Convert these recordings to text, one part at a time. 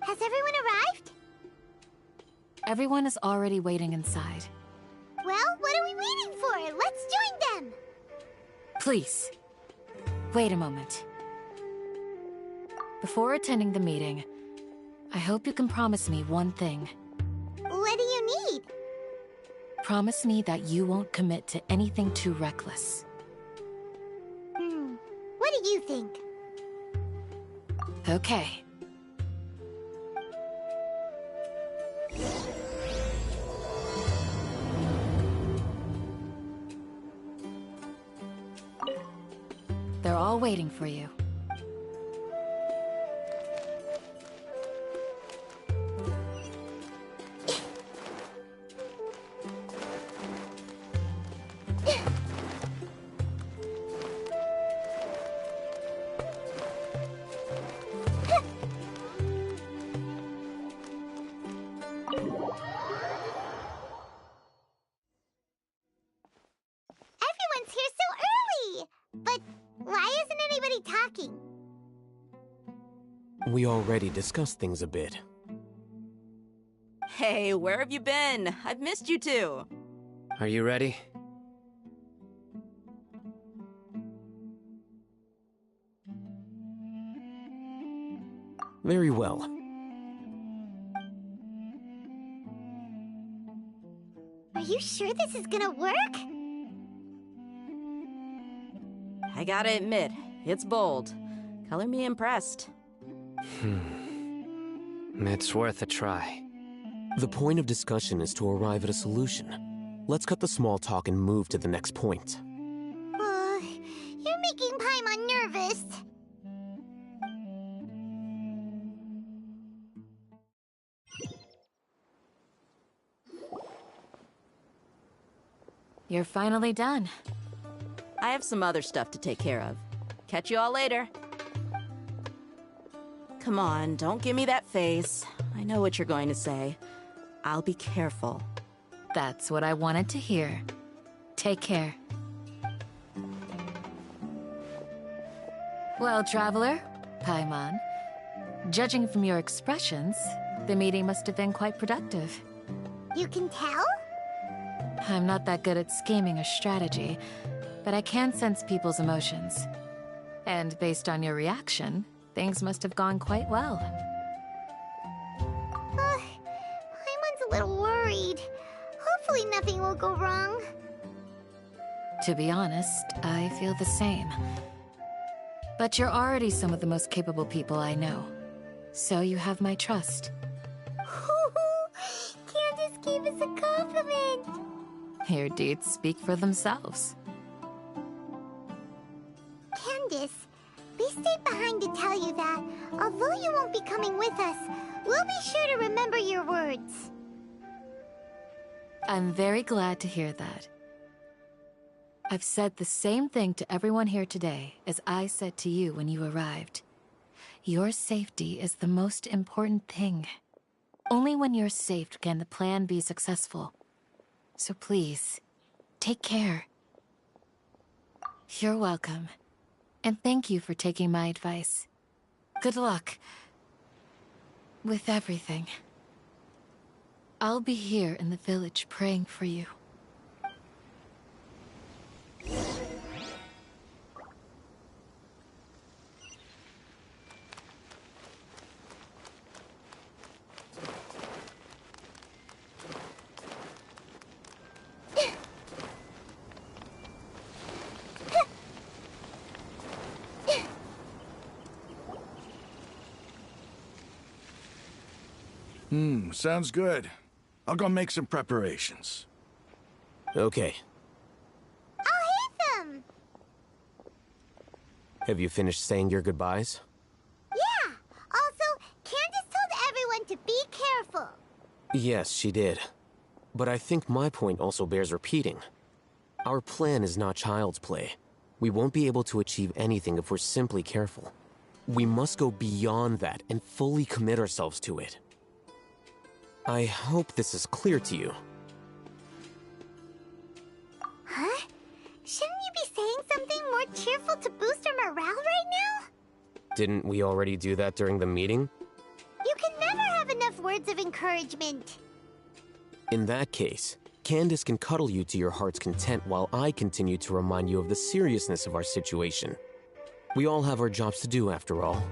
Has everyone arrived? Everyone is already waiting inside. Well, what are we waiting for? Let's join them! Please, wait a moment. Before attending the meeting, I hope you can promise me one thing. What do you need? Promise me that you won't commit to anything too reckless. What do you think? Okay. They're all waiting for you. Everyone's here so early! But why isn't anybody talking? We already discussed things a bit. Hey, where have you been? I've missed you too. Are you ready? Very well. Are you sure this is gonna work? I gotta admit, it's bold. Color me impressed. It's worth a try. The point of discussion is to arrive at a solution. Let's cut the small talk and move to the next point. You're making Paimon nervous. You're finally done. I have some other stuff to take care of. Catch you all later. Come on, don't give me that face. I know what you're going to say. I'll be careful. That's what I wanted to hear. Take care. Well, Traveler, Paimon, judging from your expressions, the meeting must have been quite productive. You can tell? I'm not that good at scheming or strategy, but I can sense people's emotions. And based on your reaction, things must have gone quite well. Paimon's a little worried. Hopefully nothing will go wrong. To be honest, I feel the same. But you're already some of the most capable people I know. So you have my trust. Candace gave us a compliment! Your deeds speak for themselves. Candace, we stayed behind to tell you that, although you won't be coming with us, we'll be sure to remember your words. I'm very glad to hear that. I've said the same thing to everyone here today as I said to you when you arrived. Your safety is the most important thing. Only when you're safe can the plan be successful. So please, take care. You're welcome. And thank you for taking my advice. Good luck with everything. I'll be here in the village praying for you. Sounds good. I'll go make some preparations. Okay. I'll hit them! Have you finished saying your goodbyes? Yeah! Also, Candace told everyone to be careful. Yes, she did. But I think my point also bears repeating. Our plan is not child's play. We won't be able to achieve anything if we're simply careful. We must go beyond that and fully commit ourselves to it. I hope this is clear to you. Huh? Shouldn't you be saying something more cheerful to boost our morale right now? Didn't we already do that during the meeting? You can never have enough words of encouragement. In that case, Candace can cuddle you to your heart's content while I continue to remind you of the seriousness of our situation. We all have our jobs to do, after all.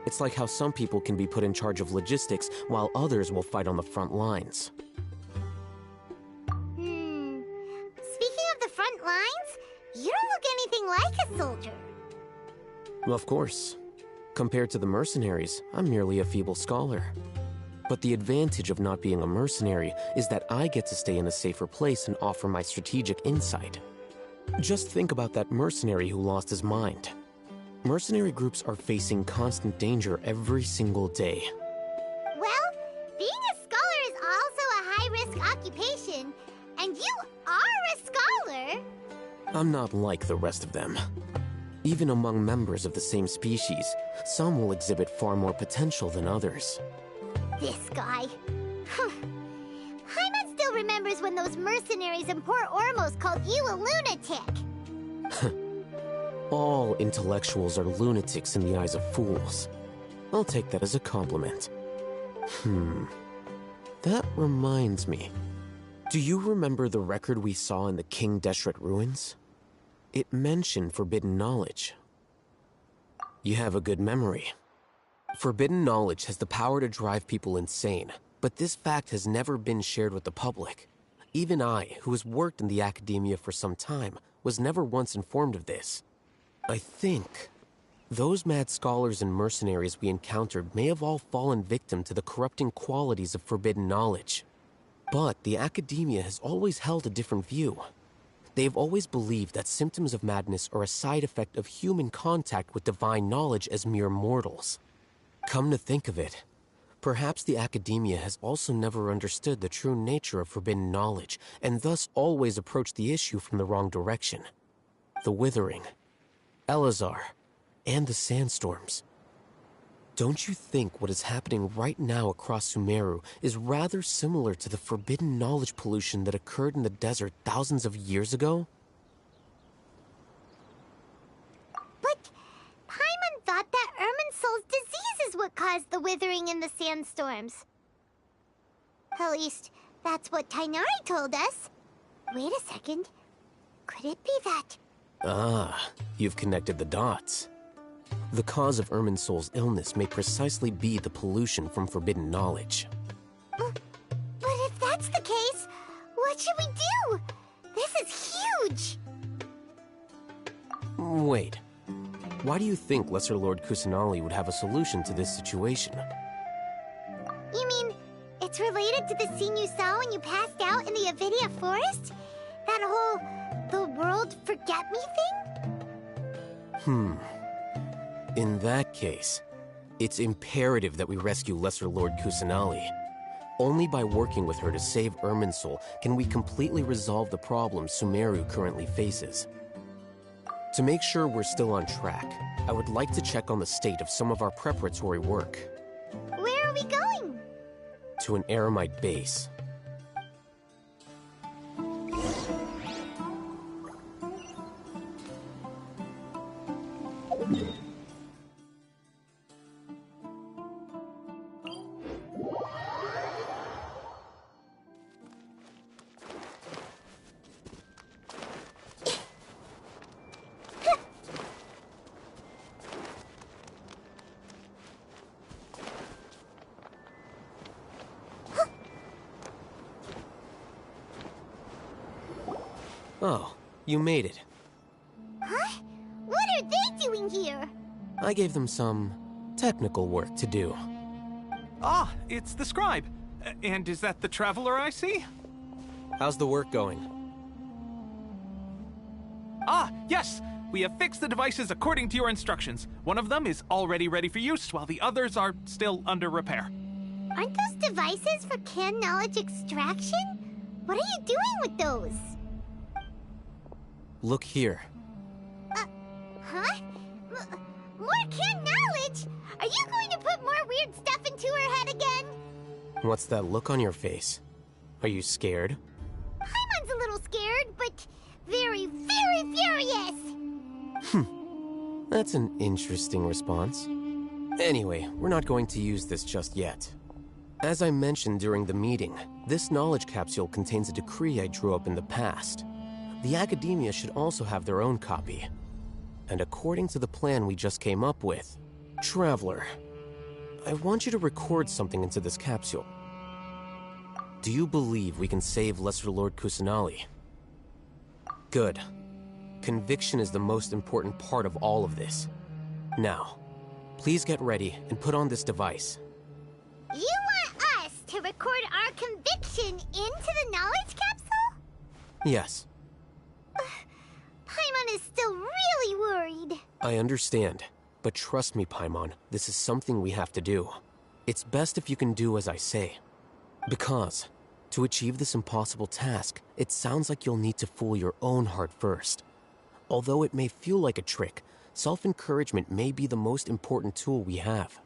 It's like how some people can be put in charge of logistics while others will fight on the front lines. Speaking of the front lines, you don't look anything like a soldier. Of course. Compared to the mercenaries, I'm merely a feeble scholar. But the advantage of not being a mercenary is that I get to stay in a safer place and offer my strategic insight. Just think about that mercenary who lost his mind. Mercenary groups are facing constant danger every single day. Well, being a scholar is also a high-risk occupation, and you are a scholar. I'm not like the rest of them. Even among members of the same species, some will exhibit far more potential than others. This guy. Hyman still remembers when those mercenaries in Port Ormos called you a lunatic. All intellectuals are lunatics in the eyes of fools. I'll take that as a compliment. That reminds me. Do you remember the record we saw in the King Deshret ruins? It mentioned forbidden knowledge. You have a good memory. Forbidden knowledge has the power to drive people insane, but this fact has never been shared with the public. Even I, who has worked in the Akedemiya for some time, was never once informed of this. I think those mad scholars and mercenaries we encountered may have all fallen victim to the corrupting qualities of forbidden knowledge. But the Akedemiya has always held a different view. They have always believed that symptoms of madness are a side effect of human contact with divine knowledge as mere mortals. Come to think of it, perhaps the Akedemiya has also never understood the true nature of forbidden knowledge, and thus always approached the issue from the wrong direction. The Withering, Elazar, and the sandstorms. Don't you think what is happening right now across Sumeru is rather similar to the forbidden knowledge pollution that occurred in the desert thousands of years ago? But Paimon thought that Irminsul's disease is what caused the withering in the sandstorms. At least, that's what Tainari told us. Wait a second. Could it be that... Ah, you've connected the dots. The cause of Irminsul's illness may precisely be the pollution from forbidden knowledge. But if that's the case, what should we do? This is huge! Wait. Why do you think Lesser Lord Kusanali would have a solution to this situation? You mean, it's related to the scene you saw when you passed out in the Avidya forest? That whole, the world forget me thing? In that case, it's imperative that we rescue Lesser Lord Kusanali. Only by working with her to save Irminsul can we completely resolve the problems Sumeru currently faces. To make sure we're still on track, I would like to check on the state of some of our preparatory work. Where are we going? To an Eremite base. Oh, you made it. Huh? What are they doing here? I gave them some technical work to do. Ah, it's the scribe. And is that the traveler I see? How's the work going? Ah, yes! We have fixed the devices according to your instructions. One of them is already ready for use, while the others are still under repair. Aren't those devices for canned knowledge extraction? What are you doing with those? Look here. Huh? More canned knowledge? Are you going to put more weird stuff into her head again? What's that look on your face? Are you scared? Paimon's a little scared, but very, very furious! That's an interesting response. Anyway, we're not going to use this just yet. As I mentioned during the meeting, this knowledge capsule contains a decree I drew up in the past. The Akedemiya should also have their own copy. And according to the plan we just came up with, Traveler, I want you to record something into this capsule. Do you believe we can save Lesser Lord Kusanali? Good. Conviction is the most important part of all of this. Now, please get ready and put on this device. You want us to record our conviction into the knowledge capsule? Yes, Paimon is still really worried. I understand. But trust me, Paimon, this is something we have to do. It's best if you can do as I say. Because, to achieve this impossible task, it sounds like you'll need to fool your own heart first. Although it may feel like a trick, self-encouragement may be the most important tool we have.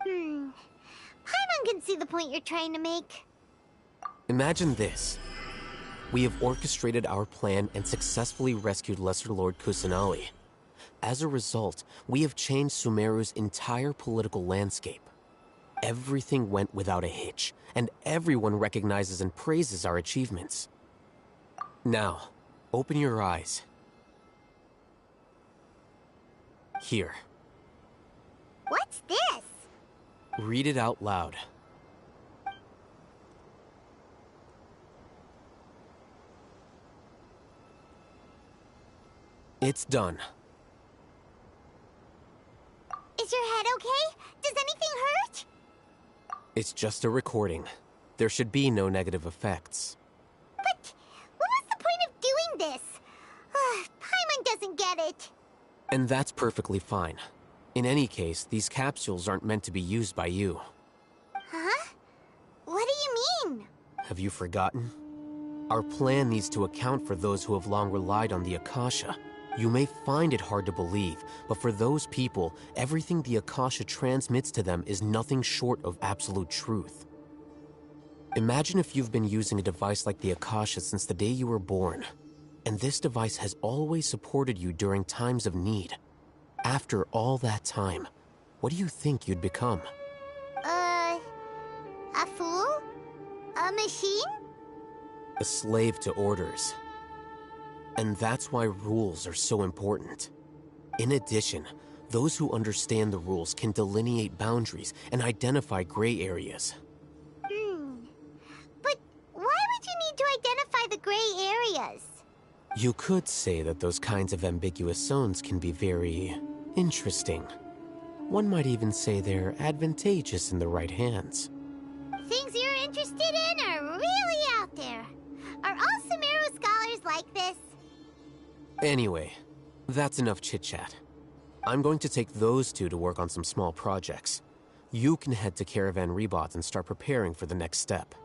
Paimon can see the point you're trying to make. Imagine this. We have orchestrated our plan and successfully rescued Lesser Lord Kusanali. As a result, we have changed Sumeru's entire political landscape. Everything went without a hitch, and everyone recognizes and praises our achievements. Now, open your eyes. Here. What's this? Read it out loud. It's done. Is your head okay? Does anything hurt? It's just a recording. There should be no negative effects. But what was the point of doing this? Paimon doesn't get it. And that's perfectly fine. In any case, these capsules aren't meant to be used by you. Huh? What do you mean? Have you forgotten? Our plan needs to account for those who have long relied on the Akasha. You may find it hard to believe, but for those people, everything the Akasha transmits to them is nothing short of absolute truth. Imagine if you've been using a device like the Akasha since the day you were born, and this device has always supported you during times of need. After all that time, what do you think you'd become? A fool? A machine? A slave to orders. And that's why rules are so important. In addition, those who understand the rules can delineate boundaries and identify gray areas. But why would you need to identify the gray areas? You could say that those kinds of ambiguous zones can be very interesting. One might even say they're advantageous in the right hands. Things you're interested in are really out there. Are all Sumeru scholars like this? Anyway, that's enough chit-chat. I'm going to take those two to work on some small projects. You can head to Caravan Rebot and start preparing for the next step.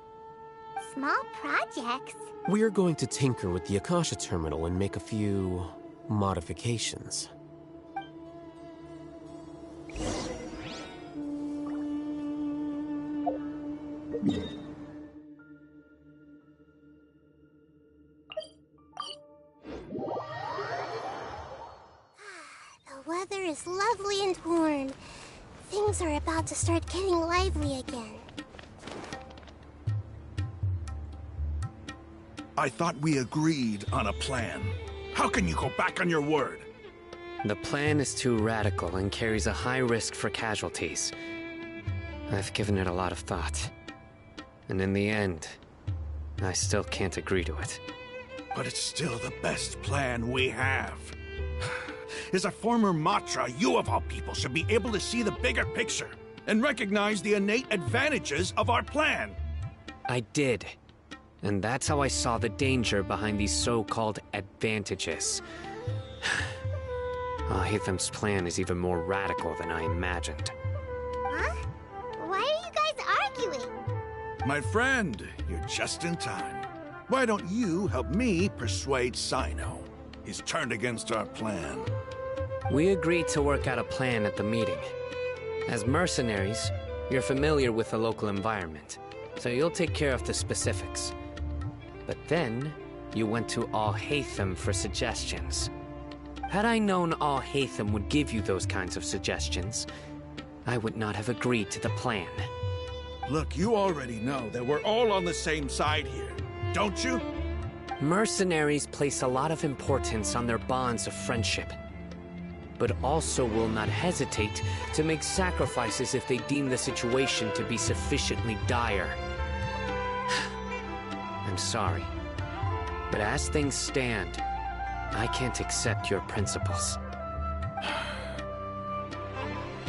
Small projects? We're going to tinker with the Akasha terminal and make a few modifications. The weather is lovely and warm. Things are about to start getting lively again. I thought we agreed on a plan. How can you go back on your word? The plan is too radical and carries a high risk for casualties. I've given it a lot of thought. And in the end, I still can't agree to it. But it's still the best plan we have. As a former Matra, you of all people should be able to see the bigger picture and recognize the innate advantages of our plan. I did. And that's how I saw the danger behind these so-called advantages. Ahithem's plan is even more radical than I imagined. Huh? Why are you guys arguing? My friend, you're just in time. Why don't you help me persuade Sino? He's turned against our plan. We agreed to work out a plan at the meeting. As mercenaries, you're familiar with the local environment, so you'll take care of the specifics. But then, you went to Al-Haytham for suggestions. Had I known Al-Haytham would give you those kinds of suggestions, I would not have agreed to the plan. Look, you already know that we're all on the same side here, don't you? Mercenaries place a lot of importance on their bonds of friendship, but also will not hesitate to make sacrifices if they deem the situation to be sufficiently dire. I'm sorry, but as things stand, I can't accept your principles.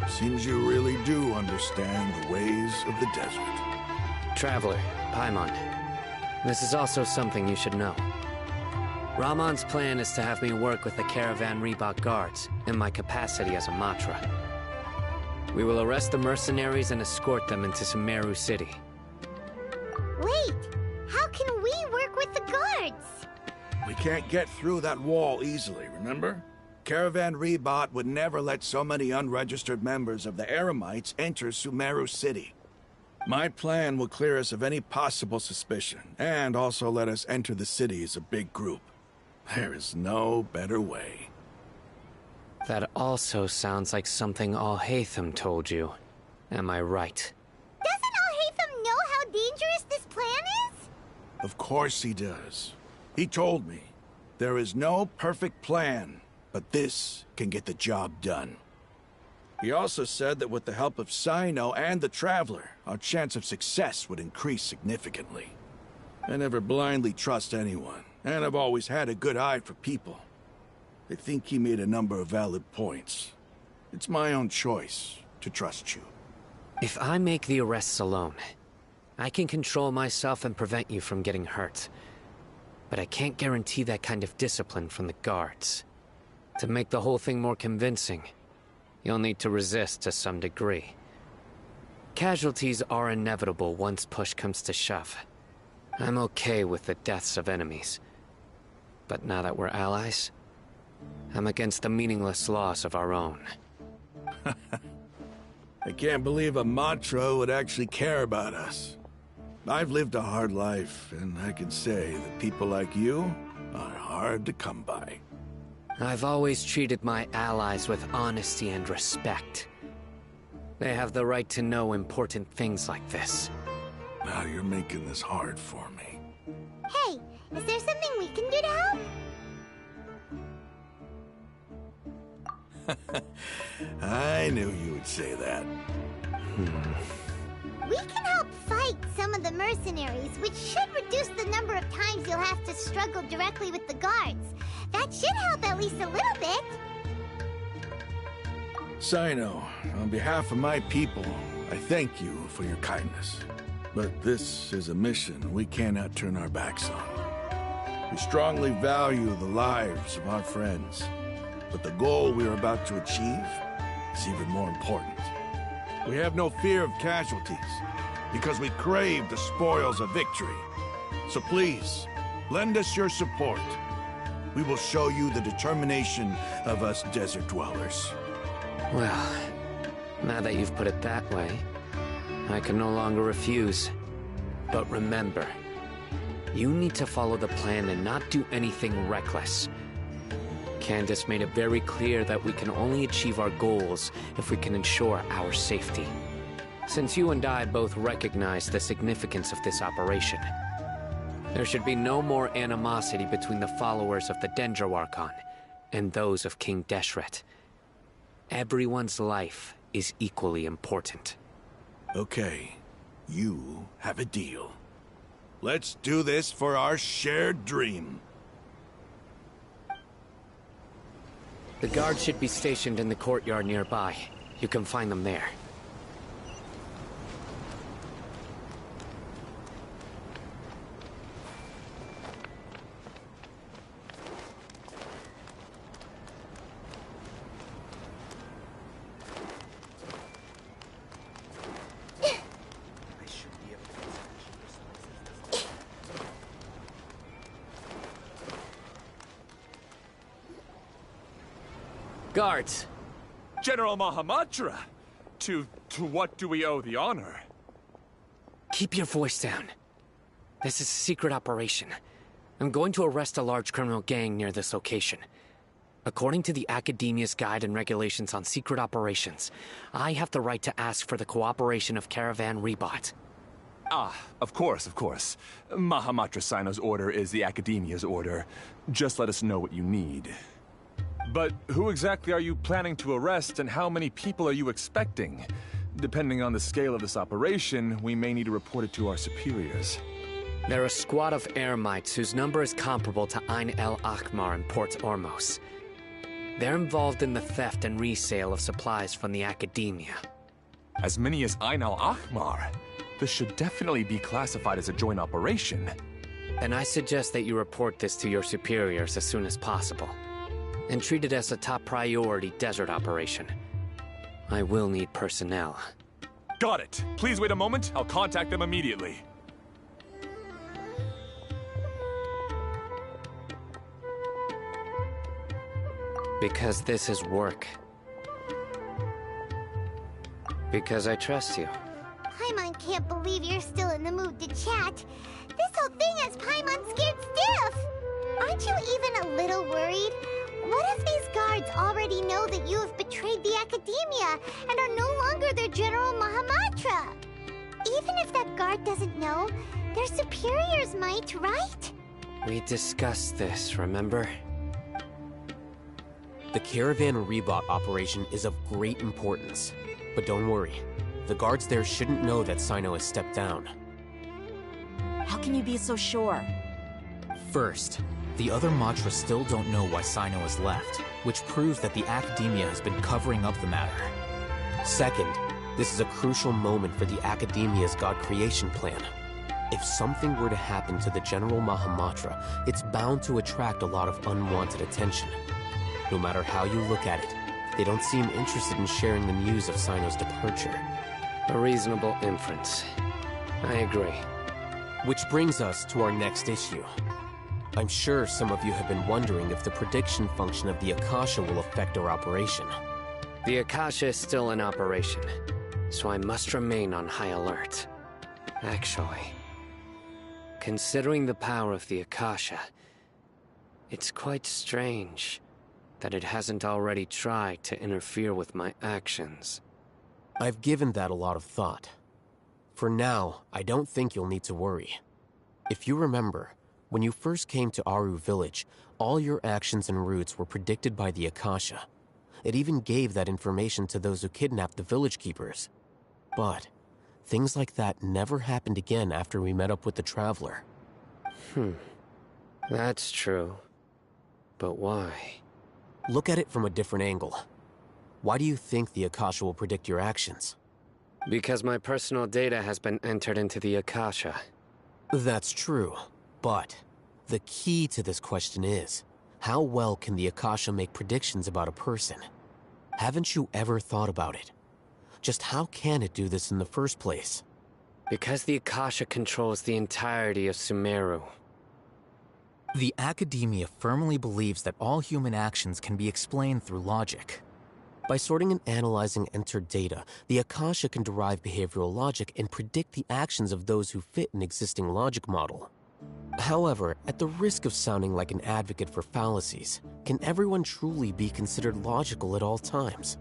Seems you really do understand the ways of the desert. Traveler, Paimon, this is also something you should know. Ramon's plan is to have me work with the Caravan Reebok guards in my capacity as a Matra. We will arrest the mercenaries and escort them into Sumeru City. Wait, how can we work with the guards? We can't get through that wall easily, remember? Caravan Reebok would never let so many unregistered members of the Eremites enter Sumeru City. My plan will clear us of any possible suspicion, and also let us enter the city as a big group. There is no better way. That also sounds like something Al-Haytham told you. Am I right? Doesn't Al-Haytham know how dangerous this plan is? Of course he does. He told me, there is no perfect plan, but this can get the job done. He also said that with the help of Sino and the Traveler, our chance of success would increase significantly. I never blindly trust anyone, and I've always had a good eye for people. I think he made a number of valid points. It's my own choice to trust you. If I make the arrests alone, I can control myself and prevent you from getting hurt. But I can't guarantee that kind of discipline from the guards. To make the whole thing more convincing, you'll need to resist to some degree. Casualties are inevitable once push comes to shove. I'm okay with the deaths of enemies. But now that we're allies, I'm against the meaningless loss of our own. I can't believe a Matra would actually care about us. I've lived a hard life, and I can say that people like you are hard to come by. I've always treated my allies with honesty and respect. They have the right to know important things like this. Now you're making this hard for me. Hey, is there something we can do to help? I knew you would say that. We can help fight some of the mercenaries, which should reduce the number of times you'll have to struggle directly with the guards. That should help at least a little bit. Sino, on behalf of my people, I thank you for your kindness. But this is a mission we cannot turn our backs on. We strongly value the lives of our friends, but the goal we are about to achieve is even more important. We have no fear of casualties, because we crave the spoils of victory. So please, lend us your support. We will show you the determination of us desert dwellers. Well, now that you've put it that way, I can no longer refuse. But remember, you need to follow the plan and not do anything reckless. Candace made it very clear that we can only achieve our goals if we can ensure our safety. Since you and I both recognize the significance of this operation, there should be no more animosity between the followers of the Dendroarchon and those of King Deshret. Everyone's life is equally important. Okay, you have a deal. Let's do this for our shared dream. The guards should be stationed in the courtyard nearby. You can find them there. Guards! General Mahamatra! To what do we owe the honor? Keep your voice down. This is a secret operation. I'm going to arrest a large criminal gang near this location. According to the Akedemiya's Guide and Regulations on Secret Operations, I have the right to ask for the cooperation of Caravan Rebot. Ah, of course, of course. Mahamatra Sino's order is the Akedemiya's order. Just let us know what you need. But who exactly are you planning to arrest, and how many people are you expecting? Depending on the scale of this operation, we may need to report it to our superiors. They're a squad of Eremites whose number is comparable to Ain el Akmar in Port Ormos. They're involved in the theft and resale of supplies from the Akedemiya. As many as Ain al Akmar? This should definitely be classified as a joint operation. And I suggest that you report this to your superiors as soon as possible. And treat it as a top priority desert operation. I will need personnel. Got it. Please wait a moment. I'll contact them immediately. Because this is work. Because I trust you. Paimon can't believe you're still in the mood to chat. This whole thing has Paimon scared stiff. Aren't you even a little worried? What if these guards already know that you have betrayed the Akedemiya and are no longer their General Mahamatra? Even if that guard doesn't know, their superiors might, right? We discussed this, remember? The Caravan Rebot operation is of great importance. But don't worry, the guards there shouldn't know that Sino has stepped down. How can you be so sure? First, the other Matra still don't know why Sino has left, which proves that the Akedemiya has been covering up the matter. Second, this is a crucial moment for the Akedemiya's God creation plan. If something were to happen to the General Mahamatra, it's bound to attract a lot of unwanted attention. No matter how you look at it, they don't seem interested in sharing the news of Sino's departure. A reasonable inference. I agree. Which brings us to our next issue. I'm sure some of you have been wondering if the prediction function of the Akasha will affect our operation. The Akasha is still in operation, so I must remain on high alert. Actually, considering the power of the Akasha, it's quite strange that it hasn't already tried to interfere with my actions. I've given that a lot of thought. For now, I don't think you'll need to worry. If you remember, when you first came to Aru Village, all your actions and routes were predicted by the Akasha. It even gave that information to those who kidnapped the village keepers. But things like that never happened again after we met up with the Traveler. That's true. But why? Look at it from a different angle. Why do you think the Akasha will predict your actions? Because my personal data has been entered into the Akasha. That's true, but the key to this question is, how well can the Akasha make predictions about a person? Haven't you ever thought about it? Just how can it do this in the first place? Because the Akasha controls the entirety of Sumeru. The Akedemiya firmly believes that all human actions can be explained through logic. By sorting and analyzing entered data, the Akasha can derive behavioral logic and predict the actions of those who fit an existing logic model. However, at the risk of sounding like an advocate for fallacies, can everyone truly be considered logical at all times?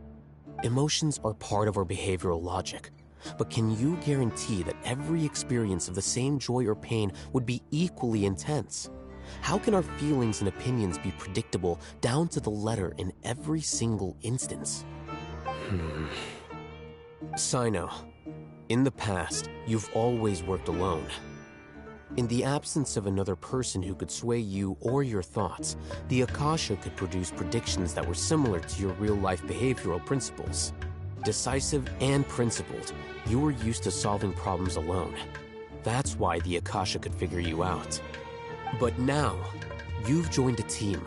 Emotions are part of our behavioral logic, but can you guarantee that every experience of the same joy or pain would be equally intense? How can our feelings and opinions be predictable down to the letter in every single instance? Sino, in the past, you've always worked alone. In the absence of another person who could sway you or your thoughts, the Akasha could produce predictions that were similar to your real-life behavioral principles. Decisive and principled, you were used to solving problems alone. That's why the Akasha could figure you out. But now, you've joined a team.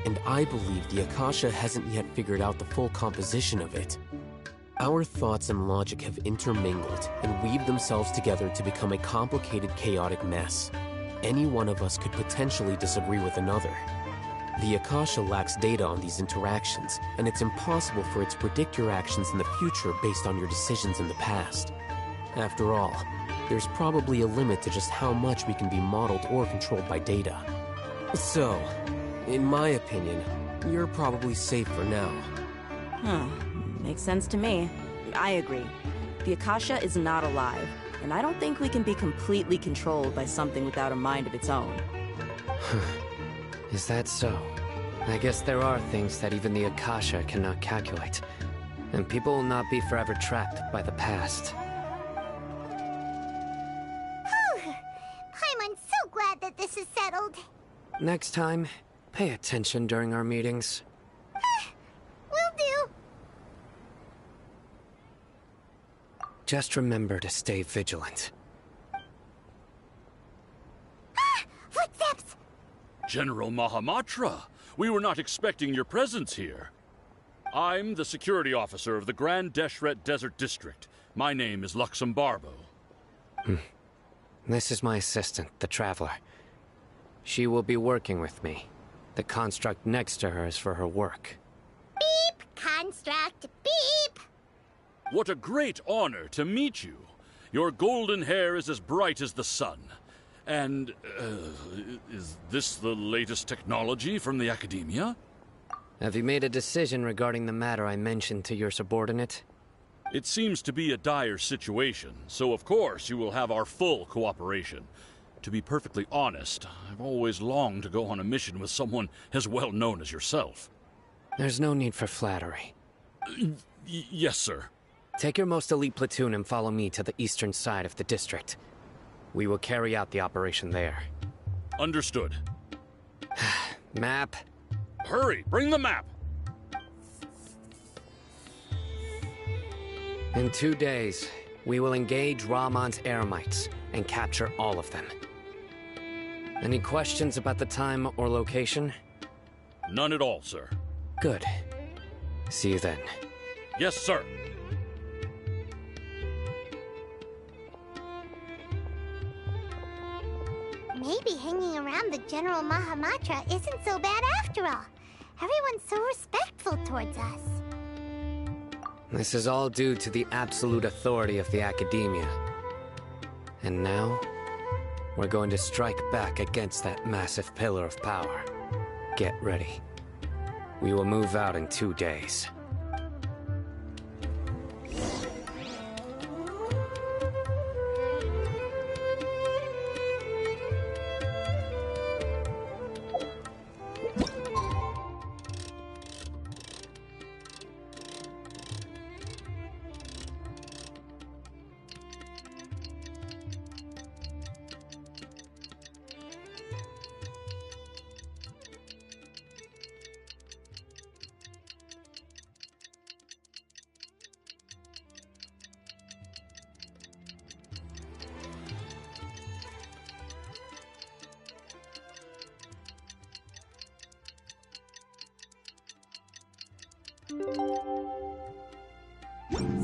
And I believe the Akasha hasn't yet figured out the full composition of it. Our thoughts and logic have intermingled and weaved themselves together to become a complicated, chaotic mess. Any one of us could potentially disagree with another. The Akasha lacks data on these interactions, and it's impossible for it to predict your actions in the future based on your decisions in the past. After all, there's probably a limit to just how much we can be modeled or controlled by data. So, in my opinion, you're probably safe for now. Huh. Makes sense to me. I agree. The Akasha is not alive, and I don't think we can be completely controlled by something without a mind of its own. Is that so? I guess there are things that even the Akasha cannot calculate, and people will not be forever trapped by the past. Whew. Paimon's so glad that this is settled. Next time, pay attention during our meetings. Will do. Just remember to stay vigilant. Footsteps! General Mahamatra, we were not expecting your presence here. I'm the security officer of the Grand Deshret Desert District. My name is Luxembarbo. This is my assistant, the Traveler. She will be working with me. The construct next to her is for her work. Beep! Construct! Beep! What a great honor to meet you. Your golden hair is as bright as the sun. And, is this the latest technology from the Akedemiya? Have you made a decision regarding the matter I mentioned to your subordinate? It seems to be a dire situation, so of course you will have our full cooperation. To be perfectly honest, I've always longed to go on a mission with someone as well known as yourself. There's no need for flattery. Yes, sir. Take your most elite platoon and follow me to the eastern side of the district. We will carry out the operation there. Understood. Map. Hurry, bring the map! In 2 days, we will engage Rahman's Eremites and capture all of them. Any questions about the time or location? None at all, sir. Good. See you then. Yes, sir. Maybe hanging around the General Mahamatra isn't so bad after all. Everyone's so respectful towards us. This is all due to the absolute authority of the Akedemiya. And now, we're going to strike back against that massive pillar of power. Get ready. We will move out in 2 days.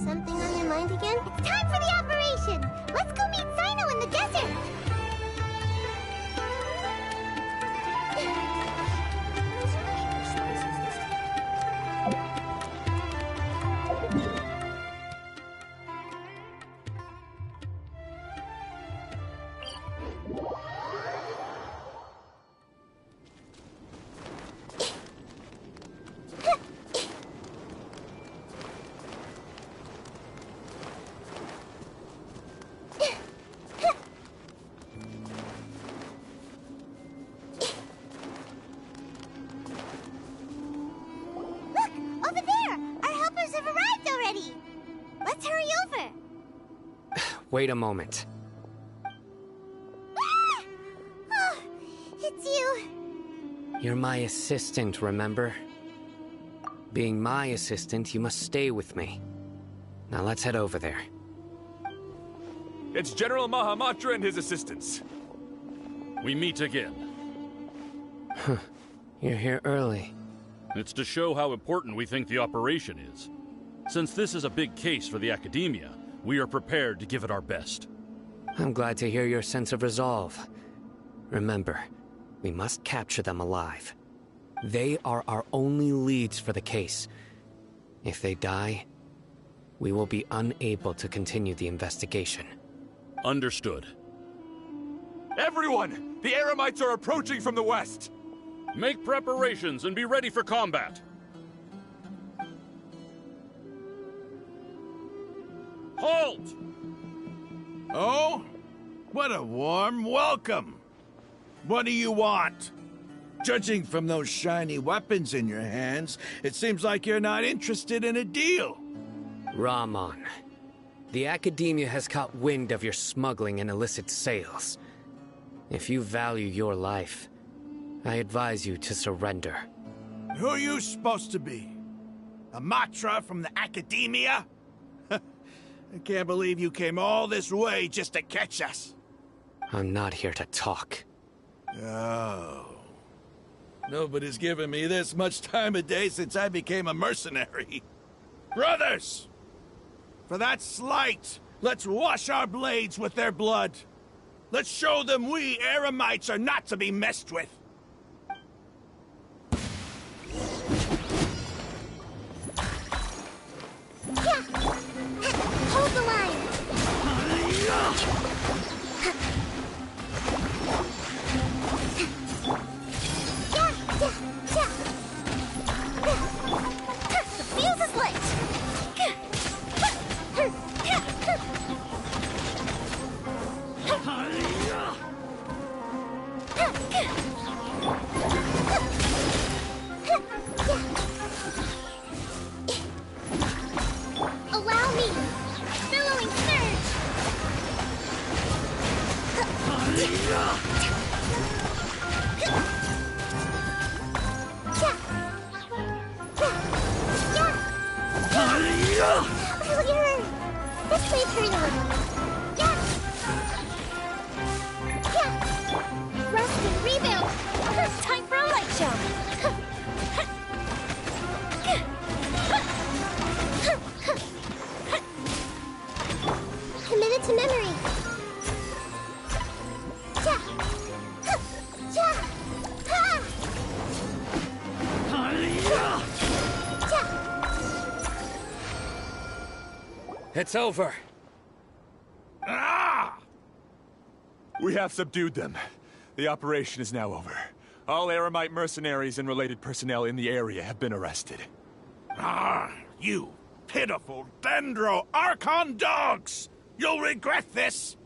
Something on your mind again? It's time for the operation! Let's go meet Sino in the desert! Wait a moment. Oh, it's you. You're my assistant, remember? Being my assistant, you must stay with me. Now let's head over there. It's General Mahamatra and his assistants. We meet again. You're here early. It's to show how important we think the operation is. Since this is a big case for the Akedemiya, we are prepared to give it our best. I'm glad to hear your sense of resolve. Remember, we must capture them alive. They are our only leads for the case. If they die, we will be unable to continue the investigation. Understood. Everyone! The Eremites are approaching from the west! Make preparations and be ready for combat. Halt! Oh? What a warm welcome! What do you want? Judging from those shiny weapons in your hands, it seems like you're not interested in a deal. Rahman, the Akedemiya has caught wind of your smuggling and illicit sales. If you value your life, I advise you to surrender. Who are you supposed to be? A Matra from the Akedemiya? I can't believe you came all this way just to catch us. I'm not here to talk. Oh. Nobody's given me this much time of day since I became a mercenary. Brothers! For that slight, let's wash our blades with their blood. Let's show them we Eremites are not to be messed with. Yeah! Hold the line! The fuse is lit! Allow me! Billowing surge! Let's wait for you. Yeah. Rest and rebound. Time for a light show. Committed to memory. It's over. Ah! We have subdued them. The operation is now over. All Eremite mercenaries and related personnel in the area have been arrested. Ah, you pitiful Dendro Archon dogs! You'll regret this!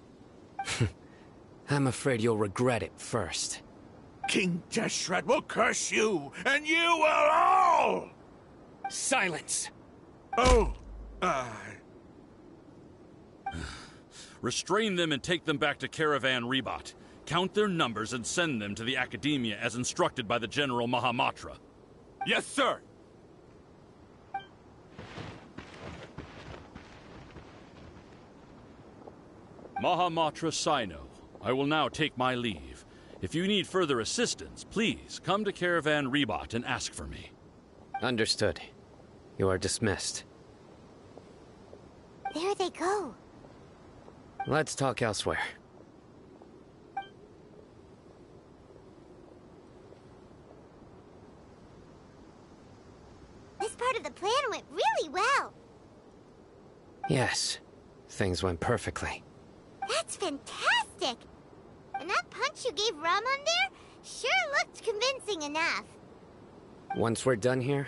I'm afraid you'll regret it first. King Deshret will curse you, and you will all! Silence! Oh, Restrain them and take them back to Caravan Rebat. Count their numbers and send them to the Akedemiya as instructed by the General Mahamatra. Yes, sir! Mahamatra Sino, I will now take my leave. If you need further assistance, please come to Caravan Rebat and ask for me. Understood. You are dismissed. There they go. Let's talk elsewhere. This part of the plan went really well. Yes, things went perfectly. That's fantastic! And that punch you gave Rahman there sure looked convincing enough. Once we're done here,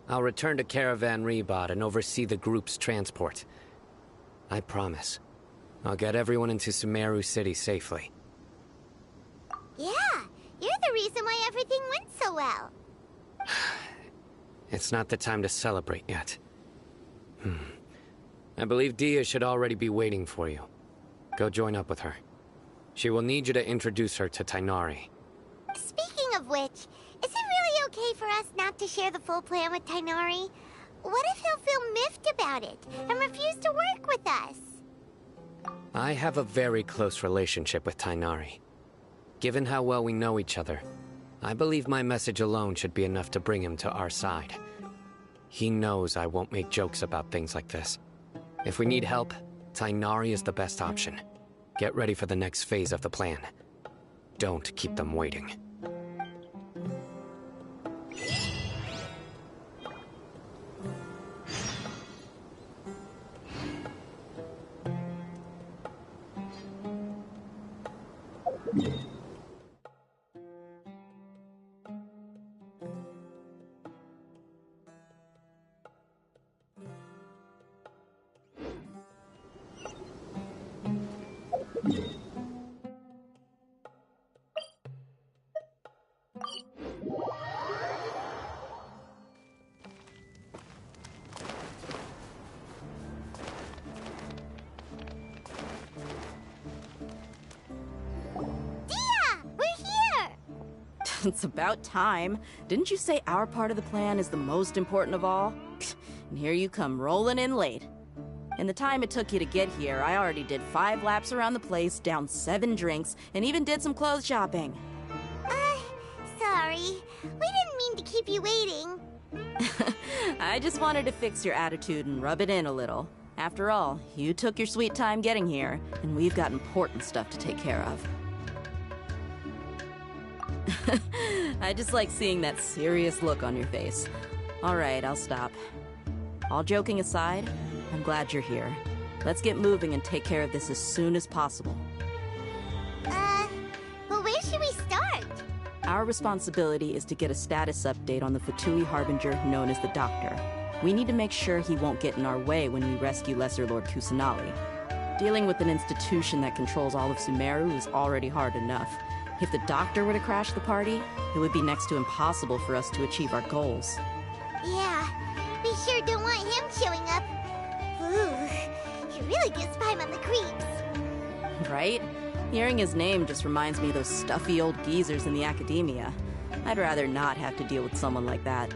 I'll return to Caravan Rebat and oversee the group's transport. I promise. I'll get everyone into Sumeru City safely. Yeah, you're the reason why everything went so well. It's not the time to celebrate yet. I believe Dia should already be waiting for you. Go join up with her. She will need you to introduce her to Tighnari. Speaking of which, is it really okay for us not to share the full plan with Tighnari? What if he'll feel miffed about it and refuse to work with us? I have a very close relationship with Tighnari. Given how well we know each other, I believe my message alone should be enough to bring him to our side. He knows I won't make jokes about things like this. If we need help, Tighnari is the best option. Get ready for the next phase of the plan. Don't keep them waiting. It's about time. Didn't you say our part of the plan is the most important of all? And here you come rolling in late. In the time it took you to get here, I already did 5 laps around the place, downed 7 drinks, and even did some clothes shopping. Sorry. We didn't mean to keep you waiting. I just wanted to fix your attitude and rub it in a little. After all, you took your sweet time getting here, and we've got important stuff to take care of. I just like seeing that serious look on your face. Alright, I'll stop. All joking aside, I'm glad you're here. Let's get moving and take care of this as soon as possible. Well, where should we start? Our responsibility is to get a status update on the Fatui Harbinger known as the Doctor. We need to make sure he won't get in our way when we rescue Lesser Lord Kusanali. Dealing with an institution that controls all of Sumeru is already hard enough. If the Doctor were to crash the party, it would be next to impossible for us to achieve our goals. Yeah, we sure don't want him showing up. Ooh, he really gives Paimon the creeps. Right? Hearing his name just reminds me of those stuffy old geezers in the Akedemiya. I'd rather not have to deal with someone like that.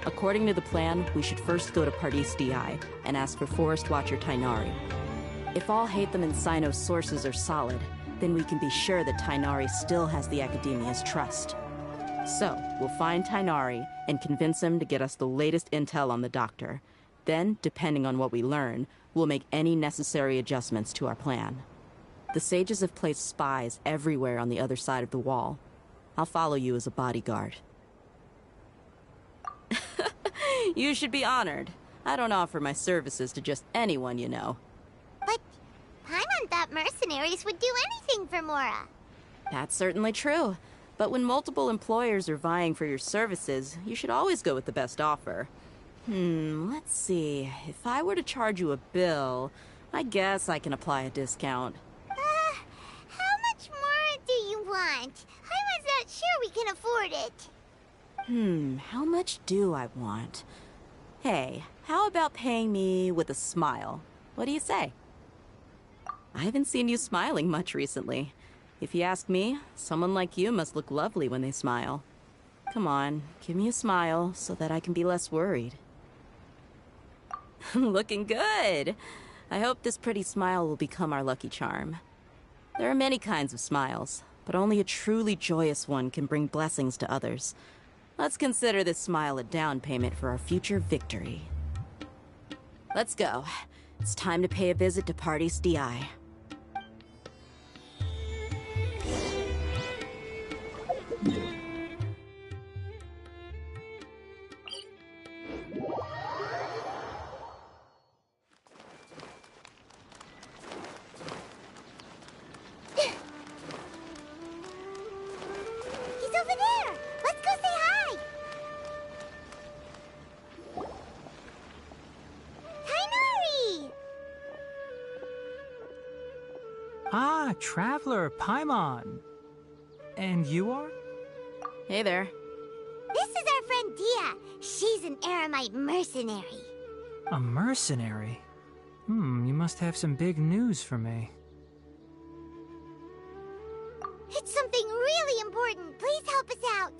According to the plan, we should first go to Pardis Di and ask for Forest Watcher Tainari. If all Hatham and Sino's sources are solid, then we can be sure that Tainari still has the Akademiya's trust. So, we'll find Tainari and convince him to get us the latest intel on the Doctor. Then, depending on what we learn, we'll make any necessary adjustments to our plan. The sages have placed spies everywhere on the other side of the wall. I'll follow you as a bodyguard. You should be honored. I don't offer my services to just anyone you know. But Paimon thought mercenaries would do anything for Mora. That's certainly true. But when multiple employers are vying for your services, you should always go with the best offer. Let's see. If I were to charge you a bill, I guess I can apply a discount. How much more do you want? Paimon's not sure we can afford it. How much do I want? Hey, how about paying me with a smile? What do you say? I haven't seen you smiling much recently. If you ask me, someone like you must look lovely when they smile. Come on, give me a smile so that I can be less worried. Looking good! I hope this pretty smile will become our lucky charm. There are many kinds of smiles, but only a truly joyous one can bring blessings to others. Let's consider this smile a down payment for our future victory. Let's go. It's time to pay a visit to Pardis Di. He's over there! Let's go say hi! Tainari! Ah, Traveler, Paimon. And you are? Hey there. This is our friend Dia. She's an Aramite mercenary. A mercenary? You must have some big news for me. It's something really important. Please help us out.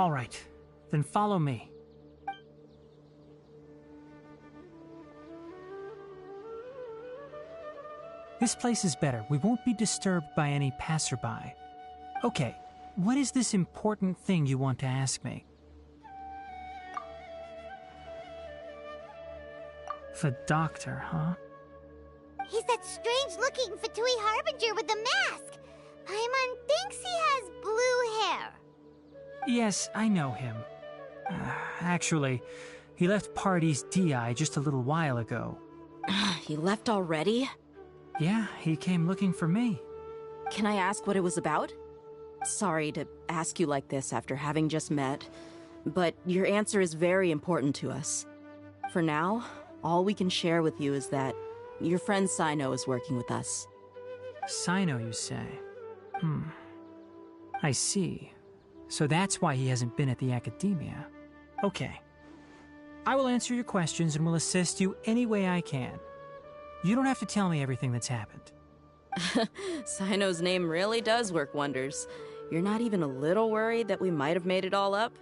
All right, then follow me. This place is better. We won't be disturbed by any passerby. Okay, what is this important thing you want to ask me? The Doctor, huh? He's that strange-looking Fatui Harbinger with the mask. Paimon thinks he has blue hair. Yes, I know him. Actually, he left Party's DI just a little while ago. He left already? Yeah, he came looking for me. Can I ask what it was about? Sorry to ask you like this after having just met, but your answer is very important to us. For now, all we can share with you is that your friend Sino is working with us. Sino, you say? I see. So that's why he hasn't been at the Akedemiya. Okay. I will answer your questions and will assist you any way I can. You don't have to tell me everything that's happened. Sino's name really does work wonders. You're not even a little worried that we might have made it all up?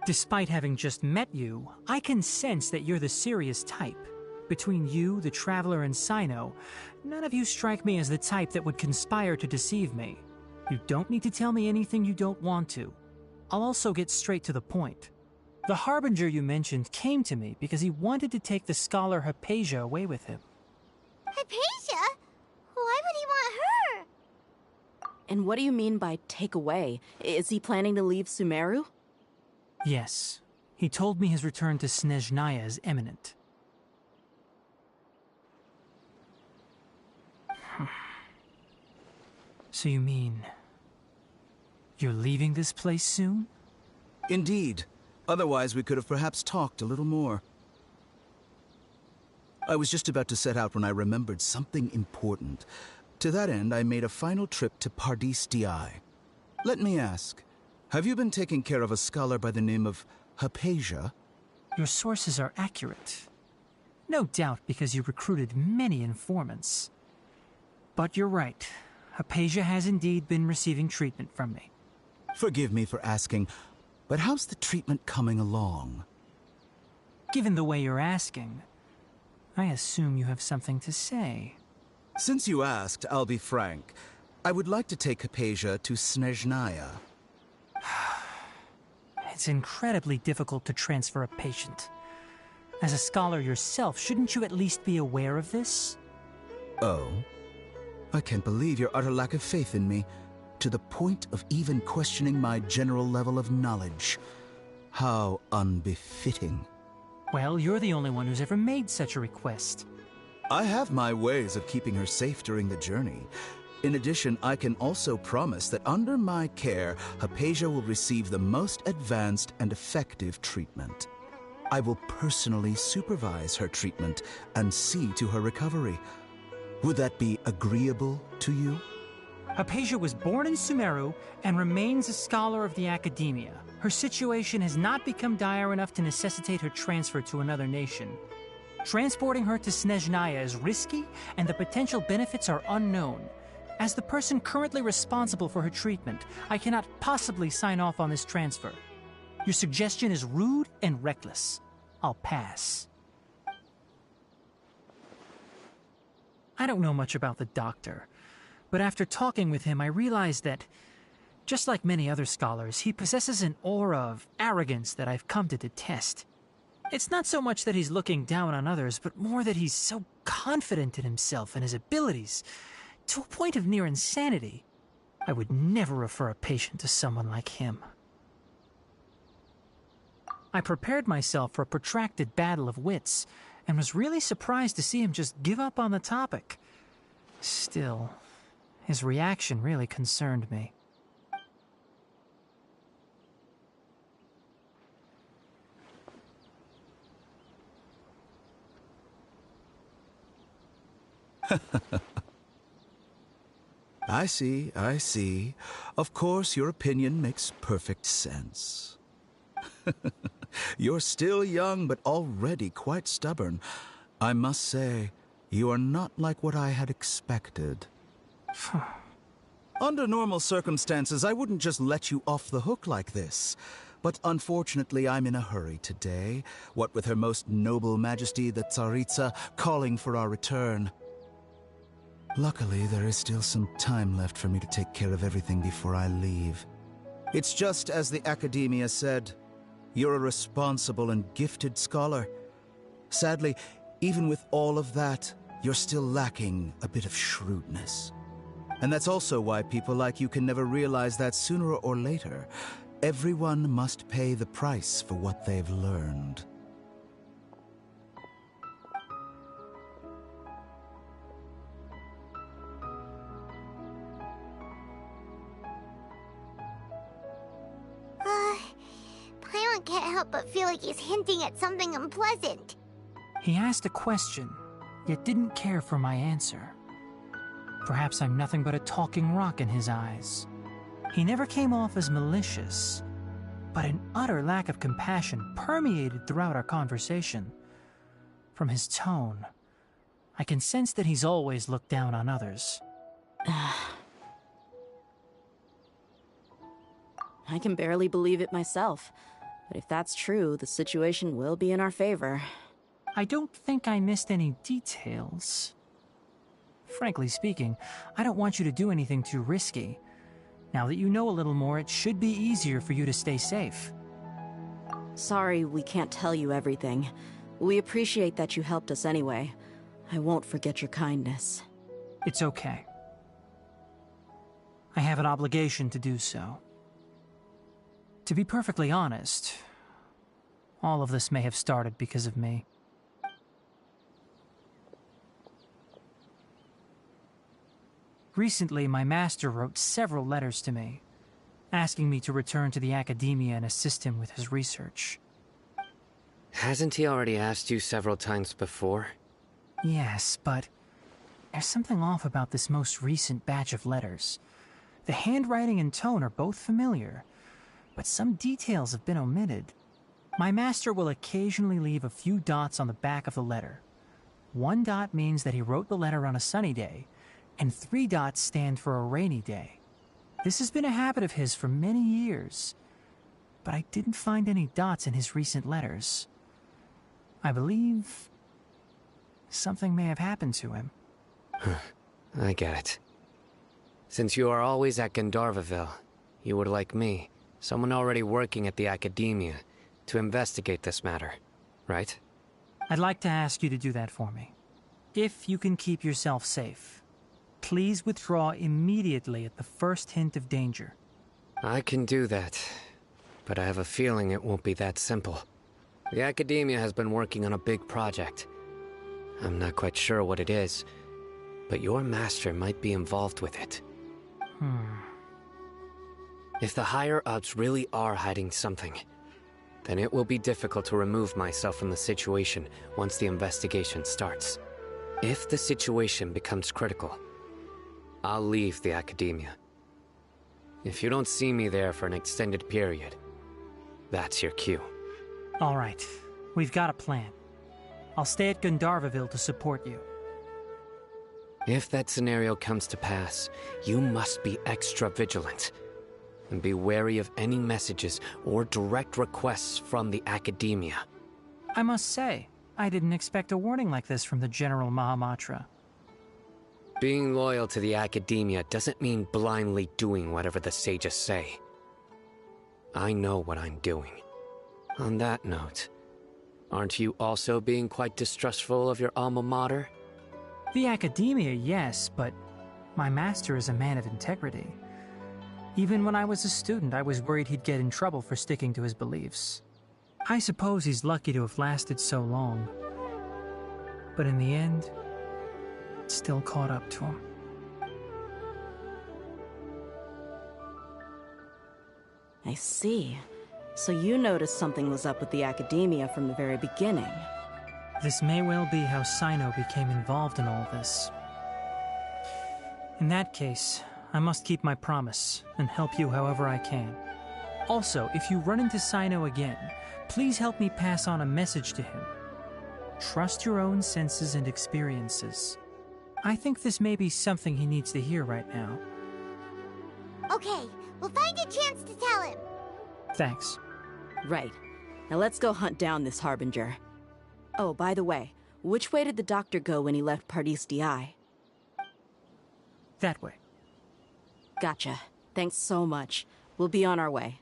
Despite having just met you, I can sense that you're the serious type. Between you, the Traveler, and Sino, none of you strike me as the type that would conspire to deceive me. You don't need to tell me anything you don't want to. I'll also get straight to the point. The Harbinger you mentioned came to me because he wanted to take the scholar Hypatia away with him. Hypatia? Why would he want her? And what do you mean by take away? Is he planning to leave Sumeru? Yes. He told me his return to Snezhnaya is imminent. So you mean... you're leaving this place soon? Indeed. Otherwise, we could have perhaps talked a little more. I was just about to set out when I remembered something important. To that end, I made a final trip to Pardis Di. Let me ask, have you been taking care of a scholar by the name of Hypatia? Your sources are accurate. No doubt because you recruited many informants. But you're right. Hypatia has indeed been receiving treatment from me. Forgive me for asking, but how's the treatment coming along? Given the way you're asking, I assume you have something to say. Since you asked, I'll be frank. I would like to take Hypatia to Snezhnaya. It's incredibly difficult to transfer a patient. As a scholar yourself, shouldn't you at least be aware of this? Oh? I can't believe your utter lack of faith in me, to the point of even questioning my general level of knowledge. How unbefitting. Well, you're the only one who's ever made such a request. I have my ways of keeping her safe during the journey. In addition, I can also promise that under my care, Hypatia will receive the most advanced and effective treatment. I will personally supervise her treatment and see to her recovery. Would that be agreeable to you? Hypatia was born in Sumeru and remains a scholar of the Akedemiya. Her situation has not become dire enough to necessitate her transfer to another nation. Transporting her to Snezhnaya is risky, and the potential benefits are unknown. As the person currently responsible for her treatment, I cannot possibly sign off on this transfer. Your suggestion is rude and reckless. I'll pass. I don't know much about the doctor, but after talking with him, I realized that, just like many other scholars, he possesses an aura of arrogance that I've come to detest. It's not so much that he's looking down on others, but more that he's so confident in himself and his abilities, to a point of near insanity. I would never refer a patient to someone like him. I prepared myself for a protracted battle of wits, and was really surprised to see him just give up on the topic. Still, his reaction really concerned me. I see. Of course, your opinion makes perfect sense. You're still young, but already quite stubborn. I must say, you are not like what I had expected. Under normal circumstances, I wouldn't just let you off the hook like this. But unfortunately, I'm in a hurry today, what with Her Most Noble Majesty the Tsaritsa calling for our return. Luckily, there is still some time left for me to take care of everything before I leave. It's just as the Akedemiya said, you're a responsible and gifted scholar. Sadly, even with all of that, you're still lacking a bit of shrewdness. And that's also why people like you can never realize that sooner or later, everyone must pay the price for what they've learned. Paimon can't help but feel like he's hinting at something unpleasant. He asked a question, yet didn't care for my answer. Perhaps I'm nothing but a talking rock in his eyes. He never came off as malicious, but an utter lack of compassion permeated throughout our conversation. From his tone, I can sense that he's always looked down on others. I can barely believe it myself. But if that's true, the situation will be in our favor. I don't think I missed any details. Frankly speaking, I don't want you to do anything too risky. Now that you know a little more, it should be easier for you to stay safe. Sorry we can't tell you everything. We appreciate that you helped us anyway. I won't forget your kindness. It's okay. I have an obligation to do so. To be perfectly honest, all of this may have started because of me. Recently, my master wrote several letters to me, asking me to return to the Akedemiya and assist him with his research. Hasn't he already asked you several times before? Yes, but there's something off about this most recent batch of letters. The handwriting and tone are both familiar, but some details have been omitted. My master will occasionally leave a few dots on the back of the letter. 1 dot means that he wrote the letter on a sunny day, and 3 dots stand for a rainy day. This has been a habit of his for many years, but I didn't find any dots in his recent letters. I believe something may have happened to him. I get it. Since you are always at Gandharvaville, you would like me, someone already working at the Akedemiya, to investigate this matter, right? I'd like to ask you to do that for me. If you can keep yourself safe, please withdraw immediately at the first hint of danger. I can do that, but I have a feeling it won't be that simple. The Akedemiya has been working on a big project. I'm not quite sure what it is, but your master might be involved with it. If the higher-ups really are hiding something, then it will be difficult to remove myself from the situation once the investigation starts. If the situation becomes critical, I'll leave the Akedemiya. If you don't see me there for an extended period, that's your cue. All right, we've got a plan. I'll stay at Gandharvaville to support you. If that scenario comes to pass, you must be extra vigilant. And be wary of any messages or direct requests from the Akedemiya. I must say, I didn't expect a warning like this from the General Mahamatra. Being loyal to the Akedemiya doesn't mean blindly doing whatever the sages say. I know what I'm doing. On that note, aren't you also being quite distrustful of your alma mater? The Akedemiya, yes, but my master is a man of integrity. Even when I was a student, I was worried he'd get in trouble for sticking to his beliefs. I suppose he's lucky to have lasted so long. But in the end, it still caught up to him. I see. So you noticed something was up with the Akedemiya from the very beginning. This may well be how Sino became involved in all this. In that case, I must keep my promise and help you however I can. Also, if you run into Sino again, please help me pass on a message to him. Trust your own senses and experiences. I think this may be something he needs to hear right now. Okay, we'll find a chance to tell him. Thanks. Right. Now let's go hunt down this Harbinger. Oh, by the way, which way did the doctor go when he left Pardis DI? That way. Gotcha. Thanks so much. We'll be on our way.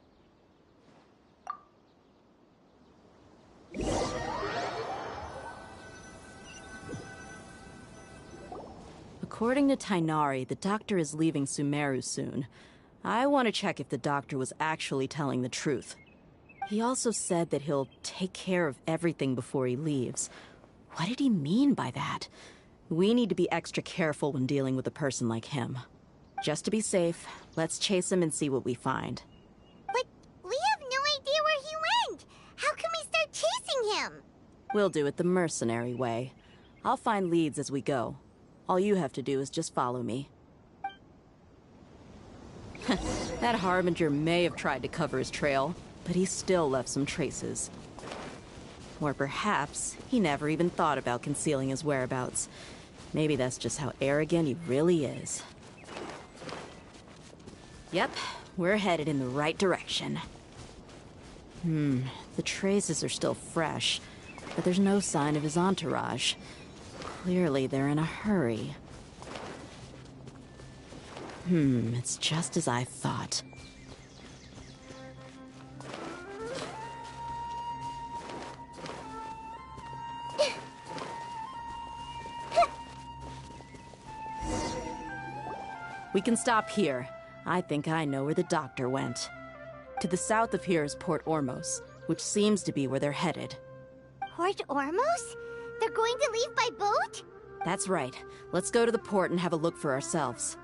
According to Tainari, the doctor is leaving Sumeru soon. I want to check if the doctor was actually telling the truth. He also said that he'll take care of everything before he leaves. What did he mean by that? We need to be extra careful when dealing with a person like him. Just to be safe, let's chase him and see what we find. But we have no idea where he went! How can we start chasing him? We'll do it the mercenary way. I'll find leads as we go. All you have to do is just follow me. That Harbinger may have tried to cover his trail, but he still left some traces. Or perhaps he never even thought about concealing his whereabouts. Maybe that's just how arrogant he really is. Yep, we're headed in the right direction. The traces are still fresh, but there's no sign of his entourage. Clearly they're in a hurry. It's just as I thought. We can stop here. I think I know where the doctor went. To the south of here is Port Ormos, which seems to be where they're headed. Port Ormos? They're going to leave by boat? That's right. Let's go to the port and have a look for ourselves.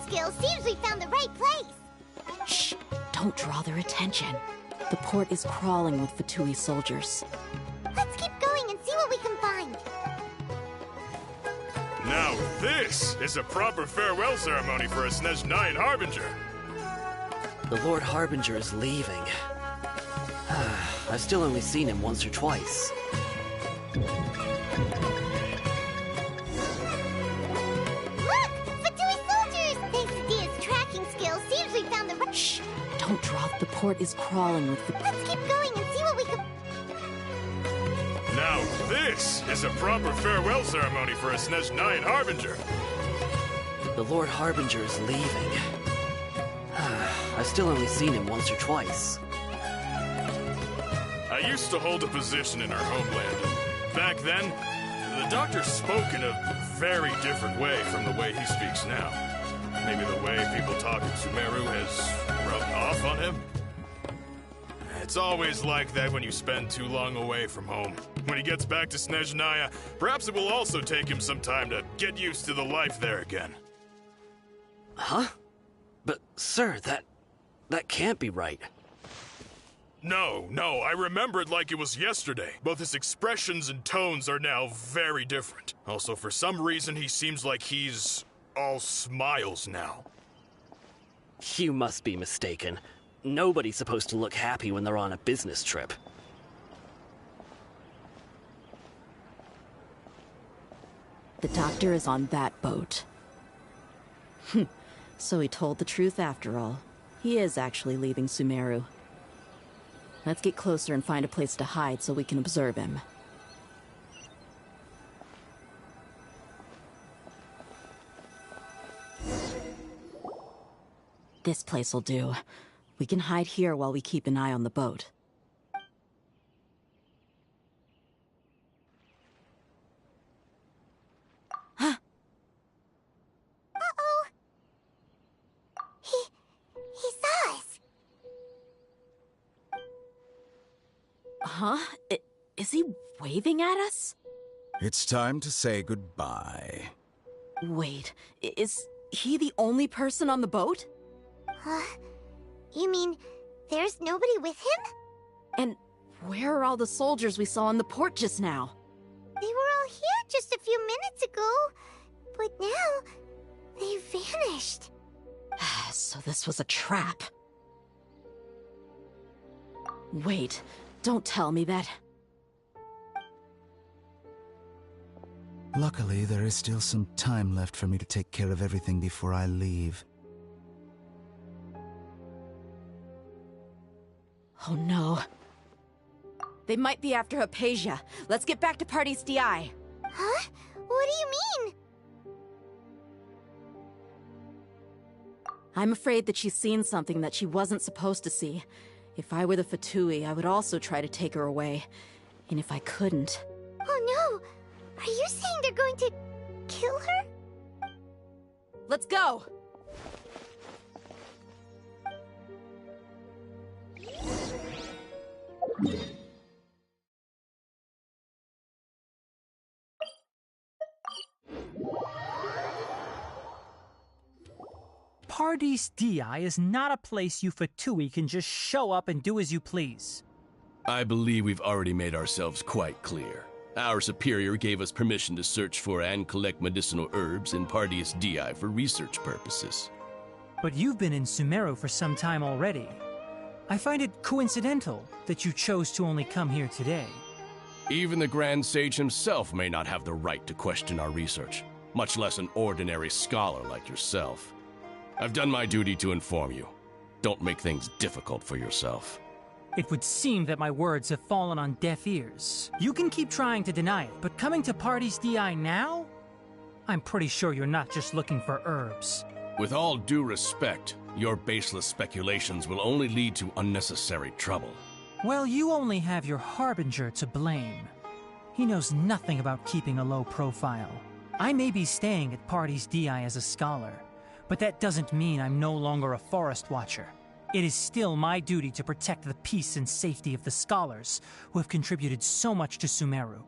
Skills seems we found the right place. Shh! Don't draw their attention. The port is crawling with Fatui soldiers. Let's keep going and see what we can find. Now this is a proper farewell ceremony for a Snezhnayan Harbinger. The Lord Harbinger is leaving. I've still only seen him once or twice. Shh! Don't drop. The port is crawling with the... Let's keep going and see what we can... Now this is a proper farewell ceremony for a Snezhnayan Harbinger. The Lord Harbinger is leaving. I've still only seen him once or twice. I used to hold a position in our homeland. Back then, the doctor spoke in a very different way from the way he speaks now. Maybe the way people talk in Sumeru has rubbed off on him? It's always like that when you spend too long away from home. When he gets back to Snezhnaya, perhaps it will also take him some time to get used to the life there again. Huh? But, sir, that can't be right. No, I remember it like it was yesterday. Both his expressions and tones are now very different. Also, for some reason, he seems like he's all smiles now. You must be mistaken. Nobody's supposed to look happy when they're on a business trip. The doctor is on that boat. So he told the truth after all. He is actually leaving Sumeru. Let's get closer and find a place to hide so we can observe him. This place'll do. We can hide here while we keep an eye on the boat. Huh? Uh-oh. He saw us. Huh? Is he waving at us? It's time to say goodbye. Wait, is he the only person on the boat? You mean there's nobody with him? And where are all the soldiers we saw in the port just now? They were all here just a few minutes ago, but now they've vanished. So this was a trap. Wait, don't tell me that... Luckily, there is still some time left for me to take care of everything before I leave. Oh no. They might be after Hypatia. Let's get back to Party's DI. Huh? What do you mean? I'm afraid that she's seen something that she wasn't supposed to see. If I were the Fatui, I would also try to take her away. And if I couldn't... Oh no! Are you saying they're going to kill her? Let's go! Paradis DI is not a place you Fatui can just show up and do as you please. I believe we've already made ourselves quite clear. Our superior gave us permission to search for and collect medicinal herbs in Paradis DI for research purposes. But you've been in Sumeru for some time already. I find it coincidental that you chose to only come here today. Even the Grand Sage himself may not have the right to question our research, much less an ordinary scholar like yourself. I've done my duty to inform you. Don't make things difficult for yourself. It would seem that my words have fallen on deaf ears. You can keep trying to deny it, but coming to Paradis DI now? I'm pretty sure you're not just looking for herbs. With all due respect, your baseless speculations will only lead to unnecessary trouble. Well, you only have your Harbinger to blame. He knows nothing about keeping a low profile. I may be staying at Paradis DI as a scholar, but that doesn't mean I'm no longer a forest watcher. It is still my duty to protect the peace and safety of the scholars who have contributed so much to Sumeru.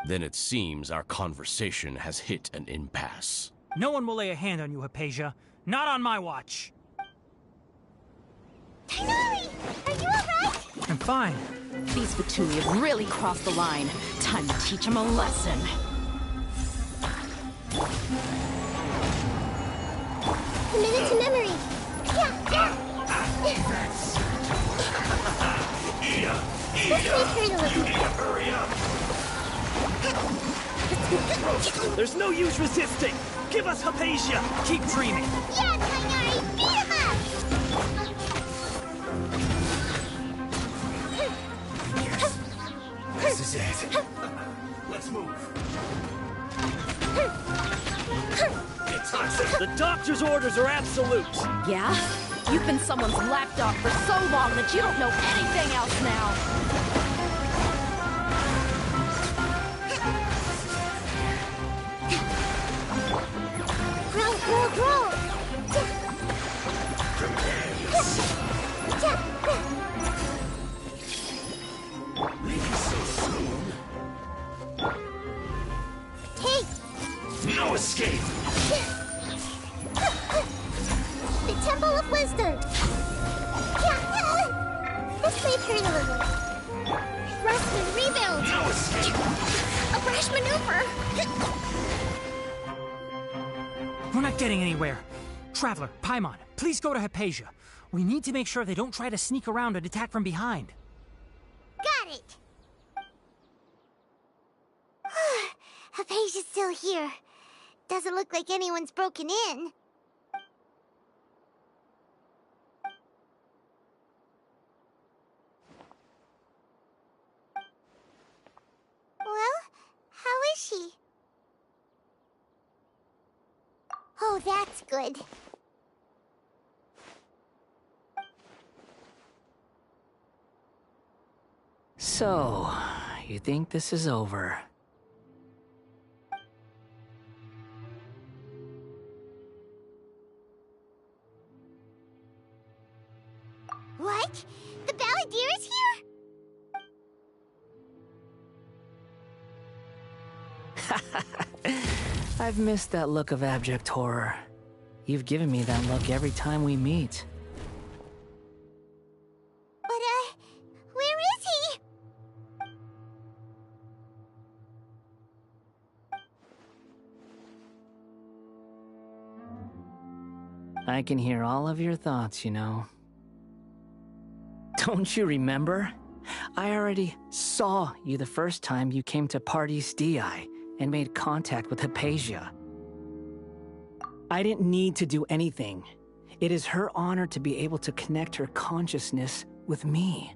Then it seems our conversation has hit an impasse. No one will lay a hand on you, Hypatia. Not on my watch. Tighnari! Are you alright? I'm fine. These Fatui have really crossed the line. Time to teach them a lesson. Commit it to memory. Yeah. This may hurt a little. Hurry up! There's no use resisting! Give us Hypatia! Keep dreaming! Yeah, Tighnari! Beat him up! This is it. Let's move. The doctor's orders are absolute! Yeah? You've been someone's lapdog for so long that you don't know anything else now! Grow! Leaving so soon? Hey! No escape! The Temple of Wisdom! This may hurt a little. Rest rebuild! No escape! A brash maneuver! We're not getting anywhere. Traveler, Paimon, please go to Hypatia. We need to make sure they don't try to sneak around and attack from behind. Got it! Hypatia's still here. Doesn't look like anyone's broken in. Well, how is she? Oh, that's good. So, you think this is over? What? The Ballideer is here? I've missed that look of abject horror. You've given me that look every time we meet. But, where is he? I can hear all of your thoughts, you know. Don't you remember? I already saw you the first time you came to Parties DI and made contact with Hypatia. I didn't need to do anything. It is her honor to be able to connect her consciousness with me.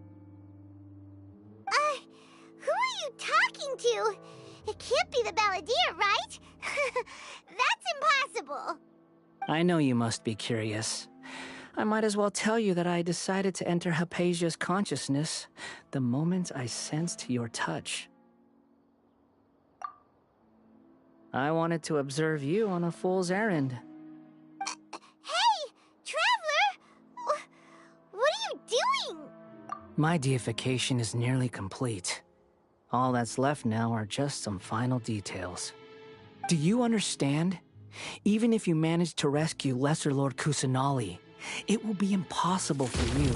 Who are you talking to? It can't be the Ballideer, right? That's impossible. I know you must be curious. I might as well tell you that I decided to enter Hypatia's consciousness the moment I sensed your touch. I wanted to observe you on a fool's errand. Hey, Traveler! What are you doing? My deification is nearly complete. All that's left now are just some final details. Do you understand? Even if you manage to rescue Lesser Lord Kusanali, it will be impossible for you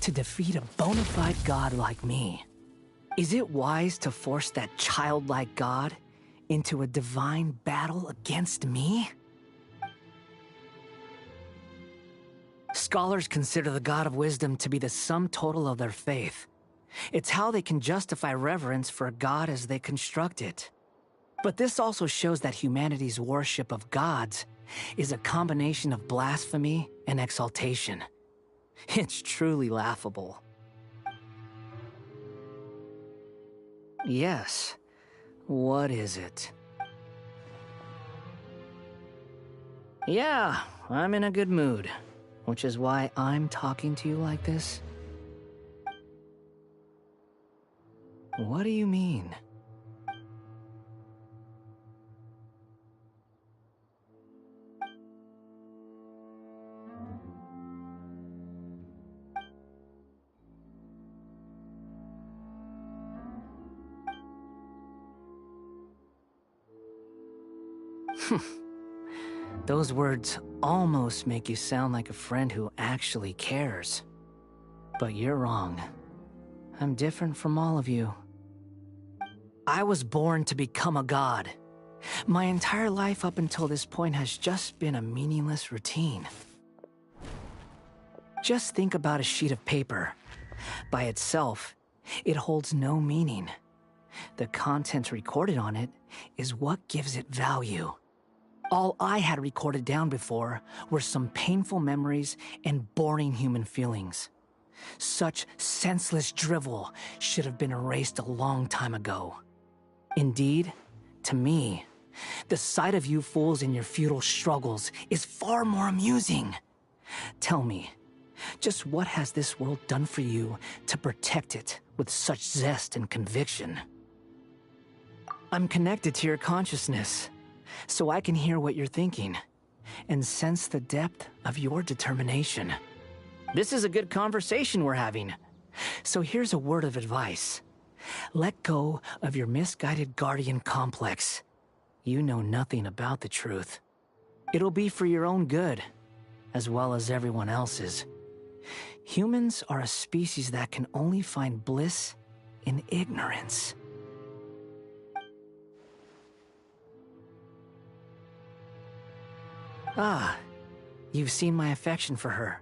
to defeat a bona fide god like me. Is it wise to force that childlike god into a divine battle against me? Scholars consider the God of Wisdom to be the sum total of their faith. It's how they can justify reverence for a god as they construct it. But this also shows that humanity's worship of gods is a combination of blasphemy and exaltation. It's truly laughable. Yes. What is it? Yeah, I'm in a good mood, which is why I'm talking to you like this. What do you mean? Those words almost make you sound like a friend who actually cares. But you're wrong. I'm different from all of you. I was born to become a god. My entire life up until this point has just been a meaningless routine. Just think about a sheet of paper. By itself, it holds no meaning. The content recorded on it is what gives it value. All I had recorded down before were some painful memories and boring human feelings. Such senseless drivel should have been erased a long time ago. Indeed, to me, the sight of you fools in your futile struggles is far more amusing. Tell me, just what has this world done for you to protect it with such zest and conviction? I'm connected to your consciousness, so I can hear what you're thinking and sense the depth of your determination. This is a good conversation we're having. So here's a word of advice. Let go of your misguided guardian complex. You know nothing about the truth. It'll be for your own good, as well as everyone else's. Humans are a species that can only find bliss in ignorance. Ah, you've seen my affection for her.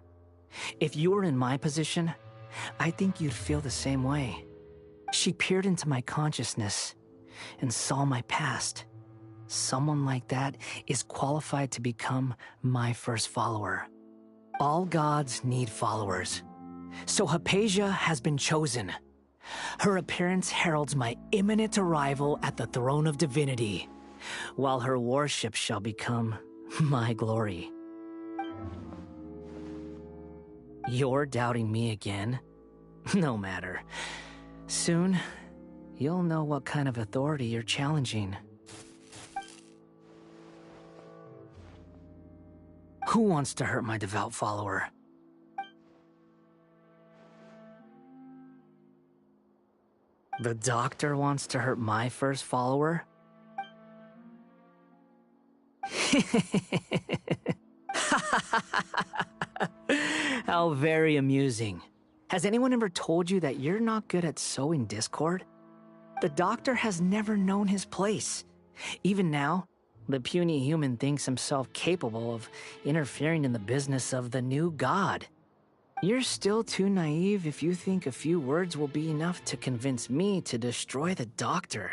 If you were in my position, I think you'd feel the same way. She peered into my consciousness and saw my past. Someone like that is qualified to become my first follower. All gods need followers. So Hypatia has been chosen. Her appearance heralds my imminent arrival at the throne of divinity, while her worship shall become my glory. You're doubting me again? No matter. Soon, you'll know what kind of authority you're challenging. Who wants to hurt my devout follower? The doctor wants to hurt my first follower? How very amusing. Has anyone ever told you that you're not good at sowing discord? The doctor has never known his place. Even now, The puny human thinks himself capable of interfering in the business of the new god. You're still too naive if you think a few words will be enough to convince me to destroy the Doctor.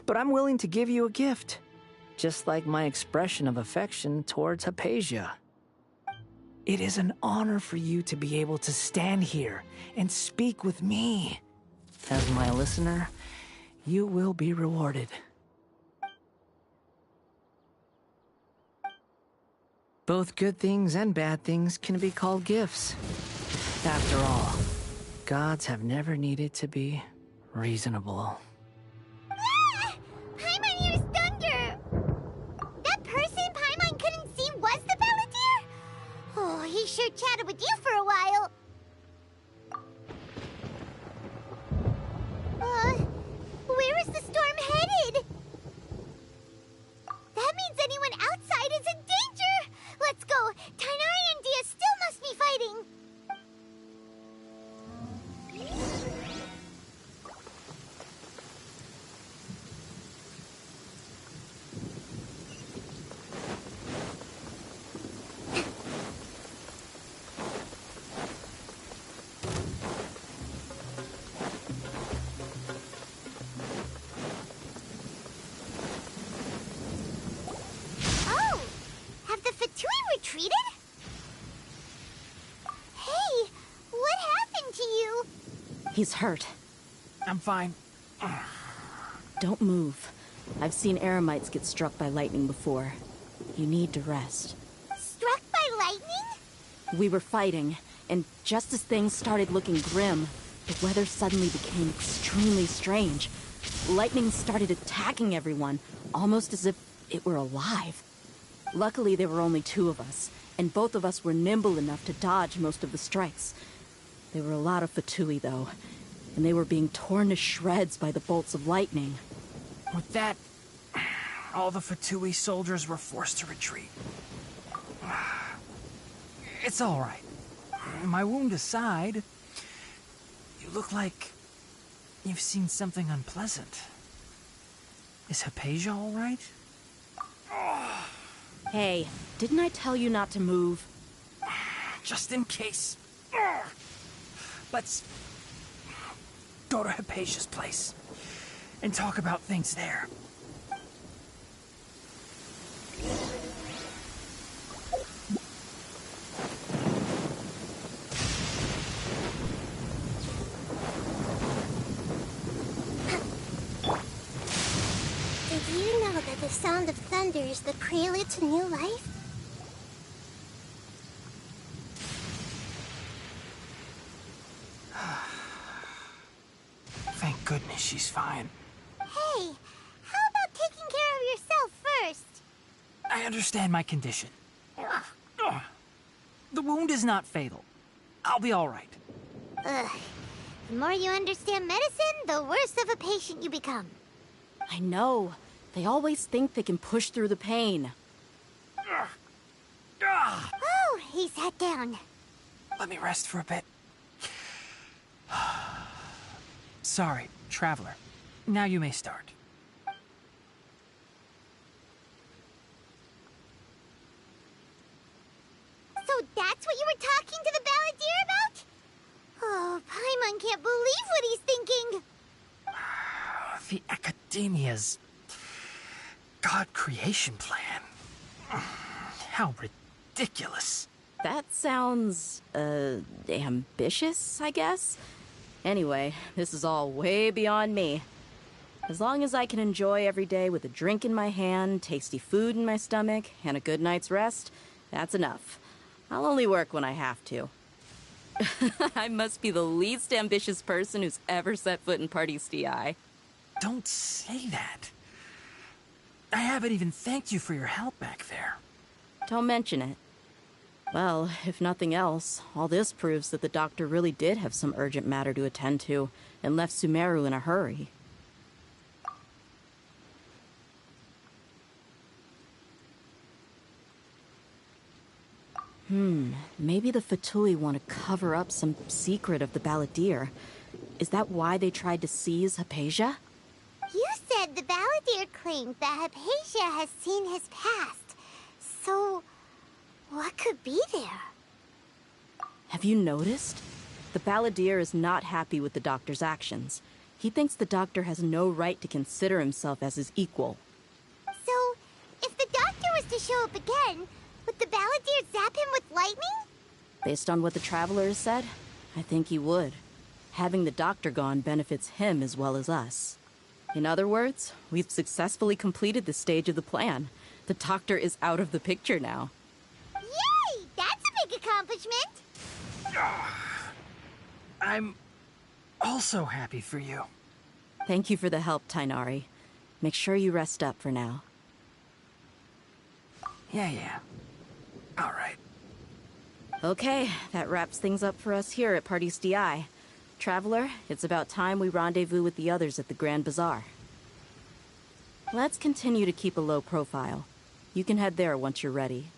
But I'm willing to give you a gift, just like my expression of affection towards Hypatia. It is an honor for you to be able to stand here and speak with me. As my listener, you will be rewarded. Both good things and bad things can be called gifts. After all, gods have never needed to be reasonable. Ah! Paimon hears thunder! That person Paimon couldn't see was the Ballideer? Oh, he sure chatted with you for a while. Where is the storm headed? That means anyone outside is in danger! Let's go! Tainari and Dia still must be fighting! Retreated? Hey, what happened to you? He's hurt. I'm fine. Don't move. I've seen eremites get struck by lightning before. You need to rest. Struck by lightning? We were fighting, and just as things started looking grim, the weather suddenly became extremely strange. Lightning started attacking everyone, almost as if it were alive. Luckily, there were only two of us, and both of us were nimble enough to dodge most of the strikes. There were a lot of Fatui, though, and they were being torn to shreds by the bolts of lightning. With that, all the Fatui soldiers were forced to retreat. It's all right. My wound aside, you look like you've seen something unpleasant. Is Hypatia all right? Hey, didn't I tell you not to move? Just in case. Let's go to Hypatia's place and talk about things there. Did you know that the sound of thunder is the prelude to new life? Thank goodness she's fine. Hey, how about taking care of yourself first? I understand my condition. The wound is not fatal. I'll be all right. Ugh. The more you understand medicine, the worse of a patient you become. I know. They always think they can push through the pain. Oh, he sat down. Let me rest for a bit. Sorry, traveler. Now you may start. So that's what you were talking to the Ballideer about? Oh, Paimon can't believe what he's thinking. The Akedemiya's God creation plan. How ridiculous. That sounds, ambitious, I guess? Anyway, this is all way beyond me. As long as I can enjoy every day with a drink in my hand, tasty food in my stomach, and a good night's rest, that's enough. I'll only work when I have to. I must be the least ambitious person who's ever set foot in Party's DI. Don't say that. I haven't even thanked you for your help back there. Don't mention it. Well, if nothing else, all this proves that the doctor really did have some urgent matter to attend to, and left Sumeru in a hurry. Maybe the Fatui want to cover up some secret of the Ballideer. Is that why they tried to seize Hypatia? You said the Ballideer claimed that Hypatia has seen his past. So, what could be there? Have you noticed? The Ballideer is not happy with the Doctor's actions. He thinks the Doctor has no right to consider himself as his equal. So, if the Doctor was to show up again, would the Ballideer zap him with lightning? Based on what the Traveler has said, I think he would. Having the Doctor gone benefits him as well as us. In other words, we've successfully completed the stage of the plan. The Doctor is out of the picture now. Yay! That's a big accomplishment! I'm also happy for you. Thank you for the help, Tainari. Make sure you rest up for now. Yeah. All right. Okay, that wraps things up for us here at Parties DI. Traveler, it's about time we rendezvous with the others at the Grand Bazaar. Let's continue to keep a low profile. You can head there once you're ready.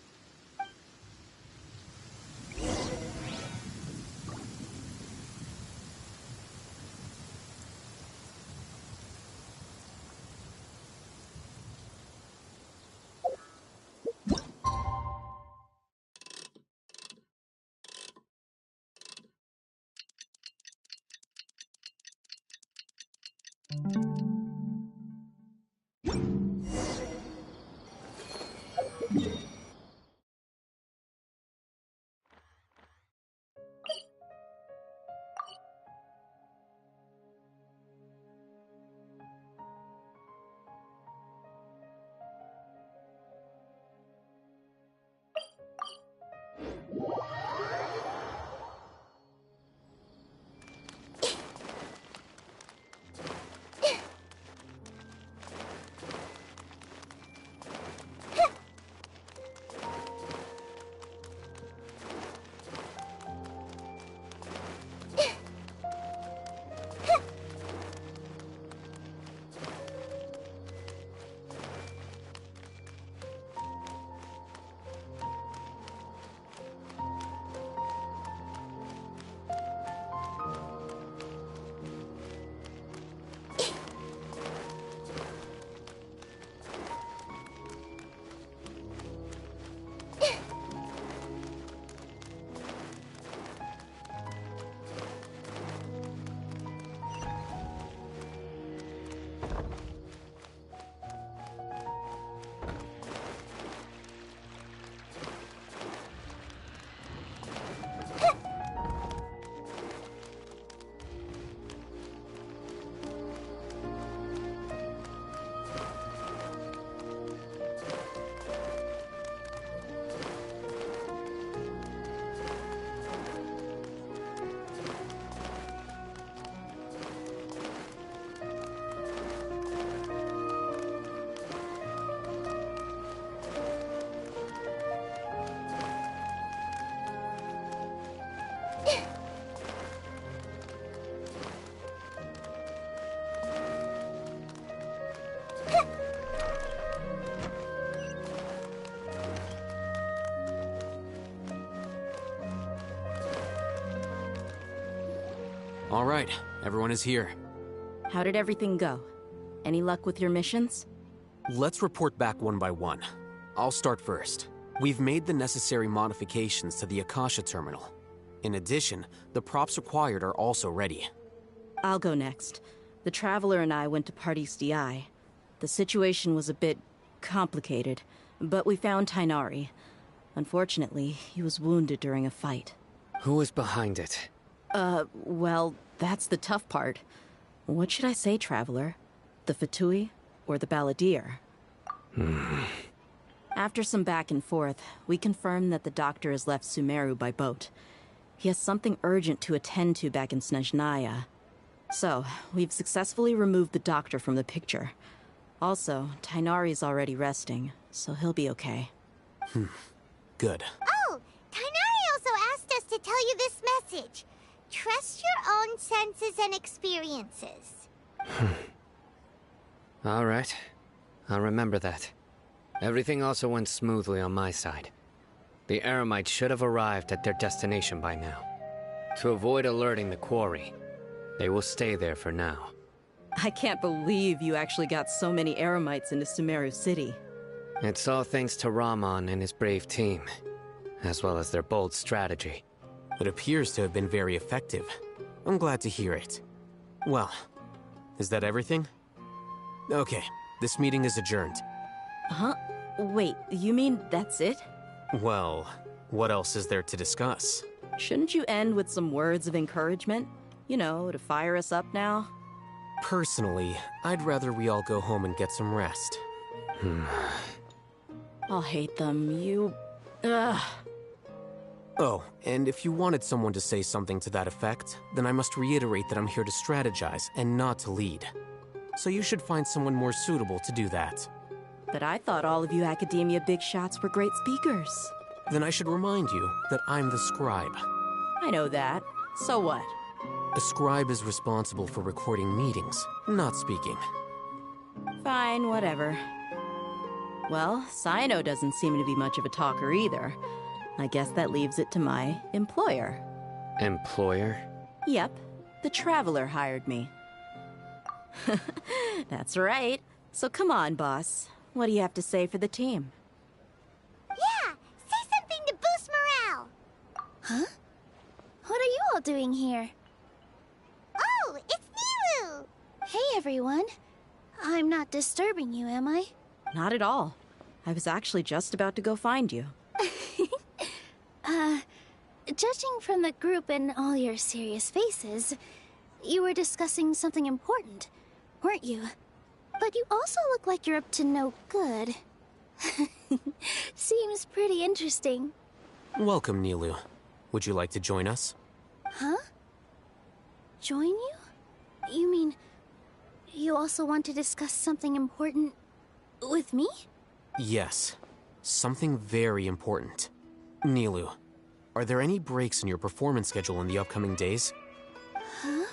All right, everyone is here. How did everything go? Any luck with your missions? Let's report back one by one. I'll start first. We've made the necessary modifications to the Akasha terminal. In addition, the props required are also ready. I'll go next. The Traveler and I went to Parties DI. The situation was a bit complicated, but we found Tainari. Unfortunately, he was wounded during a fight. Who was behind it? Well, that's the tough part. What should I say, Traveler? The Fatui or the Ballideer? After some back and forth, we confirmed that the Doctor has left Sumeru by boat. He has something urgent to attend to back in Snezhnaya. So, we've successfully removed the Doctor from the picture. Also, Tainari's already resting, so he'll be okay. Good. Oh, Tainari also asked us to tell you this message. Trust your own senses and experiences. All right. I'll remember that. Everything also went smoothly on my side. The Eremites should have arrived at their destination by now. To avoid alerting the quarry, they will stay there for now. I can't believe you actually got so many Eremites into Sumeru City. It's all thanks to Rahman and his brave team, as well as their bold strategy. It appears to have been very effective. I'm glad to hear it. Well, is that everything? Okay, this meeting is adjourned. Huh? Wait, you mean that's it? Well, what else is there to discuss? Shouldn't you end with some words of encouragement? You know, to fire us up now? Personally, I'd rather we all go home and get some rest. I'll hate them. Ugh. Oh, and if you wanted someone to say something to that effect, then I must reiterate that I'm here to strategize and not to lead. So you should find someone more suitable to do that. But I thought all of you Akedemiya big shots were great speakers. Then I should remind you that I'm the scribe. I know that. So what? A scribe is responsible for recording meetings, not speaking. Fine, whatever. Well, Cyno doesn't seem to be much of a talker either. I guess that leaves it to my employer. Employer? Yep, the Traveler hired me. That's right. So come on, boss. What do you have to say for the team? Yeah, say something to boost morale. Huh? What are you all doing here? Oh, it's Nilu! Hey, everyone. I'm not disturbing you, am I? Not at all. I was actually just about to go find you. Judging from the group and all your serious faces, you were discussing something important, weren't you? But you also look like you're up to no good. Seems pretty interesting. Welcome, Nilu. Would you like to join us? Huh? Join you? You mean, you also want to discuss something important with me? Yes. Something very important. Nilu, are there any breaks in your performance schedule in the upcoming days? Huh?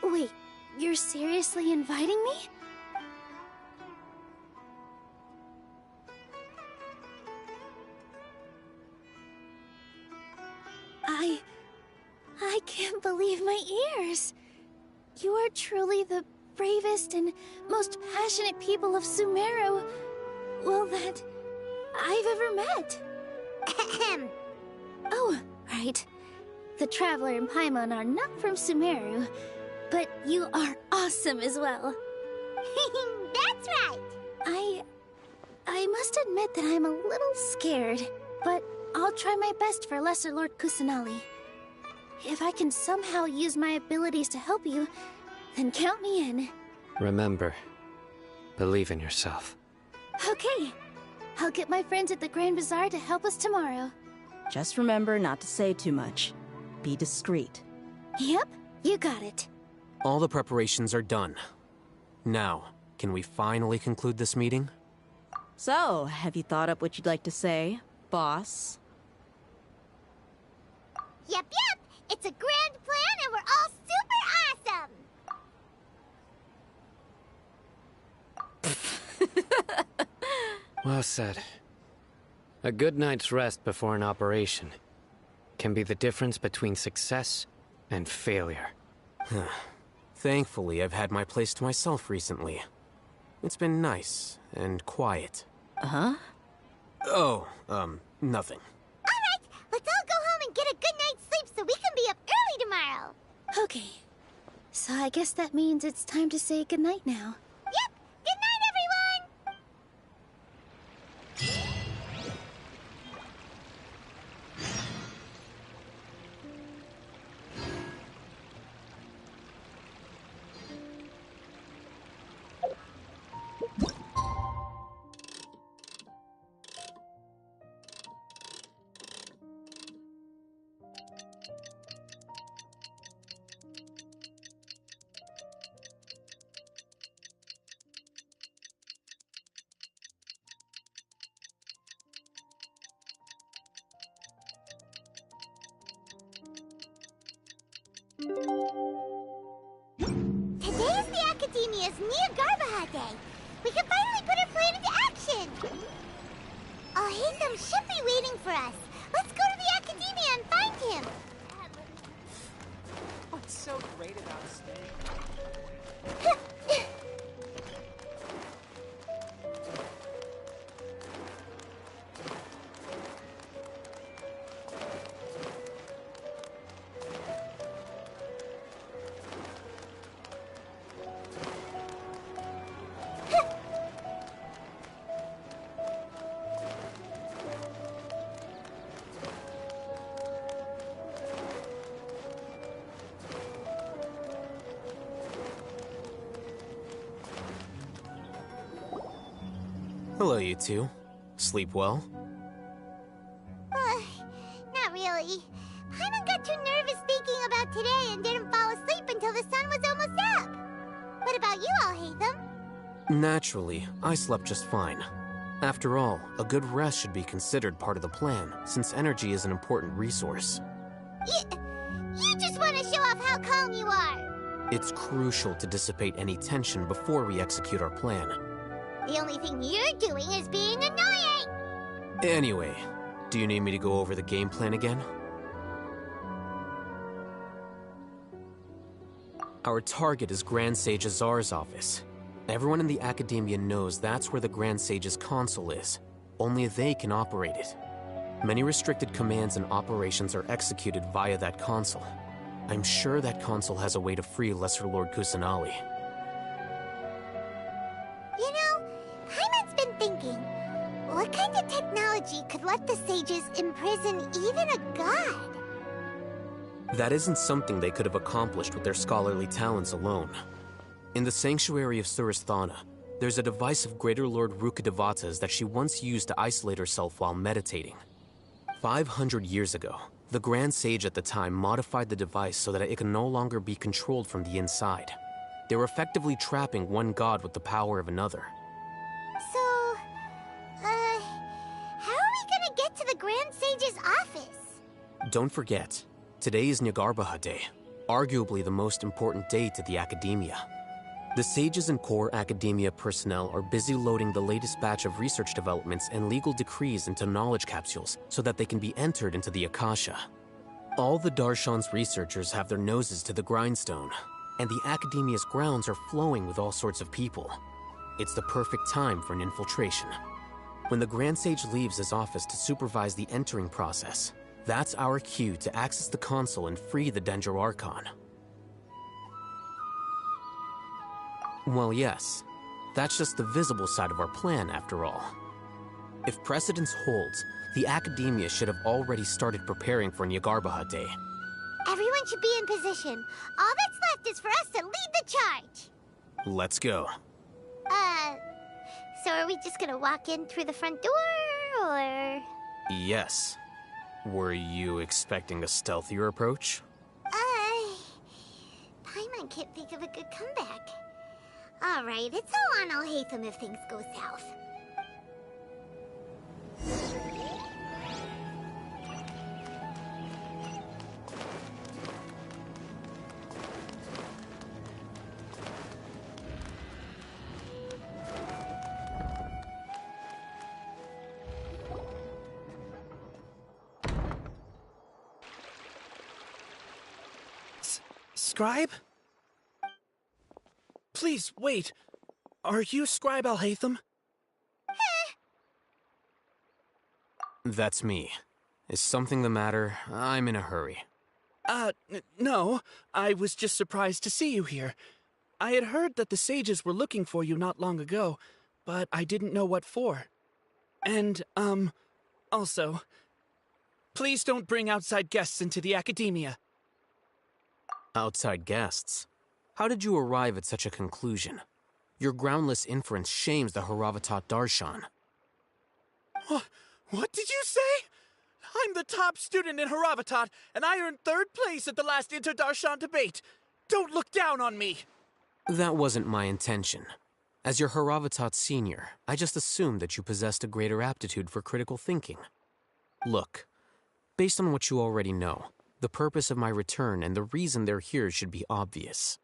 Wait, you're seriously inviting me? I can't believe my ears. You are truly the bravest and most passionate people of Sumeru, well, that I've ever met. Ahem. Oh, right. The Traveler and Paimon are not from Sumeru, but you are awesome as well. That's right. I must admit that I'm a little scared, but I'll try my best for Lesser Lord Kusanali. If I can somehow use my abilities to help you, then count me in. Remember, believe in yourself. Okay. I'll get my friends at the Grand Bazaar to help us tomorrow. Just remember not to say too much. Be discreet. Yep, you got it. All the preparations are done. Now, can we finally conclude this meeting? So, have you thought up what you'd like to say, boss? Yep. It's a grand plan and we're all super awesome! Well said. A good night's rest before an operation can be the difference between success and failure. Thankfully, I've had my place to myself recently. It's been nice and quiet. Huh? Oh, nothing. Alright, let's all go home and get a good night's sleep so we can be up early tomorrow. Okay. So I guess that means it's time to say goodnight now. Yep! Good night, everyone! Today's the Akedemiya's Nia Garbaha Day. We can finally put our plan into action. Ahitham should be waiting for us. Let's go to the Akedemiya and find him. What's so great about staying? Hello, you two. Sleep well? Not really. Paimon got too nervous thinking about today and didn't fall asleep until the sun was almost up. What about you, Alhaitham? Naturally, I slept just fine. After all, a good rest should be considered part of the plan, since energy is an important resource. You just want to show off how calm you are. It's crucial to dissipate any tension before we execute our plan. The only thing you're doing is being annoying. Anyway, do you need me to go over the game plan again? Our target is Grand Sage Azar's office. Everyone in the Akedemiya knows that's where the Grand Sage's console is. Only they can operate it. Many restricted commands and operations are executed via that console. I'm sure that console has a way to free Lesser Lord Kusanali. You know, Paimon's been thinking, what kind of technology could let the sages imprison even a god? That isn't something they could have accomplished with their scholarly talents alone. In the Sanctuary of Suristhana, there's a device of Greater Lord Rukkhadevata's that she once used to isolate herself while meditating. 500 years ago, the Grand Sage at the time modified the device so that it could no longer be controlled from the inside. They were effectively trapping one god with the power of another. So, how are we gonna get to the Grand Sage's office? Don't forget, today is Nyagarbha Day, arguably the most important day to the Akedemiya. The sages and core Akedemiya personnel are busy loading the latest batch of research developments and legal decrees into knowledge capsules so that they can be entered into the Akasha. All the Darshan's researchers have their noses to the grindstone, and the Akedemiya's grounds are flowing with all sorts of people. It's the perfect time for an infiltration. When the Grand Sage leaves his office to supervise the entering process, that's our cue to access the console and free the Dendro Archon. Well, yes. That's just the visible side of our plan, after all. If precedence holds, the Akedemiya should have already started preparing for Nyagarbha Day. Everyone should be in position. All that's left is for us to lead the charge. Let's go. So are we just gonna walk in through the front door, or...? Yes. Were you expecting a stealthier approach? Paimon can't think of a good comeback. Alright, it's all on Alhaitham if things go south. Scribe? Please, wait. Are you Scribe Alhaitham? That's me. Is something the matter? I'm in a hurry. No. I was just surprised to see you here. I had heard that the sages were looking for you not long ago, but I didn't know what for. And, also, please don't bring outside guests into the Akedemiya. Outside guests? How did you arrive at such a conclusion? Your groundless inference shames the Haravatat Darshan. What did you say? I'm the top student in Haravatat, and I earned 3rd place at the last Inter-Darshan debate. Don't look down on me! That wasn't my intention. As your Haravatat senior, I just assumed that you possessed a greater aptitude for critical thinking. Look, based on what you already know, the purpose of my return and the reason they're here should be obvious.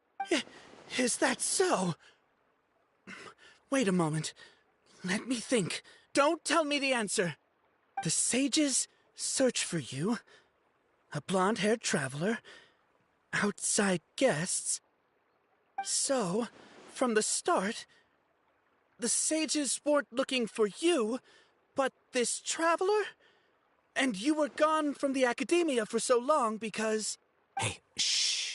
Is that so? Wait a moment. Let me think. Don't tell me the answer. The sages search for you. A blonde-haired traveler. Outside guests. So, from the start, the sages weren't looking for you, but this traveler? And you were gone from the Akedemiya for so long because... Hey, shh.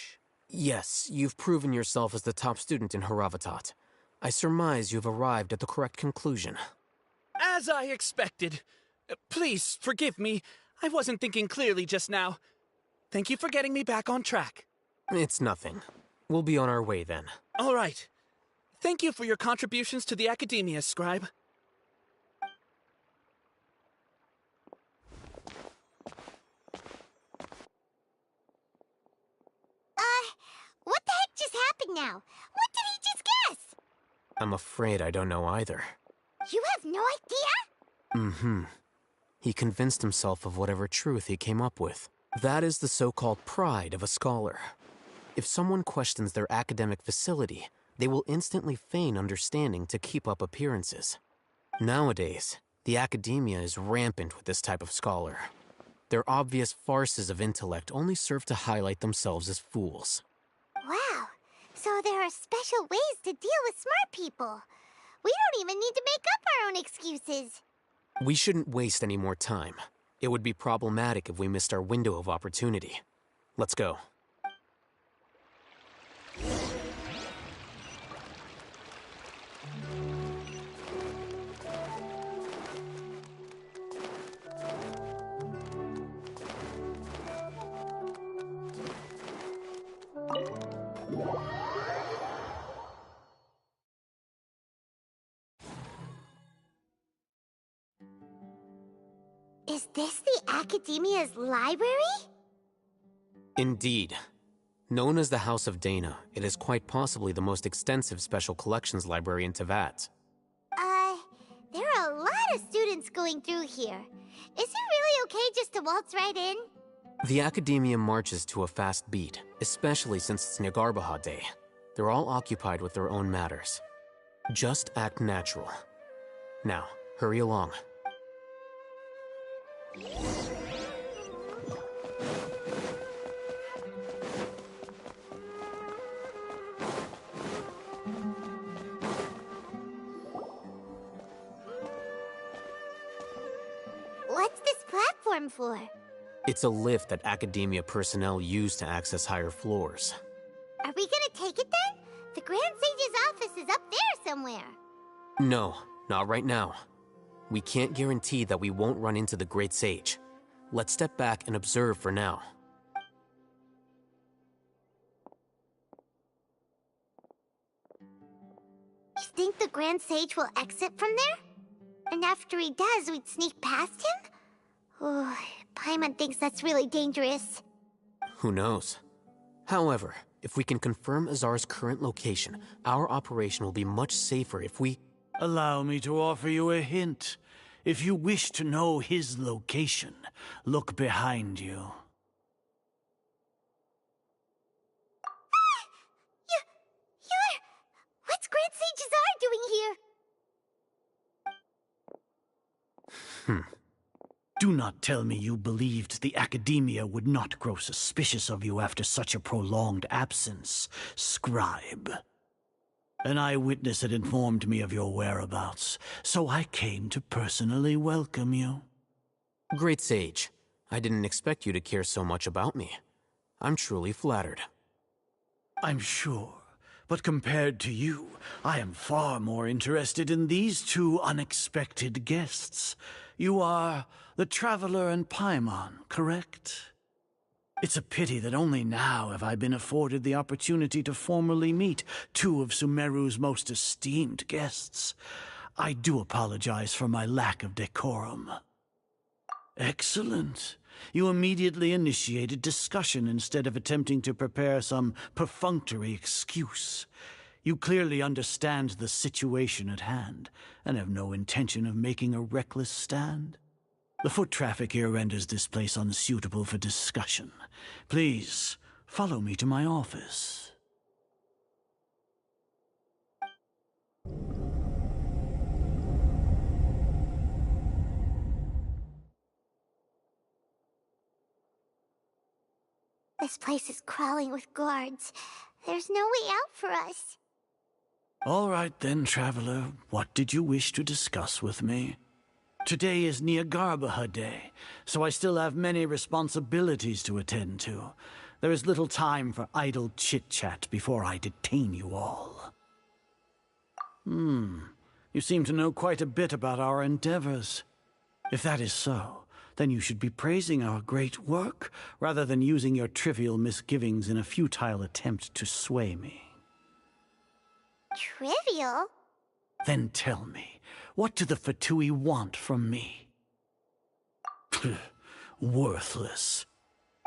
Yes, you've proven yourself as the top student in Haravatat. I surmise you've arrived at the correct conclusion. As I expected. Please, forgive me. I wasn't thinking clearly just now. Thank you for getting me back on track. It's nothing. We'll be on our way then. All right. Thank you for your contributions to the Akedemiya, Scribe. now. What did he just guess? I'm afraid I don't know either. You have no idea? Mm-hmm. He convinced himself of whatever truth he came up with. That is the so-called pride of a scholar. If someone questions their academic facility, they will instantly feign understanding to keep up appearances. Nowadays, the academia is rampant with this type of scholar. Their obvious farces of intellect only serve to highlight themselves as fools. Wow, so there are special ways to deal with smart people. We don't even need to make up our own excuses. We shouldn't waste any more time. It would be problematic if we missed our window of opportunity. Let's go. Is this the Akedemiya's library? Indeed. Known as the House of Dana, it is quite possibly the most extensive special collections library in Teyvat. There are a lot of students going through here. Is it really okay just to waltz right in? The Akedemiya marches to a fast beat, especially since it's Nagarbaha Day. They're all occupied with their own matters. Just act natural. Now, hurry along. What's this platform for? It's a lift that Akedemiya personnel use to access higher floors. Are we gonna take it then? The Grand Sage's office is up there somewhere. No, not right now. We can't guarantee that we won't run into the Great Sage. Let's step back and observe for now. You think the Grand Sage will exit from there? And after he does, we'd sneak past him? Oh, Paimon thinks that's really dangerous. Who knows? However, if we can confirm Azar's current location, our operation will be much safer if we... Allow me to offer you a hint. If you wish to know his location, look behind you. What's Grand Sage Azar doing here? Do not tell me you believed the Akedemiya would not grow suspicious of you after such a prolonged absence, scribe. An eyewitness had informed me of your whereabouts, so I came to personally welcome you. Great Sage, I didn't expect you to care so much about me. I'm truly flattered. I'm sure, but compared to you, I am far more interested in these two unexpected guests. You are the Traveler and Paimon, correct? It's a pity that only now have I been afforded the opportunity to formally meet two of Sumeru's most esteemed guests. I do apologize for my lack of decorum. Excellent. You immediately initiated discussion instead of attempting to prepare some perfunctory excuse. You clearly understand the situation at hand, and have no intention of making a reckless stand. The foot traffic here renders this place unsuitable for discussion. Please, follow me to my office. This place is crawling with guards. There's no way out for us. All right then, Traveler. What did you wish to discuss with me? Today is Nagarbaha Day, so I still have many responsibilities to attend to. There is little time for idle chit-chat before I detain you all. You seem to know quite a bit about our endeavors. If that is so, then you should be praising our great work, rather than using your trivial misgivings in a futile attempt to sway me. Trivial? Then tell me, what do the Fatui want from me? Worthless.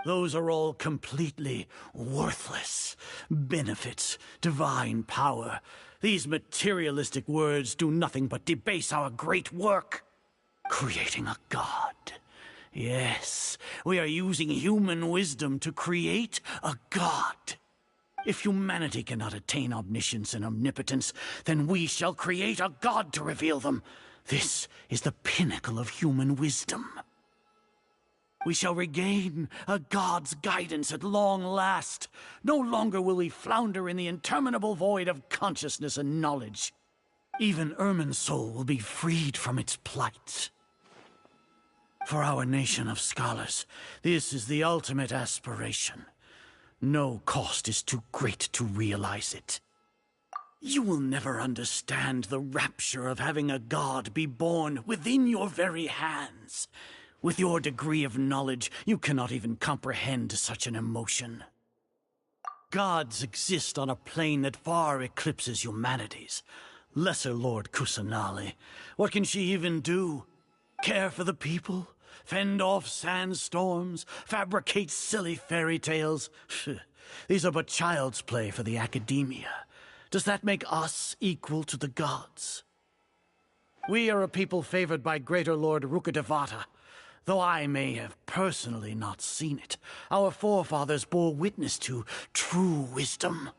Those are all completely worthless. Benefits, divine power. These materialistic words do nothing but debase our great work. Creating a god. Yes, we are using human wisdom to create a god. If humanity cannot attain omniscience and omnipotence, then we shall create a god to reveal them. This is the pinnacle of human wisdom. We shall regain a god's guidance at long last. No longer will we flounder in the interminable void of consciousness and knowledge. Even Ermin's soul will be freed from its plight. For our nation of scholars, this is the ultimate aspiration. No cost is too great to realize it. You will never understand the rapture of having a god be born within your very hands. With your degree of knowledge, you cannot even comprehend such an emotion. Gods exist on a plane that far eclipses humanity's. Lesser Lord Kusanali, what can she even do? Care for the people? Fend off sandstorms? Fabricate silly fairy tales? These are but child's play for the Akedemiya. Does that make us equal to the gods? We are a people favored by Greater Lord Rukkhadevata. Though I may have personally not seen it, our forefathers bore witness to true wisdom.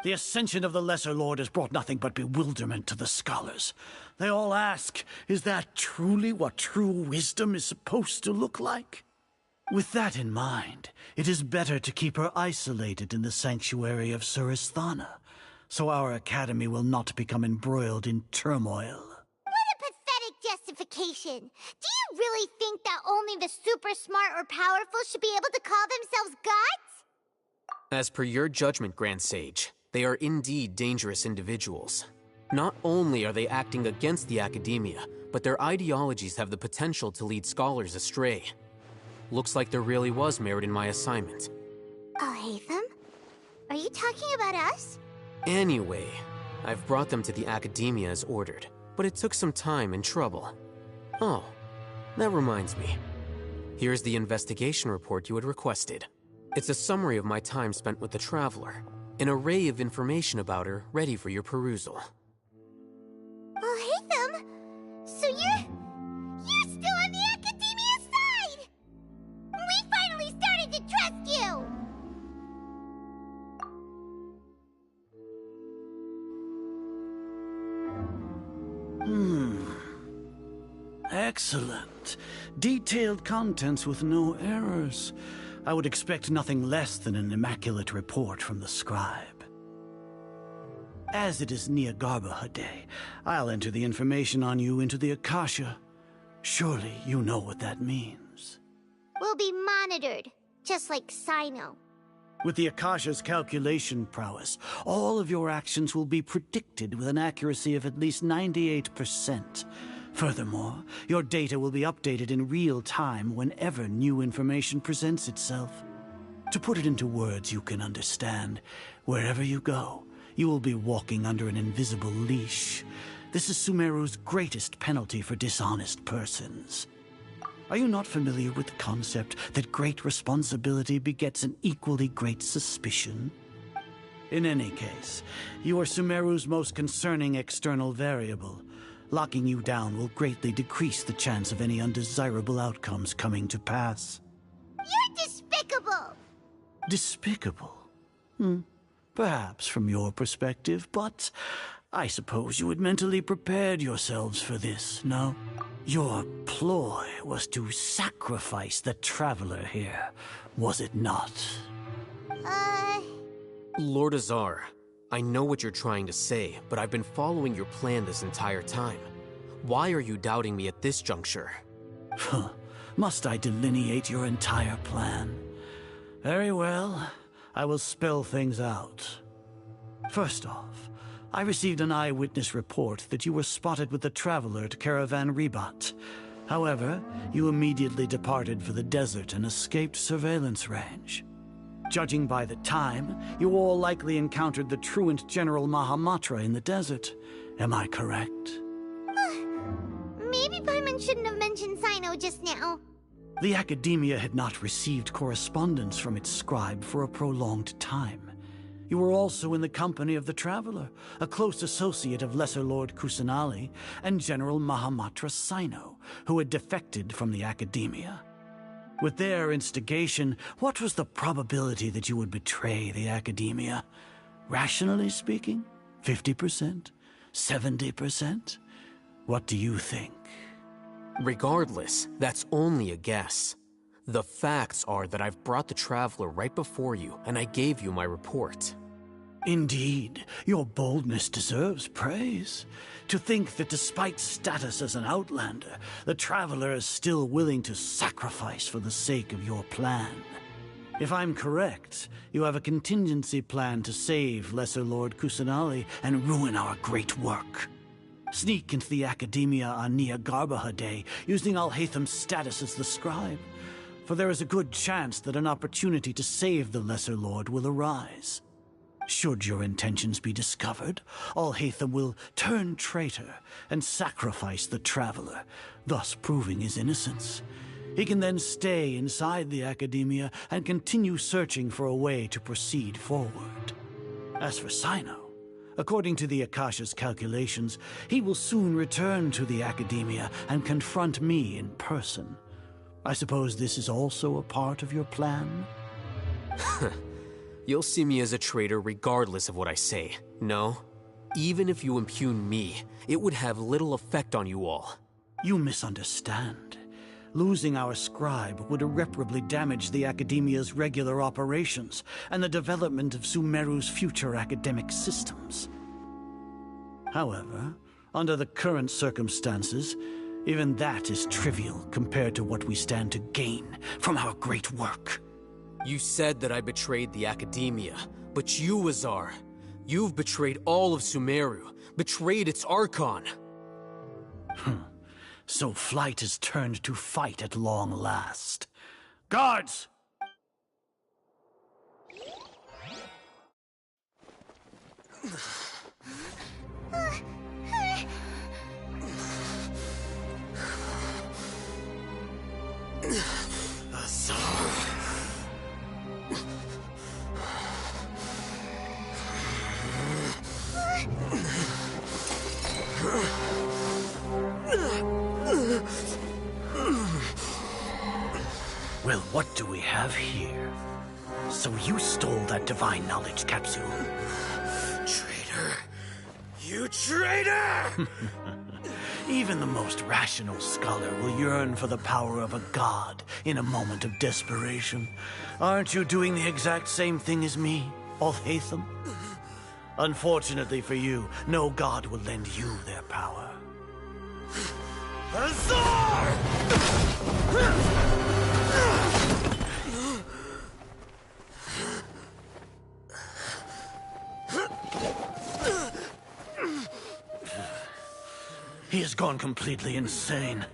The ascension of the Lesser Lord has brought nothing but bewilderment to the scholars. They all ask, is that truly what true wisdom is supposed to look like? With that in mind, it is better to keep her isolated in the sanctuary of Suristhana, so our academy will not become embroiled in turmoil. What a pathetic justification! Do you really think that only the super smart or powerful should be able to call themselves gods? As per your judgment, Grand Sage, they are indeed dangerous individuals. Not only are they acting against the Akedemiya, but their ideologies have the potential to lead scholars astray. Looks like there really was merit in my assignment. Alhaitham? Are you talking about us? Anyway, I've brought them to the Akedemiya as ordered, but it took some time and trouble. Oh, that reminds me. Here's the investigation report you had requested. It's a summary of my time spent with the Traveler, an array of information about her ready for your perusal. Alhaitham? So you're still on the Akedemiya's side! We finally started to trust you! Excellent. Detailed contents with no errors. I would expect nothing less than an immaculate report from the scribe. As it is Niagarbaha Day, I'll enter the information on you into the Akasha. Surely you know what that means. We'll be monitored, just like Sino. With the Akasha's calculation prowess, all of your actions will be predicted with an accuracy of at least 98%. Furthermore, your data will be updated in real time whenever new information presents itself. To put it into words you can understand, wherever you go, you will be walking under an invisible leash. This is Sumeru's greatest penalty for dishonest persons. Are you not familiar with the concept that great responsibility begets an equally great suspicion? In any case, you are Sumeru's most concerning external variable. Locking you down will greatly decrease the chance of any undesirable outcomes coming to pass. You're despicable! Despicable? Perhaps from your perspective, but I suppose you had mentally prepared yourselves for this, no? Your ploy was to sacrifice the Traveler here, was it not? Lord Azar, I know what you're trying to say, but I've been following your plan this entire time. Why are you doubting me at this juncture? Must I delineate your entire plan? Very well. I will spell things out. First off, I received an eyewitness report that you were spotted with the Traveler at Caravan Ribat. However, you immediately departed for the desert and escaped surveillance range. Judging by the time, you all likely encountered the truant General Mahamatra in the desert. Am I correct? Maybe Paimon shouldn't have mentioned Sino just now. The Akedemiya had not received correspondence from its scribe for a prolonged time. You were also in the company of the Traveler, a close associate of Lesser Lord Kusanali and General Mahamatra Sino, who had defected from the Akedemiya. With their instigation, what was the probability that you would betray the Akedemiya? Rationally speaking, 50%? 70%? What do you think? Regardless, that's only a guess. The facts are that I've brought the Traveler right before you, and I gave you my report. Indeed, your boldness deserves praise. To think that despite status as an outlander, the Traveler is still willing to sacrifice for the sake of your plan. If I'm correct, you have a contingency plan to save Lesser Lord Kusanali and ruin our great work. Sneak into the Akedemiya on Niagarbaha Day, using Alhaitham's status as the scribe. For there is a good chance that an opportunity to save the Lesser Lord will arise. Should your intentions be discovered, Alhaitham will turn traitor and sacrifice the Traveler, thus proving his innocence. He can then stay inside the Akedemiya and continue searching for a way to proceed forward. As for Sino, according to the Akasha's calculations, he will soon return to the Akedemiya and confront me in person. I suppose this is also a part of your plan? You'll see me as a traitor regardless of what I say. No, even if you impugn me, it would have little effect on you all. You misunderstand. Losing our scribe would irreparably damage the Akedemiya's regular operations and the development of Sumeru's future academic systems. However, under the current circumstances, even that is trivial compared to what we stand to gain from our great work. You said that I betrayed the Akedemiya, but you, Azar, you've betrayed all of Sumeru, betrayed its Archon. So flight has turned to fight at long last. Guards! Azar. Well, what do we have here? So you stole that divine knowledge capsule? Traitor! You traitor! Even the most rational scholar will yearn for the power of a god in a moment of desperation. Aren't you doing the exact same thing as me, Alhaitham? Unfortunately for you, no god will lend you their power. Azar! He has gone completely insane.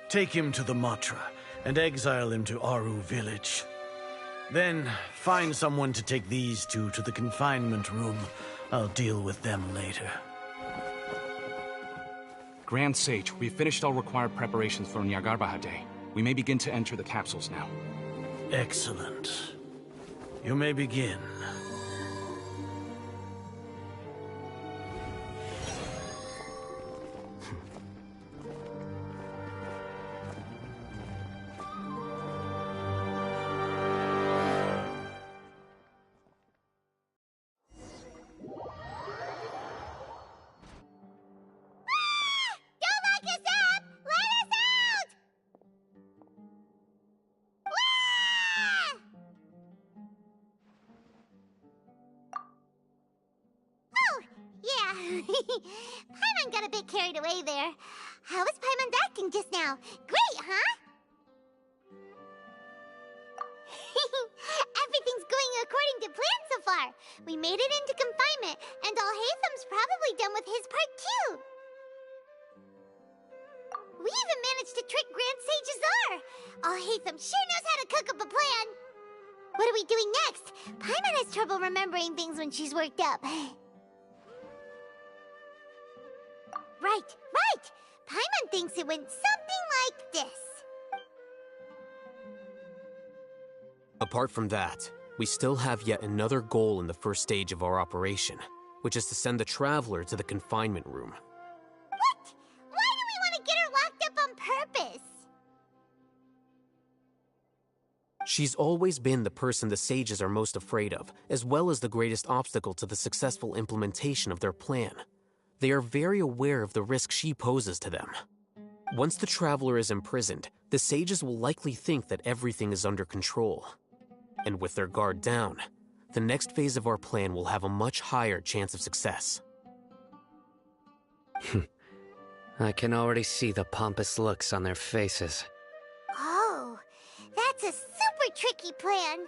Take him to the Matra and exile him to Aru village. Then find someone to take these two to the confinement room. I'll deal with them later. Grand Sage, we've finished all required preparations for Niagarbaha Day. We may begin to enter the capsules now. Excellent. You may begin. Paimon got a bit carried away there. How was Paimon acting just now? Great, huh? Everything's going according to plan so far. We made it into confinement, and Alhaitham's probably done with his part too. We even managed to trick Grand Sage Azar. Alhaitham sure knows how to cook up a plan. What are we doing next? Paimon has trouble remembering things when she's worked up. Right. Paimon thinks it went something like this. Apart from that, we still have yet another goal in the first stage of our operation, which is to send the Traveler to the confinement room. What? Why do we want to get her locked up on purpose? She's always been the person the sages are most afraid of, as well as the greatest obstacle to the successful implementation of their plan. They are very aware of the risk she poses to them. Once the Traveler is imprisoned, the sages will likely think that everything is under control. And with their guard down, the next phase of our plan will have a much higher chance of success. I can already see the pompous looks on their faces. Oh, that's a super tricky plan.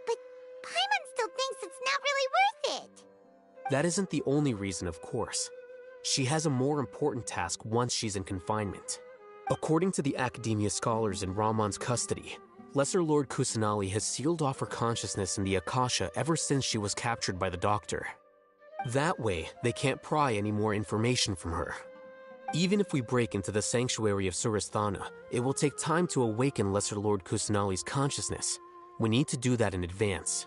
But Paimon still thinks it's not really worth it. That isn't the only reason, of course. She has a more important task once she's in confinement. According to the Akedemiya scholars in Ramon's custody, Lesser Lord Kusanali has sealed off her consciousness in the Akasha ever since she was captured by the Doctor. That way, they can't pry any more information from her. Even if we break into the sanctuary of Surasthana, it will take time to awaken Lesser Lord Kusanali's consciousness. We need to do that in advance.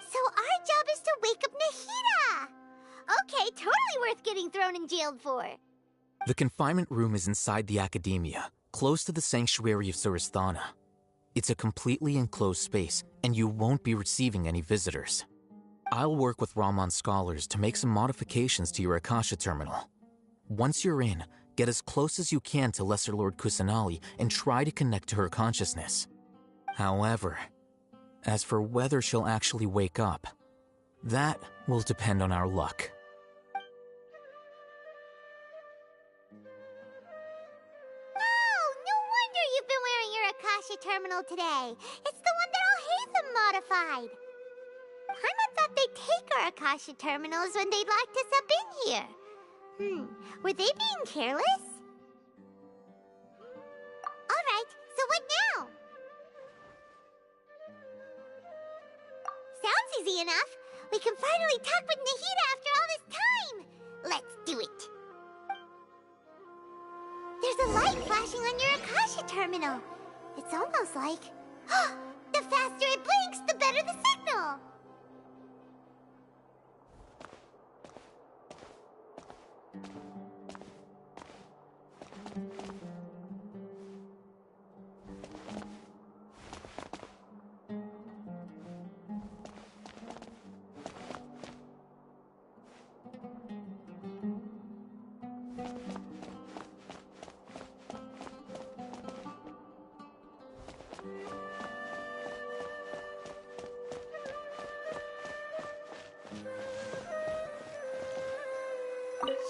So our job is to wake up Nahida! Okay, totally worth getting thrown in jail for. The confinement room is inside the Akedemiya, close to the sanctuary of Surasthana. It's a completely enclosed space, and you won't be receiving any visitors. I'll work with Ramon's scholars to make some modifications to your Akasha terminal. Once you're in, get as close as you can to Lesser Lord Kusanali and try to connect to her consciousness. However, as for whether she'll actually wake up, that will depend on our luck. Akasha terminal today. It's the one that all Hatham modified. Paimon thought they'd take our Akasha terminals when they locked us up in here. Were they being careless? Alright, so what now? Sounds easy enough. We can finally talk with Nahida after all this time. Let's do it. There's a light flashing on your Akasha terminal. It's almost like... the faster it blinks, the better the signal!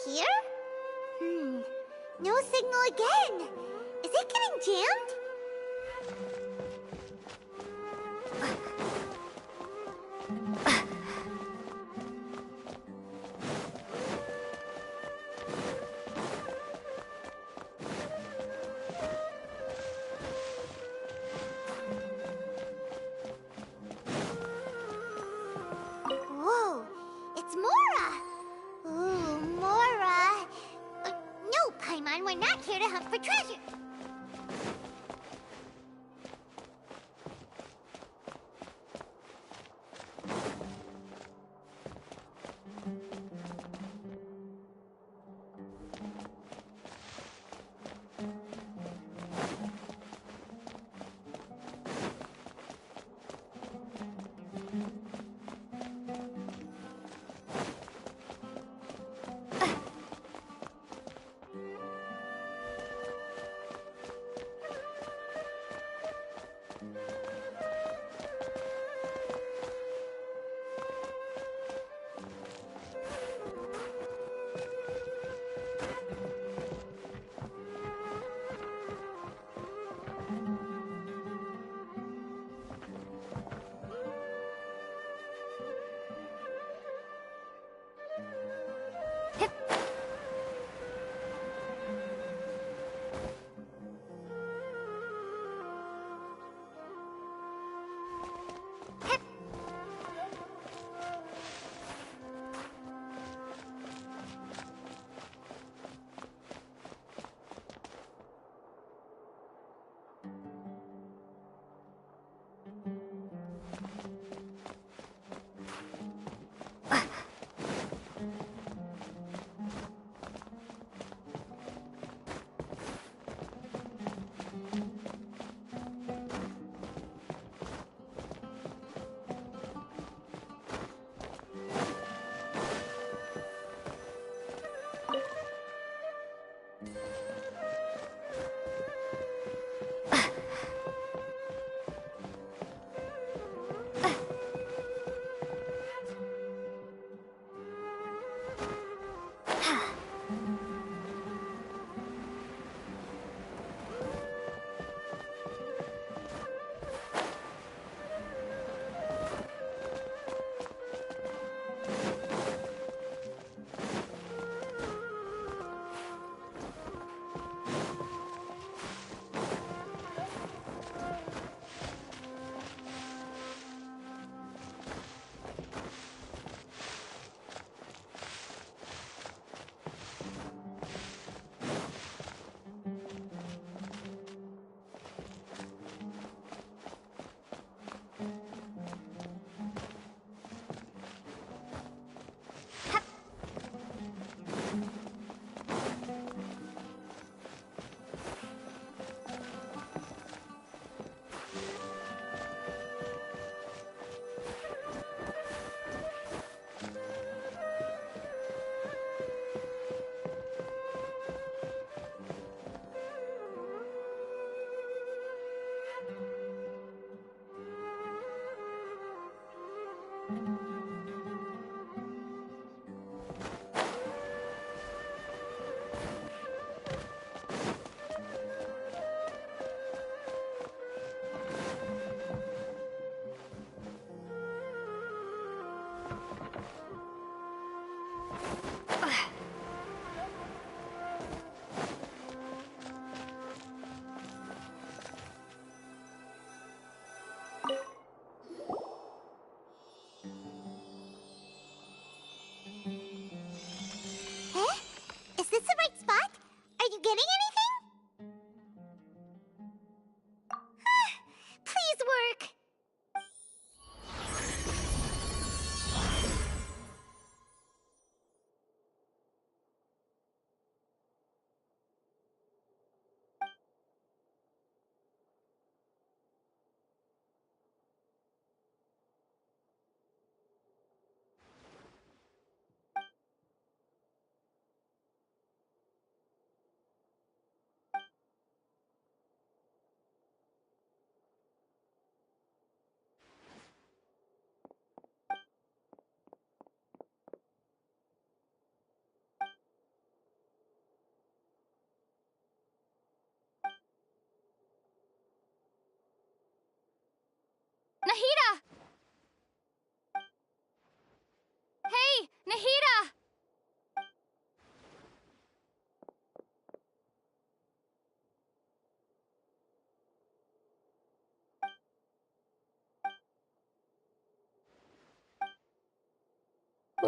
Here? No signal again. Is it getting jammed? Whoa, it's Mora! Ooh, Mora! No, Paimon, we're not here to hunt for treasure.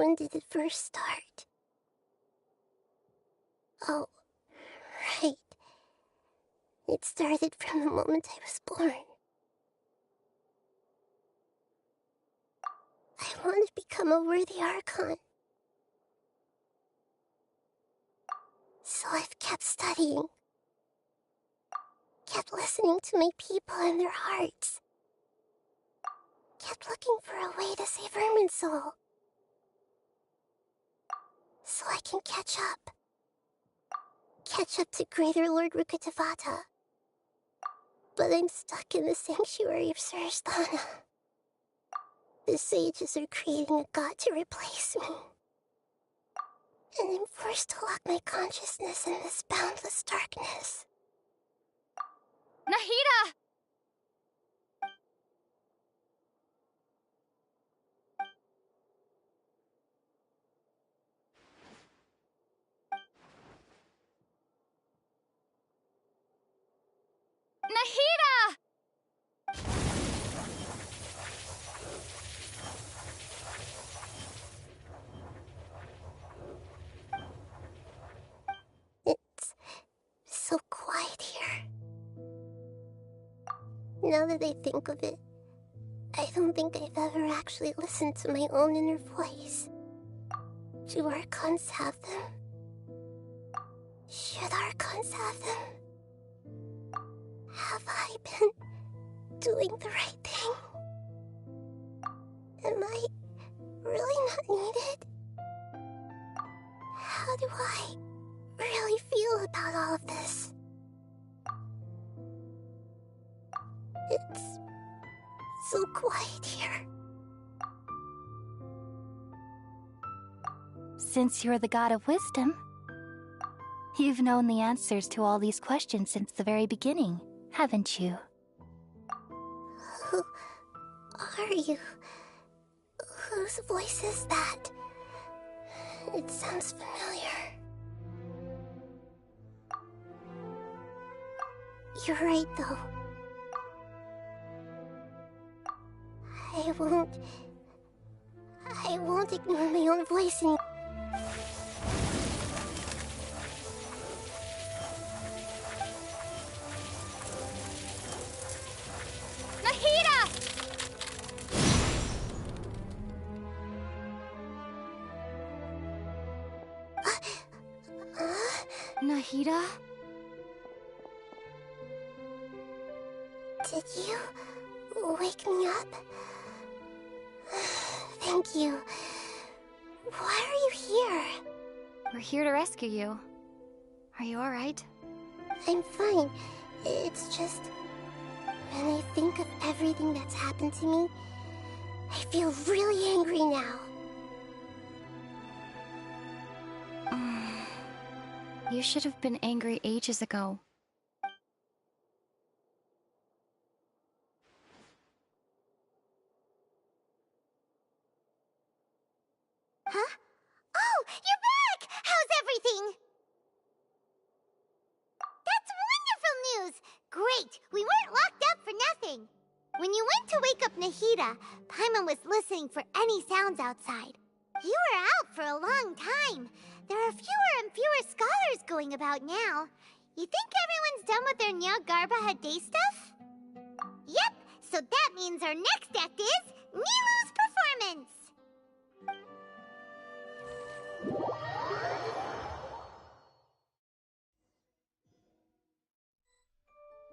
When did it first start? Oh, right. It started from the moment I was born. I want to become a worthy Archon. So I've kept studying. Kept listening to my people and their hearts. Kept looking for a way to save Irminsul. So I can catch up. Catch up to Greater Lord Rukkhadevata. But I'm stuck in the sanctuary of Surasthana. The sages are creating a god to replace me. And I'm forced to lock my consciousness in this boundless darkness. Nahida! Nahida! It's so quiet here. Now that I think of it, I don't think I've ever actually listened to my own inner voice. Do Archons have them? Should Archons have them? Have I been doing the right thing? Am I really not needed? How do I really feel about all of this? It's so quiet here. Since you're the god of wisdom, you've known the answers to all these questions since the very beginning, haven't you? Who are you? Whose voice is that? It sounds familiar. You're right, though. I won't ignore my own voice anymore. Nahida! Nahida? Did you wake me up? Thank you. Why are you here? We're here to rescue you. Are you alright? I'm fine. It's just... when I think of everything that's happened to me, I feel really angry now. You should have been angry ages ago. Huh? Oh, you're back! How's everything? That's wonderful news! Great! We weren't locked up for nothing. When you went to wake up Nahida, Paimon was listening for any sounds outside. You were out for a long time. There are fewer and fewer scholars going about now. You think everyone's done with their Nyagarbha Day stuff? Yep, so that means our next act is Nilu's performance!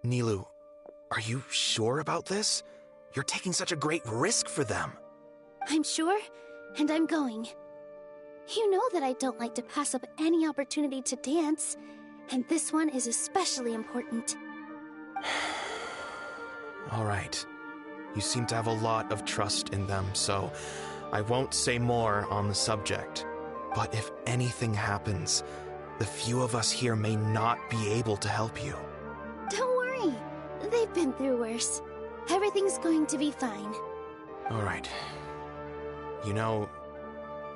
Nilu, are you sure about this? You're taking such a great risk for them. I'm sure, and I'm going. You know that I don't like to pass up any opportunity to dance, and this one is especially important. All right. You seem to have a lot of trust in them, so I won't say more on the subject. But if anything happens, the few of us here may not be able to help you. Don't worry. They've been through worse. Everything's going to be fine. All right. You know,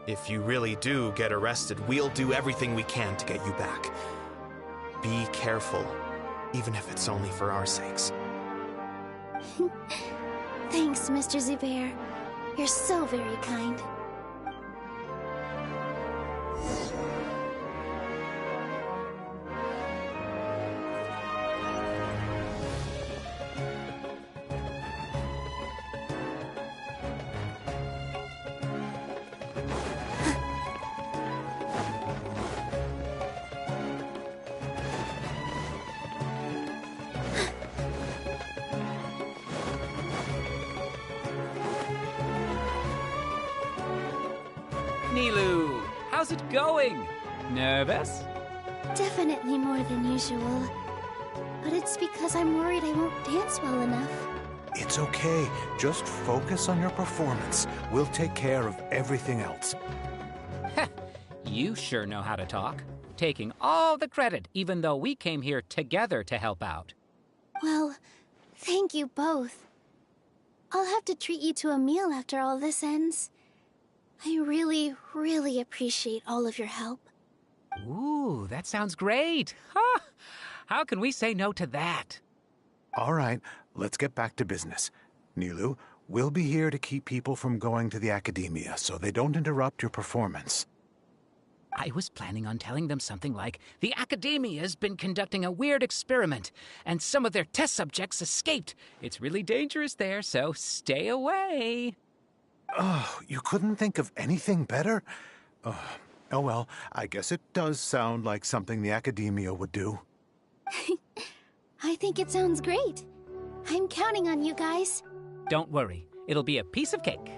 if you really do get arrested, we'll do everything we can to get you back. Be careful, even if it's only for our sakes. Thanks, Mr. Zubair. You're so very kind. Nilou! How's it going? Nervous? Definitely more than usual. But it's because I'm worried I won't dance well enough. It's okay. Just focus on your performance. We'll take care of everything else. You sure know how to talk. Taking all the credit, even though we came here together to help out. Well, thank you both. I'll have to treat you to a meal after all this ends. I really, really appreciate all of your help. Ooh, that sounds great. Huh? How can we say no to that? All right, let's get back to business. Nilou, we'll be here to keep people from going to the Akedemiya so they don't interrupt your performance. I was planning on telling them something like, the Akedemiya's been conducting a weird experiment, and some of their test subjects escaped. It's really dangerous there, so stay away. Oh, you couldn't think of anything better? Oh well, I guess it does sound like something the Akedemiya would do. I think it sounds great. I'm counting on you guys. Don't worry, it'll be a piece of cake.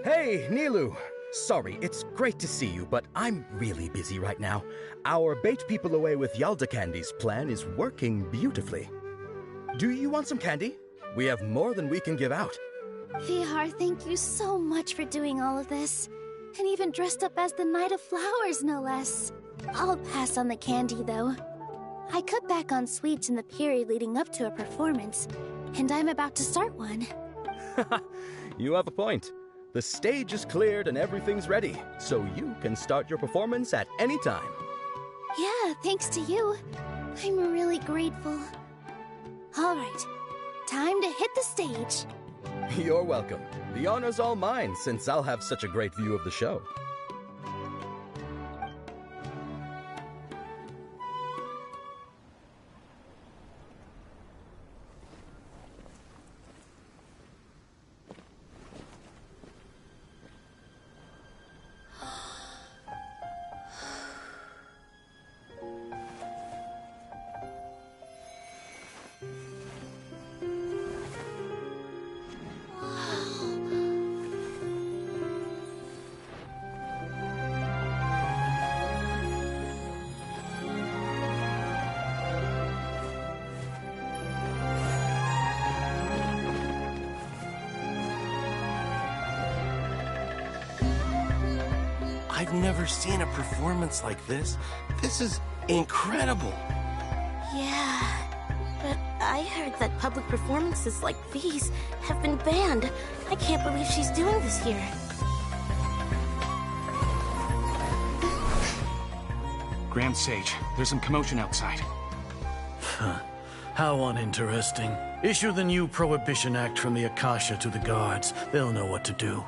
Hey, Nilou! Sorry, it's great to see you, but I'm really busy right now. Our Bait People Away with Yalda Candies plan is working beautifully. Do you want some candy? We have more than we can give out. Vihar, thank you so much for doing all of this. And even dressed up as the Knight of Flowers, no less. I'll pass on the candy, though. I cut back on sweets in the period leading up to a performance, and I'm about to start one. You have a point. The stage is cleared and everything's ready, so you can start your performance at any time. Yeah, thanks to you. I'm really grateful. All right, time to hit the stage. You're welcome. The honor's all mine, since I'll have such a great view of the show. I've never seen a performance like this. This is incredible. Yeah, but I heard that public performances like these have been banned. I can't believe she's doing this here. Grand Sage, there's some commotion outside. How uninteresting. Issue the new Prohibition Act from the Akasha to the guards. They'll know what to do.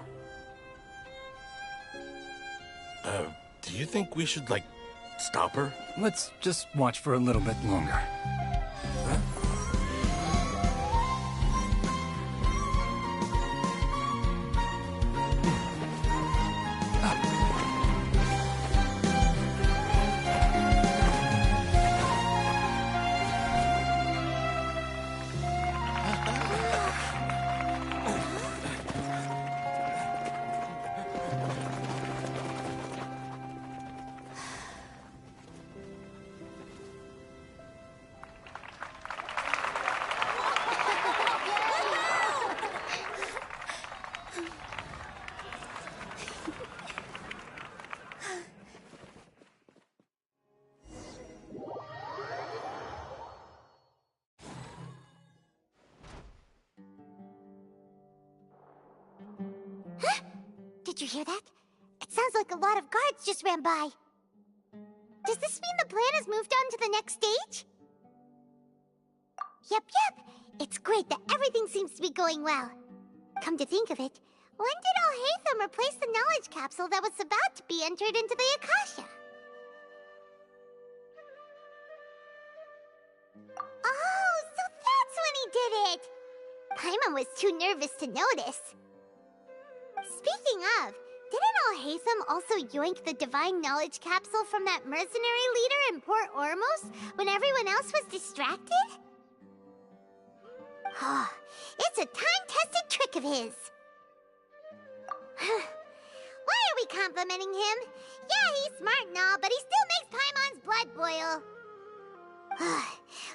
Do you think we should, stop her? Let's just watch for a little bit longer. Did you hear that? It sounds like a lot of guards just ran by. Does this mean the plan has moved on to the next stage? Yep. It's great that everything seems to be going well. Come to think of it, when did Alhaitham replace the knowledge capsule that was about to be entered into the Akasha? Oh, so that's when he did it! Paimon was too nervous to notice. Speaking of, didn't Al-Haytham also yoink the divine knowledge capsule from that mercenary leader in Port Ormos when everyone else was distracted? It's a time-tested trick of his. Why are we complimenting him? Yeah, he's smart and all, but he still makes Paimon's blood boil.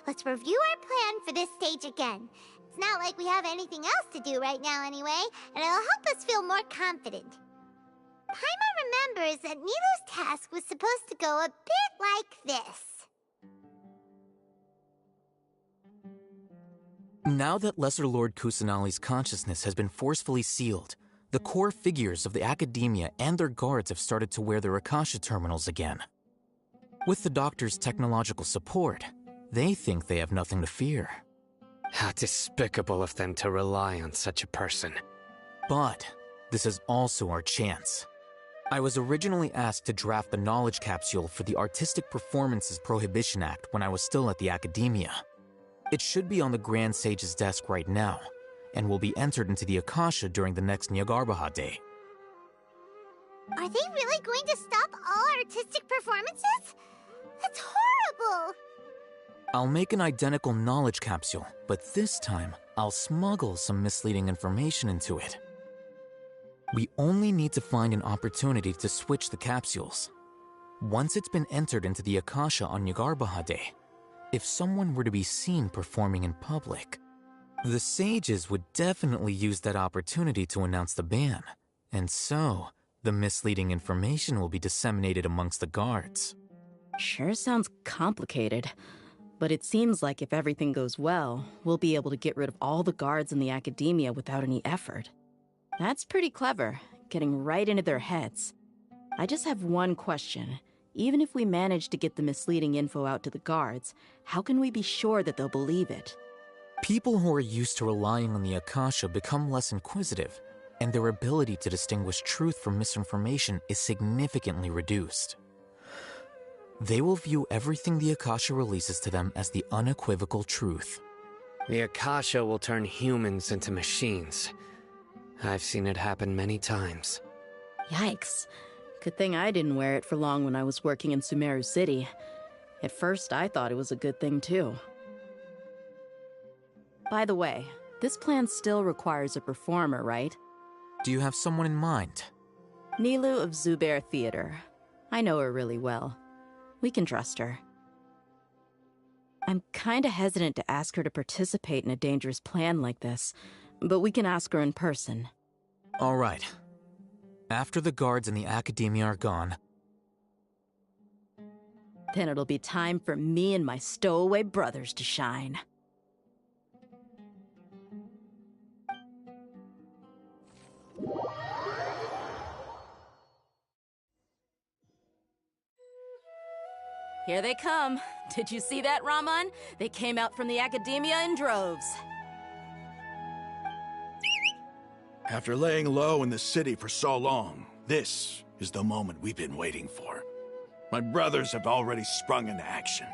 Let's review our plan for this stage again. It's not like we have anything else to do right now anyway, and it'll help us feel more confident. Paimon remembers that Nilu's task was supposed to go a bit like this. Now that Lesser Lord Kusanali's consciousness has been forcefully sealed, the core figures of the Akedemiya and their guards have started to wear their Akasha terminals again. With the Doctor's technological support, they think they have nothing to fear. How despicable of them to rely on such a person. But this is also our chance. I was originally asked to draft the knowledge capsule for the Artistic Performances Prohibition Act when I was still at the Akedemiya. It should be on the Grand Sage's desk right now, and will be entered into the Akasha during the next Nyagarbaha Day. Are they really going to stop all artistic performances? That's horrible! I'll make an identical knowledge capsule, but this time, I'll smuggle some misleading information into it. We only need to find an opportunity to switch the capsules. Once it's been entered into the Akasha on Nyagarbaha Day, if someone were to be seen performing in public, the sages would definitely use that opportunity to announce the ban, and so the misleading information will be disseminated amongst the guards. Sure sounds complicated, but it seems like if everything goes well, we'll be able to get rid of all the guards in the Akedemiya without any effort. That's pretty clever, getting right into their heads. I just have one question. Even if we manage to get the misleading info out to the guards, how can we be sure that they'll believe it? People who are used to relying on the Akasha become less inquisitive, and their ability to distinguish truth from misinformation is significantly reduced. They will view everything the Akasha releases to them as the unequivocal truth. The Akasha will turn humans into machines. I've seen it happen many times. Yikes. Good thing I didn't wear it for long when I was working in Sumeru City. At first, I thought it was a good thing, too. By the way, this plan still requires a performer, right? Do you have someone in mind? Nilu of Zubair Theater. I know her really well. We can trust her. I'm kinda hesitant to ask her to participate in a dangerous plan like this, but we can ask her in person. All right. After the guards and the Akedemiya are gone, then it'll be time for me and my stowaway brothers to shine. Here they come. Did you see that, Raman? They came out from the Akedemiya in droves. After laying low in the city for so long, this is the moment we've been waiting for. My brothers have already sprung into action.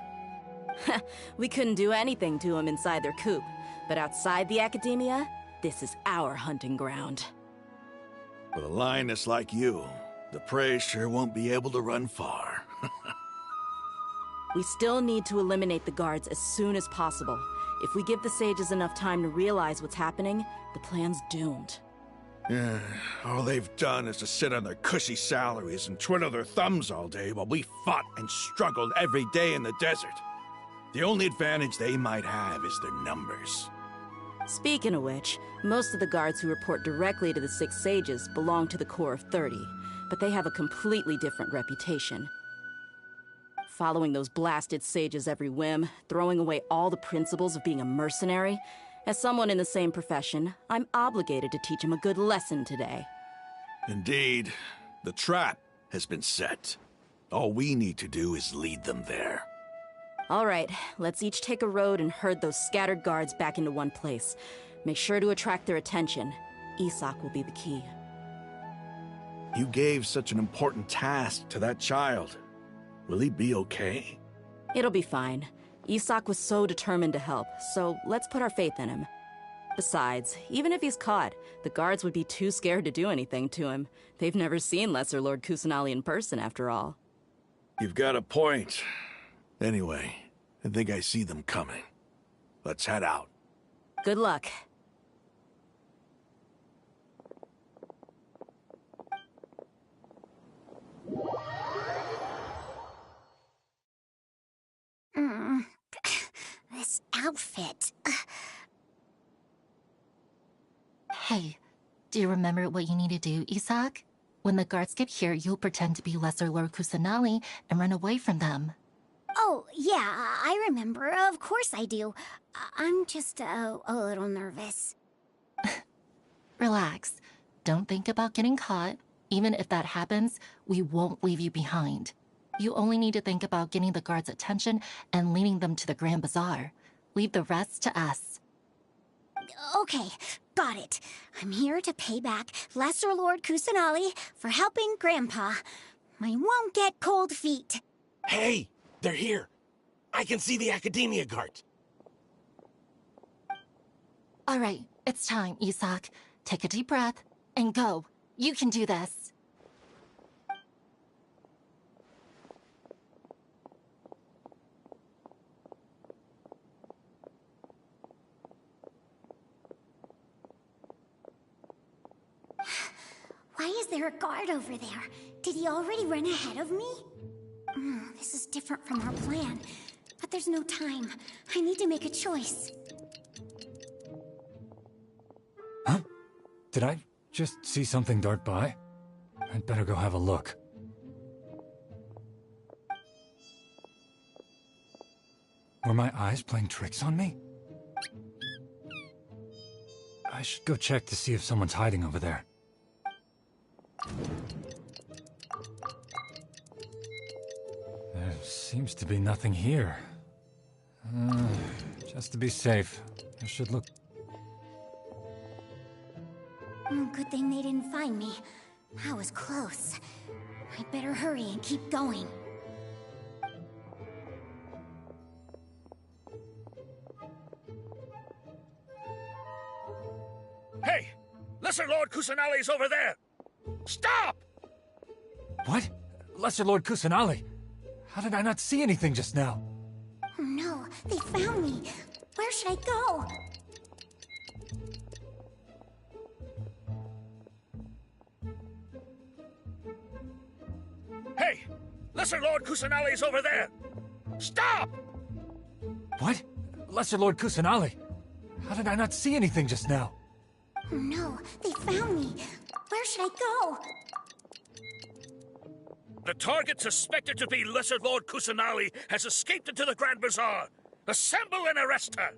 We couldn't do anything to them inside their coop, but outside the Akedemiya, this is our hunting ground. With a lioness like you, the prey sure won't be able to run far. We still need to eliminate the guards as soon as possible. If we give the sages enough time to realize what's happening, the plan's doomed. Yeah, all they've done is to sit on their cushy salaries and twiddle their thumbs all day while we fought and struggled every day in the desert. The only advantage they might have is their numbers. Speaking of which, most of the guards who report directly to the Six Sages belong to the Corps of 30, but they have a completely different reputation. Following those blasted sages every whim, throwing away all the principles of being a mercenary. As someone in the same profession, I'm obligated to teach them a good lesson today. Indeed. The trap has been set. All we need to do is lead them there. All right, let's each take a road and herd those scattered guards back into one place. Make sure to attract their attention. Isak will be the key. You gave such an important task to that child. Will he be okay? It'll be fine. Isak was so determined to help, so let's put our faith in him. Besides, even if he's caught, the guards would be too scared to do anything to him. They've never seen Lesser Lord Kusanali in person, after all. You've got a point. Anyway, I think I see them coming. Let's head out. Good luck. This outfit. Hey, do you remember what you need to do, Isaac? When the guards get here, you'll pretend to be Lesser Lord Kusanali and run away from them. Oh, yeah, I remember. Of course I do. I'm just a little nervous. Relax. Don't think about getting caught. Even if that happens, we won't leave you behind. You only need to think about getting the guards' attention and leading them to the Grand Bazaar. Leave the rest to us. Okay, got it. I'm here to pay back Lesser Lord Kusanali for helping Grandpa. I won't get cold feet. Hey, they're here. I can see the Akedemiya guard. All right, it's time, Isaac. Take a deep breath and go. You can do this. Why is there a guard over there? Did he already run ahead of me? This is different from our plan. But there's no time. I need to make a choice. Huh? Did I just see something dart by? I'd better go have a look. Were my eyes playing tricks on me? I should go check to see if someone's hiding over there. There seems to be nothing here. Just to be safe, I should look. Good thing they didn't find me. That was close. I'd better hurry and keep going. Hey! Lesser Lord Kusanali's over there! Stop! What? Lesser Lord Kusanali? How did I not see anything just now? Oh no, they found me. Where should I go? Hey! Lesser Lord Kusanali's over there! Stop! What? Lesser Lord Kusanali? How did I not see anything just now? Oh no, they found me. Where should I go? The target suspected to be Lesser Lord Kusanali has escaped into the Grand Bazaar. Assemble and arrest her!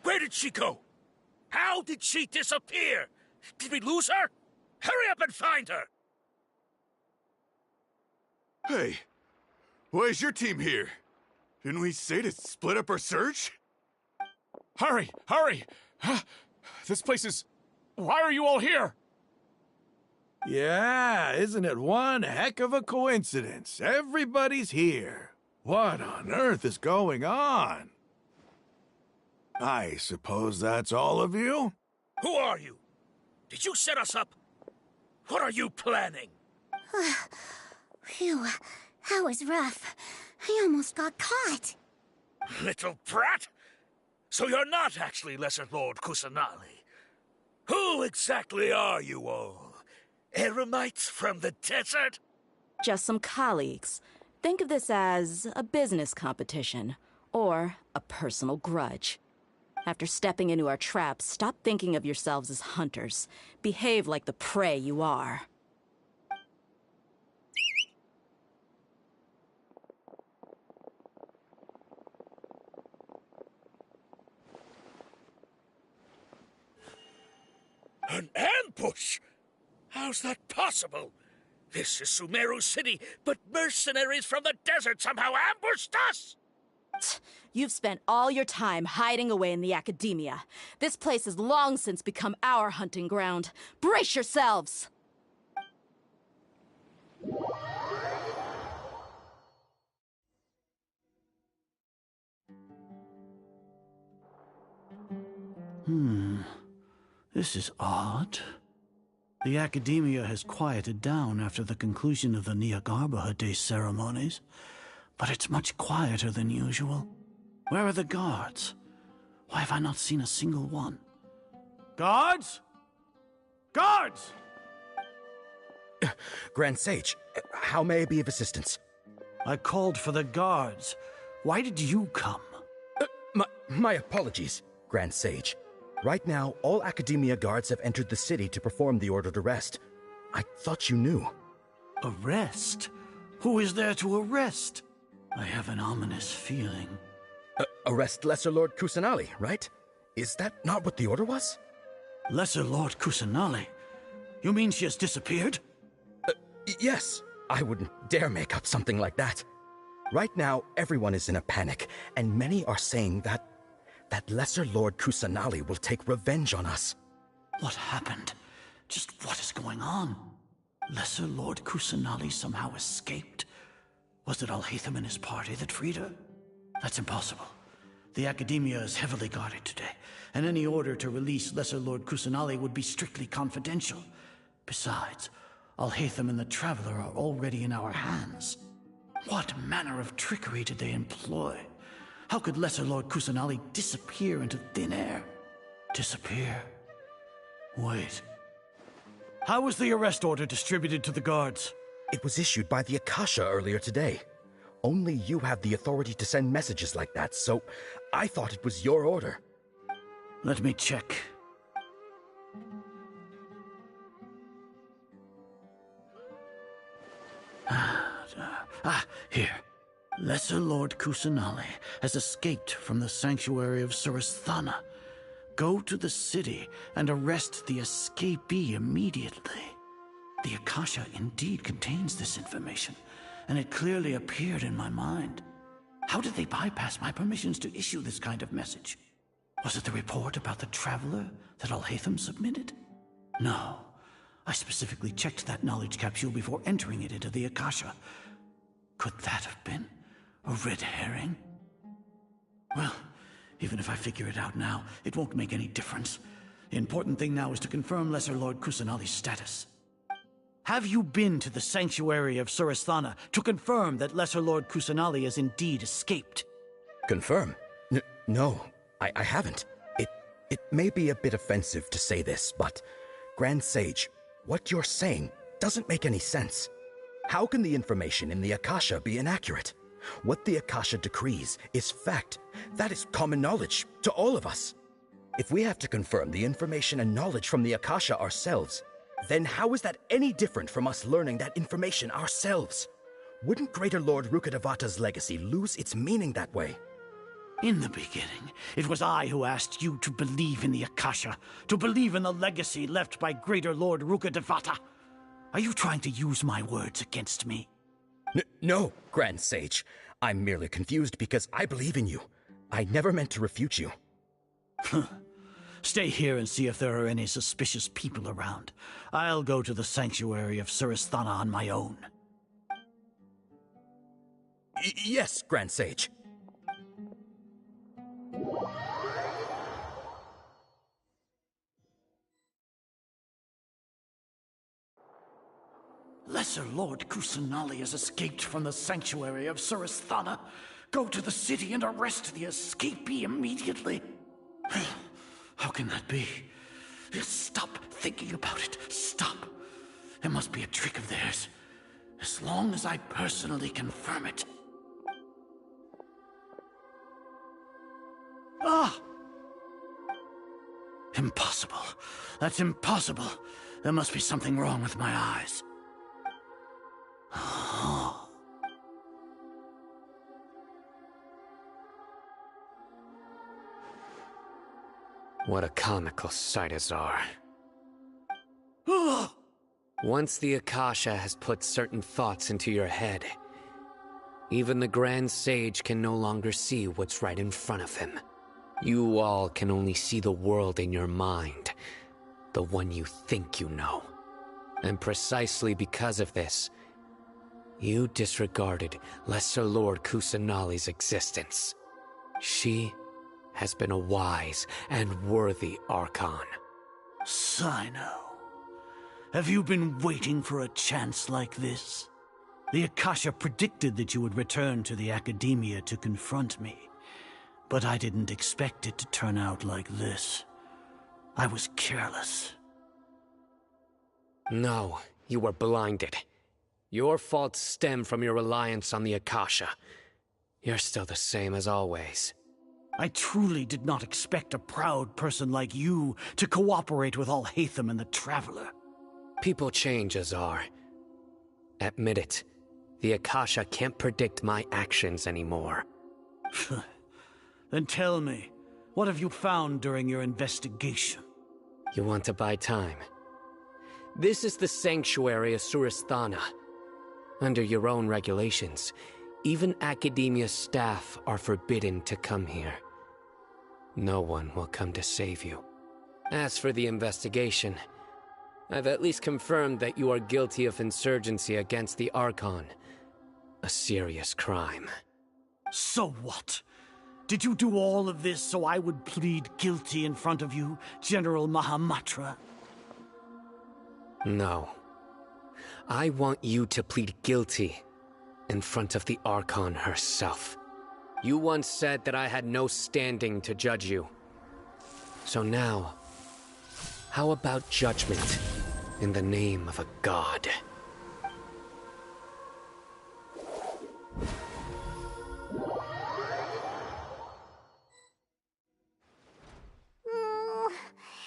Where did she go? How did she disappear? Did we lose her? Hurry up and find her! Hey, why is your team here? Didn't we say to split up our search? Hurry! Hurry! This place is... Why are you all here? Yeah, isn't it one heck of a coincidence? Everybody's here. What on earth is going on? I suppose that's all of you? Who are you? Did you set us up? What are you planning? Phew, that was rough. I almost got caught. Little brat! So you're not actually Lesser Lord Kusanali. Who exactly are you all? Eremites from the desert? Just some colleagues. Think of this as a business competition, or a personal grudge. After stepping into our traps, stop thinking of yourselves as hunters. Behave like the prey you are. An ambush? How's that possible? This is Sumeru City, but mercenaries from the desert somehow ambushed us! You've spent all your time hiding away in the Akedemiya. This place has long since become our hunting ground. Brace yourselves! This is odd. The Akedemiya has quieted down after the conclusion of the Nahida Day ceremonies, but it's much quieter than usual. Where are the guards? Why have I not seen a single one? Guards? Guards! Grand Sage, how may I be of assistance? I called for the guards. Why did you come? My apologies, Grand Sage. Right now, all Akedemiya guards have entered the city to perform the ordered arrest. I thought you knew. Arrest? Who is there to arrest? I have an ominous feeling. Arrest Lesser Lord Kusanali, right? Is that not what the order was? Lesser Lord Kusanali? You mean she has disappeared? Yes. I wouldn't dare make up something like that. Right now, everyone is in a panic, and many are saying that Lesser Lord Kusanali will take revenge on us. What happened? Just what is going on? Lesser Lord Kusanali somehow escaped? Was it Alhaitham and his party that freed her? That's impossible. The Akedemiya is heavily guarded today, and any order to release Lesser Lord Kusanali would be strictly confidential. Besides, Alhaitham and the Traveler are already in our hands. What manner of trickery did they employ? How could Lesser Lord Kusanali disappear into thin air? Disappear? Wait. How was the arrest order distributed to the guards? It was issued by the Akasha earlier today. Only you have the authority to send messages like that, so I thought it was your order. Let me check. Here. Lesser Lord Kusanali has escaped from the sanctuary of Surasthana. Go to the city and arrest the escapee immediately. The Akasha indeed contains this information, and it clearly appeared in my mind. How did they bypass my permissions to issue this kind of message? Was it the report about the Traveler that Alhaitham submitted? No. I specifically checked that knowledge capsule before entering it into the Akasha. Could that have been a red herring? Well, even if I figure it out now, it won't make any difference. The important thing now is to confirm Lesser Lord Kusanali's status. Have you been to the sanctuary of Surasthana to confirm that Lesser Lord Kusanali has indeed escaped? Confirm? No, I haven't. It may be a bit offensive to say this, but Grand Sage, what you're saying doesn't make any sense. How can the information in the Akasha be inaccurate? What the Akasha decrees is fact. That is common knowledge to all of us. If we have to confirm the information and knowledge from the Akasha ourselves, then how is that any different from us learning that information ourselves? Wouldn't Greater Lord Rukkhadevata's legacy lose its meaning that way? In the beginning, it was I who asked you to believe in the Akasha, to believe in the legacy left by Greater Lord Rukkhadevata. Are you trying to use my words against me? No, Grand Sage. I'm merely confused because I believe in you. I never meant to refute you. Stay here and see if there are any suspicious people around. I'll go to the sanctuary of Surasthana on my own. Yes, Grand Sage. Lesser Lord Kusanali has escaped from the sanctuary of Surasthana. Go to the city and arrest the escapee immediately. How can that be? Stop thinking about it. Stop. It must be a trick of theirs. As long as I personally confirm it. Ah! Impossible. That's impossible. There must be something wrong with my eyes. What a comical sight, Azar. Once the Akasha has put certain thoughts into your head, even the Grand Sage can no longer see what's right in front of him. You all can only see the world in your mind, the one you think you know. And precisely because of this, you disregarded Lesser Lord Kusanali's existence. She has been a wise and worthy Archon. Sino, have you been waiting for a chance like this? The Akasha predicted that you would return to the Akedemiya to confront me, but I didn't expect it to turn out like this. I was careless. No, you were blinded. Your faults stem from your reliance on the Akasha. You're still the same as always. I truly did not expect a proud person like you to cooperate with Alhaitham and the Traveler. People change, Azar. Admit it. The Akasha can't predict my actions anymore. Then tell me, what have you found during your investigation? You want to buy time? This is the sanctuary of Surasthana. Under your own regulations, even Akedemiya staff are forbidden to come here. No one will come to save you. As for the investigation, I've at least confirmed that you are guilty of insurgency against the Archon. A serious crime. So what? Did you do all of this so I would plead guilty in front of you, General Mahamatra? No. I want you to plead guilty in front of the Archon herself. You once said that I had no standing to judge you. So now, how about judgment in the name of a god?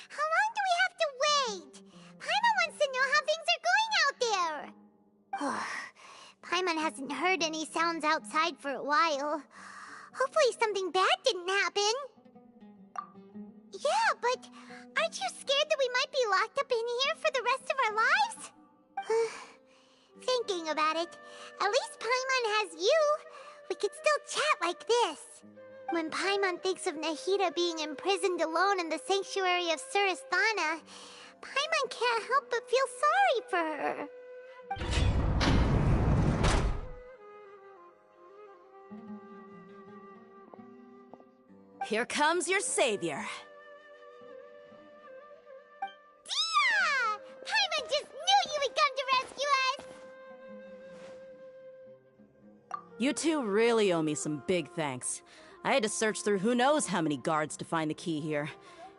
How long do we have to wait? Paimon wants to know how things are going out there. Paimon hasn't heard any sounds outside for a while. Hopefully something bad didn't happen. Yeah, but aren't you scared that we might be locked up in here for the rest of our lives? Thinking about it, at least Paimon has you. We could still chat like this. When Paimon thinks of Nahida being imprisoned alone in the sanctuary of Surasthana, Paimon can't help but feel sorry for her. Here comes your savior. Dia! Paimon just knew you would come to rescue us! You two really owe me some big thanks. I had to search through who knows how many guards to find the key here.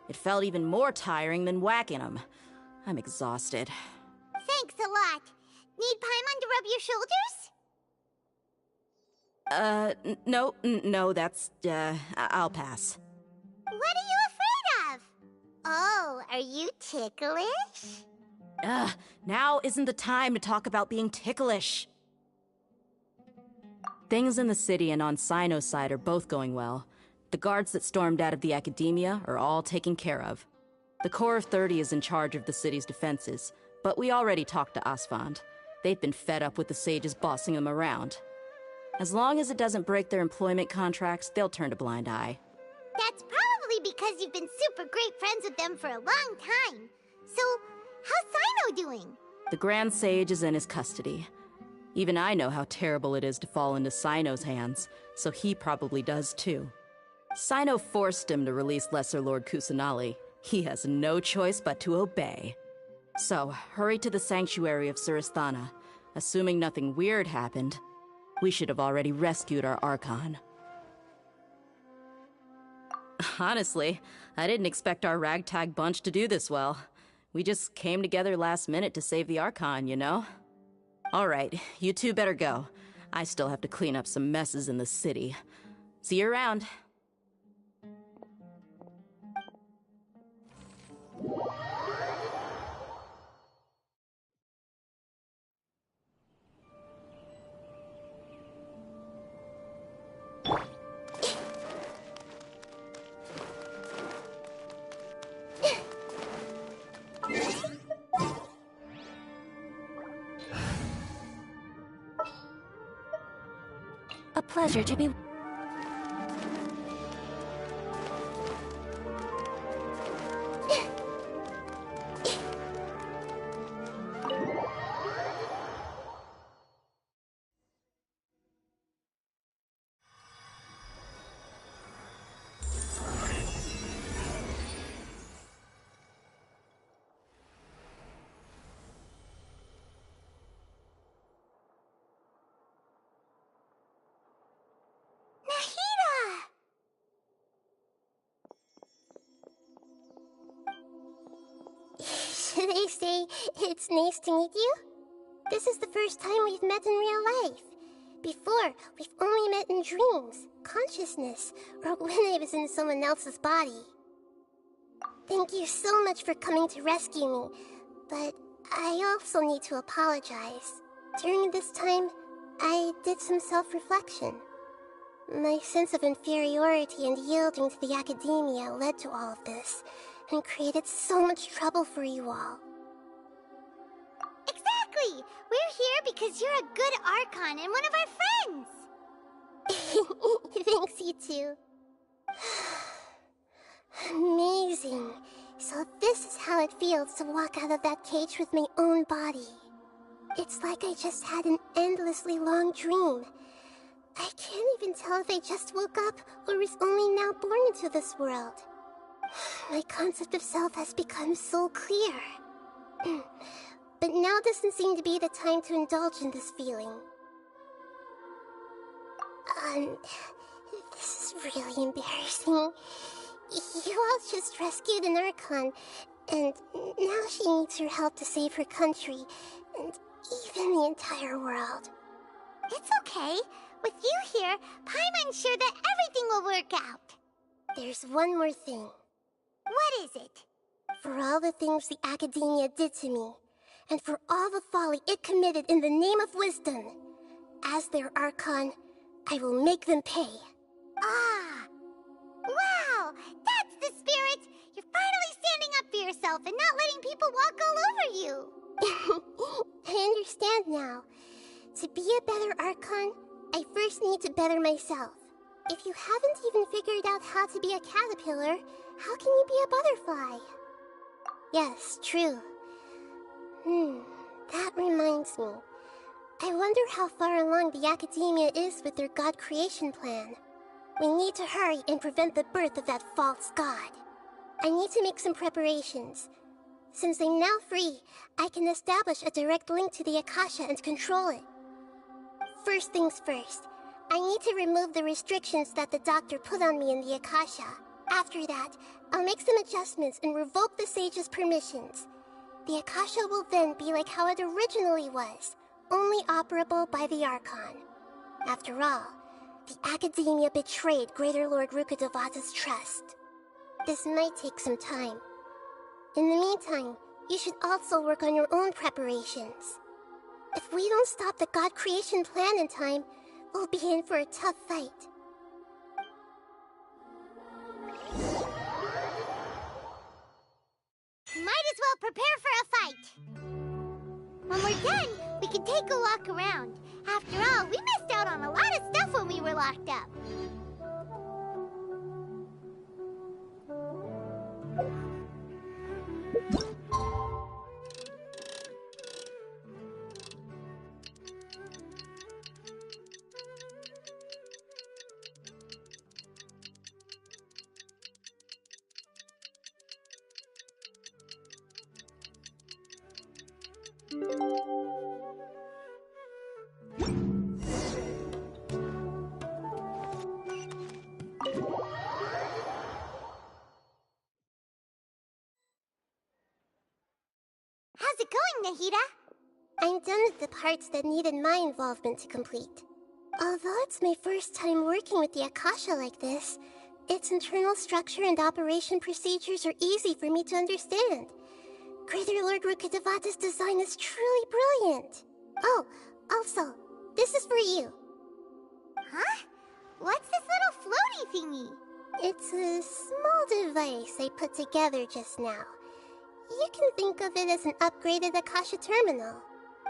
It felt even more tiring than whacking them. I'm exhausted. Thanks a lot. Need Paimon to rub your shoulders? No, that's, I'll pass. What are you afraid of? Oh, are you ticklish? Now isn't the time to talk about being ticklish. Things in the city and on Sino's side are both going well. The guards that stormed out of the Akedemiya are all taken care of. The Corps of 30 is in charge of the city's defenses, but we already talked to Asfand. They've been fed up with the sages bossing them around. As long as it doesn't break their employment contracts, they'll turn a blind eye. That's probably because you've been super great friends with them for a long time. So, how's Sino doing? The Grand Sage is in his custody. Even I know how terrible it is to fall into Sino's hands, so he probably does too. Sino forced him to release Lesser Lord Kusanali. He has no choice but to obey. So, hurry to the sanctuary of Surasthana. Assuming nothing weird happened, we should have already rescued our Archon. Honestly, I didn't expect our ragtag bunch to do this well. We just came together last minute to save the Archon, you know? Alright, you two better go. I still have to clean up some messes in the city. See you around. A pleasure to be... do they say? It's nice to meet you? This is the first time we've met in real life. Before, we've only met in dreams, consciousness, or when I was in someone else's body. Thank you so much for coming to rescue me, but I also need to apologize. During this time, I did some self-reflection. My sense of inferiority and yielding to the Akedemiya led to all of this, and created so much trouble for you all. Exactly! We're here because you're a good Archon and one of our friends! Thanks, you two. Amazing. So this is how it feels to walk out of that cage with my own body. It's like I just had an endlessly long dream. I can't even tell if I just woke up or was only now born into this world. My concept of self has become so clear. But now doesn't seem to be the time to indulge in this feeling. This is really embarrassing. You all just rescued an Archon, and now she needs your help to save her country, and even the entire world. It's okay. With you here, Paimon's sure that everything will work out. There's one more thing. What is it? For all the things the Akedemiya did to me, and for all the folly it committed in the name of wisdom, as their Archon, I will make them pay. Ah! Wow! That's the spirit! You're finally standing up for yourself and not letting people walk all over you! I understand now. To be a better Archon, I first need to better myself. If you haven't even figured out how to be a caterpillar, how can you be a butterfly? Yes, true. That reminds me. I wonder how far along the Akedemiya is with their god creation plan. We need to hurry and prevent the birth of that false god. I need to make some preparations. Since I'm now free, I can establish a direct link to the Akasha and control it. First things first, I need to remove the restrictions that the doctor put on me in the Akasha. After that, I'll make some adjustments and revoke the sage's permissions. The Akasha will then be like how it originally was, only operable by the Archon. After all, the Akedemiya betrayed Greater Lord Rukkhadevata's trust. This might take some time. In the meantime, you should also work on your own preparations. If we don't stop the god creation plan in time, we'll be in for a tough fight. Might as well prepare for a fight. When we're done, we can take a walk around. After all, we missed out on a lot of stuff when we were locked up. How's it going, Nahida? I'm done with the parts that needed my involvement to complete. Although it's my first time working with the Akasha like this, its internal structure and operation procedures are easy for me to understand. Greater Lord Rukkhadevata's design is truly brilliant. Oh, also, this is for you. Huh? What's this little floaty thingy? It's a small device I put together just now. You can think of it as an upgraded Akasha terminal.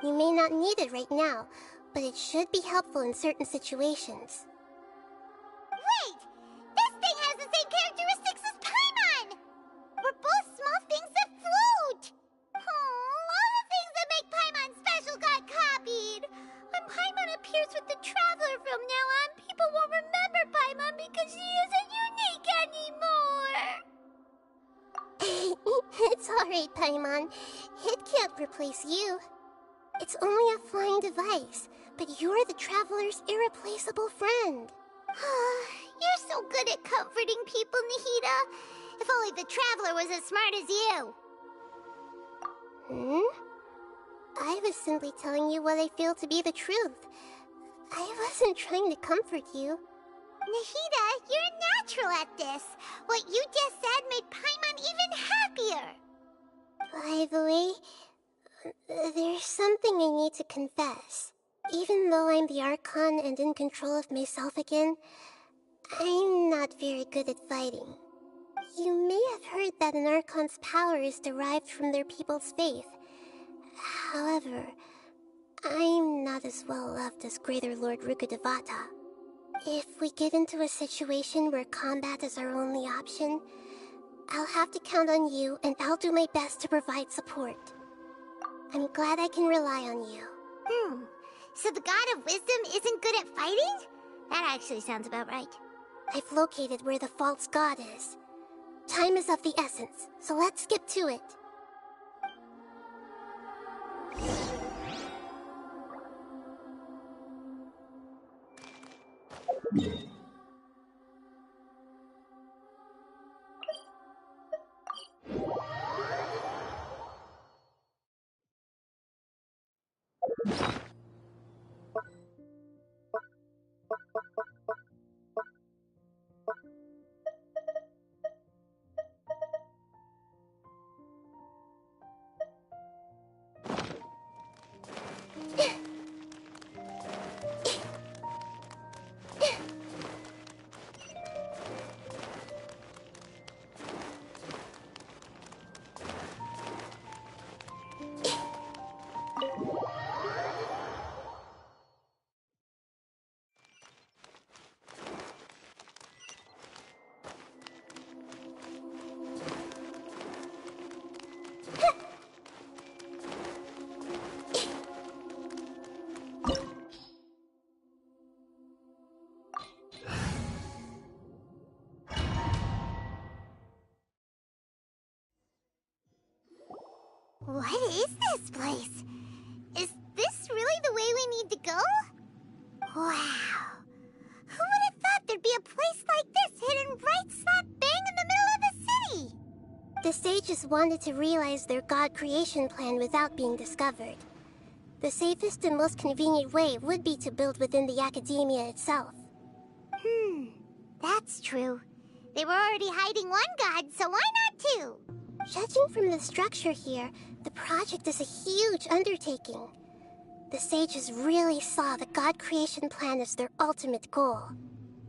You may not need it right now, but it should be helpful in certain situations. Wait! This thing has the same characteristics as Paimon! We're both small things that float! Oh, all the things that make Paimon special got copied! When Paimon appears with the Traveler from now on, people won't remember Paimon because she isn't unique anymore! It's alright, Paimon. It can't replace you. It's only a flying device, but you're the Traveler's irreplaceable friend. You're so good at comforting people, Nahida. If only the Traveler was as smart as you. I was simply telling you what I feel to be the truth. I wasn't trying to comfort you. Nahida, you're natural at this. What you just said made Paimon even happier. By the way, there's something I need to confess. Even though I'm the Archon and in control of myself again, I'm not very good at fighting. You may have heard that an Archon's power is derived from their people's faith. However, I'm not as well loved as Greater Lord Rukkhadevata. If we get into a situation where combat is our only option, I'll have to count on you, and I'll do my best to provide support. I'm glad I can rely on you. So the God of Wisdom isn't good at fighting? That actually sounds about right. I've located where the false god is. Time is of the essence, so let's skip to it. What is this place? Is this really the way we need to go? Wow. Who would have thought there'd be a place like this hidden right slap bang in the middle of the city? The sages wanted to realize their god creation plan without being discovered. The safest and most convenient way would be to build within the Akedemiya itself. That's true. They were already hiding one god, so why not two? Judging from the structure here, the project is a huge undertaking. The sages really saw the god creation plan as their ultimate goal.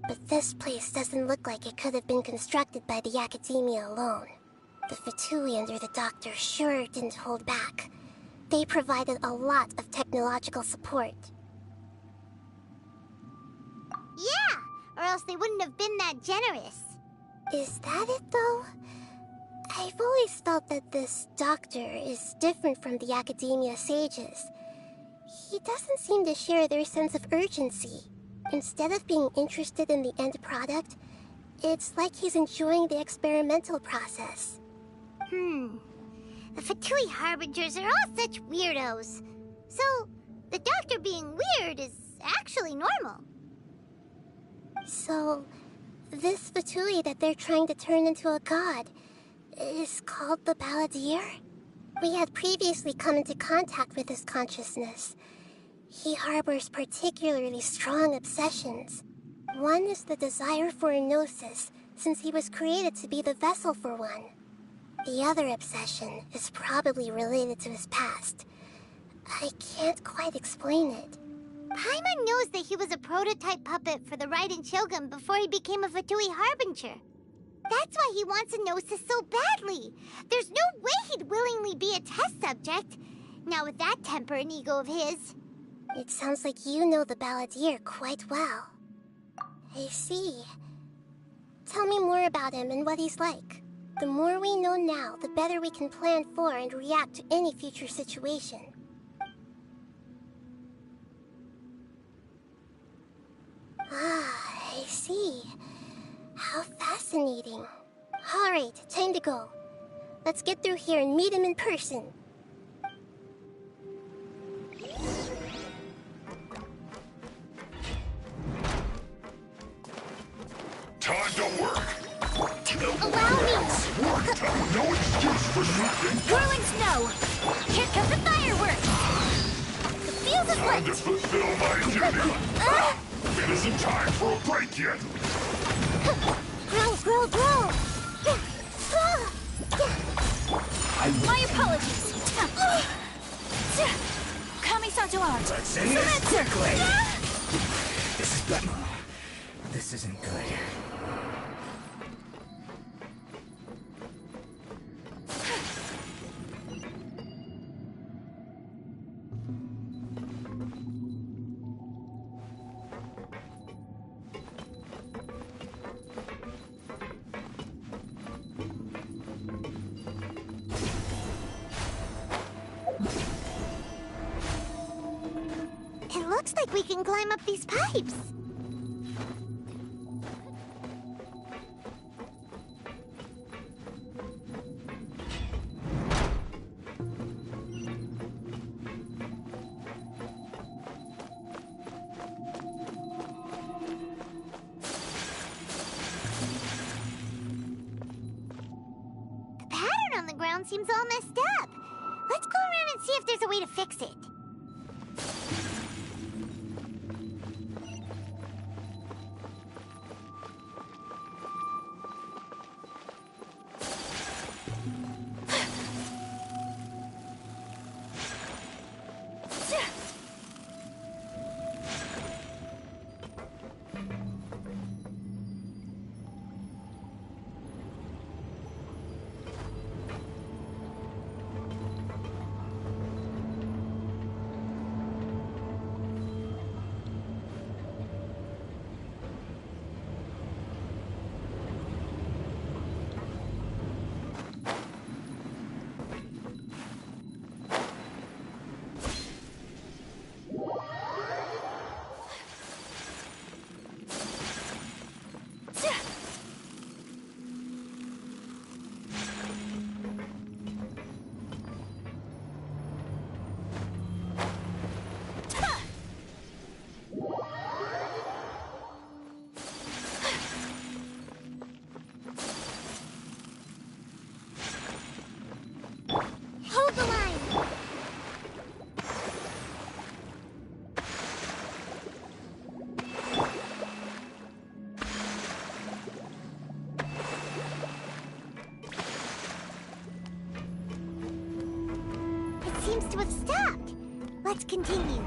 But this place doesn't look like it could have been constructed by the Akedemiya alone. The Fatui under the Doctor sure didn't hold back. They provided a lot of technological support. Yeah, or else they wouldn't have been that generous. Is that it, though? I've always felt that this Doctor is different from the Akedemiya sages. He doesn't seem to share their sense of urgency. Instead of being interested in the end product, it's like he's enjoying the experimental process. The Fatui Harbingers are all such weirdos. So, the Doctor being weird is actually normal. So, this Fatui that they're trying to turn into a god is called the Ballideer? We had previously come into contact with his consciousness. He harbors particularly strong obsessions. One is the desire for a gnosis, since he was created to be the vessel for one. The other obsession is probably related to his past. I can't quite explain it. Paimon knows that he was a prototype puppet for the Raiden Shogun before he became a Fatui Harbinger. That's why he wants a gnosis so badly. There's no way he'd willingly be a test subject. Now with that temper and ego of his. It sounds like you know the Ballideer quite well. I see. Tell me more about him and what he's like. The more we know now, the better we can plan for and react to any future situation. Ah, I see. How fascinating. Alright, time to go. Let's get through here and meet him in person. Time to work. Allow me! No excuse for nothing. Whirling snow! time to fulfill my duty. It isn't time for a break yet. Grow! My apologies. Kami-san's art. Let's end this quickly. This is bad. This isn't good. It looks like we can climb up these pipes. The pattern on the ground seems all messed up. Let's go around and see if there's a way to fix it. Hold the line! It seems to have stopped. Let's continue.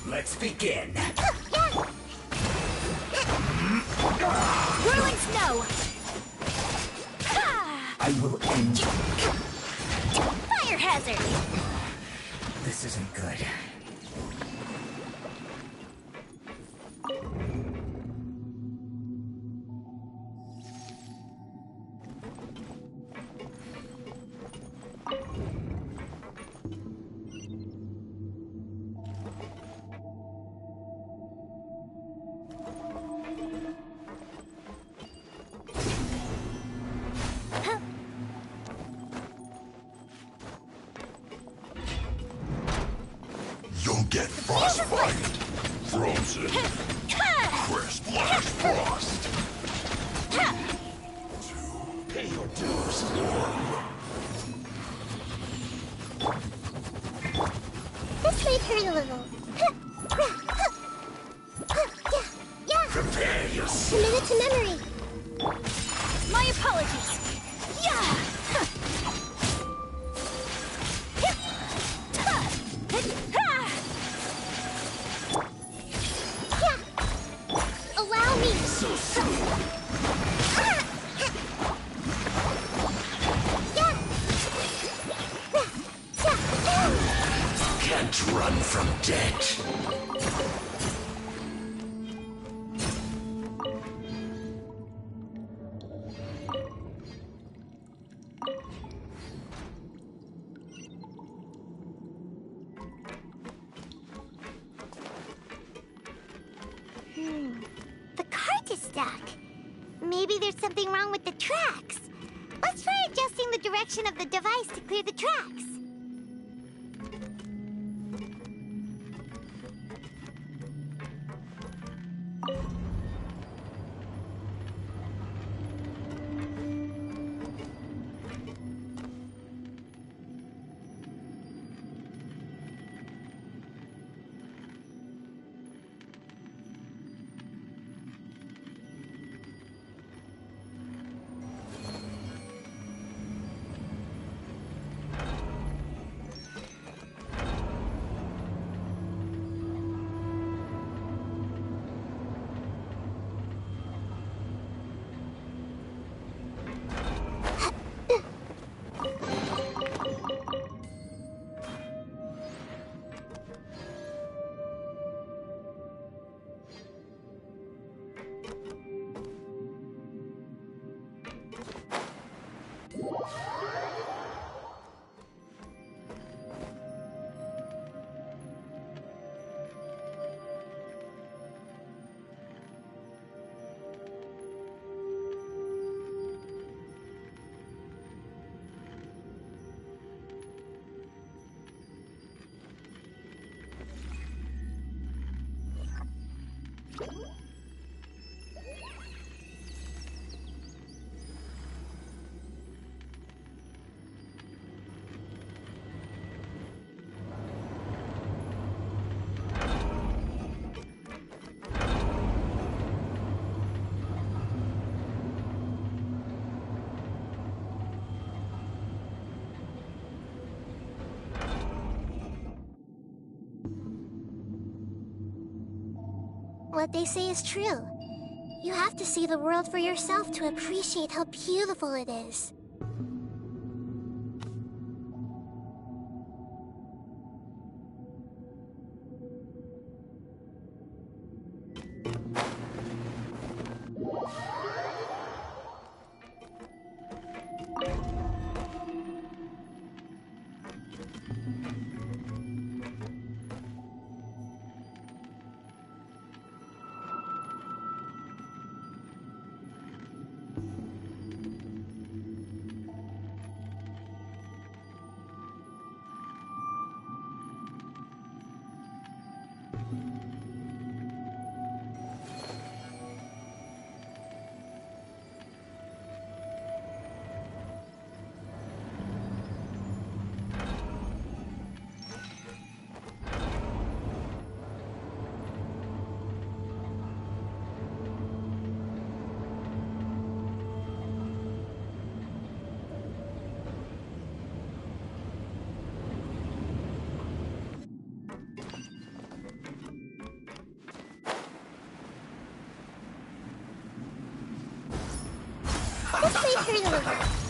Let's begin. Whirling snow. I will end you. Fire hazard. This isn't good. You'll get frostbite, frozen, crisp like frost. To pay your dues. This might hurt a little. Prepare yourself. Commit it to memory. My apologies. Yeah. Allow me. So soon. Can't run from death. stuck. Maybe there's something wrong with the tracks. Let's try adjusting the direction of the device to clear the tracks. What they say is true. You have to see the world for yourself to appreciate how beautiful it is.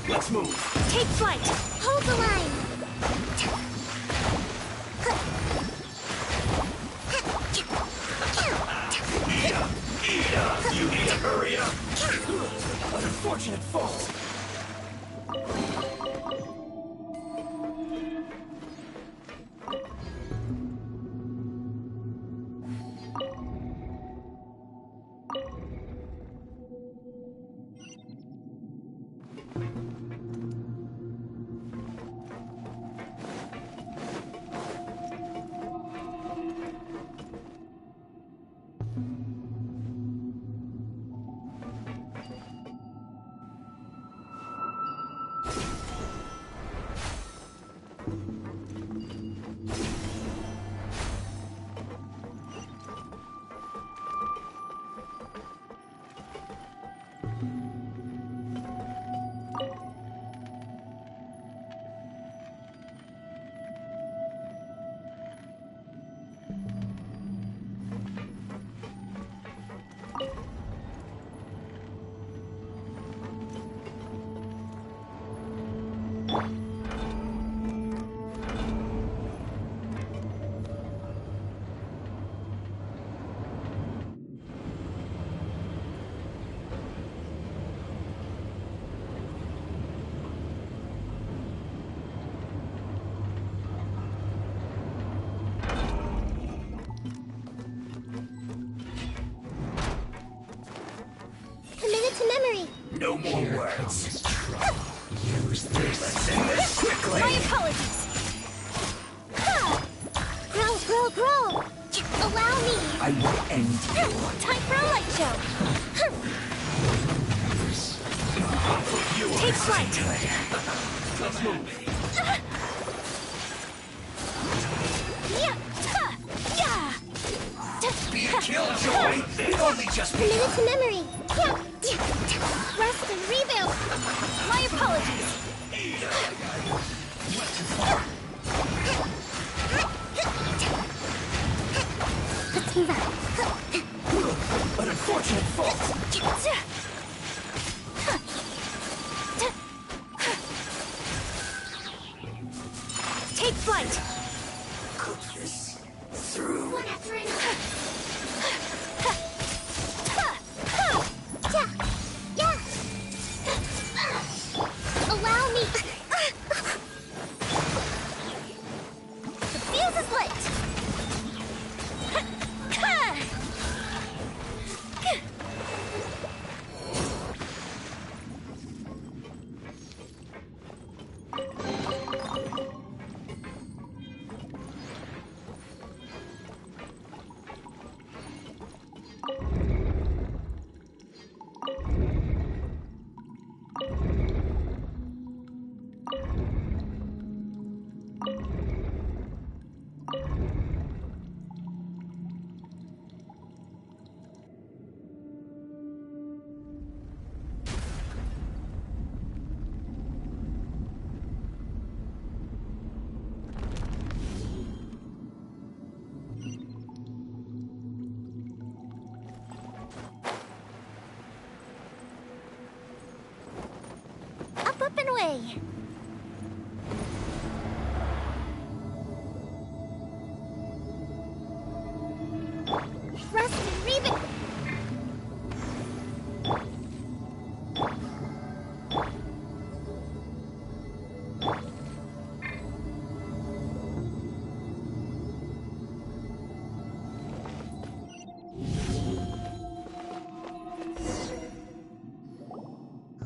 Let's move. Take flight. Hold the line. You need to hurry up. Unfortunate fault. words. Use this. Let's end this quickly. My apologies. Grow. Allow me. I will end you. Time for a light show. Take flight. Let's move. Be a killjoy. They've only just Commit it to memory. Rest and rebound. My apologies. Let's move out. An unfortunate fault. Take flight. Cook this through. Allow me. The fuse is lit. Up and away. Rest and rebound.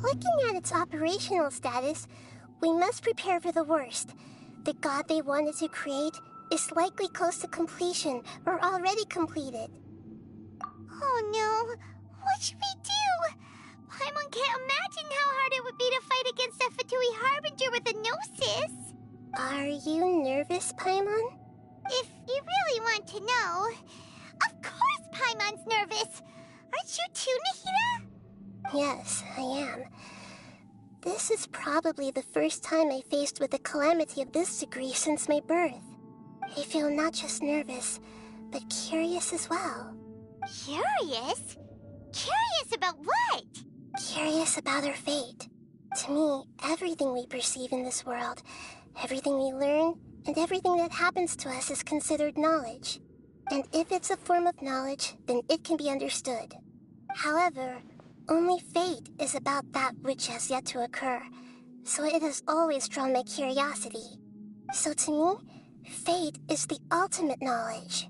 Looking at its operational status, we must prepare for the worst. The god they wanted to create is likely close to completion or already completed. Oh no, what should we do? Paimon can't imagine how hard it would be to fight against a Fatui Harbinger with a Gnosis. Are you nervous, Paimon? If you really want to know, of course Paimon's nervous. Aren't you too, Nahida? Yes, I am. This is probably the first time I faced with a calamity of this degree since my birth. I feel not just nervous, but curious as well. Curious? Curious about what? Curious about our fate. To me, everything we perceive in this world, everything we learn, and everything that happens to us is considered knowledge. And if it's a form of knowledge, then it can be understood. However, only fate is about that which has yet to occur, so it has always drawn my curiosity. So to me, fate is the ultimate knowledge.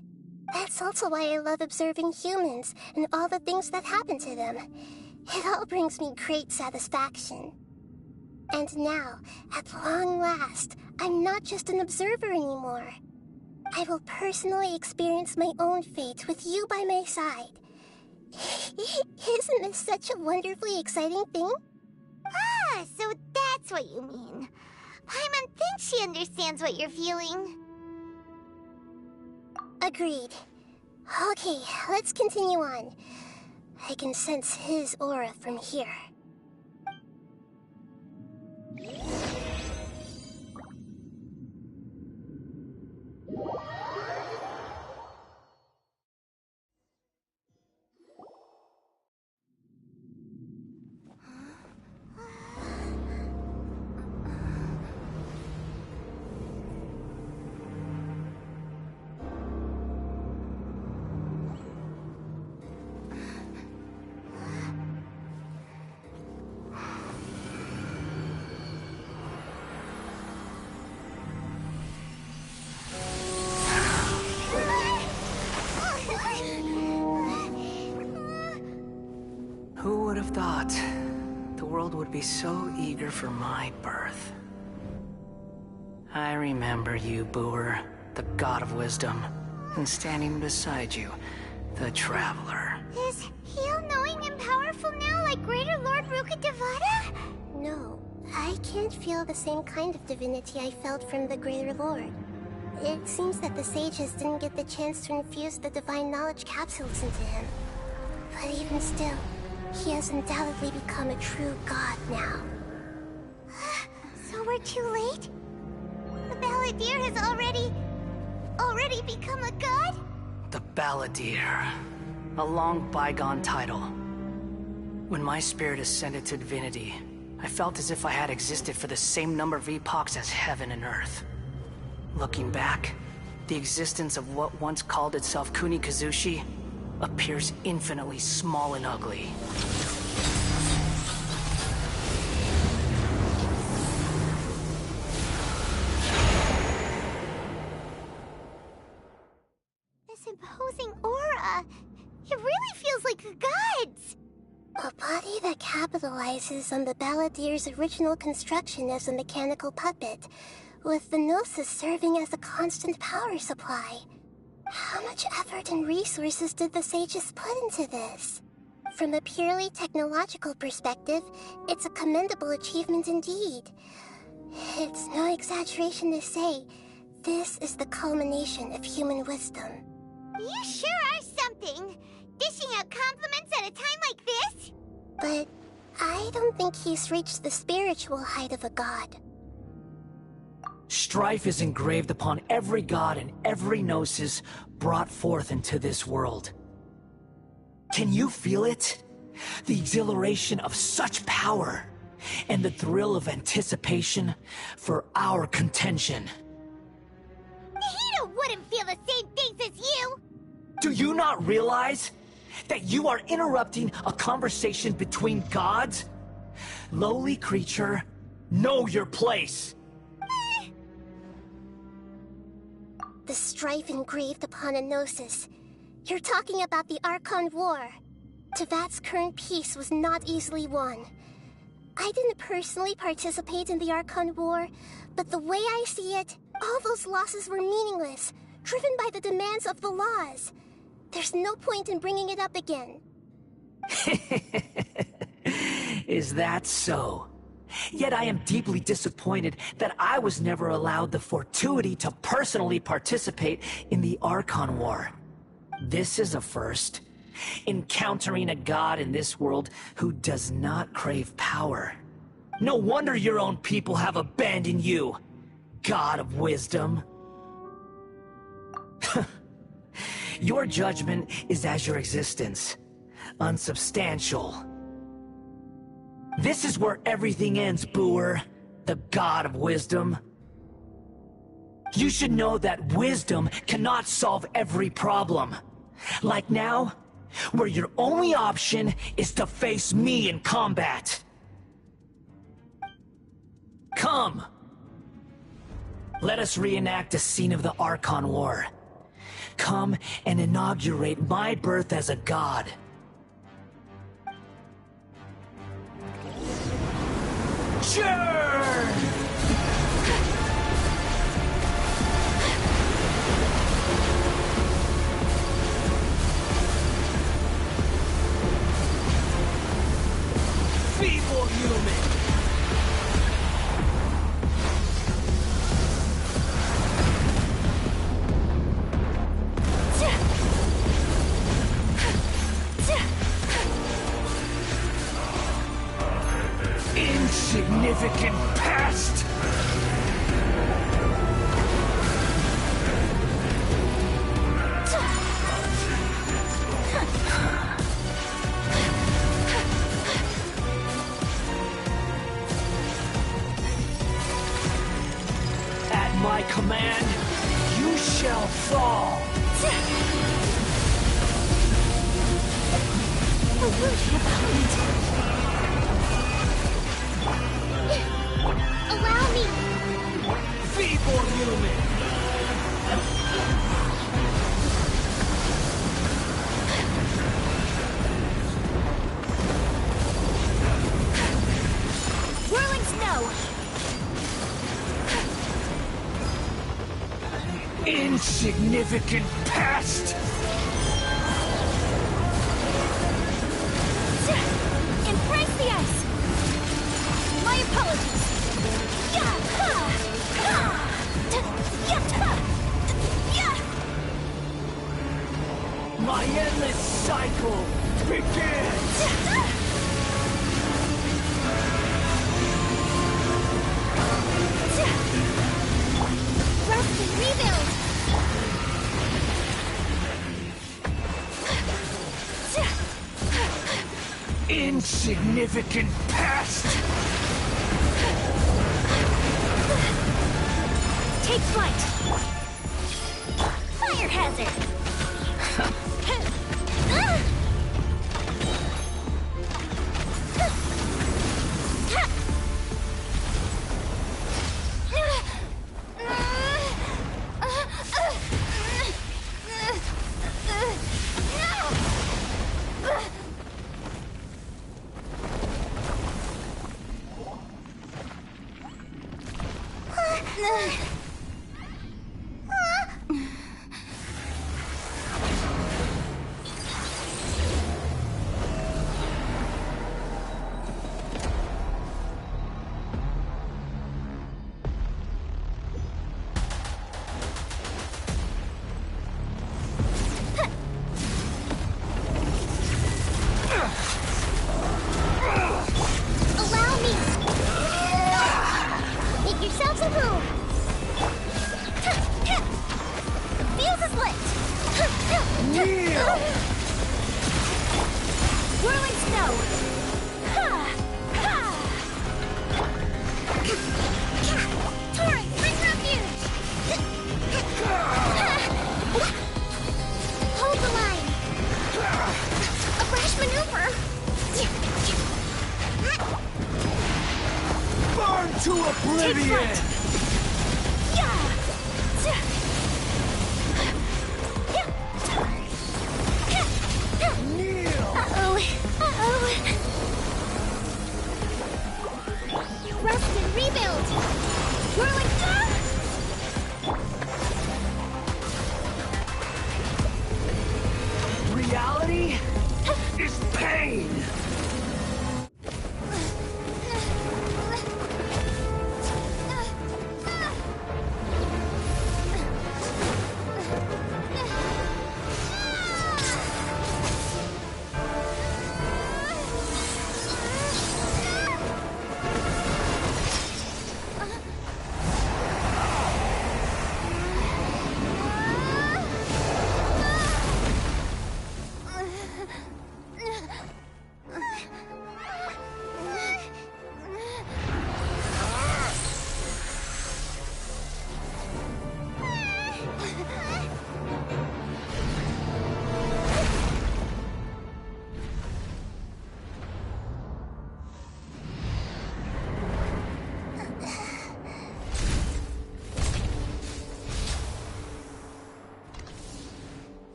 That's also why I love observing humans and all the things that happen to them. It all brings me great satisfaction. And now, at long last, I'm not just an observer anymore. I will personally experience my own fate with you by my side. Isn't this such a wonderfully exciting thing? Ah, so that's what you mean. Paimon thinks she understands what you're feeling. Agreed. Okay, let's continue on. I can sense his aura from here. world would be so eager for my birth. I remember you, Booer, the god of wisdom, and standing beside you, the traveler. Is he all-knowing and powerful now, like Greater Lord Rukkhadevata? No, I can't feel the same kind of divinity I felt from the Greater Lord. It seems that the sages didn't get the chance to infuse the divine knowledge capsules into him. But even still, he has undoubtedly become a true god now. So we're too late? The Ballideer has already become a god? The Ballideer. A long bygone title. When my spirit ascended to divinity, I felt as if I had existed for the same number of epochs as heaven and earth. Looking back, the existence of what once called itself Kunikazushi appears infinitely small and ugly. This imposing aura, it really feels like the gods! A body that capitalizes on the Ballideer's original construction as a mechanical puppet, with the Gnosis serving as a constant power supply. How much effort and resources did the sages put into this? From a purely technological perspective, it's a commendable achievement indeed. It's no exaggeration to say, this is the culmination of human wisdom. You sure are something! Dishing out compliments at a time like this? But I don't think he's reached the spiritual height of a god. Strife is engraved upon every god and every gnosis brought forth into this world. Can you feel it? The exhilaration of such power, and the thrill of anticipation for our contention. Nahida wouldn't feel the same things as you! Do you not realize that you are interrupting a conversation between gods? Lowly creature, know your place! The strife engraved upon a gnosis. You're talking about the Archon War. Tevat's current peace was not easily won. I didn't personally participate in the Archon War, but the way I see it, all those losses were meaningless, driven by the demands of the laws. There's no point in bringing it up again. Is that so? Yet I am deeply disappointed that I was never allowed the fortuity to personally participate in the Archon War. This is a first. Encountering a god in this world who does not crave power. No wonder your own people have abandoned you, god of wisdom. Your judgment is as your existence, unsubstantial. This is where everything ends, Booer, the god of wisdom. You should know that wisdom cannot solve every problem. Like now, where your only option is to face me in combat. Come! Let us reenact a scene of the Archon War. Come and inaugurate my birth as a god. Churn! Feeble human! Insignificant pest! At my command, you shall fall! Allow me! Feeble human! Insignificant pest! Embrace the ice! My apologies! My endless cycle begins! Rest and rebuild! Insignificant pest! Take flight! Fire hazard! To oblivion! Rest and rebuild! Whirling Reality is pain!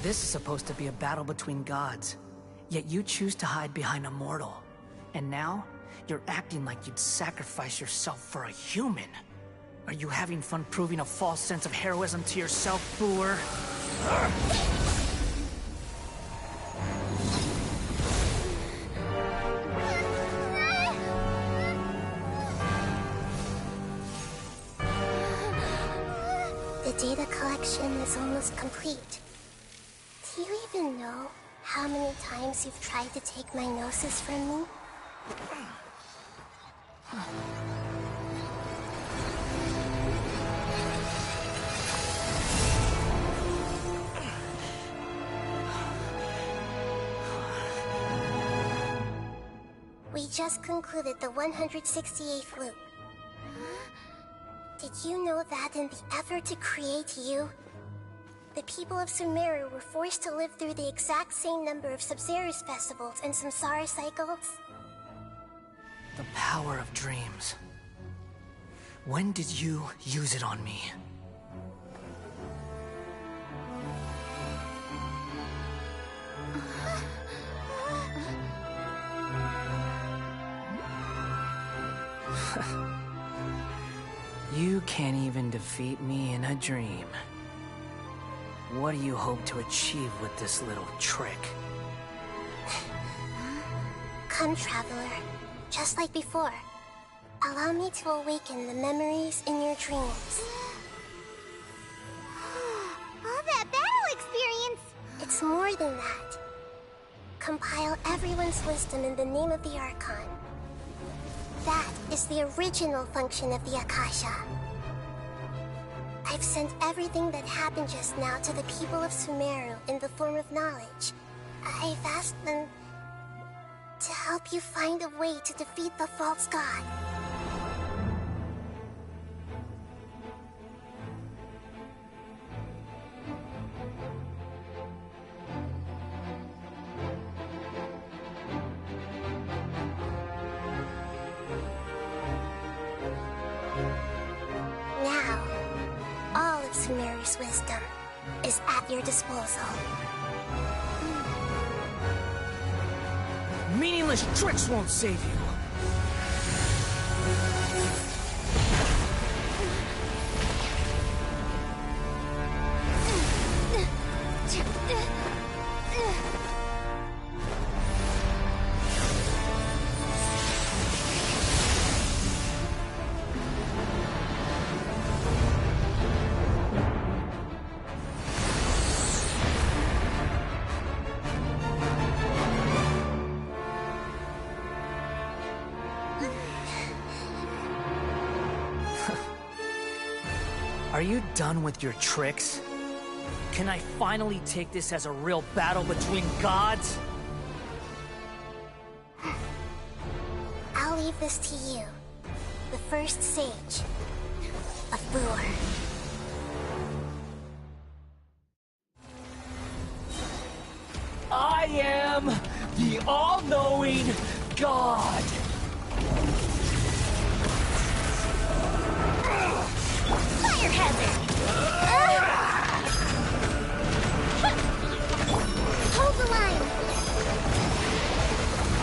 This is supposed to be a battle between gods, yet you choose to hide behind a mortal. And now, you're acting like you'd sacrifice yourself for a human. Are you having fun proving a false sense of heroism to yourself, Booer? The data collection is almost complete. Do you even know how many times you've tried to take my gnosis from me? We just concluded the 168th loop. Did you know that in the effort to create you, the people of Sumeru were forced to live through the exact same number of Sub-Zerus festivals and Samsara cycles? The power of dreams. When did you use it on me? You can't even defeat me in a dream. What do you hope to achieve with this little trick? Come, Traveler. Just like before. Allow me to awaken the memories in your dreams. All that battle experience! It's more than that. Compile everyone's wisdom in the name of the Archon. That is the original function of the Akasha. I've sent everything that happened just now to the people of Sumeru in the form of knowledge. I've asked them to help you find a way to defeat the false god. Now, all of Sumeru's wisdom is at your disposal. Meaningless tricks won't save you. Are you done with your tricks? Can I finally take this as a real battle between gods? I'll leave this to you, the first sage of Booer. I am the all-knowing God! Fire hazard! Hold the line!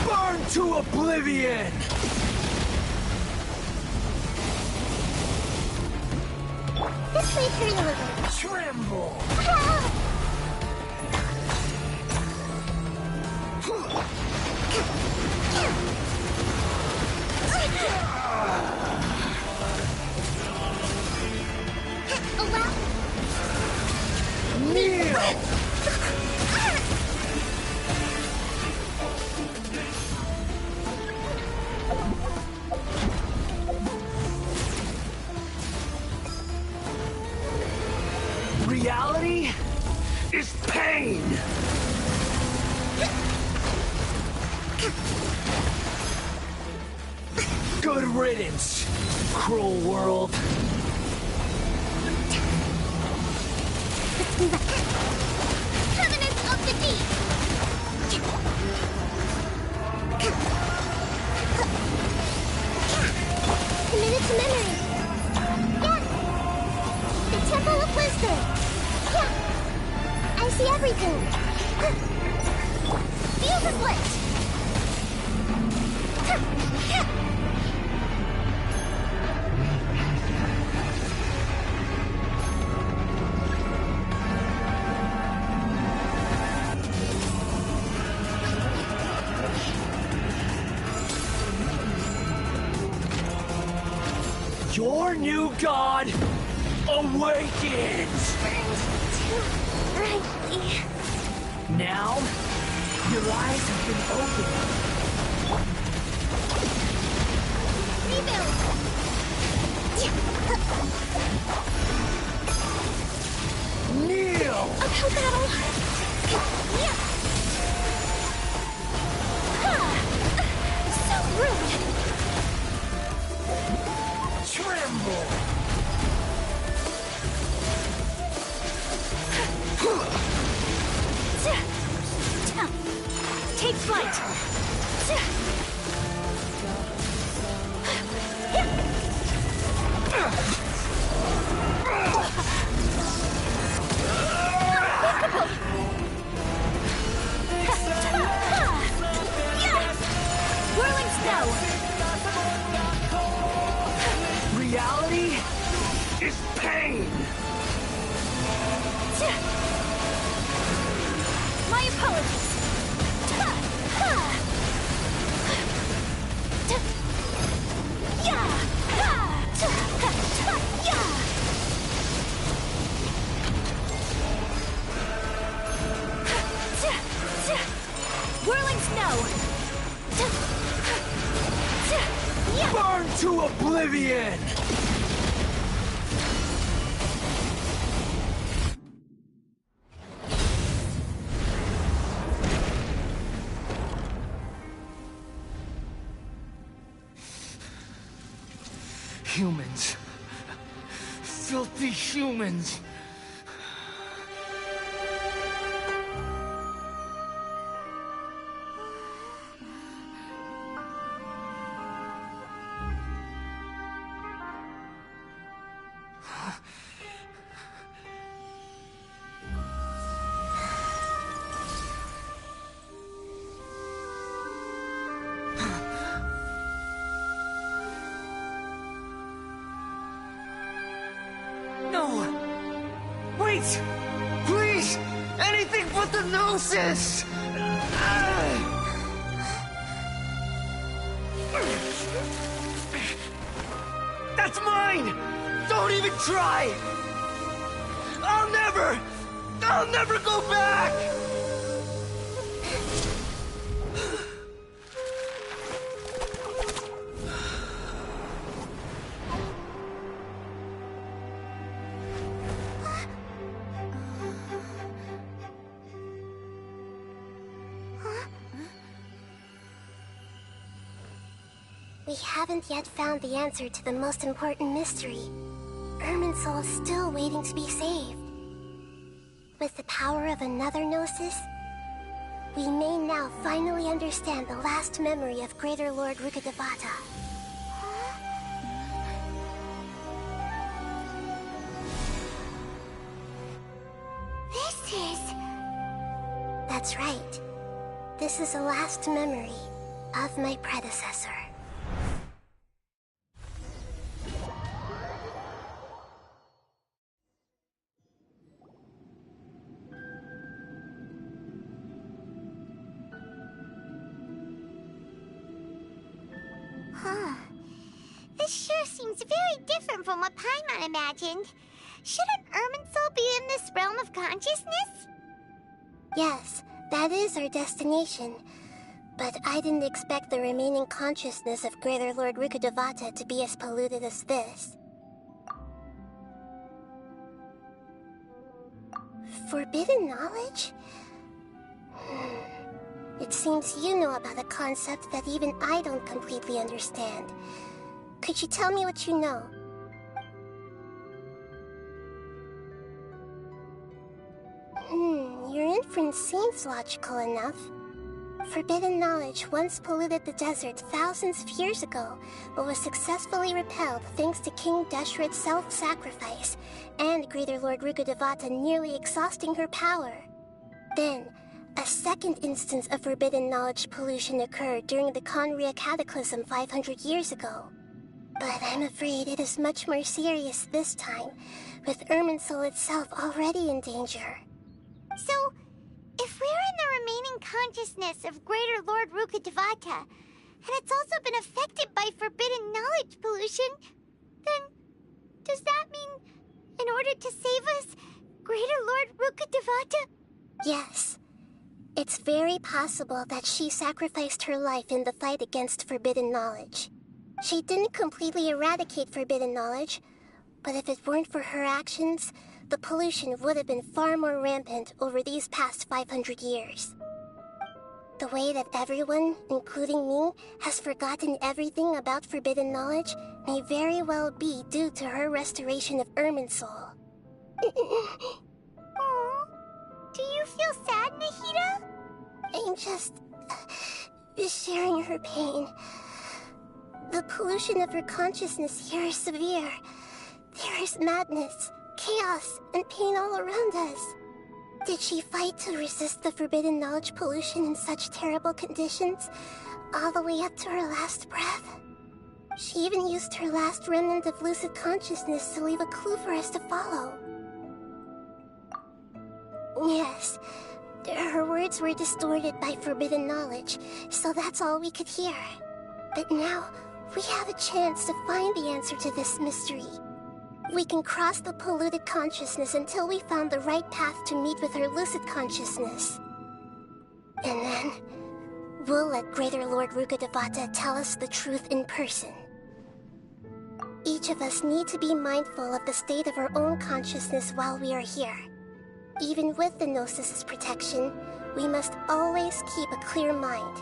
Burn to oblivion! This may hurt a little. Tremble! Kneel! Reality is pain! Good riddance, cruel world. Covenants of the Deep! Committed to memory. Yeah. The Temple of Wisdom. Yeah. I see everything. Fuse is lit! Your new god awakens! Now, your eyes have been opened. Rebuild! Kneel! Uphill battle! Yeah! So rude! Tremble! Take flight! Whirling snow! Reality is pain! apologies. Whirling snow! Burn to oblivion! Humans. Filthy humans. Wait! Please! Anything but the Gnosis! That's mine! Don't even try! I'll never go back! We haven't yet found the answer to the most important mystery. Irminsul is still waiting to be saved. With the power of another Gnosis, we may now finally understand the last memory of Greater Lord Rukkhadevata. This is... That's right. This is the last memory of my predecessor. Huh. This sure seems very different from what Paimon imagined. Shouldn't Irminsul be in this realm of consciousness? Yes, that is our destination. But I didn't expect the remaining consciousness of Greater Lord Rukkhadevata to be as polluted as this. Forbidden knowledge? It seems you know about a concept that even I don't completely understand. Could you tell me what you know? Your inference seems logical enough. Forbidden knowledge once polluted the desert thousands of years ago, but was successfully repelled thanks to King Deshret's self-sacrifice, and Greater Lord Rukkhadevata nearly exhausting her power. Then, a second instance of forbidden knowledge pollution occurred during the Conria Cataclysm 500 years ago. But I'm afraid it is much more serious this time, with Irminsul itself already in danger. So, if we're in the remaining consciousness of Greater Lord Rukkhadevata, and it's also been affected by forbidden knowledge pollution, then does that mean, in order to save us, Greater Lord Rukkhadevata? Yes. It's very possible that she sacrificed her life in the fight against forbidden knowledge. She didn't completely eradicate forbidden knowledge, but if it weren't for her actions, the pollution would have been far more rampant over these past 500 years. The way that everyone, including me, has forgotten everything about forbidden knowledge may very well be due to her restoration of Irminsul. Do you feel sad, Nahida? I'm just sharing her pain. The pollution of her consciousness here is severe. There is madness, chaos, and pain all around us. Did she fight to resist the forbidden knowledge pollution in such terrible conditions, all the way up to her last breath? She even used her last remnant of lucid consciousness to leave a clue for us to follow. Yes, Her words were distorted by forbidden knowledge, so that's all we could hear. But now, we have a chance to find the answer to this mystery. We can cross the polluted consciousness until we found the right path to meet with her lucid consciousness. And then, we'll let Greater Lord Rukkhadevata tell us the truth in person. Each of us need to be mindful of the state of our own consciousness while we are here. Even with the Gnosis' protection, we must always keep a clear mind.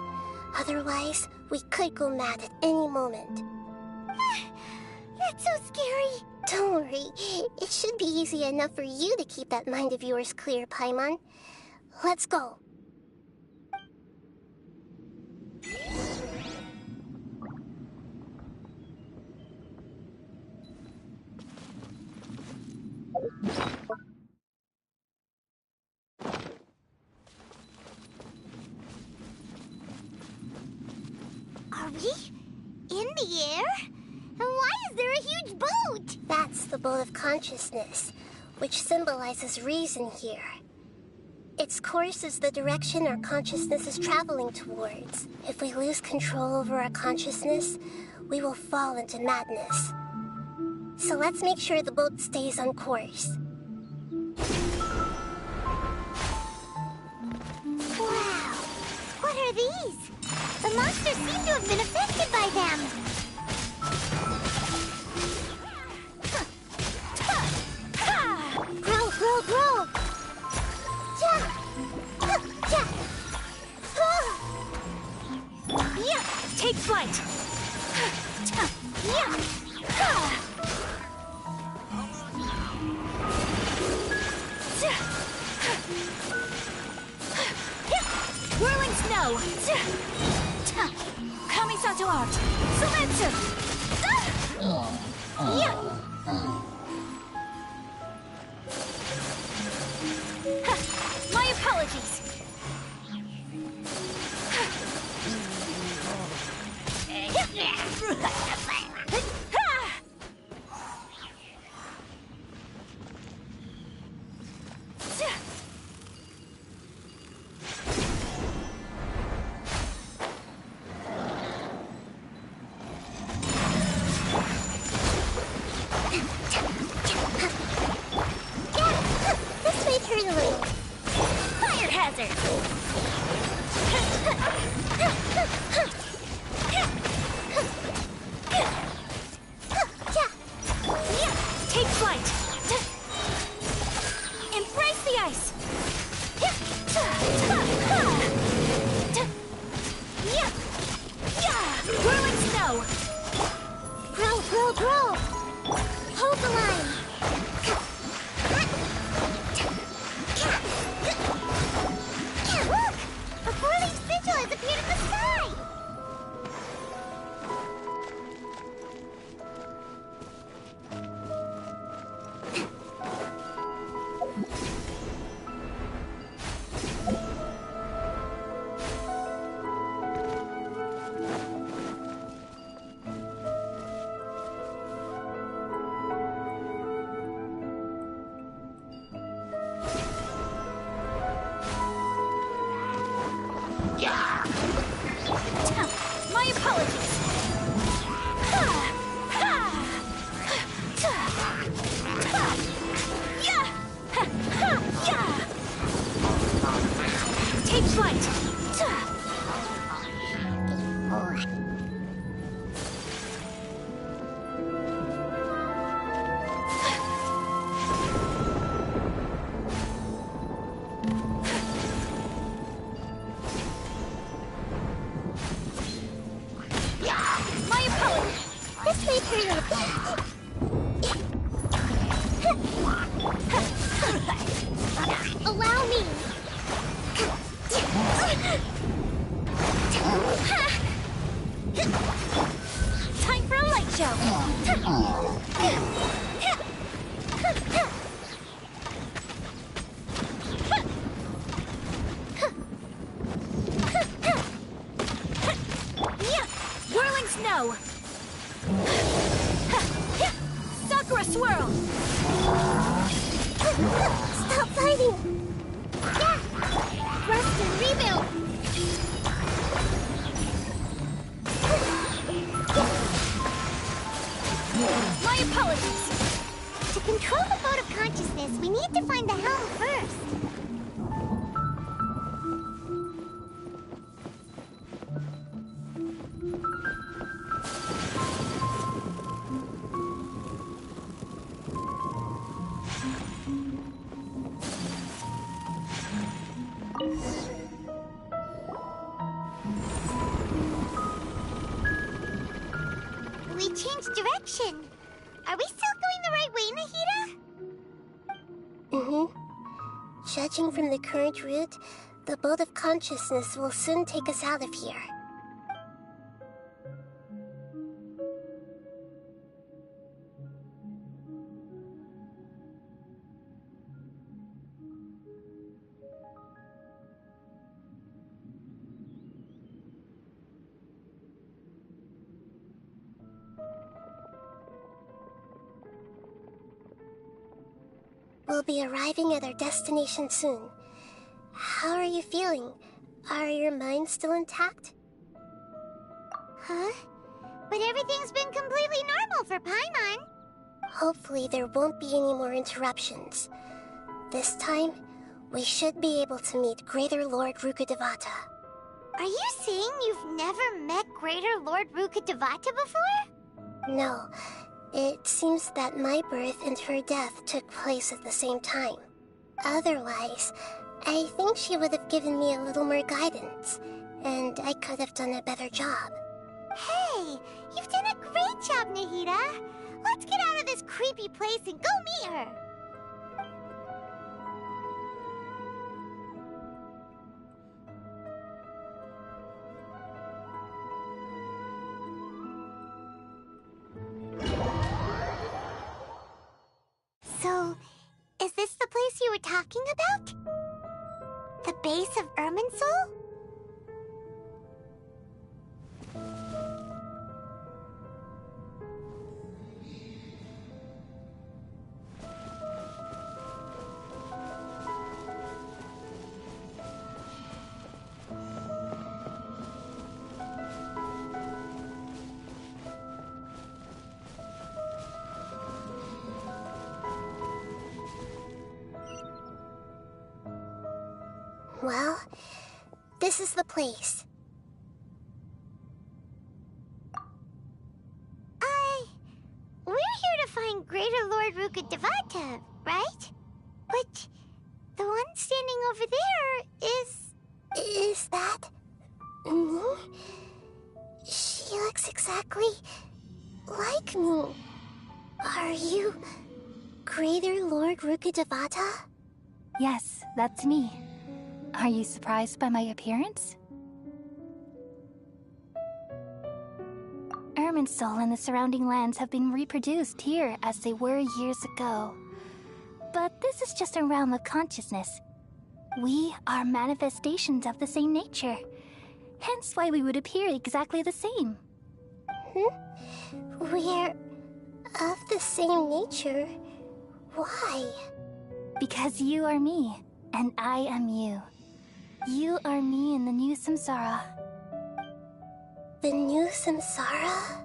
Otherwise, we could go mad at any moment. That's so scary. Don't worry. It should be easy enough for you to keep that mind of yours clear, Paimon. Let's go. Are we in the air? And why is there a huge boat? That's the boat of consciousness, which symbolizes reason here. Its course is the direction our consciousness is traveling towards. If we lose control over our consciousness, we will fall into madness. So let's make sure the boat stays on course. Wow! What are these? The monsters seem to have been affected by them. Grow, grow, grow! Yeah! Take flight! Yeah! Whirling snow! Kamisato art! Sumetsu! My apologies! This way, turn a little. Fire hazard! Take flight! Embrace the ice! Whirling snow! Grow, grow, grow! Hold the line! Look! A four-leaf sigil has appeared in the sky! My apologies! Take flight! My apologies! This way, turn a little. Allow me! Time for a light show! Whirling snow! Sakura swirl! Stop fighting! control the boat of consciousness, we need to find the helm first. We changed direction. Are we still going the right way, Nahida? Mm-hmm. Judging from the current route, the boat of consciousness will soon take us out of here. We'll be arriving at our destination soon. How are you feeling? Are your minds still intact? Huh? But everything's been completely normal for Paimon. Hopefully there won't be any more interruptions. This time, we should be able to meet Greater Lord Rukkhadevata. Are you saying you've never met Greater Lord Rukkhadevata before? No. It seems that my birth and her death took place at the same time. Otherwise, I think she would have given me a little more guidance, and I could have done a better job. Hey, you've done a great job, Nahida. Let's get out of this creepy place and go meet her. So, is this the place you were talking about? The base of Irminsul? Well, this is the place. We're here to find Greater Lord Rukkhadevata, right? But the one standing over there is... Is that... me? She looks exactly like me. Are you Greater Lord Rukkhadevata? Yes, that's me. Are you surprised by my appearance? Irminsul and the surrounding lands have been reproduced here as they were years ago. But this is just a realm of consciousness. We are manifestations of the same nature. Hence why we would appear exactly the same. We're of the same nature? Why? Because you are me, and I am you. You are me in the new samsara. The new samsara?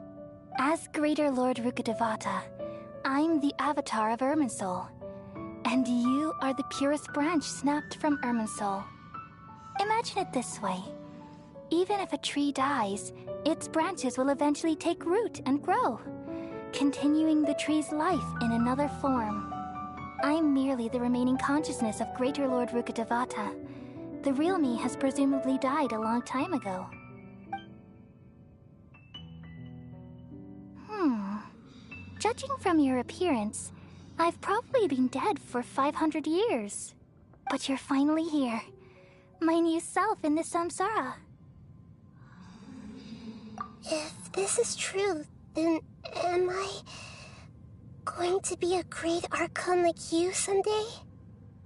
As Greater Lord Rukkhadevata, I'm the avatar of Irminsul. And you are the purest branch snapped from Irminsul. Imagine it this way. Even if a tree dies, its branches will eventually take root and grow, continuing the tree's life in another form. I'm merely the remaining consciousness of Greater Lord Rukkhadevata. The real me has presumably died a long time ago. Judging from your appearance, I've probably been dead for 500 years. But you're finally here. My new self in the samsara. If this is true, then am I going to be a great Archon like you someday?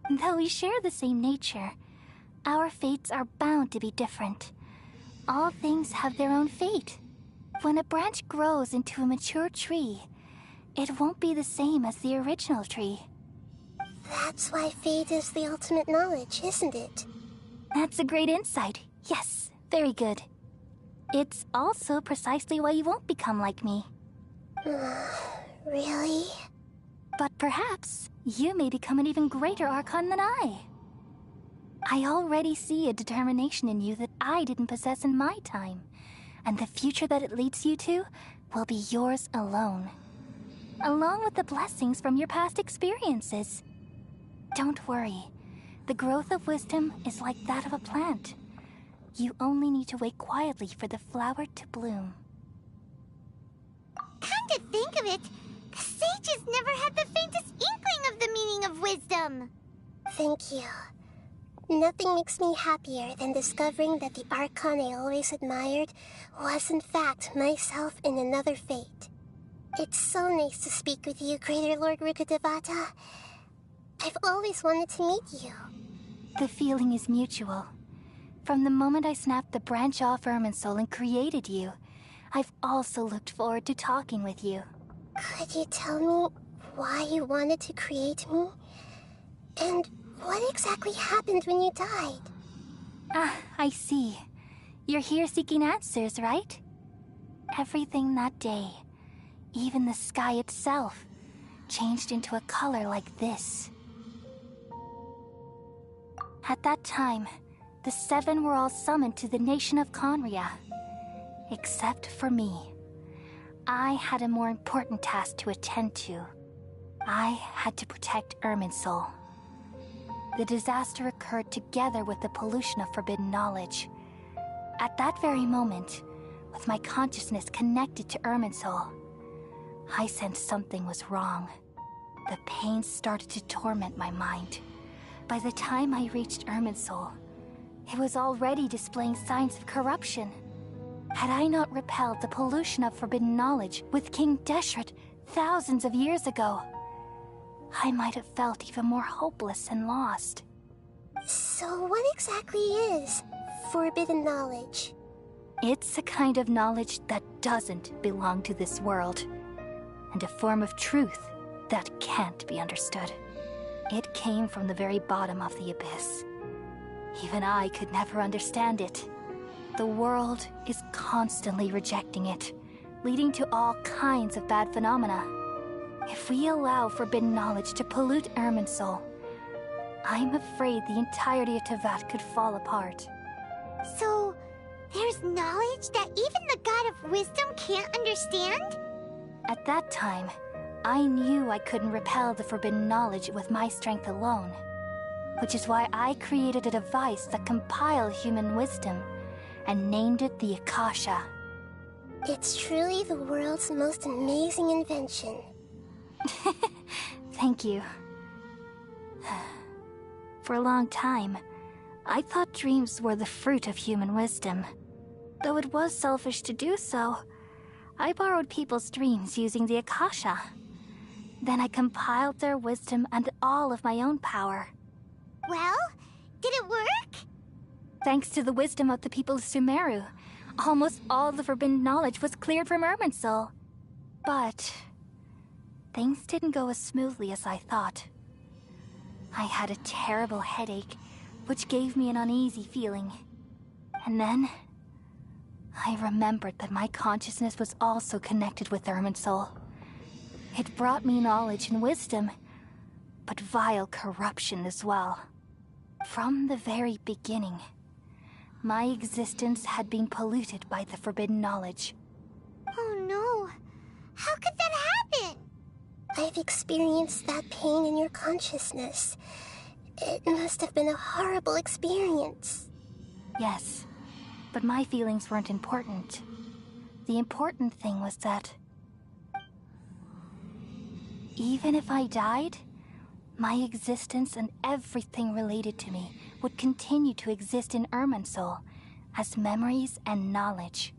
Though we share the same nature, our fates are bound to be different. All things have their own fate. When a branch grows into a mature tree, it won't be the same as the original tree. That's why fate is the ultimate knowledge, isn't it? That's a great insight. Yes, very good. It's also precisely why you won't become like me. Really? But perhaps you may become an even greater Archon than I. I already see a determination in you that I didn't possess in my time, and the future that it leads you to will be yours alone, along with the blessings from your past experiences. Don't worry. The growth of wisdom is like that of a plant. You only need to wait quietly for the flower to bloom. Come to think of it, the sages never had the faintest inkling of the meaning of wisdom. Thank you. Nothing makes me happier than discovering that the Archon I always admired was in fact myself in another fate. It's so nice to speak with you, Greater Lord Rukkhadevata. I've always wanted to meet you. The feeling is mutual. From the moment I snapped the branch off Irminsul and created you, I've also looked forward to talking with you. Could you tell me why you wanted to create me? And what exactly happened when you died? Ah, I see. You're here seeking answers, right? Everything that day, even the sky itself, changed into a color like this. At that time, the seven were all summoned to the nation of Conria. Except for me. I had a more important task to attend to. I had to protect Irminsul. The disaster occurred together with the pollution of forbidden knowledge. At that very moment, with my consciousness connected to Irminsul, I sensed something was wrong. The pain started to torment my mind. By the time I reached Irminsul, it was already displaying signs of corruption. Had I not repelled the pollution of forbidden knowledge with King Deshret thousands of years ago, I might have felt even more hopeless and lost. So what exactly is forbidden knowledge? It's a kind of knowledge that doesn't belong to this world, and a form of truth that can't be understood. It came from the very bottom of the abyss. Even I could never understand it. The world is constantly rejecting it, leading to all kinds of bad phenomena. If we allow forbidden knowledge to pollute Irminsul, I'm afraid the entirety of Teyvat could fall apart. So, there's knowledge that even the God of Wisdom can't understand? At that time, I knew I couldn't repel the forbidden knowledge with my strength alone, which is why I created a device that compiled human wisdom and named it the Akasha. It's truly the world's most amazing invention. Thank you. For a long time, I thought dreams were the fruit of human wisdom. Though it was selfish to do so, I borrowed people's dreams using the Akasha. Then I compiled their wisdom and all of my own power. Well, did it work? Thanks to the wisdom of the people of Sumeru, almost all the forbidden knowledge was cleared from Irminsul. But things didn't go as smoothly as I thought. I had a terrible headache, which gave me an uneasy feeling. And then I remembered that my consciousness was also connected with Irminsul. It brought me knowledge and wisdom, but vile corruption as well. From the very beginning, my existence had been polluted by the forbidden knowledge. Oh no! How could that happen? I've experienced that pain in your consciousness. It must have been a horrible experience. Yes, but my feelings weren't important. The important thing was that even if I died, my existence and everything related to me would continue to exist in Irminsul as memories and knowledge,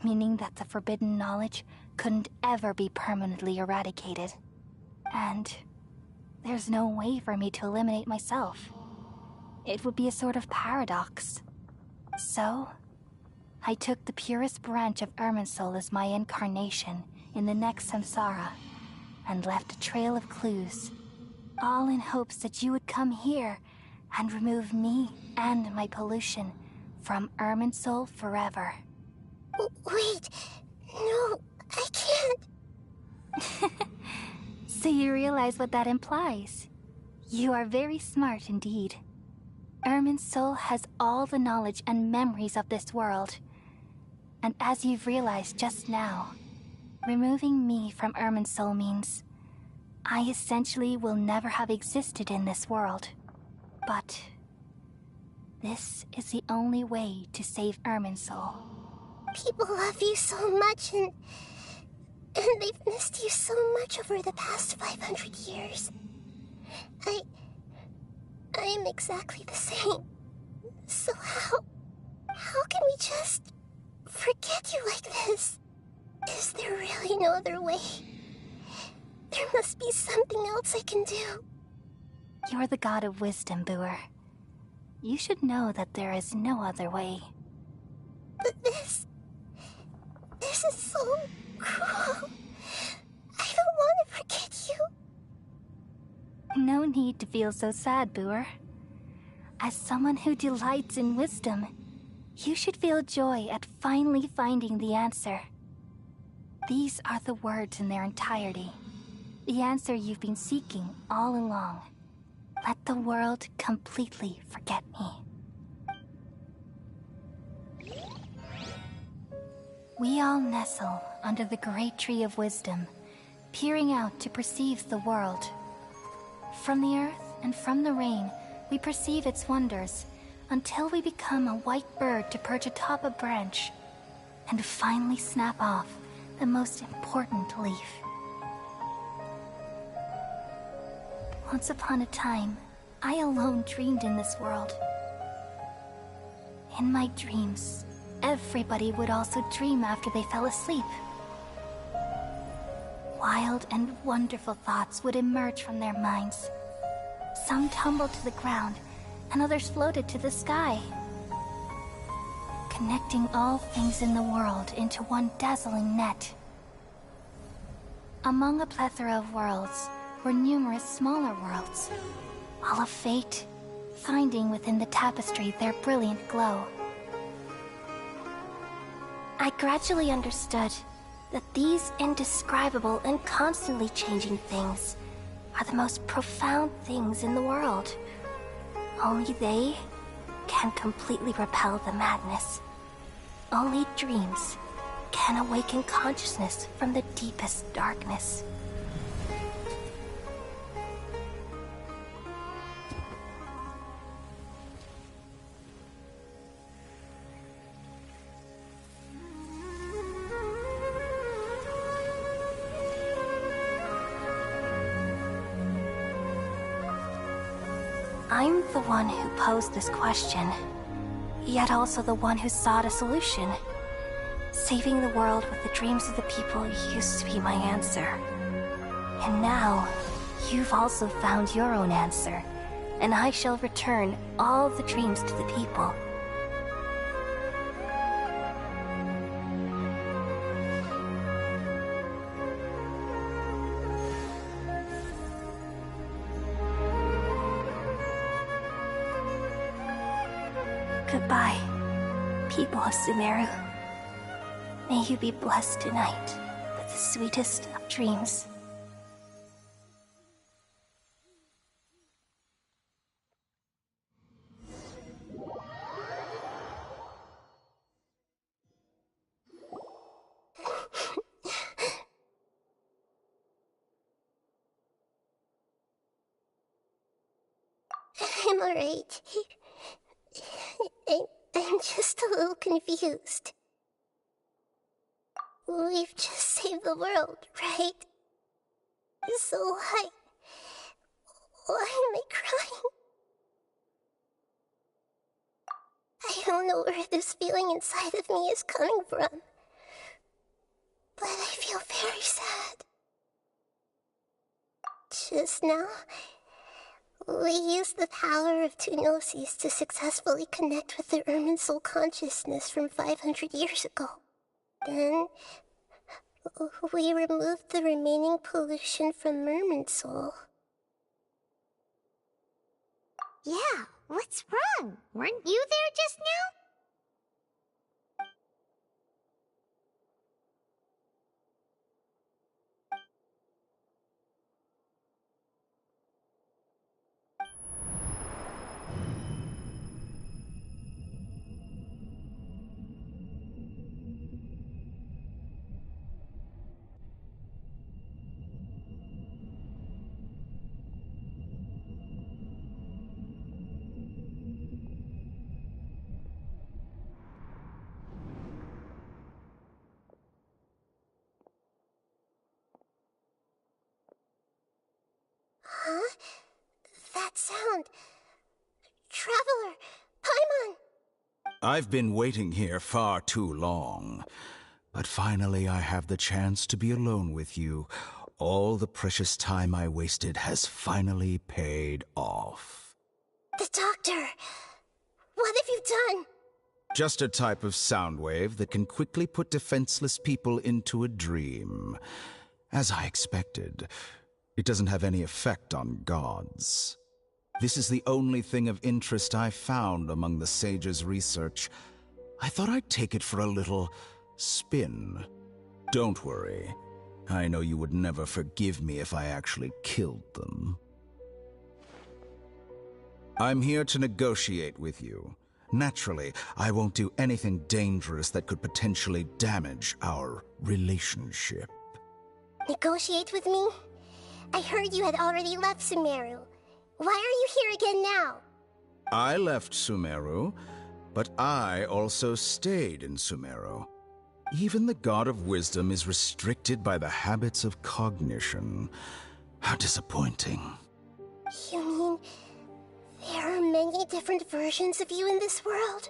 meaning that the forbidden knowledge couldn't ever be permanently eradicated. And there's no way for me to eliminate myself. It would be a sort of paradox. So, I took the purest branch of Irminsul as my incarnation in the next samsara, and left a trail of clues, all in hopes that you would come here and remove me and my pollution from Irminsul forever. Wait, no, I can't. So you realize what that implies. You are very smart indeed. Ermin's soul has all the knowledge and memories of this world. And as you've realized just now, removing me from Ermin's soul means I essentially will never have existed in this world. But this is the only way to save Ermin's soul. People love you so much, and they've missed you so much over the past 500 years. I am exactly the same. So how can we just forget you like this? Is there really no other way? There must be something else I can do. You're the god of wisdom, Booer. You should know that there is no other way. But this is so cruel. I don't want to forget you. No need to feel so sad, Booer. As someone who delights in wisdom, you should feel joy at finally finding the answer. These are the words in their entirety. The answer you've been seeking all along. Let the world completely forget me. We all nestle under the great tree of wisdom, peering out to perceive the world. From the earth and from the rain, we perceive its wonders, until we become a white bird to perch atop a branch, and finally snap off the most important leaf. Once upon a time, I alone dreamed in this world. In my dreams, everybody would also dream after they fell asleep. Wild and wonderful thoughts would emerge from their minds. Some tumbled to the ground, and others floated to the sky, connecting all things in the world into one dazzling net. Among a plethora of worlds were numerous smaller worlds, all of fate, finding within the tapestry their brilliant glow. I gradually understood that these indescribable and constantly changing things are the most profound things in the world. Only they can completely repel the madness. Only dreams can awaken consciousness from the deepest darkness. I'm the one who posed this question, yet also the one who sought a solution. Saving the world with the dreams of the people used to be my answer. And now, you've also found your own answer, and I shall return all the dreams to the people. Goodbye, people of Sumeru. May you be blessed tonight with the sweetest of dreams. I'm alright. I'm just a little confused. We've just saved the world, right? So why am I crying? I don't know where this feeling inside of me is coming from, but I feel very sad. Just now, we used the power of two gnosis to successfully connect with the Ermin soul consciousness from 500 years ago. Then, we removed the remaining pollution from Ermin soul. Yeah, what's wrong? Weren't you there just now? Traveler! Paimon! I've been waiting here far too long. But finally I have the chance to be alone with you. All the precious time I wasted has finally paid off. The doctor! What have you done? Just a type of sound wave that can quickly put defenseless people into a dream. As I expected, it doesn't have any effect on gods. This is the only thing of interest I found among the sage's research. I thought I'd take it for a little spin. Don't worry. I know you would never forgive me if I actually killed them. I'm here to negotiate with you. Naturally, I won't do anything dangerous that could potentially damage our relationship. Negotiate with me? I heard you had already left Sumeru. Why are you here again now? I left Sumeru, but I also stayed in Sumeru. Even the God of Wisdom is restricted by the habits of cognition. How disappointing. You mean there are many different versions of you in this world?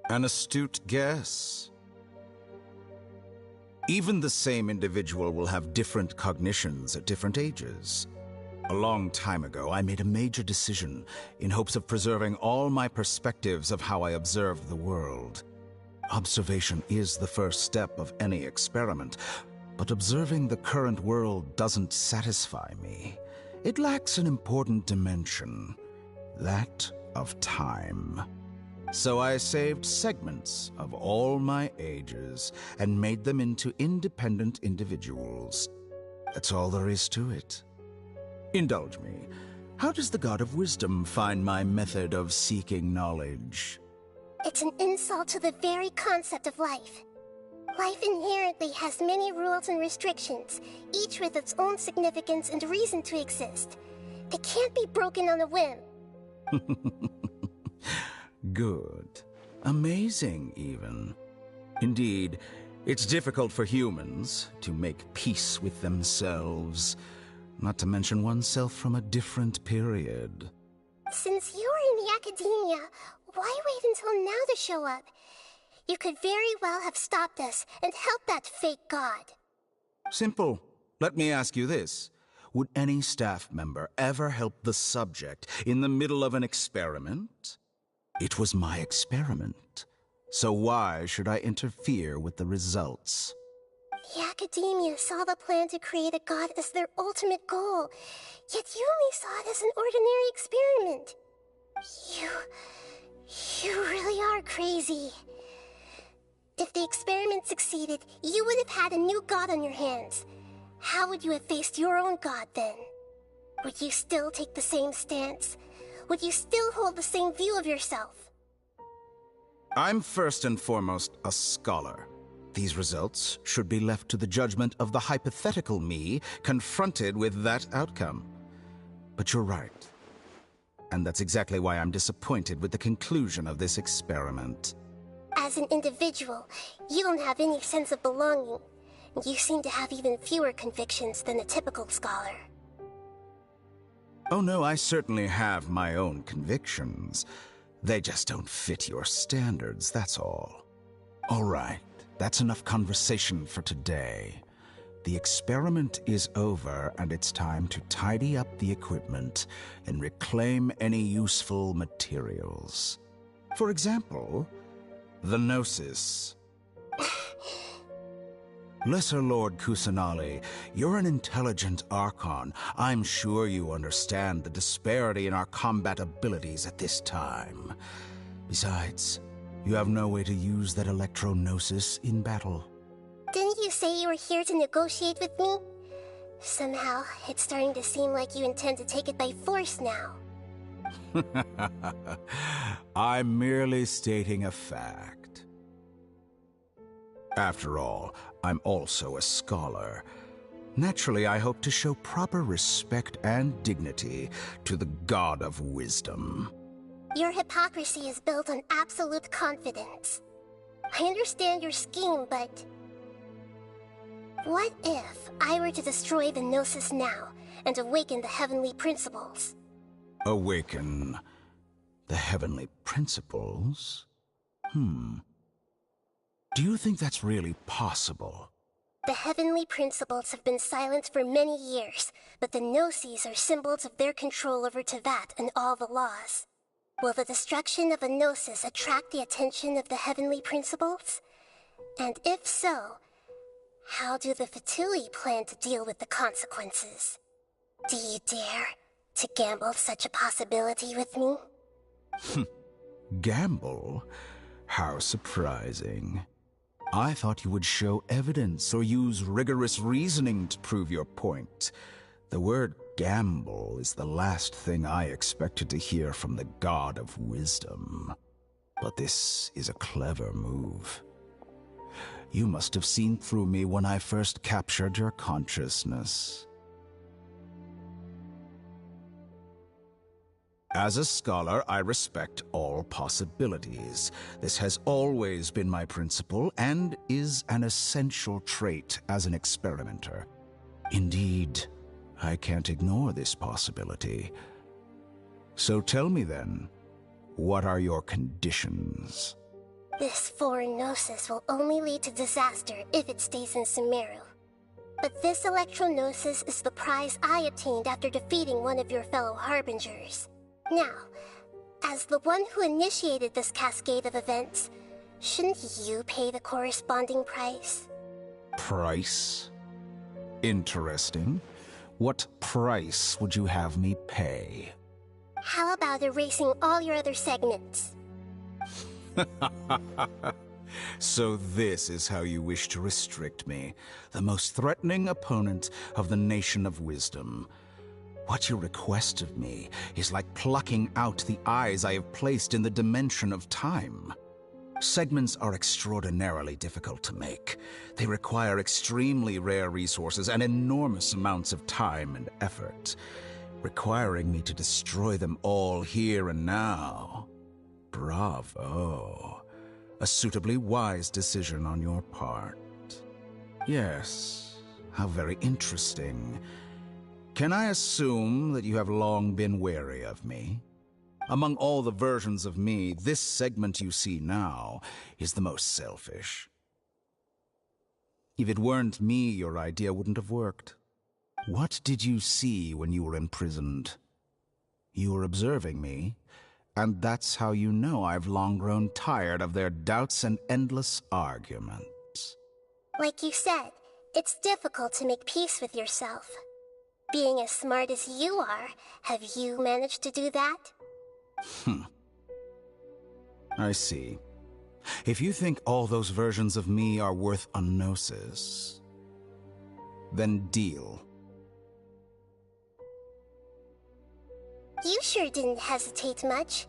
An astute guess. Even the same individual will have different cognitions at different ages. A long time ago, I made a major decision in hopes of preserving all my perspectives of how I observed the world. Observation is the first step of any experiment, but observing the current world doesn't satisfy me. It lacks an important dimension, that of time. So I saved segments of all my ages and made them into independent individuals. That's all there is to it. Indulge me. How does the God of Wisdom find my method of seeking knowledge? It's an insult to the very concept of life. Life inherently has many rules and restrictions, each with its own significance and reason to exist. They can't be broken on a whim. Good. Amazing, even. Indeed, it's difficult for humans to make peace with themselves, not to mention oneself from a different period. Since you were in the Akedemiya, why wait until now to show up? You could very well have stopped us and helped that fake god. Simple. Let me ask you this. Would any staff member ever help the subject in the middle of an experiment? It was my experiment. So why should I interfere with the results? The Akedemiya saw the plan to create a god as their ultimate goal, yet you only saw it as an ordinary experiment. You really are crazy. If the experiment succeeded, you would have had a new god on your hands. How would you have faced your own god then? Would you still take the same stance? Would you still hold the same view of yourself? I'm first and foremost a scholar. These results should be left to the judgment of the hypothetical me confronted with that outcome. But you're right. And that's exactly why I'm disappointed with the conclusion of this experiment. As an individual, you don't have any sense of belonging. You seem to have even fewer convictions than a typical scholar. Oh no, I certainly have my own convictions. They just don't fit your standards, that's all. All right, that's enough conversation for today. The experiment is over, and it's time to tidy up the equipment and reclaim any useful materials. For example, the Gnosis. Lesser Lord Kusanali, you're an intelligent Archon. I'm sure you understand the disparity in our combat abilities at this time. Besides, you have no way to use that Electro-Gnosis in battle. Didn't you say you were here to negotiate with me? Somehow, it's starting to seem like you intend to take it by force now. I'm merely stating a fact. After all, I'm also a scholar. Naturally, I hope to show proper respect and dignity to the God of Wisdom. Your hypocrisy is built on absolute confidence. I understand your scheme, but... what if I were to destroy the Gnosis now and awaken the heavenly principles? Awaken. The heavenly principles? Do you think that's really possible? The heavenly principles have been silent for many years, but the Gnosis are symbols of their control over Tevat and all the laws. Will the destruction of a Gnosis attract the attention of the heavenly principles? And if so, how do the Fatui plan to deal with the consequences? Do you dare to gamble such a possibility with me? Gamble? How surprising. I thought you would show evidence or use rigorous reasoning to prove your point. The word gamble is the last thing I expected to hear from the God of Wisdom. But this is a clever move. You must have seen through me when I first captured your consciousness. As a scholar, I respect all possibilities. This has always been my principle and is an essential trait as an experimenter. Indeed, I can't ignore this possibility. So tell me then, what are your conditions? This foreign Gnosis will only lead to disaster if it stays in Sumeru. But this Electro-Gnosis is the prize I obtained after defeating one of your fellow Harbingers. Now, as the one who initiated this cascade of events, shouldn't you pay the corresponding price? Price? Interesting. What price would you have me pay? How about erasing all your other segments? So this is how you wish to restrict me, the most threatening opponent of the Nation of Wisdom. What you request of me is like plucking out the eyes I have placed in the dimension of time. Segments are extraordinarily difficult to make. They require extremely rare resources and enormous amounts of time and effort, requiring me to destroy them all here and now. Bravo. A suitably wise decision on your part. Yes, how very interesting. Can I assume that you have long been wary of me? Among all the versions of me, this segment you see now is the most selfish. If it weren't me, your idea wouldn't have worked. What did you see when you were imprisoned? You were observing me, and that's how you know I've long grown tired of their doubts and endless arguments. Like you said, it's difficult to make peace with yourself. Being as smart as you are, have you managed to do that? I see. If you think all those versions of me are worth a gnosis, then deal. You sure didn't hesitate much.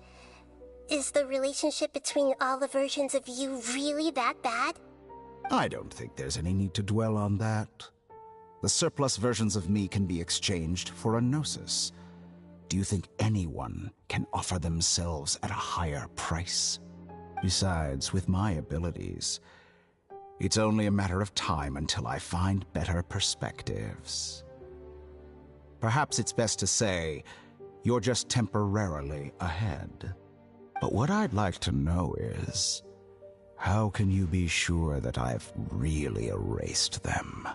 Is the relationship between all the versions of you really that bad? I don't think there's any need to dwell on that. The surplus versions of me can be exchanged for a gnosis. Do you think anyone can offer themselves at a higher price? Besides, with my abilities, it's only a matter of time until I find better perspectives. Perhaps it's best to say, you're just temporarily ahead. But what I'd like to know is, how can you be sure that I've really erased them?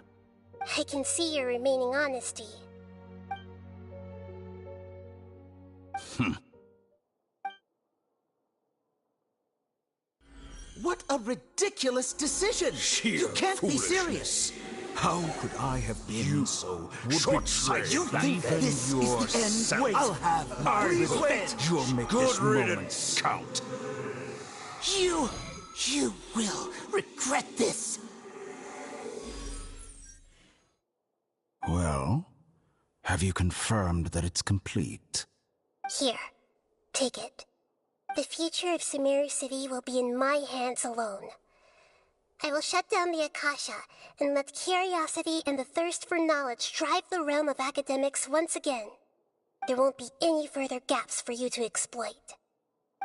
I can see your remaining honesty. What a ridiculous decision! You can't be serious! How could I have been so short-sighted? You think this is the end? Wait, I'll have my revenge. You'll make this moment count. You will regret this. Well, have you confirmed that it's complete? Here, take it. The future of Sumeru City will be in my hands alone. I will shut down the Akasha and let curiosity and the thirst for knowledge drive the realm of academics once again. There won't be any further gaps for you to exploit.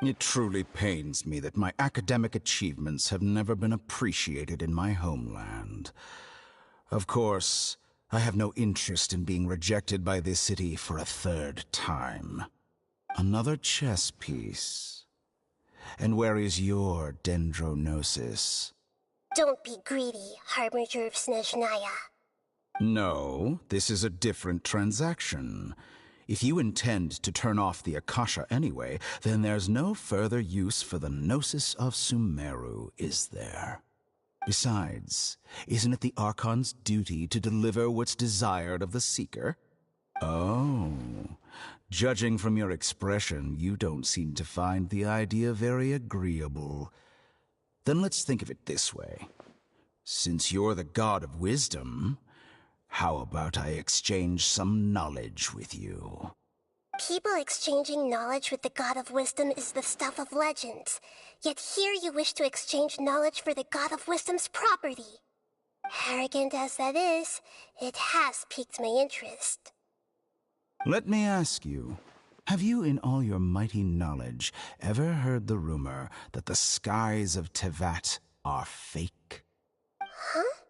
It truly pains me that my academic achievements have never been appreciated in my homeland. Of course, I have no interest in being rejected by this city for a third time. Another chess piece. And where is your dendronosis? Don't be greedy, Harbinger of Snezhnaya. No, this is a different transaction. If you intend to turn off the Akasha anyway, then there's no further use for the Gnosis of Sumeru, is there? Besides, isn't it the Archon's duty to deliver what's desired of the Seeker? Oh, judging from your expression, you don't seem to find the idea very agreeable. Then let's think of it this way. Since you're the god of wisdom, how about I exchange some knowledge with you? People exchanging knowledge with the God of Wisdom is the stuff of legends. Yet here you wish to exchange knowledge for the God of Wisdom's property. Arrogant as that is, it has piqued my interest. Let me ask you, have you in all your mighty knowledge ever heard the rumor that the skies of Tevat are fake? Huh?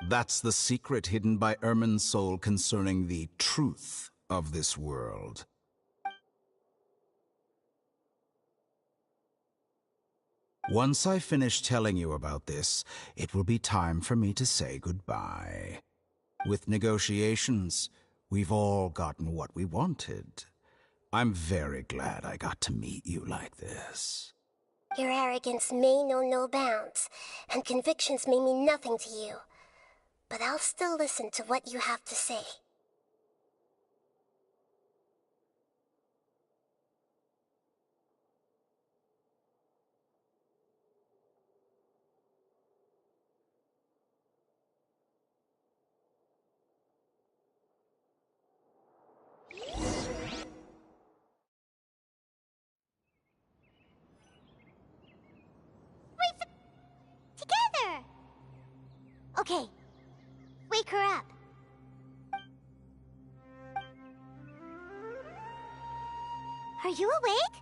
That's the secret hidden by Irminsul concerning the truth of this world. Once I finish telling you about this, it will be time for me to say goodbye. With negotiations, we've all gotten what we wanted. I'm very glad I got to meet you like this. Your arrogance may know no bounds, and convictions may mean nothing to you. But I'll still listen to what you have to say. Together! Okay. Wake her up. Are you awake?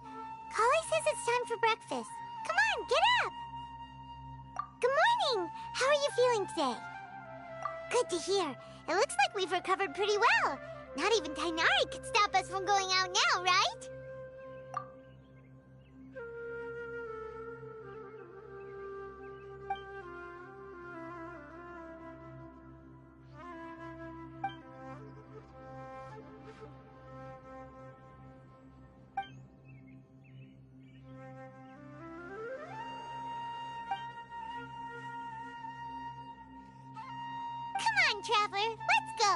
Kali says it's time for breakfast. Come on, get up! Good morning! How are you feeling today? Good to hear. It looks like we've recovered pretty well. Not even Tainari could stop us from going out now, right? Come on, Traveler, let's go!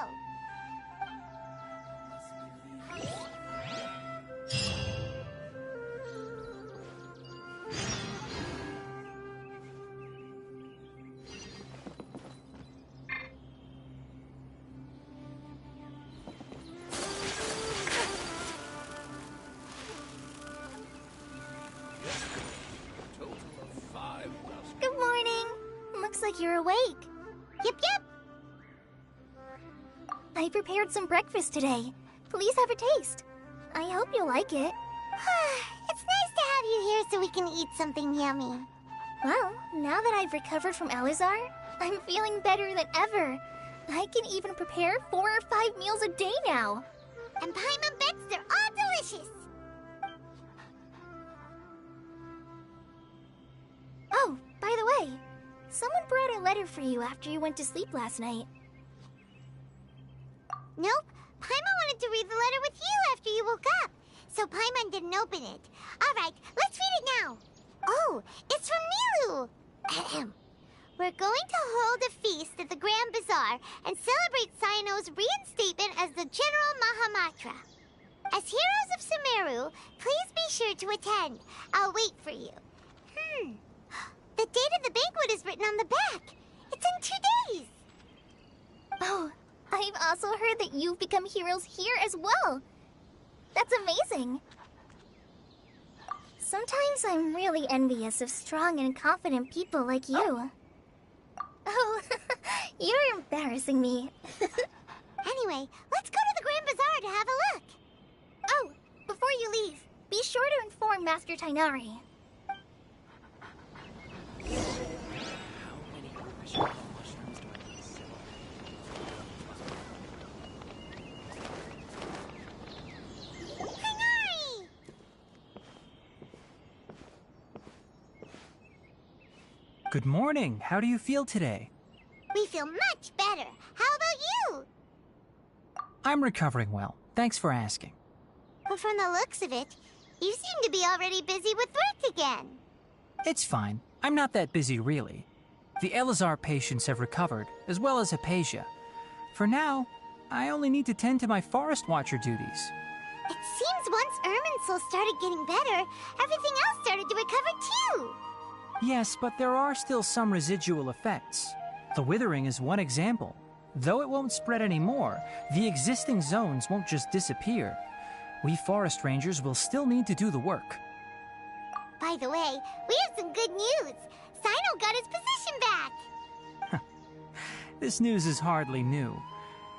Good morning. Looks like you're awake. Yep, yep. I prepared some breakfast today. Please have a taste. I hope you'll like it. It's nice to have you here so we can eat something yummy. Well, now that I've recovered from Alizar, I'm feeling better than ever. I can even prepare 4 or 5 meals a day now. And Paimon bets they're all delicious. Oh, by the way, someone brought a letter for you after you went to sleep last night. Nope. Paimon wanted to read the letter with you after you woke up. So Paimon didn't open it. Alright, let's read it now. Oh, it's from Nilu. Ahem. We're going to hold a feast at the Grand Bazaar and celebrate Cyano's reinstatement as the General Mahamatra. As heroes of Sumeru, please be sure to attend. I'll wait for you. The date of the banquet is written on the back. It's in 2 days. Oh, I've also heard that you've become heroes here as well. That's amazing. Sometimes I'm really envious of strong and confident people like you. Oh, you're embarrassing me. Anyway, let's go to the Grand Bazaar to have a look. Oh, before you leave, be sure to inform Master Tainari. Good morning. How do you feel today? We feel much better. How about you? I'm recovering well. Thanks for asking. But from the looks of it, you seem to be already busy with work again. It's fine. I'm not that busy, really. The Elazar patients have recovered, as well as Hypatia. For now, I only need to tend to my Forest Watcher duties. It seems once Irminsul started getting better, everything else started to recover too. Yes, but there are still some residual effects. The withering is one example. Though it won't spread anymore, the existing zones won't just disappear. We forest rangers will still need to do the work. By the way, we have some good news. Sino got his position back. This news is hardly new.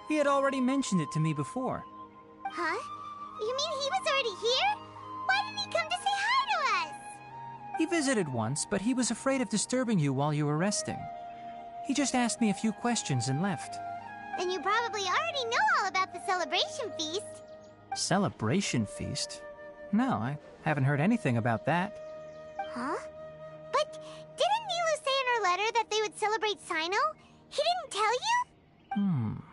He had already mentioned it to me before. Huh? You mean he was already here? Why didn't he come to say hi to us? He visited once, but he was afraid of disturbing you while you were resting. He just asked me a few questions and left. Then you probably already know all about the celebration feast. Celebration feast? No, I haven't heard anything about that. Huh? But didn't Nilu say in her letter that they would celebrate Sino? He didn't tell you?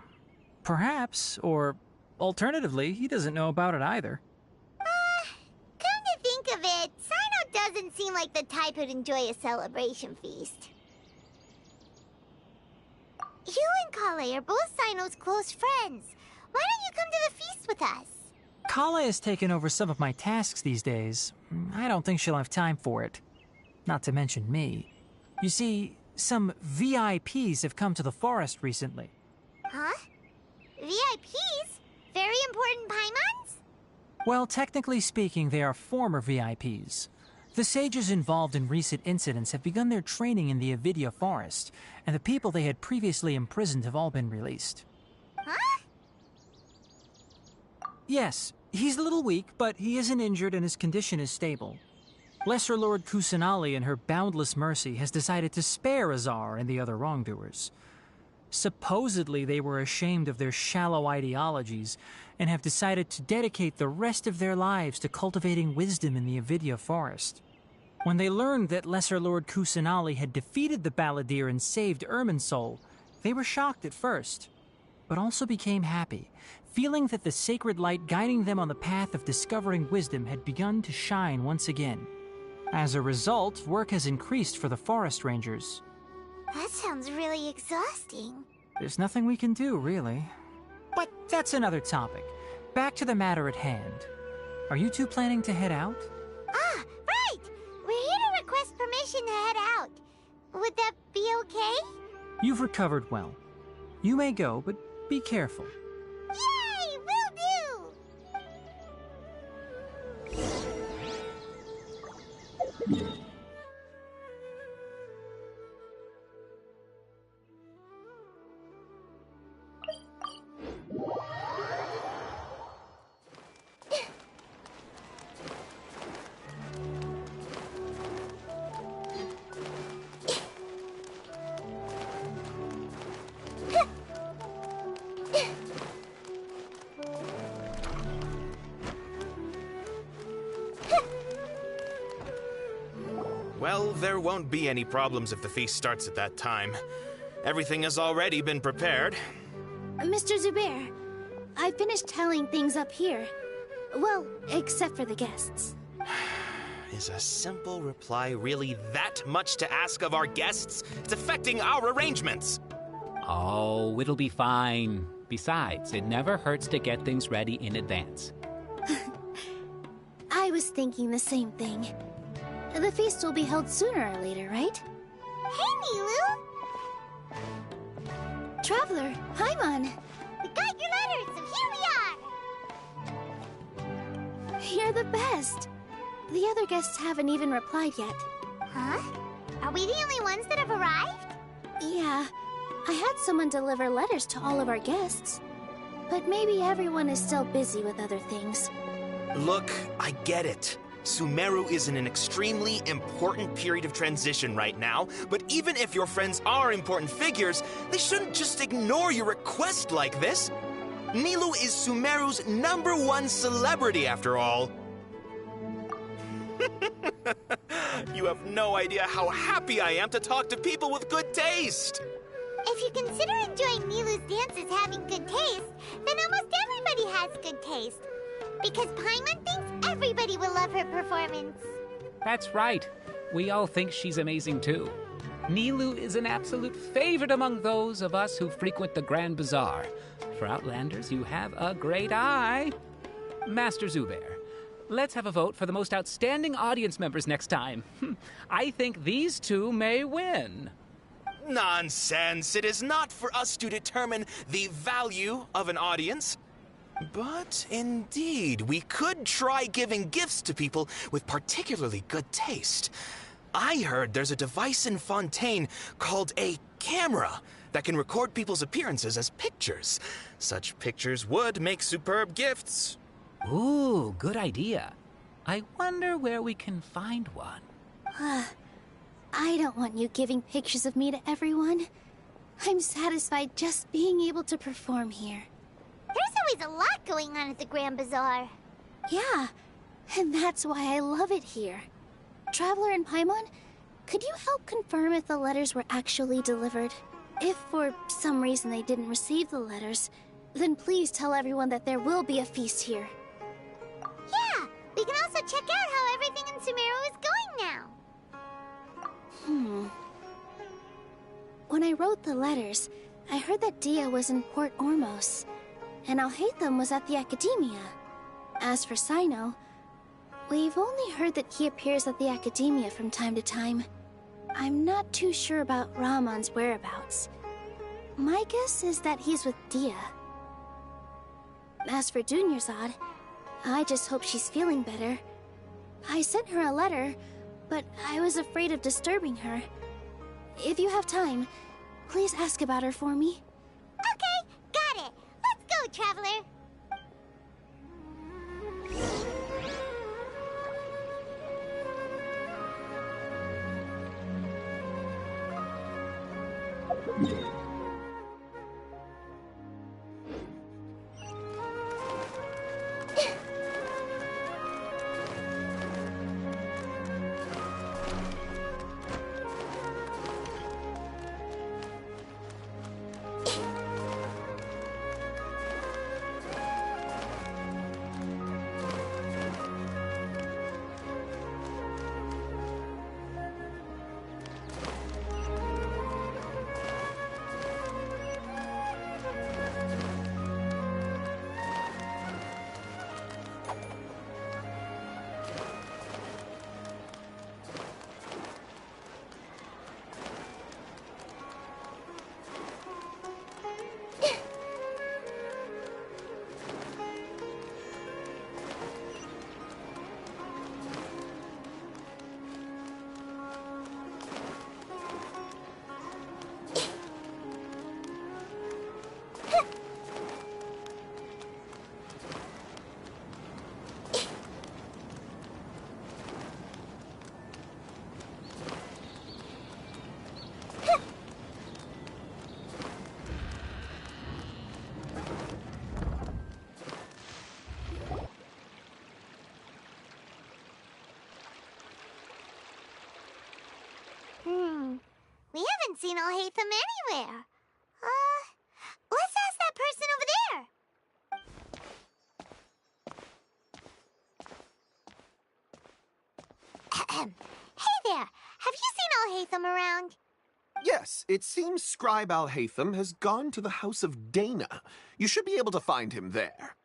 Perhaps, or alternatively, he doesn't know about it either. Come to think of it, Sino doesn't seem like the type who'd enjoy a celebration feast. You and Kale are both Sino's close friends. Why don't you come to the feast with us? Kala has taken over some of my tasks these days. I don't think she'll have time for it. Not to mention me. You see, some VIPs have come to the forest recently. Huh? VIPs? Very important Paimons? Well, technically speaking, they are former VIPs. The sages involved in recent incidents have begun their training in the Avidya forest, and the people they had previously imprisoned have all been released. Huh? Yes, he's a little weak, but he isn't injured and his condition is stable. Lesser Lord Kusanali, in her boundless mercy, has decided to spare Azar and the other wrongdoers. Supposedly, they were ashamed of their shallow ideologies and have decided to dedicate the rest of their lives to cultivating wisdom in the Avidya forest. When they learned that Lesser Lord Kusanali had defeated the Ballideer and saved Irminsul, they were shocked at first, but also became happy, feeling that the sacred light guiding them on the path of discovering wisdom had begun to shine once again. As a result, work has increased for the forest rangers. That sounds really exhausting. There's nothing we can do, really. But that's another topic. Back to the matter at hand. Are you two planning to head out? Ah, right! We're here to request permission to head out. Would that be okay? You've recovered well. You may go, but be careful. Yay! Will do! Well, there won't be any problems if the feast starts at that time. Everything has already been prepared. Mr. Zubair, I finished tallying things up here. Well, except for the guests. Is a simple reply really that much to ask of our guests? It's affecting our arrangements. Oh, it'll be fine. Besides, it never hurts to get things ready in advance. I was thinking the same thing. The feast will be held sooner or later, right? Hey, Nilu! Traveler, Paimon! We got your letter, so here we are! You're the best! The other guests haven't even replied yet. Huh? Are we the only ones that have arrived? Yeah. I had someone deliver letters to all of our guests. But maybe everyone is still busy with other things. Look, I get it. Sumeru is in an extremely important period of transition right now, but even if your friends are important figures, they shouldn't just ignore your request like this. Nilu is Sumeru's #1 celebrity, after all. You have no idea how happy I am to talk to people with good taste! If you consider enjoying Nilu's dances having good taste, then almost everybody has good taste. Because Paimon thinks everybody will love her performance. That's right. We all think she's amazing too. Nilu is an absolute favorite among those of us who frequent the Grand Bazaar. For Outlanders, you have a great eye. Master Zubair, let's have a vote for the most outstanding audience members next time. I think these two may win. Nonsense! It is not for us to determine the value of an audience. But indeed, we could try giving gifts to people with particularly good taste. I heard there's a device in Fontaine called a camera that can record people's appearances as pictures. Such pictures would make superb gifts. Ooh, good idea. I wonder where we can find one. I don't want you giving pictures of me to everyone. I'm satisfied just being able to perform here. There's always a lot going on at the Grand Bazaar. Yeah, and that's why I love it here. Traveler and Paimon, could you help confirm if the letters were actually delivered? If for some reason they didn't receive the letters, then please tell everyone that there will be a feast here. Yeah, we can also check out how everything in Sumeru is going now. When I wrote the letters, I heard that Dia was in Port Ormos, and Alhaitham was at the Akedemiya. As for Sino, we've only heard that he appears at the Akedemiya from time to time. I'm not too sure about Rahman's whereabouts. My guess is that he's with Dia. As for Dunyarzad, I just hope she's feeling better. I sent her a letter, but I was afraid of disturbing her. If you have time, please ask about her for me. Okay, got it. Let's go, Traveler. We haven't seen Alhaitham anywhere. Let's ask that person over there. Hey there, have you seen Alhaitham around? Yes, it seems Scribe Alhaitham has gone to the House of Dana. You should be able to find him there.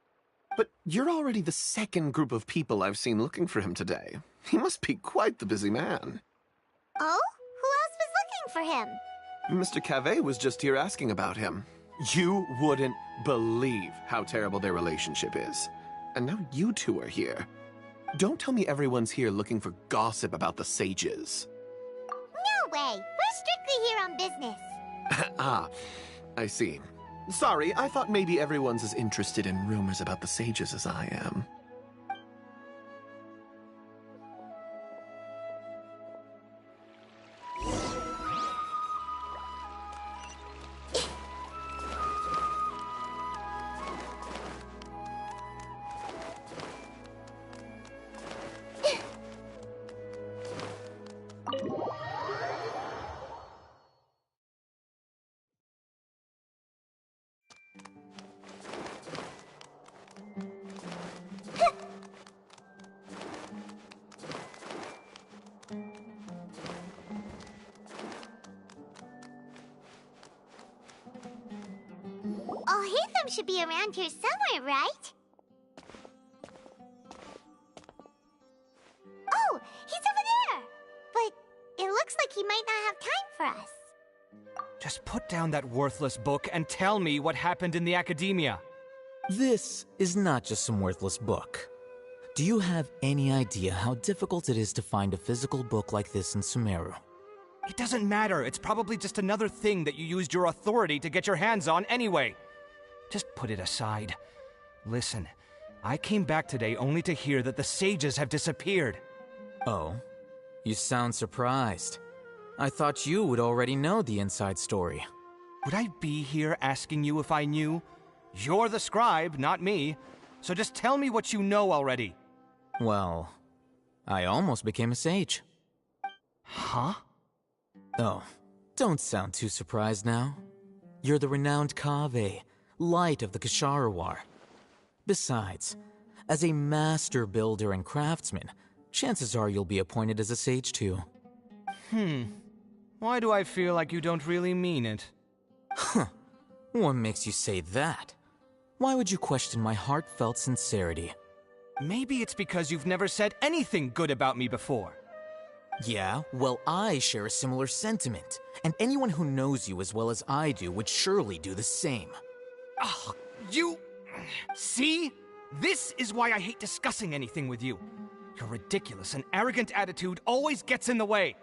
But you're already the second group of people I've seen looking for him today. He must be quite the busy man. Oh? Who else was looking for him? Mr. Cavey was just here asking about him. You wouldn't believe how terrible their relationship is. And now you two are here. Don't tell me everyone's here looking for gossip about the sages. No way! We're strictly here on business. Ah, I see. Sorry, I thought maybe everyone's as interested in rumors about the sages as I am. Hatham should be around here somewhere, right? Oh, he's over there! But it looks like he might not have time for us. Just put down that worthless book and tell me what happened in the Akedemiya. This is not just some worthless book. Do you have any idea how difficult it is to find a physical book like this in Sumeru? It doesn't matter. It's probably just another thing that you used your authority to get your hands on anyway. Just put it aside. Listen, I came back today only to hear that the sages have disappeared. Oh? You sound surprised. I thought you would already know the inside story. Would I be here asking you if I knew? You're the scribe, not me. So just tell me what you know already. Well, I almost became a sage. Huh? Oh, don't sound too surprised now. You're the renowned Kaveh, light of the Ksharawar. Besides, as a master builder and craftsman, chances are you'll be appointed as a sage too. Why do I feel like you don't really mean it? Huh. What makes you say that? Why would you question my heartfelt sincerity? Maybe it's because you've never said anything good about me before. Yeah, well, I share a similar sentiment, and anyone who knows you as well as I do would surely do the same. Oh, you... See? This is why I hate discussing anything with you. Your ridiculous and arrogant attitude always gets in the way.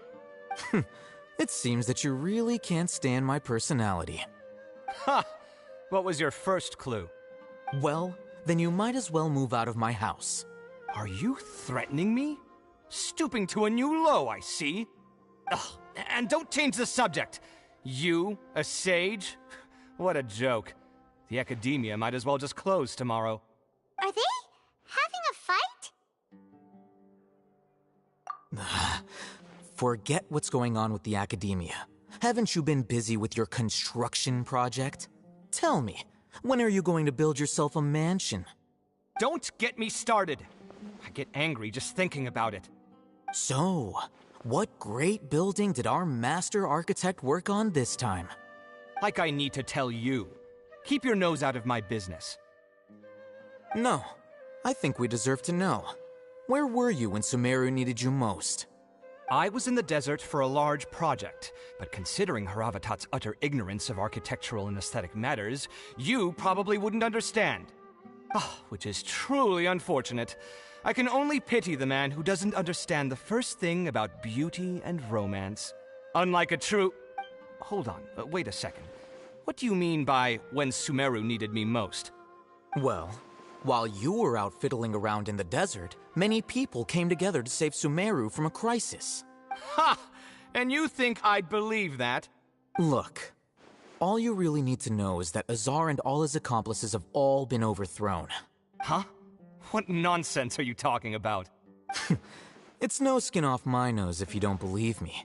It seems that you really can't stand my personality. Ha! What was your first clue? Well, then you might as well move out of my house. Are you threatening me? Stooping to a new low, I see. Ugh, and don't change the subject. You, a sage? What a joke. The Akedemiya might as well just close tomorrow. Are they having a fight? Forget what's going on with the Akedemiya. Haven't you been busy with your construction project? Tell me, when are you going to build yourself a mansion? Don't get me started. I get angry just thinking about it. So, what great building did our master architect work on this time? Like I need to tell you. Keep your nose out of my business. No, I think we deserve to know. Where were you when Sumeru needed you most? I was in the desert for a large project, but considering Haravatat's utter ignorance of architectural and aesthetic matters, you probably wouldn't understand. Which is truly unfortunate. I can only pity the man who doesn't understand the first thing about beauty and romance. Unlike a true... Hold on, wait a second. What do you mean by when Sumeru needed me most? Well, while you were out fiddling around in the desert, many people came together to save Sumeru from a crisis. Ha! And you think I'd believe that? Look, all you really need to know is that Azar and all his accomplices have all been overthrown. Huh? What nonsense are you talking about? It's no skin off my nose if you don't believe me.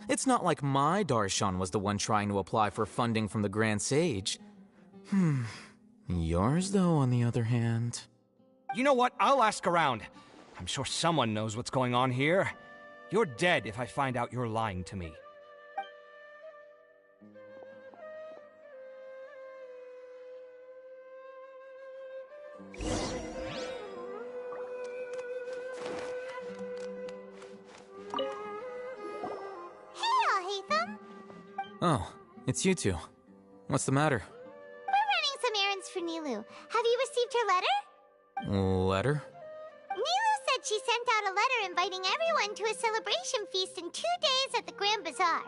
It's not like my Darshan was the one trying to apply for funding from the Grand Sage. Yours, though, on the other hand... You know what? I'll ask around. I'm sure someone knows what's going on here. You're dead if I find out you're lying to me. Oh, it's you two. What's the matter? We're running some errands for Nilou. Have you received her letter? Letter? Nilou said she sent out a letter inviting everyone to a celebration feast in 2 days at the Grand Bazaar.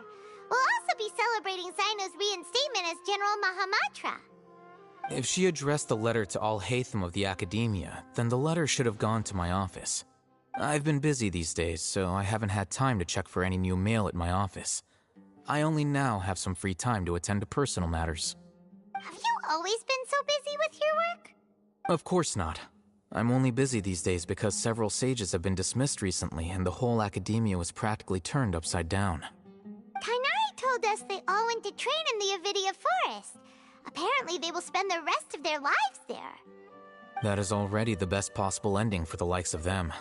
We'll also be celebrating Zaino's reinstatement as General Mahamatra. If she addressed the letter to all Hatham of the Akedemiya, then the letter should have gone to my office. I've been busy these days, so I haven't had time to check for any new mail at my office. I only now have some free time to attend to personal matters. Have you always been so busy with your work? Of course not. I'm only busy these days because several sages have been dismissed recently and the whole Akedemiya was practically turned upside down. Tainari told us they all went to train in the Avidya forest. Apparently they will spend the rest of their lives there. That is already the best possible ending for the likes of them.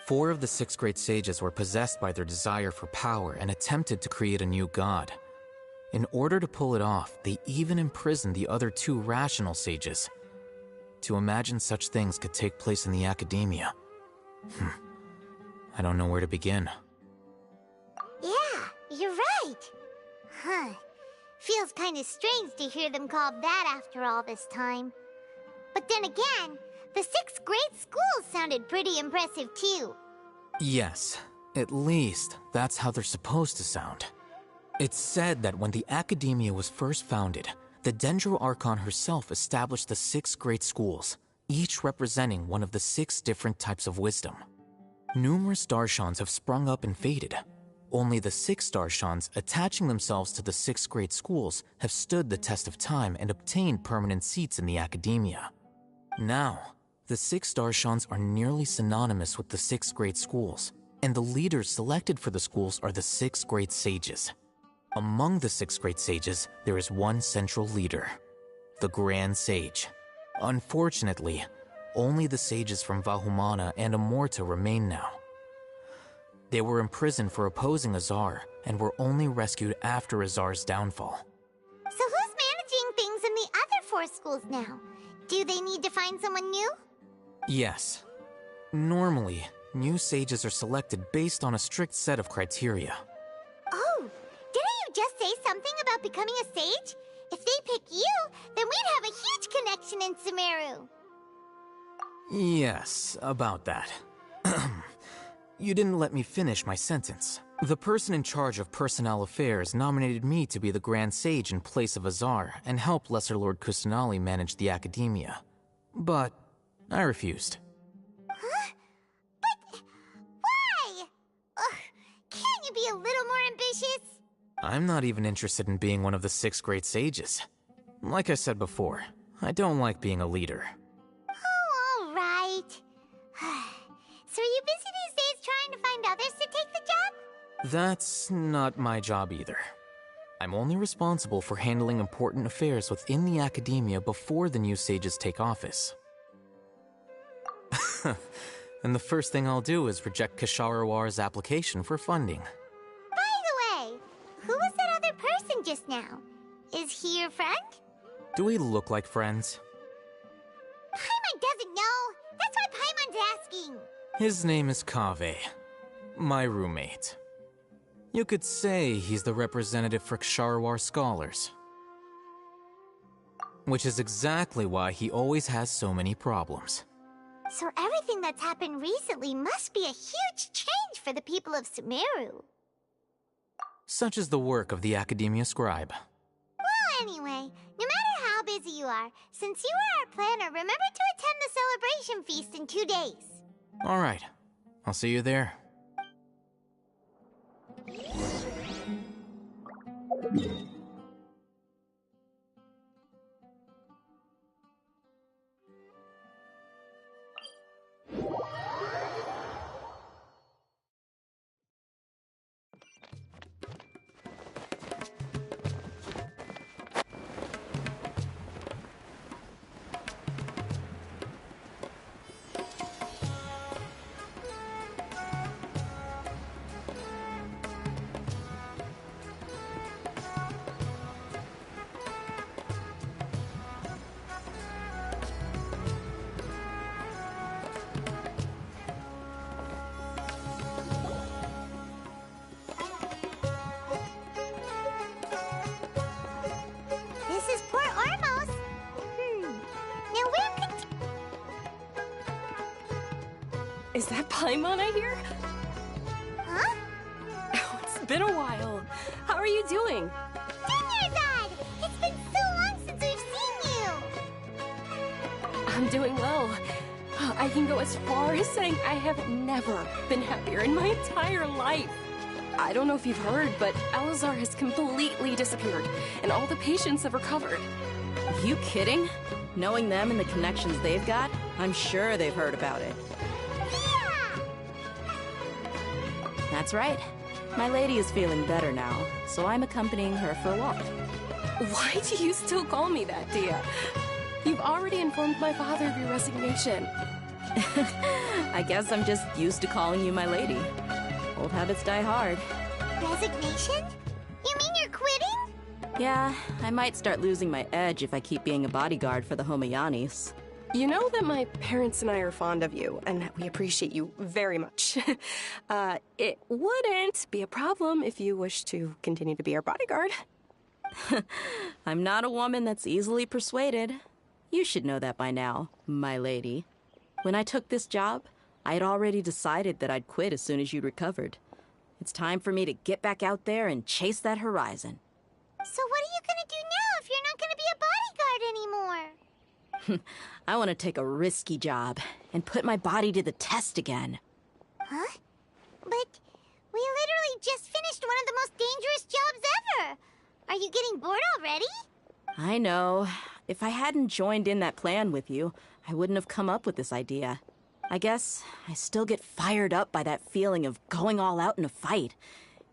4 of the 6 great sages were possessed by their desire for power and attempted to create a new god. In order to pull it off, they even imprisoned the other 2 rational sages. To imagine such things could take place in the Akedemiya. I don't know where to begin. Yeah, you're right. Huh. Feels kind of strange to hear them called that after all this time. But then again, the 6th grade schools sounded pretty impressive too. Yes, at least that's how they're supposed to sound. It's said that when the Akedemiya was first founded, the Dendro Archon herself established the 6 great schools, each representing one of the 6 different types of wisdom. Numerous Darshans have sprung up and faded. Only the 6 Darshans attaching themselves to the 6 great schools have stood the test of time and obtained permanent seats in the Akedemiya. Now, the 6 Darshans are nearly synonymous with the 6 great schools, and the leaders selected for the schools are the 6 great sages. Among the 6 great sages, there is one central leader, the Grand Sage. Unfortunately, only the sages from Vahumana and Amorta remain now. They were imprisoned for opposing Azar and were only rescued after Azar's downfall. So who's managing things in the other 4 schools now? Do they need to find someone new? Yes. Normally, new sages are selected based on a strict set of criteria. Oh, didn't you just say something about becoming a sage? If they pick you, then we'd have a huge connection in Sumeru. Yes, about that. You didn't let me finish my sentence. The person in charge of personnel affairs nominated me to be the Grand Sage in place of Azar and help Lesser Lord Kusanali manage the Akedemiya. But I refused. Huh? But why? Can't you be a little more ambitious? I'm not even interested in being one of the 6 great sages. Like I said before, I don't like being a leader. Oh, all right. So are you busy these days trying to find others to take the job? That's not my job either. I'm only responsible for handling important affairs within the Akedemiya before the new sages take office. And the first thing I'll do is reject Kasharawar's application for funding. By the way, who was that other person just now? Is he your friend? Do we look like friends? Paimon doesn't know. That's why Paimon's asking. His name is Kaveh, my roommate. You could say he's the representative for Ksharawar scholars. Which is exactly why he always has so many problems. So everything that's happened recently must be a huge change for the people of Sumeru. Such is the work of the Akedemiya scribe. Well, anyway, no matter how busy you are, since you are our planner, remember to attend the celebration feast in 2 days. All right, I'll see you there. This is Port Ormos. Now where could... Is that Paimon I hear? Huh? Oh, it's been a while. How are you doing? Dinyarzad! It's been so long since we've seen you! I'm doing well. I can go as far as saying I have never been happier in my entire life. I don't know if you've heard, but Alazar has completely disappeared, and all the patients have recovered. You kidding? Knowing them and the connections they've got, I'm sure they've heard about it. Yeah! That's right. My lady is feeling better now, so I'm accompanying her for a walk. Why do you still call me that, Dia? You've already informed my father of your resignation. I guess I'm just used to calling you my lady. Old habits die hard. Resignation? You mean you're quitting? Yeah, I might start losing my edge if I keep being a bodyguard for the Homayanis. You know that my parents and I are fond of you, and we appreciate you very much. It wouldn't be a problem if you wish to continue to be our bodyguard. I'm not a woman that's easily persuaded. You should know that by now, my lady. When I took this job, I had already decided that I'd quit as soon as you'd recovered. It's time for me to get back out there and chase that horizon. So what are you gonna do now if you're not gonna be a bodyguard anymore? I want to take a risky job and put my body to the test again. Huh? But we literally just finished one of the most dangerous jobs ever. Are you getting bored already? I know. If I hadn't joined in that plan with you, I wouldn't have come up with this idea. I guess I still get fired up by that feeling of going all out in a fight.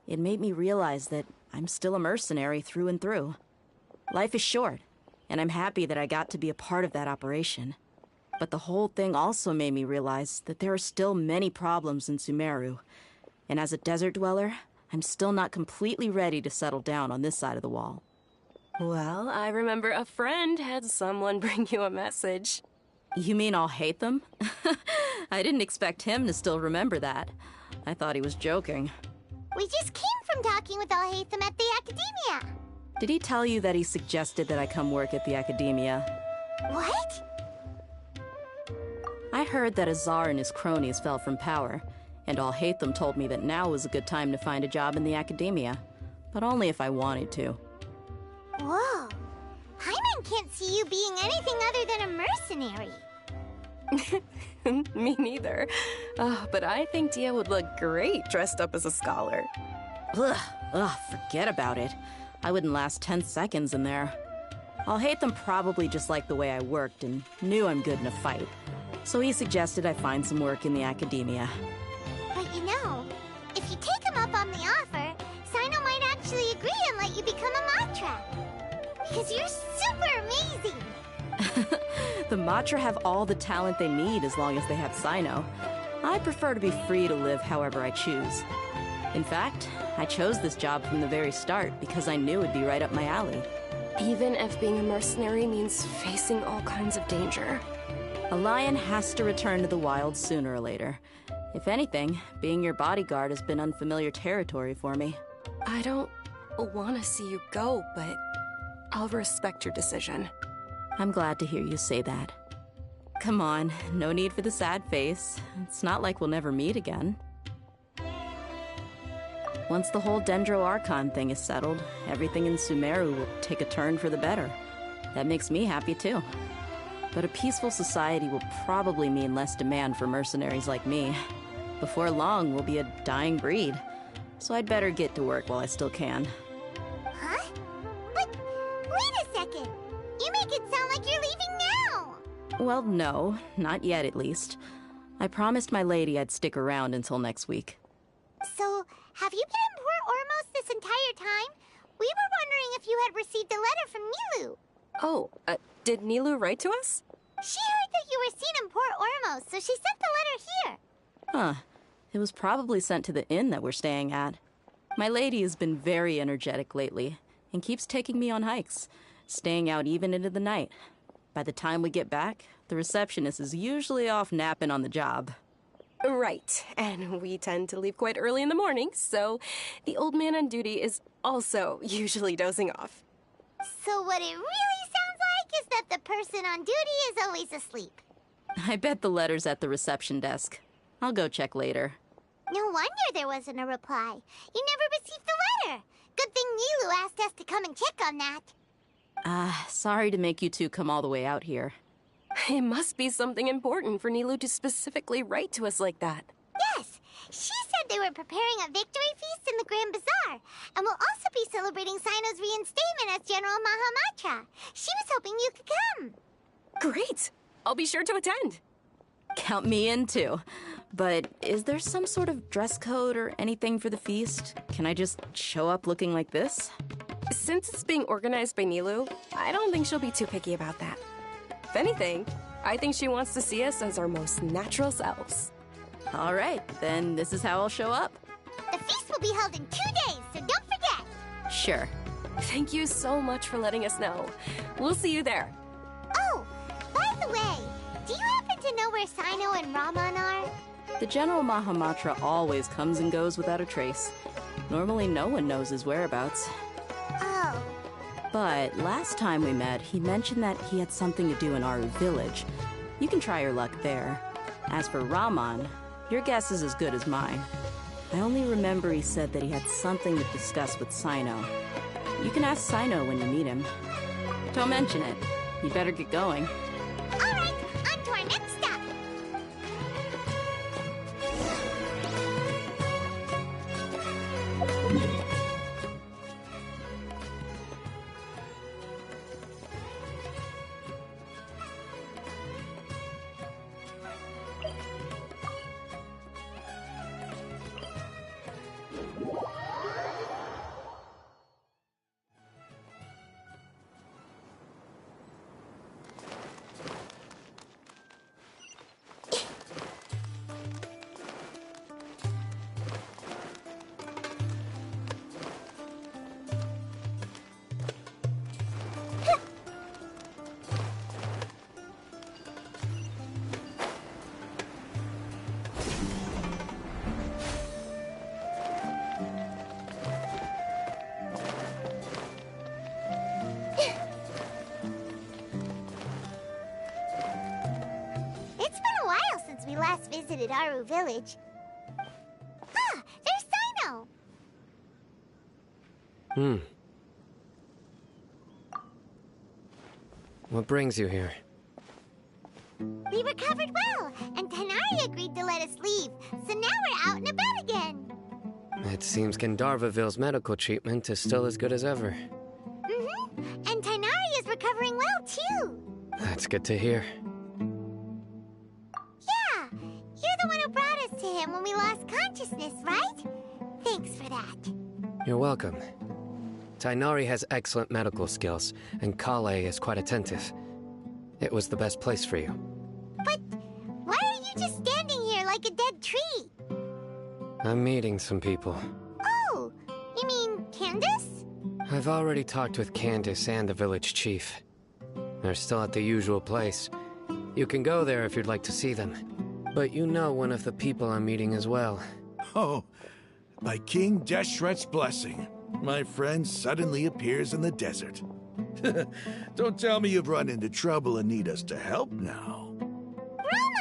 It made me realize that I'm still a mercenary through and through. Life is short, and I'm happy that I got to be a part of that operation. But the whole thing also made me realize that there are still many problems in Sumeru. And as a desert dweller, I'm still not completely ready to settle down on this side of the wall. Well, I remember a friend had someone bring you a message. You mean I'll hate them? I didn't expect him to still remember that. I thought he was joking. We just came from talking with Alhaitham at the Akedemiya. Did he tell you that he suggested that I come work at the Akedemiya? What? I heard that Azar and his cronies fell from power, and Alhaitham told me that now was a good time to find a job in the Akedemiya, but only if I wanted to. Whoa. Paimon can't see you being anything other than a mercenary. Me neither. But I think Dia would look great dressed up as a scholar. Ugh, forget about it. I wouldn't last 10 seconds in there. Alhaitham probably just liked the way I worked and knew I'm good in a fight. So he suggested I find some work in the Akedemiya. But you know, if you take him up on the offer, Sino might actually agree and let you become a Matra. Because you're super amazing! The Matra have all the talent they need as long as they have Sino. I prefer to be free to live however I choose. In fact, I chose this job from the very start because I knew it'd be right up my alley. Even if being a mercenary means facing all kinds of danger. A lion has to return to the wild sooner or later. If anything, being your bodyguard has been unfamiliar territory for me. I don't want to see you go, but I'll respect your decision. I'm glad to hear you say that. Come on, no need for the sad face. It's not like we'll never meet again. Once the whole Dendro Archon thing is settled, everything in Sumeru will take a turn for the better. That makes me happy too. But a peaceful society will probably mean less demand for mercenaries like me. Before long, we'll be a dying breed. So I'd better get to work while I still can. Huh? But wait a second! You make it sound like you're leaving now! Well, no, not yet at least. I promised my lady I'd stick around until next week. So, have you been in Port Ormos this entire time? We were wondering if you had received a letter from Nilou. Oh, did Nilou write to us? She heard that you were seen in Port Ormos, so she sent the letter here. Huh. It was probably sent to the inn that we're staying at. My lady has been very energetic lately, and keeps taking me on hikes, staying out even into the night. By the time we get back, the receptionist is usually off napping on the job. Right, and we tend to leave quite early in the morning, so the old man on duty is also usually dozing off. So what it really sounds like is that the person on duty is always asleep. I bet the letter's at the reception desk. I'll go check later. No wonder there wasn't a reply. You never received the letter. Good thing Nilou asked us to come and check on that. Sorry to make you two come all the way out here. It must be something important for Nilou to specifically write to us like that. Yes, she said they were preparing a victory feast in the Grand Bazaar, and will also be celebrating Sino's reinstatement as General Mahamatra. She was hoping you could come. Great! I'll be sure to attend. Count me in too. But is there some sort of dress code or anything for the feast? Can I just show up looking like this? Since it's being organized by Nilou, I don't think she'll be too picky about that. If anything, I think she wants to see us as our most natural selves. All right, then this is how I'll show up. The feast will be held in 2 days, so don't forget. Sure. Thank you so much for letting us know. We'll see you there. Oh, by the way, do you happen to know where Sino and Raman are? The General Mahamatra always comes and goes without a trace. Normally no one knows his whereabouts. Oh. But last time we met, he mentioned that he had something to do in Aru village. You can try your luck there. As for Raman, your guess is as good as mine. I only remember he said that he had something to discuss with Sino. You can ask Sino when you meet him. Don't mention it. You better get going. All right, on to our next stop. It's been a while since we last visited Aru village. Ah, there's Sino! What brings you here? We recovered well, and Tainari agreed to let us leave, so now we're out and about again. It seems Gandharvaville's medical treatment is still as good as ever. Mm-hmm, and Tainari is recovering well, too. That's good to hear. Yeah, you're the one who brought us to him when we lost consciousness, right? Thanks for that. You're welcome. Tainari has excellent medical skills, and Kale is quite attentive. It was the best place for you. But why are you just standing here like a dead tree? I'm meeting some people. Oh, you mean Candace? I've already talked with Candace and the village chief. They're still at the usual place. You can go there if you'd like to see them. But you know one of the people I'm meeting as well. Oh, by King Deshret's blessing, my friend suddenly appears in the desert. Don't tell me you've run into trouble and need us to help now.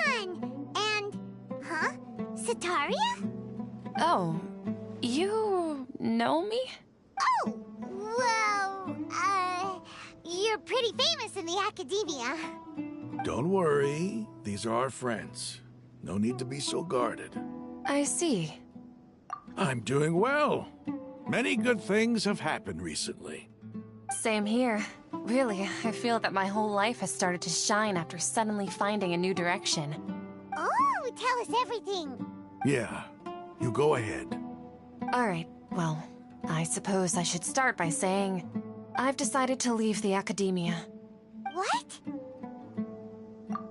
Roman! And... huh? Sataria? Oh, you know me? Oh, well, you're pretty famous in the Akedemiya. Don't worry, these are our friends. No need to be so guarded. I see. I'm doing well. Many good things have happened recently. Same here. Really, I feel that my whole life has started to shine after suddenly finding a new direction. Oh, tell us everything. Yeah, you go ahead. Alright, well, I suppose I should start by saying I've decided to leave the Akedemiya. What?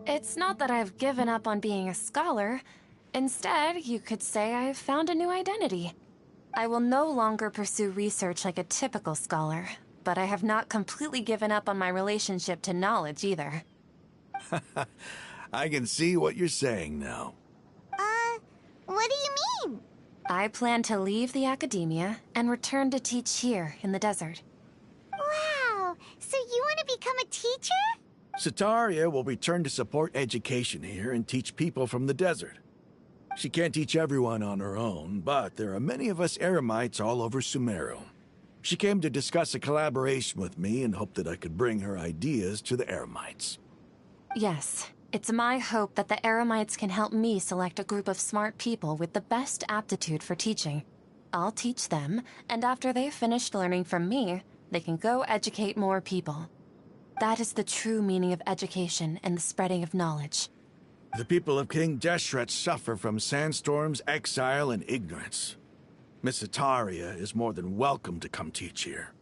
It's not that I've given up on being a scholar. Instead, you could say I've found a new identity. I will no longer pursue research like a typical scholar, but I have not completely given up on my relationship to knowledge either. I can see what you're saying now. What do you mean? I plan to leave the Akedemiya and return to teach here in the desert. Wow, so you want to become a teacher? Sataria will return to support education here and teach people from the desert. She can't teach everyone on her own, but there are many of us Eremites all over Sumeru. She came to discuss a collaboration with me and hoped that I could bring her ideas to the Eremites. Yes, it's my hope that the Eremites can help me select a group of smart people with the best aptitude for teaching. I'll teach them, and after they've finished learning from me, they can go educate more people. That is the true meaning of education and the spreading of knowledge. The people of King Deshret suffer from sandstorms, exile, and ignorance. Miss Sataria is more than welcome to come teach here.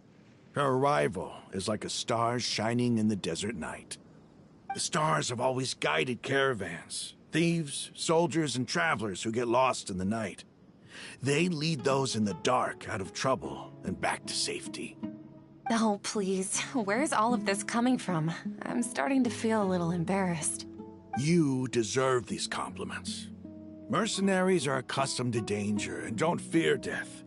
Her arrival is like a star shining in the desert night. The stars have always guided caravans, thieves, soldiers, and travelers who get lost in the night. They lead those in the dark out of trouble and back to safety. Oh, please. Where's all of this coming from? I'm starting to feel a little embarrassed. You deserve these compliments. Mercenaries are accustomed to danger and don't fear death,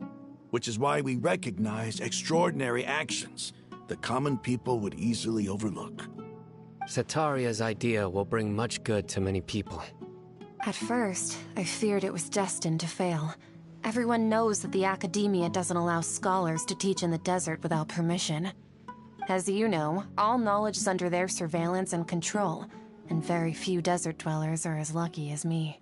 which is why we recognize extraordinary actions that common people would easily overlook. Setaria's idea will bring much good to many people. At first, I feared it was destined to fail. Everyone knows that the Akedemiya doesn't allow scholars to teach in the desert without permission. As you know, all knowledge is under their surveillance and control, and very few desert dwellers are as lucky as me.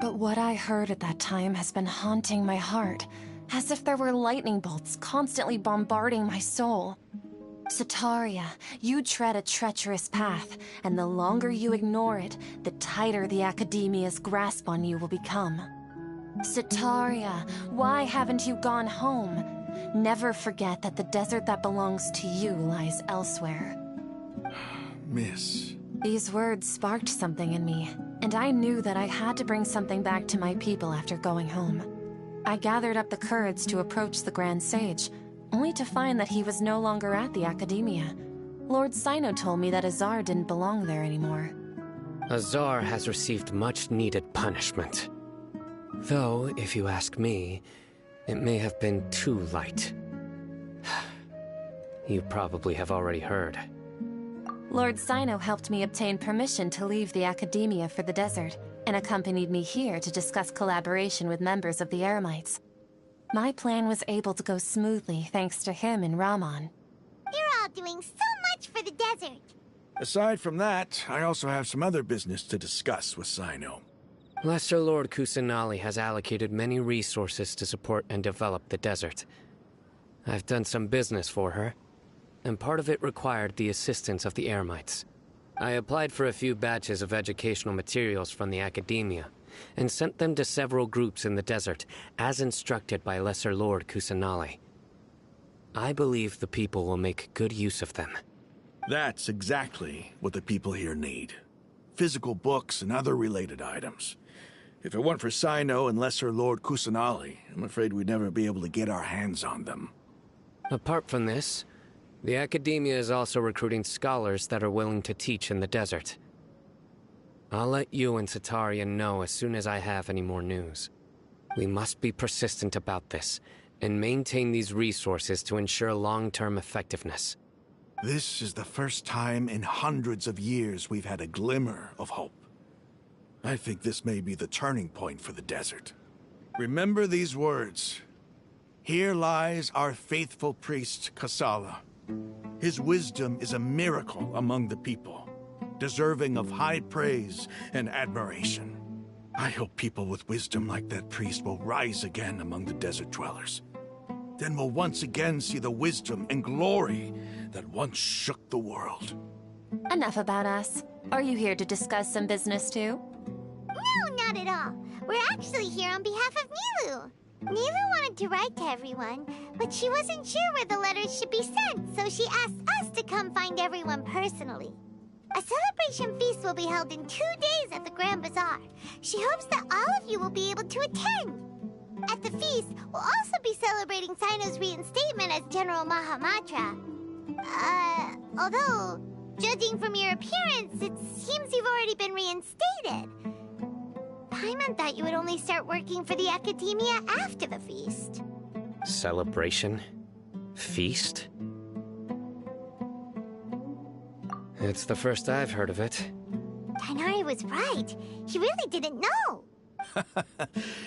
But what I heard at that time has been haunting my heart, as if there were lightning bolts constantly bombarding my soul. Setaria, you tread a treacherous path, and the longer you ignore it, the tighter the Akedemiya's grasp on you will become. Setaria, why haven't you gone home? Never forget that the desert that belongs to you lies elsewhere. Miss. These words sparked something in me, and I knew that I had to bring something back to my people after going home. I gathered up the courage to approach the Grand Sage, only to find that he was no longer at the Akedemiya. Lord Sino told me that Azar didn't belong there anymore. Azar has received much-needed punishment. Though, if you ask me, it may have been too light. You probably have already heard. Lord Sino helped me obtain permission to leave the Akedemiya for the desert, and accompanied me here to discuss collaboration with members of the Eremites. My plan was able to go smoothly thanks to him and Rahman. You're all doing so much for the desert. Aside from that, I also have some other business to discuss with Sino. Lesser Lord Kusanali has allocated many resources to support and develop the desert. I've done some business for her, and part of it required the assistance of the Eremites. I applied for a few batches of educational materials from the Akedemiya, and sent them to several groups in the desert, as instructed by Lesser Lord Kusanali. I believe the people will make good use of them. That's exactly what the people here need. Physical books and other related items. If it weren't for Sino and Lesser Lord Kusanali, I'm afraid we'd never be able to get our hands on them. Apart from this, the Akedemiya is also recruiting scholars that are willing to teach in the desert. I'll let you and Setaria know as soon as I have any more news. We must be persistent about this, and maintain these resources to ensure long-term effectiveness. This is the first time in hundreds of years we've had a glimmer of hope. I think this may be the turning point for the desert. Remember these words. Here lies our faithful priest, Kasala. His wisdom is a miracle among the people, deserving of high praise and admiration. I hope people with wisdom like that priest will rise again among the desert dwellers. Then we'll once again see the wisdom and glory that once shook the world. Enough about us. Are you here to discuss some business too? No, not at all. We're actually here on behalf of Nilou. Nilou wanted to write to everyone, but she wasn't sure where the letters should be sent, so she asked us to come find everyone personally. A celebration feast will be held in 2 days at the Grand Bazaar. She hopes that all of you will be able to attend. At the feast, we'll also be celebrating Sino's reinstatement as General Mahamatra. Although, judging from your appearance, it seems you've already been reinstated. Paimon thought you would only start working for the Akedemiya after the feast. Celebration? Feast? It's the first I've heard of it. Tighnari was right. He really didn't know.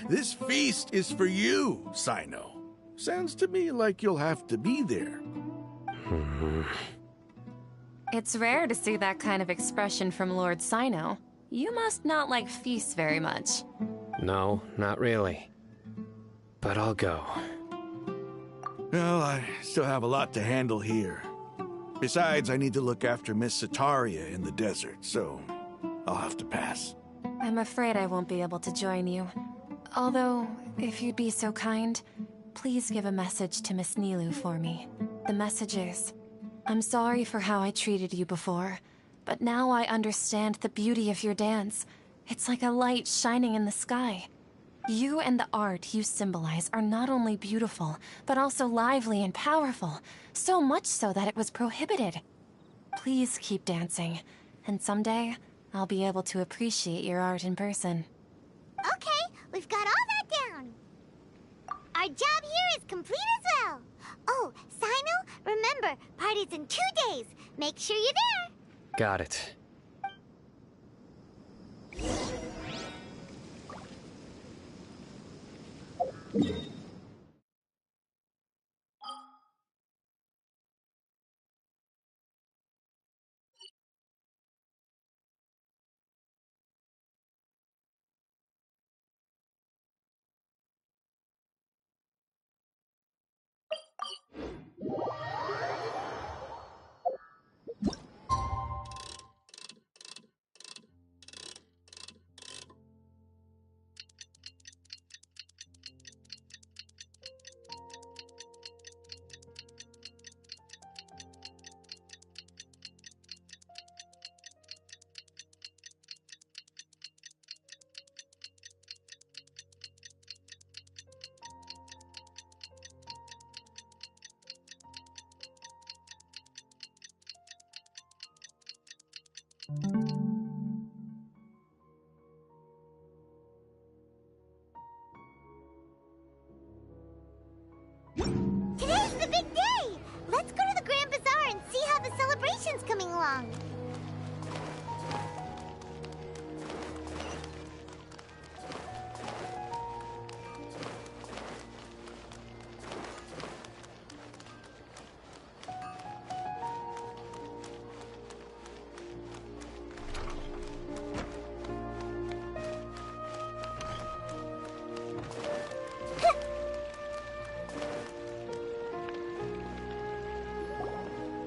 This feast is for you, Sino. Sounds to me like you'll have to be there. It's rare to see that kind of expression from Lord Sino. You must not like feasts very much. No, not really. But I'll go. Well, I still have a lot to handle here. Besides, I need to look after Miss Setaria in the desert, so I'll have to pass. I'm afraid I won't be able to join you. Although, if you'd be so kind, please give a message to Miss Nilou for me. The message is, I'm sorry for how I treated you before, but now I understand the beauty of your dance. It's like a light shining in the sky. You and the art you symbolize are not only beautiful, but also lively and powerful. So much so that it was prohibited. Please keep dancing, and someday I'll be able to appreciate your art in person. Okay, we've got all that down. Our job here is complete as well. Oh, Sino, remember, party's in 2 days. Make sure you're there. Got it. Today's the big day! Let's go to the Grand Bazaar and see how the celebration's coming along.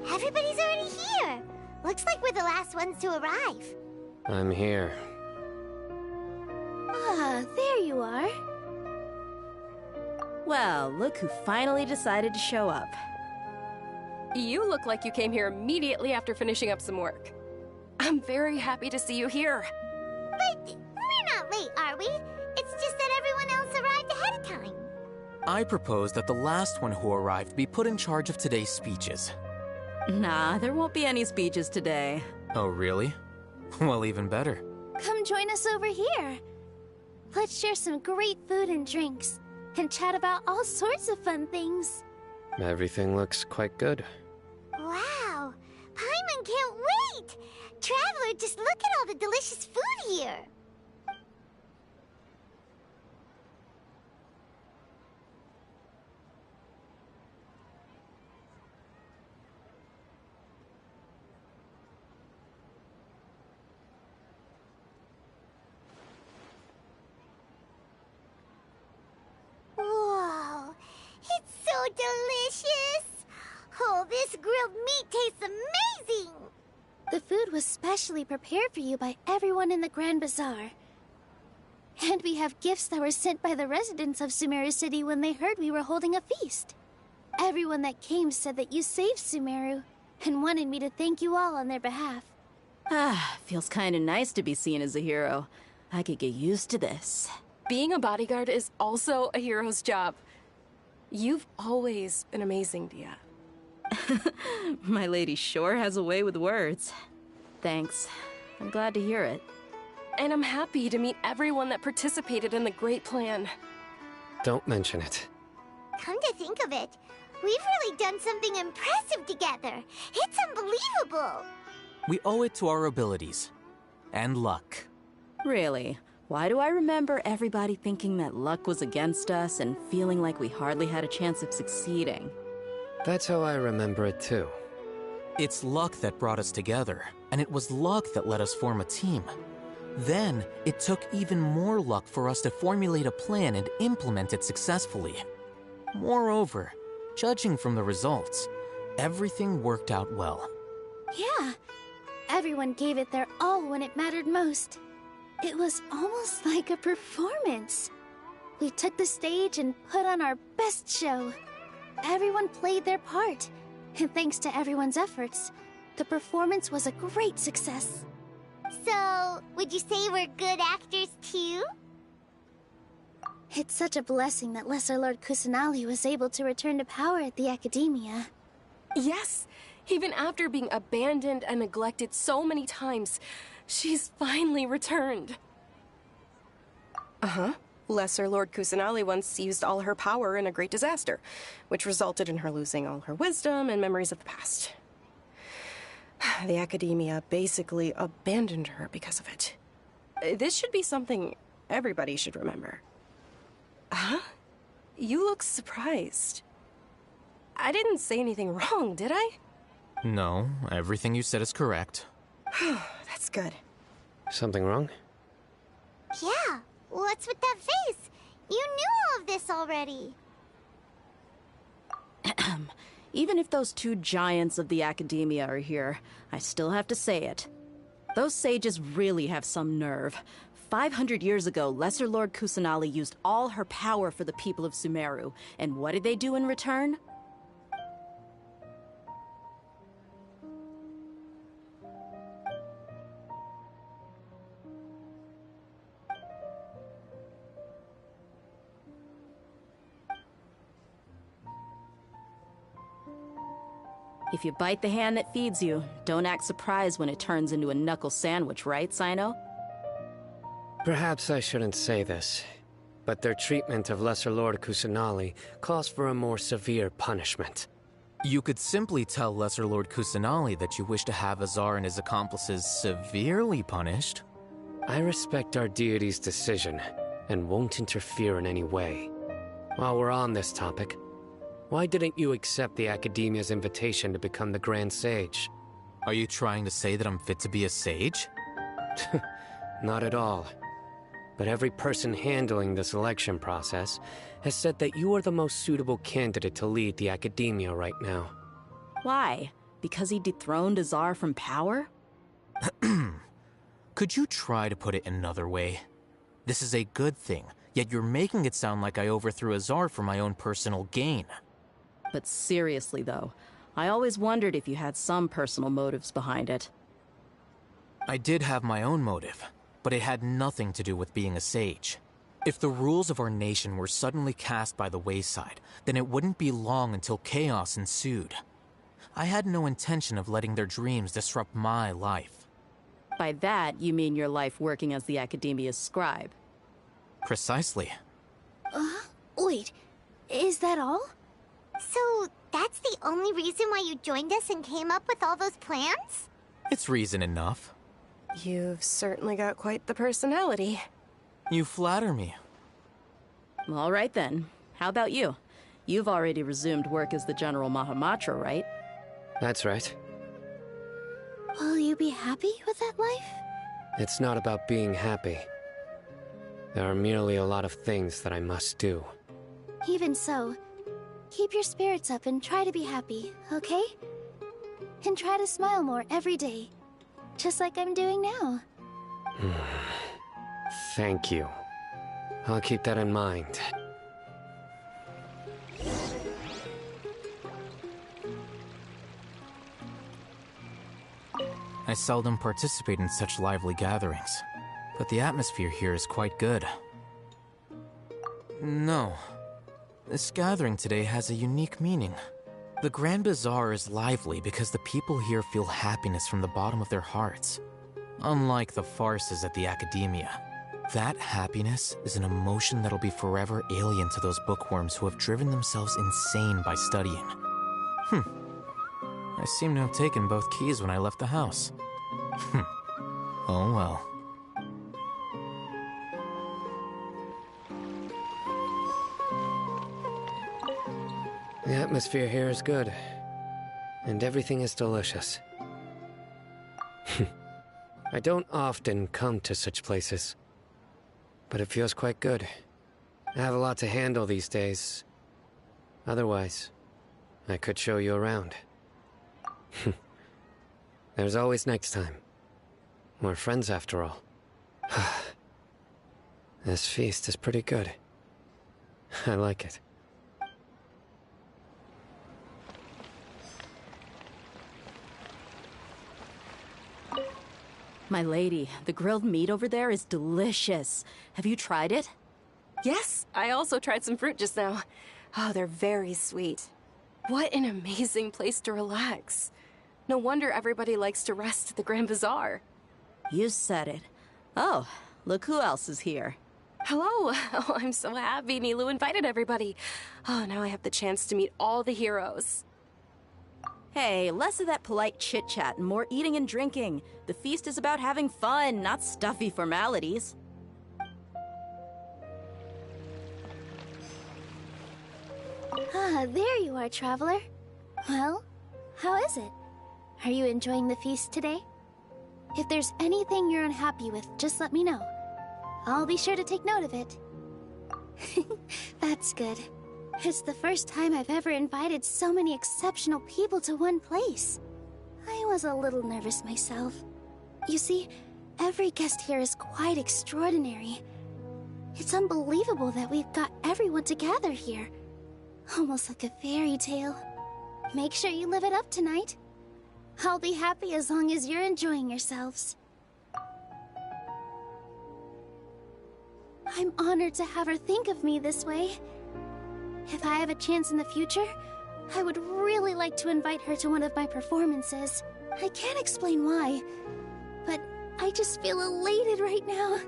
Everybody's already here. Looks like we're the last ones to arrive. I'm here. Ah, there you are. Well, look who finally decided to show up. You look like you came here immediately after finishing up some work. I'm very happy to see you here. But we're not late, are we? It's just that everyone else arrived ahead of time. I propose that the last one who arrived be put in charge of today's speeches. Nah, there won't be any speeches today. Oh, really? Well, even better. Come join us over here. Let's share some great food and drinks, and chat about all sorts of fun things. Everything looks quite good. Wow! Paimon can't wait! Traveler, just look at all the delicious food here! Whoa! It's so delicious! Oh, this grilled meat tastes amazing! The food was specially prepared for you by everyone in the Grand Bazaar. And we have gifts that were sent by the residents of Sumeru City when they heard we were holding a feast. Everyone that came said that you saved Sumeru, and wanted me to thank you all on their behalf. Ah, feels kinda nice to be seen as a hero. I could get used to this. Being a bodyguard is also a hero's job. You've always been amazing, Dia. My lady sure has a way with words. Thanks. I'm glad to hear it. And I'm happy to meet everyone that participated in the great plan. Don't mention it. Come to think of it, we've really done something impressive together. It's unbelievable! We owe it to our abilities. And luck. Really? Why do I remember everybody thinking that luck was against us and feeling like we hardly had a chance of succeeding? That's how I remember it too. It's luck that brought us together, and it was luck that let us form a team. Then, it took even more luck for us to formulate a plan and implement it successfully. Moreover, judging from the results, everything worked out well. Yeah, everyone gave it their all when it mattered most. It was almost like a performance. We took the stage and put on our best show. Everyone played their part, and thanks to everyone's efforts, the performance was a great success. So, would you say we're good actors too? It's such a blessing that Lesser Lord Kusanali was able to return to power at the Akedemiya. Yes! Even after being abandoned and neglected so many times, she's finally returned. Uh-huh. Lesser Lord Kusanali once used all her power in a great disaster, which resulted in her losing all her wisdom and memories of the past. The Akedemiya basically abandoned her because of it. This should be something everybody should remember. Huh? You look surprised. I didn't say anything wrong, did I? No, everything you said is correct. That's good. Something wrong? Yeah, what's with that face? You knew all of this already. Even if those two giants of the Akedemiya are here, I still have to say it. Those sages really have some nerve. 500 years ago, Lesser Lord Kusanali used all her power for the people of Sumeru, and what did they do in return? If you bite the hand that feeds you, don't act surprised when it turns into a knuckle sandwich, right, Sino? Perhaps I shouldn't say this, but their treatment of Lesser Lord Kusanali calls for a more severe punishment. You could simply tell Lesser Lord Kusanali that you wish to have Azar and his accomplices severely punished. I respect our deity's decision, and won't interfere in any way. While we're on this topic, why didn't you accept the Akedemiya's invitation to become the Grand Sage? Are you trying to say that I'm fit to be a sage? Not at all. But every person handling the selection process has said that you are the most suitable candidate to lead the Akedemiya right now. Why? Because he dethroned Azar from power? Could you try to put it another way? This is a good thing, yet you're making it sound like I overthrew Azar for my own personal gain. But seriously, though, I always wondered if you had some personal motives behind it. I did have my own motive, but it had nothing to do with being a sage. If the rules of our nation were suddenly cast by the wayside, then it wouldn't be long until chaos ensued. I had no intention of letting their dreams disrupt my life. By that, you mean your life working as the Akedemiya's scribe? Precisely. Wait, is that all? So, that's the only reason why you joined us and came up with all those plans? It's reason enough. You've certainly got quite the personality. You flatter me. All right then. How about you? You've already resumed work as the General Mahamatra, right? That's right. Will you be happy with that life? It's not about being happy. There are merely a lot of things that I must do. Even so, keep your spirits up and try to be happy, okay? And try to smile more every day, just like I'm doing now. Thank you. I'll keep that in mind. I seldom participate in such lively gatherings, but the atmosphere here is quite good. No. This gathering today has a unique meaning. The Grand Bazaar is lively because the people here feel happiness from the bottom of their hearts. Unlike the farces at the Akedemiya, that happiness is an emotion that'll be forever alien to those bookworms who have driven themselves insane by studying. I seem to have taken both keys when I left the house. Oh well. The atmosphere here is good, and everything is delicious. I don't often come to such places, but it feels quite good. I have a lot to handle these days. Otherwise, I could show you around. There's always next time. We're friends after all. This feast is pretty good. I like it. My lady, the grilled meat over there is delicious. Have you tried it? Yes, I also tried some fruit just now. Oh, they're very sweet. What an amazing place to relax. No wonder everybody likes to rest at the Grand Bazaar. You said it. Oh, look who else is here. Hello. Oh, I'm so happy Nilou invited everybody. Oh, now I have the chance to meet all the heroes. Hey, less of that polite chit-chat and more eating and drinking. The feast is about having fun, not stuffy formalities. Ah, there you are, traveler. Well, how is it? Are you enjoying the feast today? If there's anything you're unhappy with, just let me know. I'll be sure to take note of it. That's good. It's the first time I've ever invited so many exceptional people to one place. I was a little nervous myself. You see, every guest here is quite extraordinary. It's unbelievable that we've got everyone together here. Almost like a fairy tale. Make sure you live it up tonight. I'll be happy as long as you're enjoying yourselves. I'm honored to have her think of me this way. If I have a chance in the future, I would really like to invite her to one of my performances. I can't explain why, but I just feel elated right now.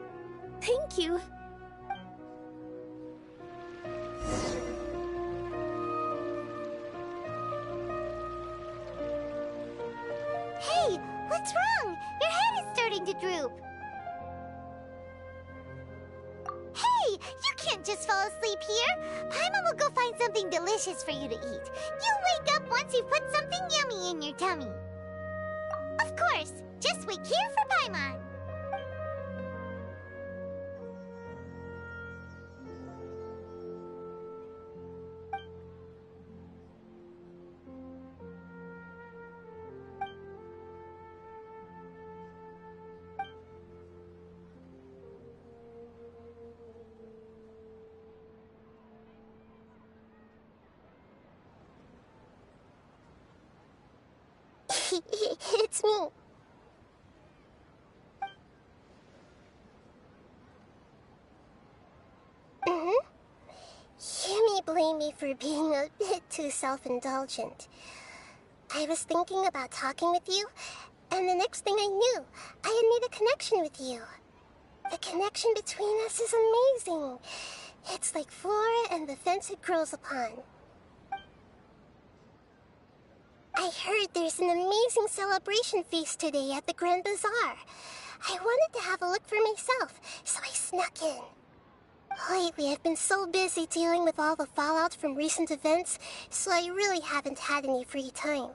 Thank you. Hey, what's wrong? Your head is starting to droop. Hey, you can't just fall asleep here. Paimon will go find something delicious for you to eat. You'll wake up once you've put something yummy in your tummy. Of course, just wait here for Paimon. It's me. You may blame me for being a bit too self-indulgent. I was thinking about talking with you, and the next thing I knew, I had made a connection with you. The connection between us is amazing. It's like flora and the fence it grows upon. I heard there's an amazing celebration feast today at the Grand Bazaar. I wanted to have a look for myself, so I snuck in. Lately, I've been so busy dealing with all the fallout from recent events, so I really haven't had any free time.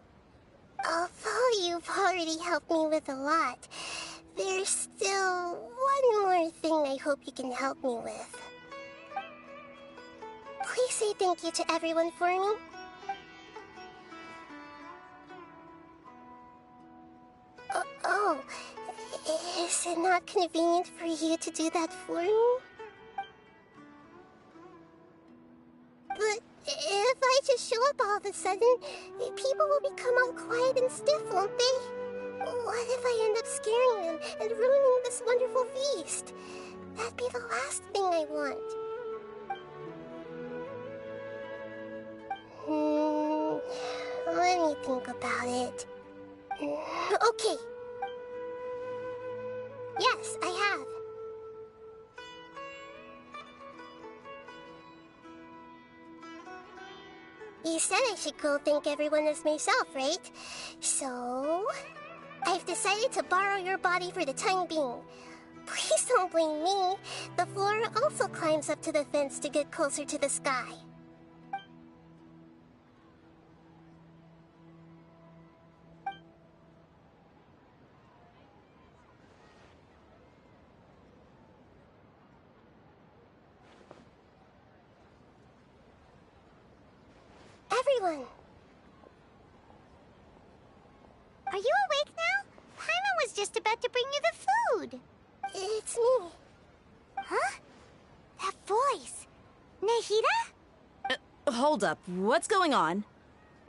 Although you've already helped me with a lot, there's still one more thing I hope you can help me with. Please say thank you to everyone for me. Is it not convenient for you to do that for me? But if I just show up all of a sudden, people will become all quiet and stiff, won't they? What if I end up scaring them and ruining this wonderful feast? That'd be the last thing I want. Let me think about it. Okay. Yes, I have. You said I should go thank everyone as myself, right? So, I've decided to borrow your body for the time being. Please don't blame me. The flora also climbs up to the fence to get closer to the sky. Everyone! Are you awake now? Paimon was just about to bring you the food. It's me. Huh? That voice. Nahida? Hold up. What's going on?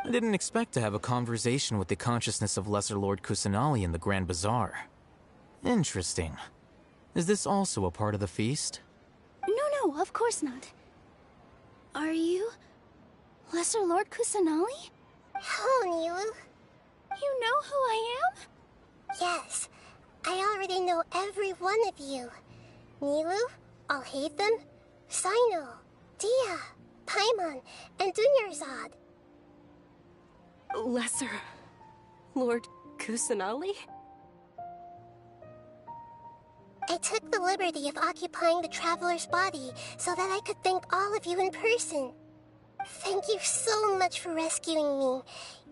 I didn't expect to have a conversation with the consciousness of Lesser Lord Kusanali in the Grand Bazaar. Interesting. Is this also a part of the feast? No, No, of course not. Are you Lesser Lord Kusanali? Hello, Nilu. You know who I am? Yes, I already know every one of you. Nilu, Alhaitham, Sino, Dia, Paimon, and Dunyarzad. Lesser Lord Kusanali? I took the liberty of occupying the Traveler's body so that I could thank all of you in person. Thank you so much for rescuing me,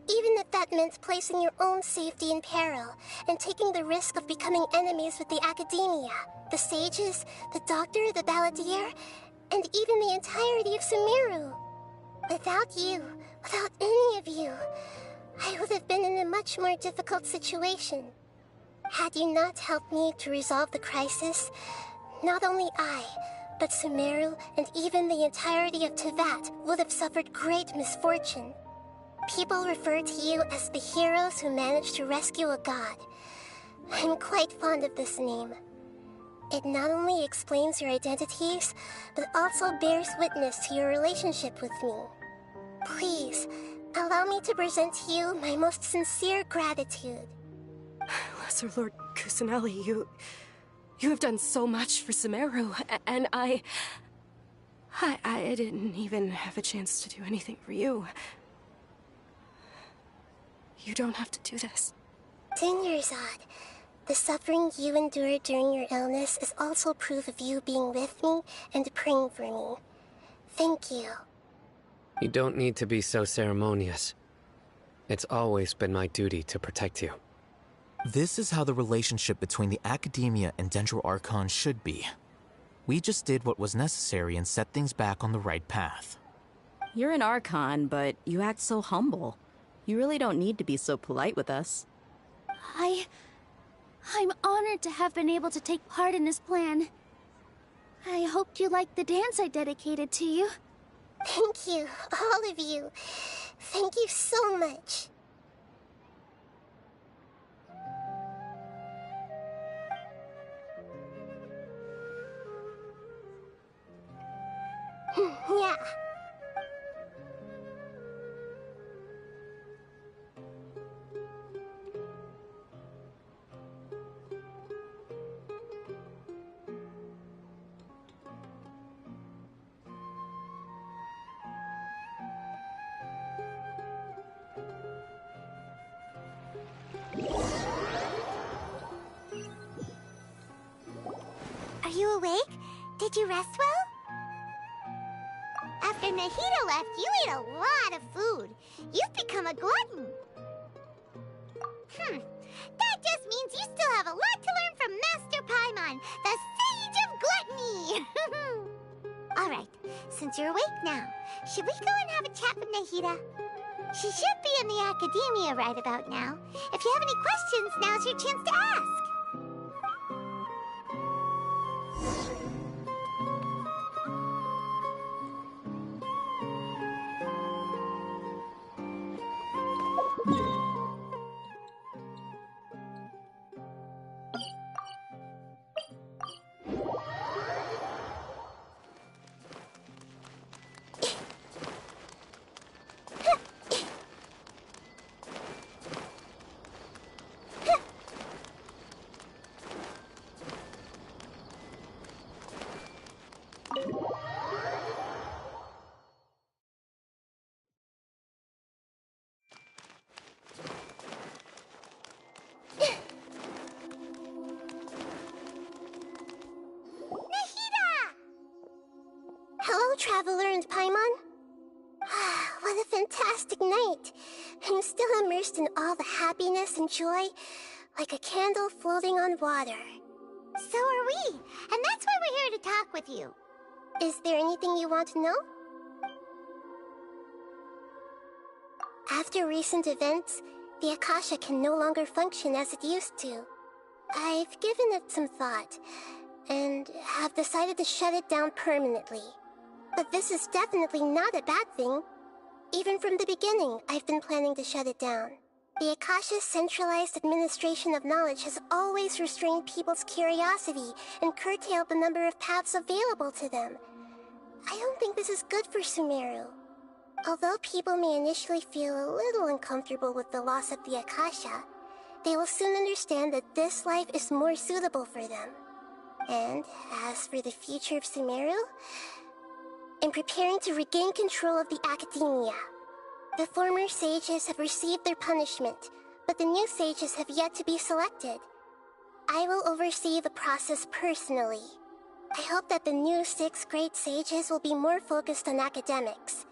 even if that meant placing your own safety in peril and taking the risk of becoming enemies with the Akedemiya, the sages, the Doctor, the Ballideer, and even the entirety of Sumeru. Without you, without any of you, I would have been in a much more difficult situation. Had you not helped me to resolve the crisis, not only I, but Sumeru and even the entirety of Tevat would have suffered great misfortune. People refer to you as the heroes who managed to rescue a god. I'm quite fond of this name. It not only explains your identities, but also bears witness to your relationship with me. Please, allow me to present to you my most sincere gratitude. Lesser Lord Kusanali, you have done so much for Sumeru, and I didn't even have a chance to do anything for you. You don't have to do this. Dunyarzad, the suffering you endured during your illness is also proof of you being with me and praying for me. Thank you. You don't need to be so ceremonious. It's always been my duty to protect you. This is how the relationship between the Akedemiya and Dendro Archon should be. We just did what was necessary and set things back on the right path. You're an Archon, but you act so humble. You really don't need to be so polite with us. I'm honored to have been able to take part in this plan. I hoped you liked the dance I dedicated to you. Thank you, all of you. Thank you so much. Yeah. Are you awake? Did you rest well? After Nahida left, you ate a lot of food. You've become a glutton. That just means you still have a lot to learn from Master Paimon, the Sage of Gluttony. All right, since you're awake now, should we go and have a chat with Nahida? She should be in the Akedemiya right about now. If you have any questions, now's your chance to ask. Hello, Traveler and Paimon. What a fantastic night. I'm still immersed in all the happiness and joy, like a candle floating on water. So are we, and that's why we're here to talk with you. Is there anything you want to know? After recent events, the Akasha can no longer function as it used to. I've given it some thought, and have decided to shut it down permanently. But this is definitely not a bad thing. Even from the beginning, I've been planning to shut it down. The Akasha's centralized administration of knowledge has always restrained people's curiosity and curtailed the number of paths available to them. I don't think this is good for Sumeru. Although people may initially feel a little uncomfortable with the loss of the Akasha, they will soon understand that this life is more suitable for them. And as for the future of Sumeru, I'm preparing to regain control of the Akedemiya. The former sages have received their punishment, but the new sages have yet to be selected. I will oversee the process personally. I hope that the new 6 great sages will be more focused on academics.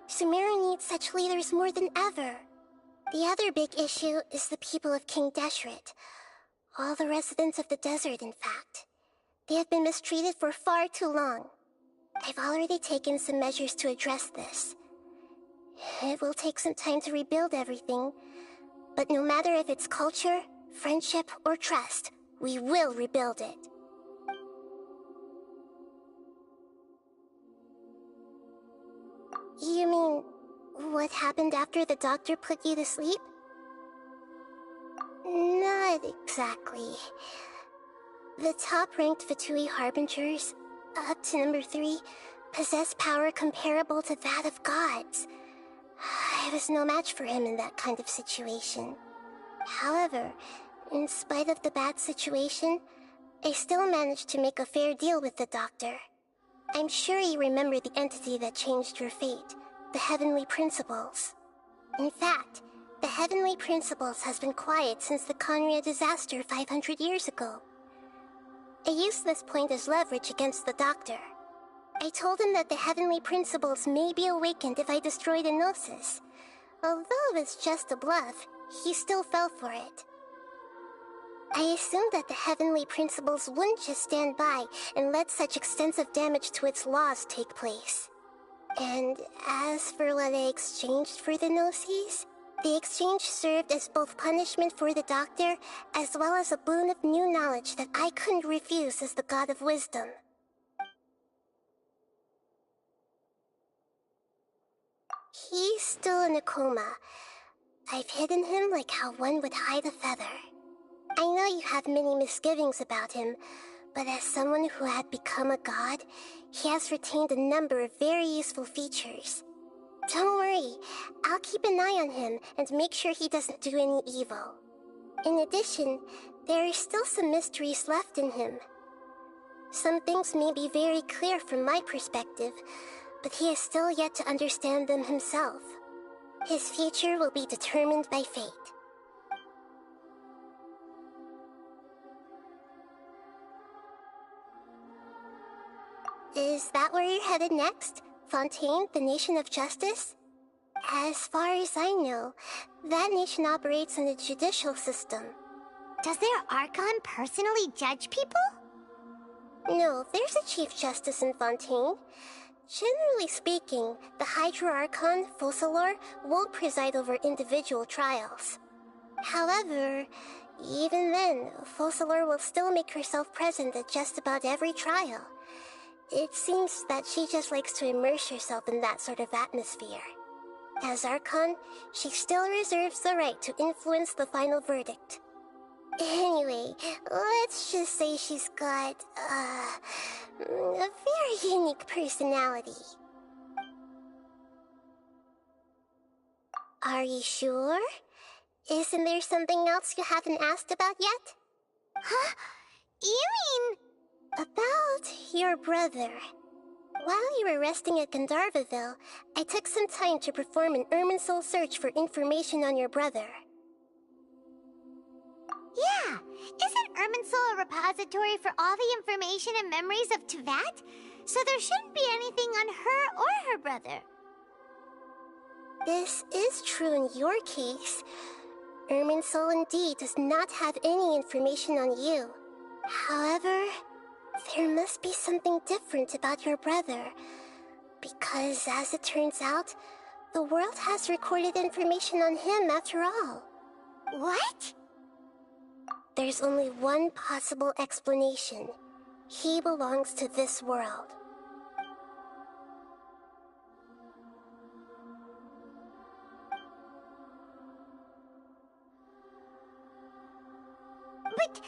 Sumeru needs such leaders more than ever. The other big issue is the people of King Deshret. All the residents of the desert, in fact. They have been mistreated for far too long. I've already taken some measures to address this. It will take some time to rebuild everything, but no matter if it's culture, friendship, or trust, we will rebuild it. You mean, what happened after the doctor put you to sleep? Not exactly. The top-ranked Fatui Harbingers, up to number 3, possess power comparable to that of gods. I was no match for him in that kind of situation. However, in spite of the bad situation, I still managed to make a fair deal with the doctor. I'm sure you remember the entity that changed your fate, the Heavenly Principles. In fact, the Heavenly Principles has been quiet since the Conria disaster 500 years ago. I used this point as leverage against the doctor. I told him that the Heavenly Principles may be awakened if I destroy the Gnosis. Although it's just a bluff, he still fell for it. I assumed that the Heavenly Principles wouldn't just stand by and let such extensive damage to its laws take place. And as for what I exchanged for the Gnosis, the exchange served as both punishment for the doctor, as well as a boon of new knowledge that I couldn't refuse as the God of Wisdom. He's still in a coma. I've hidden him like how one would hide a feather. I know you have many misgivings about him, but as someone who had become a god, he has retained a number of very useful features. Don't worry, I'll keep an eye on him and make sure he doesn't do any evil. In addition, there are still some mysteries left in him. Some things may be very clear from my perspective, but he is still yet to understand them himself. His future will be determined by fate. Is that where you're headed next? Fontaine, the Nation of Justice? As far as I know, that nation operates on a judicial system. Does their Archon personally judge people? No, there's a Chief Justice in Fontaine. Generally speaking, the Hydra Archon, Focalor, won't preside over individual trials. However, even then, Focalor will still make herself present at just about every trial. It seems that she just likes to immerse herself in that sort of atmosphere. As Archon, she still reserves the right to influence the final verdict. Anyway, let's just say she's got, a very unique personality. Are you sure? Isn't there something else you haven't asked about yet? Huh? You mean... About your brother. While you were resting at Gandharvaville, I took some time to perform an Irminsul search for information on your brother. Yeah! Isn't Irminsul a repository for all the information and memories of Tevat? So there shouldn't be anything on her or her brother. This is true in your case. Irminsul indeed does not have any information on you. However, there must be something different about your brother. Because, as it turns out, the world has recorded information on him after all. What? There's only one possible explanation. He belongs to this world. But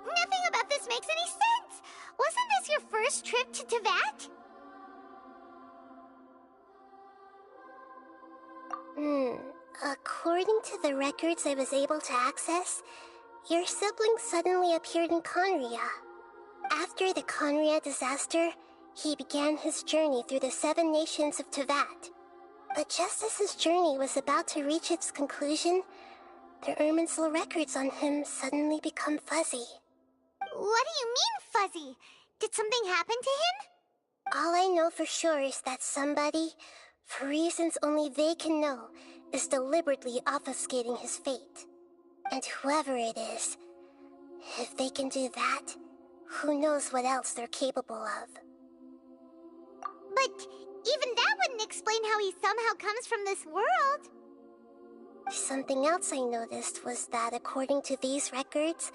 nothing about this makes any sense! Wasn't this your first trip to Tevat? According to the records I was able to access, your sibling suddenly appeared in Conria. After the Conria disaster, he began his journey through the 7 nations of Tevat. But just as his journey was about to reach its conclusion, the Irminsul records on him suddenly become fuzzy. What do you mean, fuzzy? Did something happen to him? All I know for sure is that somebody, for reasons only they can know, is deliberately obfuscating his fate. And whoever it is, if they can do that, who knows what else they're capable of. But even that wouldn't explain how he somehow comes from this world. Something else I noticed was that according to these records,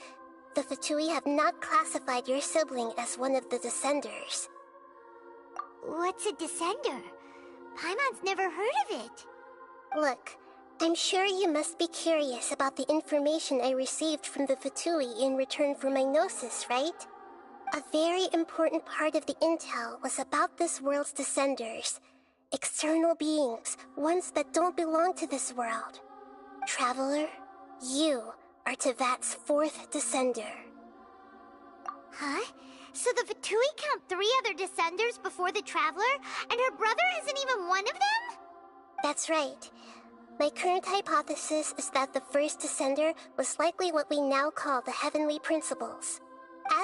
the Fatui have not classified your sibling as one of the Descenders. What's a Descender? Paimon's never heard of it. Look, I'm sure you must be curious about the information I received from the Fatui in return for my gnosis, right? A very important part of the intel was about this world's Descenders. External beings, ones that don't belong to this world. Traveler, you are Tevat's 4th Descender. Huh? So the Fatui count 3 other Descenders before the Traveler, and her brother isn't even one of them? That's right. My current hypothesis is that the first Descender was likely what we now call the Heavenly Principles.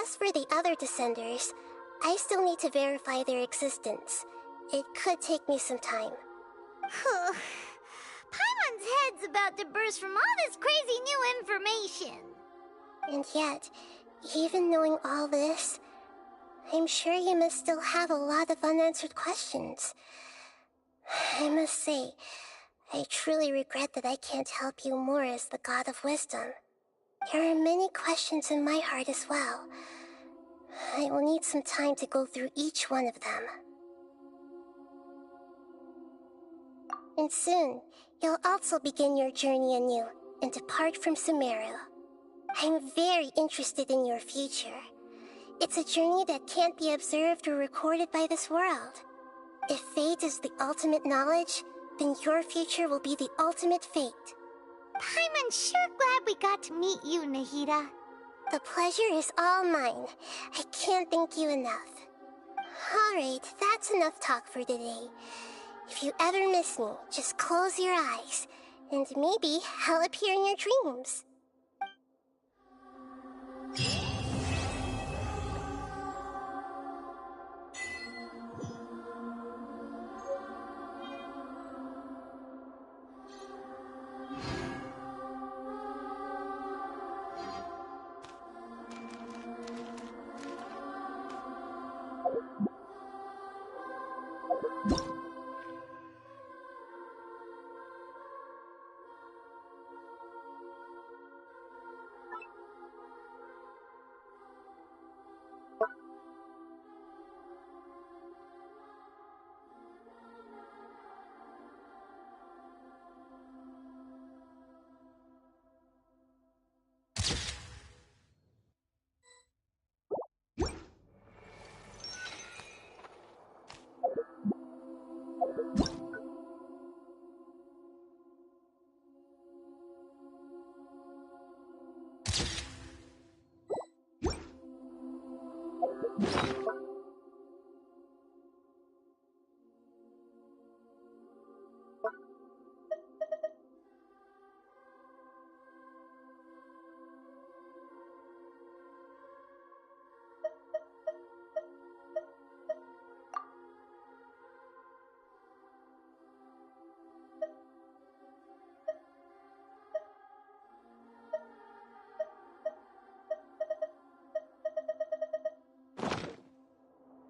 As for the other Descenders, I still need to verify their existence. It could take me some time. Paimon's head's about to burst from all this crazy new information. And yet, even knowing all this, I'm sure you must still have a lot of unanswered questions. I must say, I truly regret that I can't help you more as the God of Wisdom. There are many questions in my heart as well. I will need some time to go through each one of them. And soon, you'll also begin your journey anew and depart from Sumeru. I'm very interested in your future. It's a journey that can't be observed or recorded by this world. If fate is the ultimate knowledge, then your future will be the ultimate fate. Paimon's sure glad we got to meet you, Nahida. The pleasure is all mine. I can't thank you enough. Alright, that's enough talk for today. If you ever miss me, just close your eyes, and maybe I'll appear in your dreams.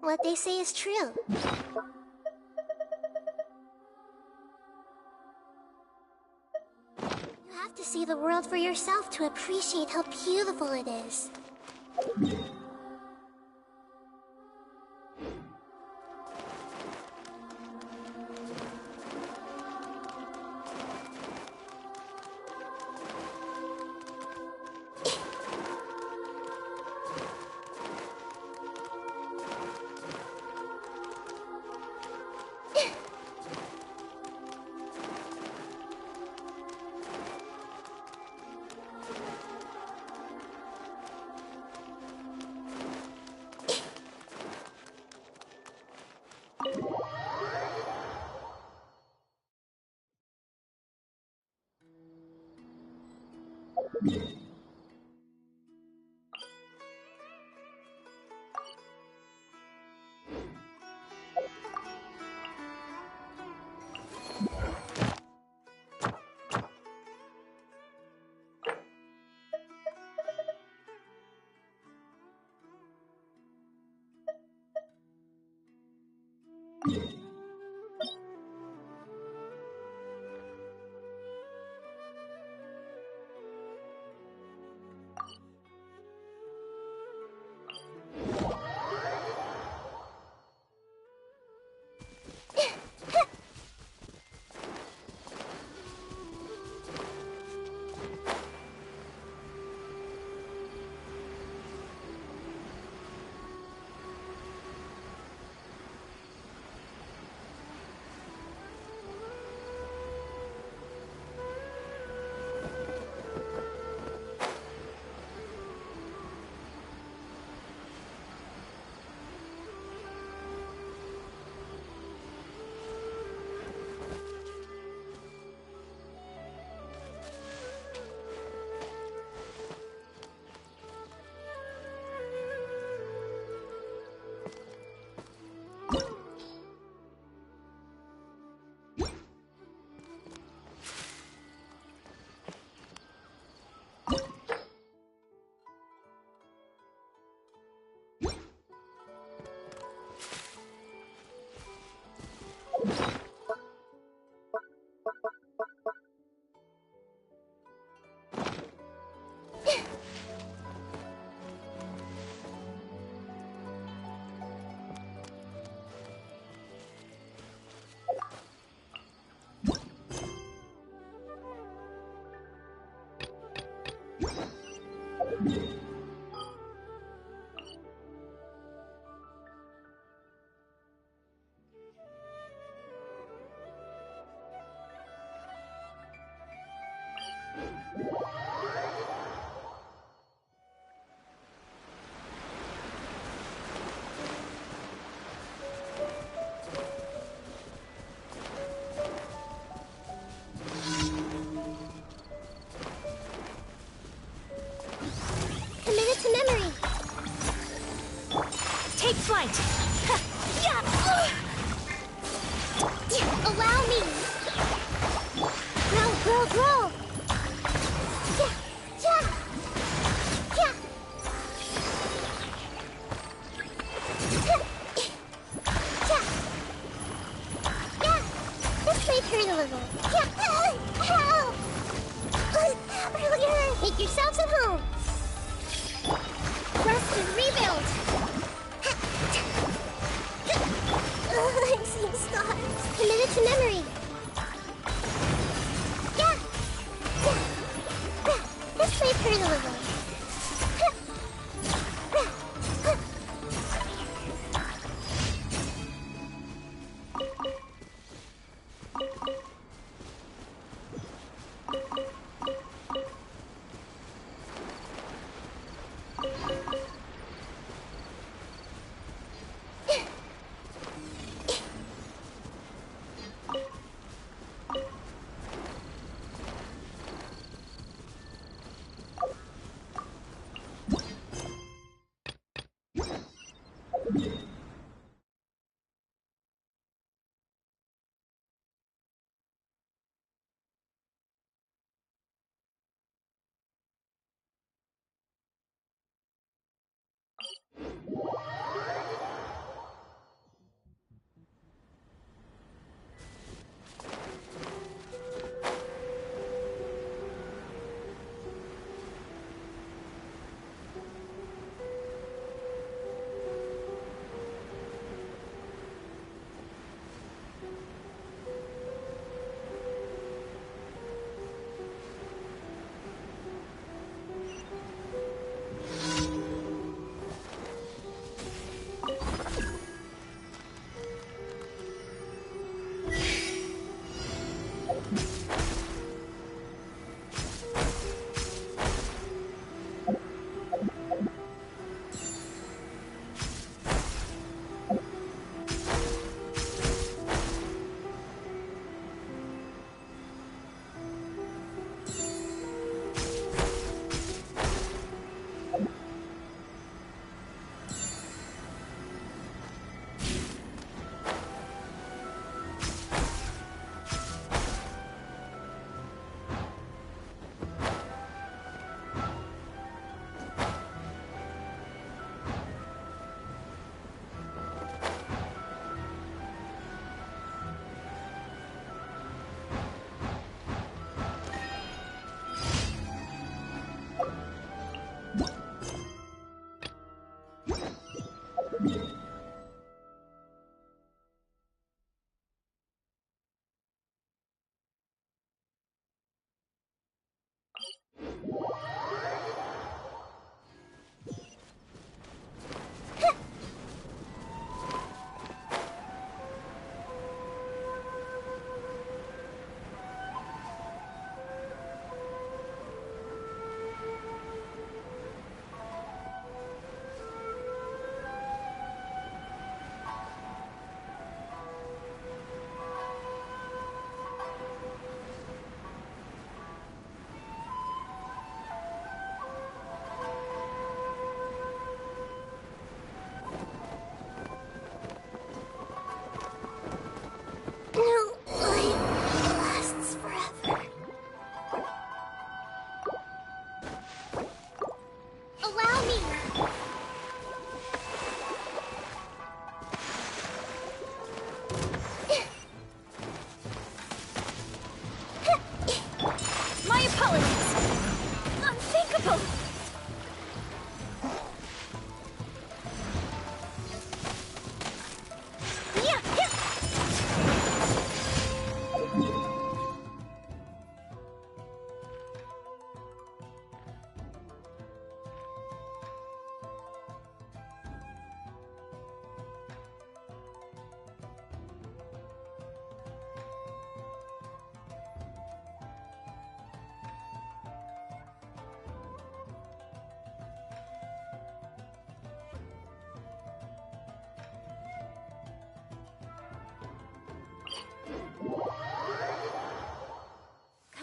What they say is true. You have to see the world for yourself to appreciate how beautiful it is. Take flight! Allow me! Grow! Let's make her a little. Help! Make yourselves at home! Rest and rebuild! I'm seeing stars. Committed to memory. Let's make her a little.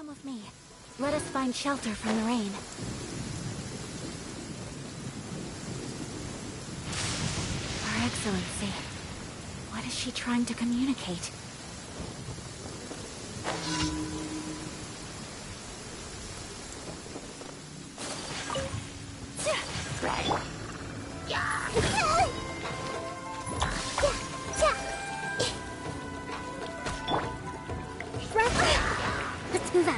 Come with me. Let us find shelter from the rain. Her Excellency. What is she trying to communicate? Let's move out.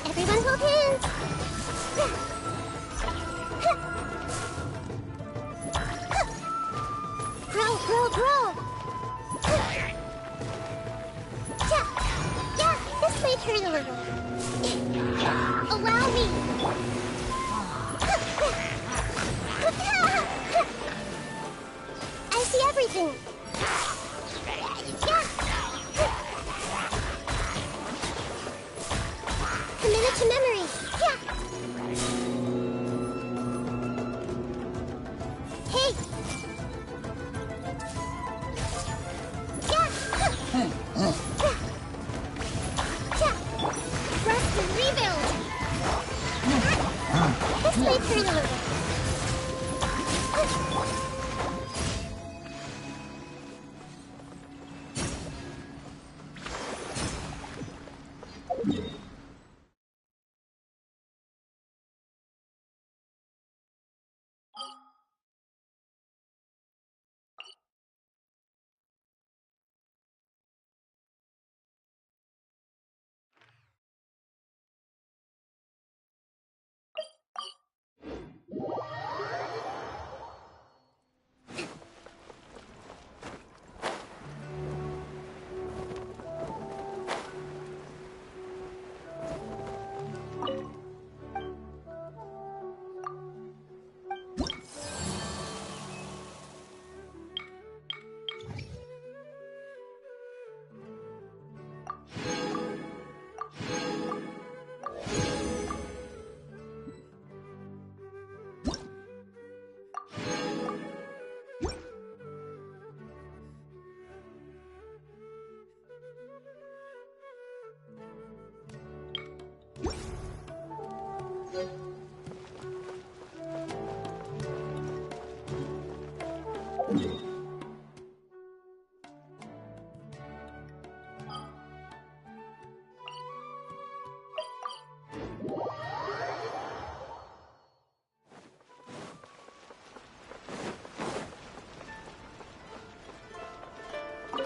Everyone hold hands. Grow. Yeah, this might hurt a little. Allow me. I see everything. Yeah. Commit it to memory. Yeah. Hey. Rest and rebuild. This might hurt a little.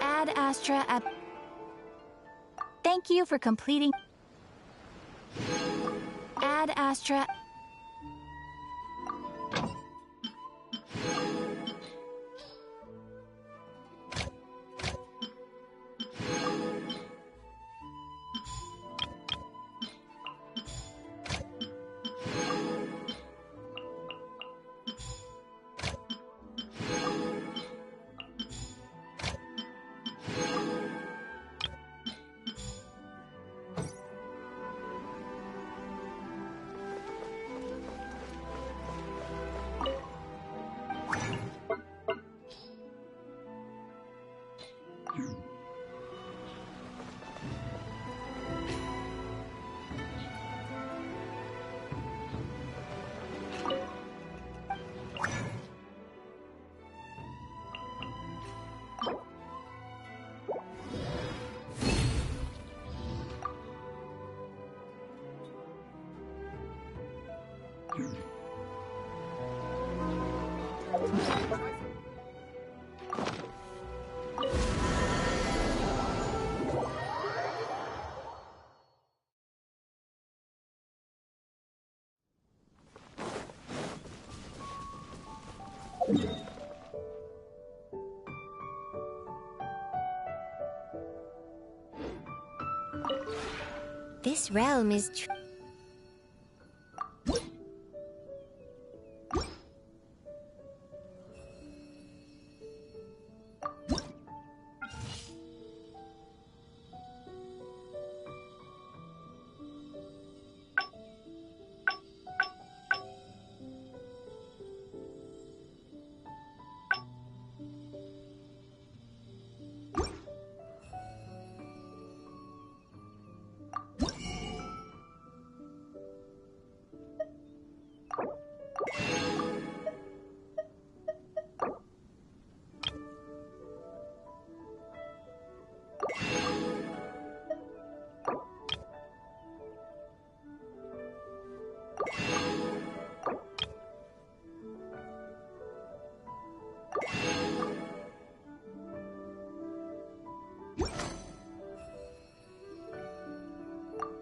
Ad Astra at... Thank you for completing... Ad Astra... This realm is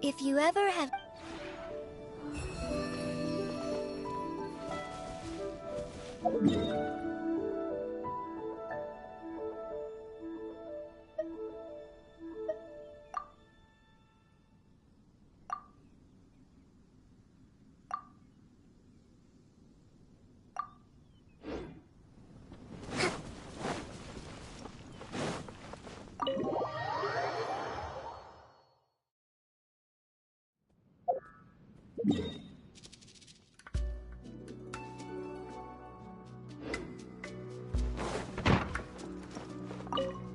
If you ever have...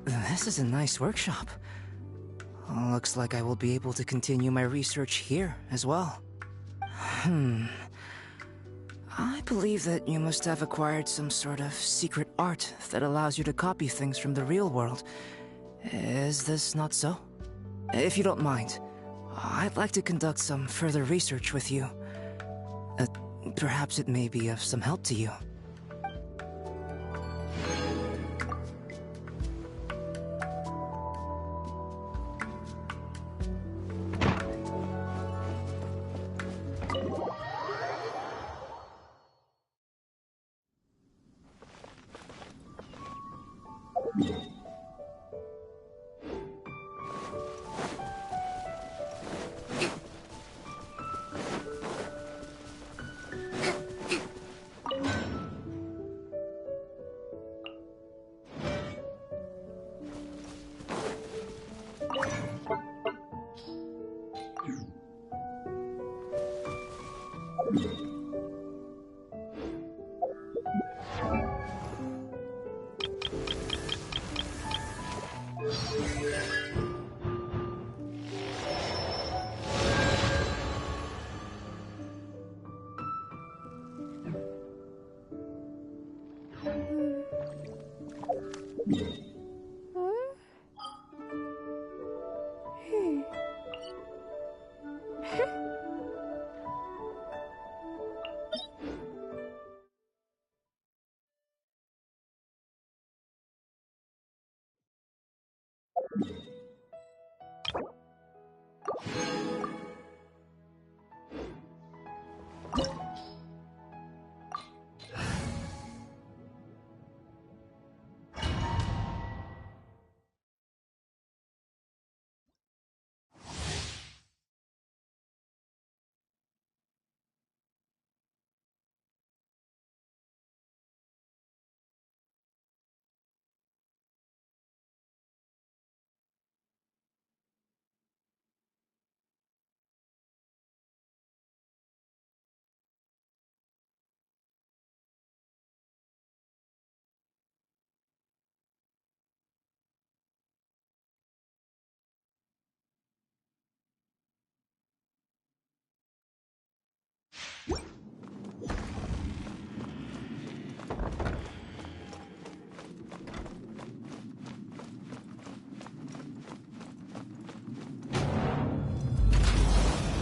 This is a nice workshop. Looks like I will be able to continue my research here as well. I believe that you must have acquired some sort of secret art that allows you to copy things from the real world. Is this not so? If you don't mind, I'd like to conduct some further research with you. Perhaps it may be of some help to you.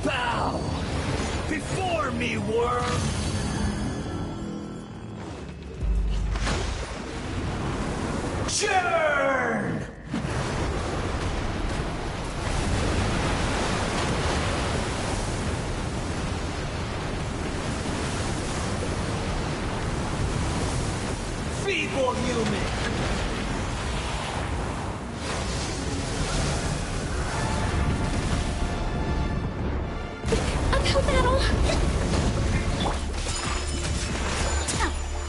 Bow before me, worm! Churn! Feeble human! Uphill battle!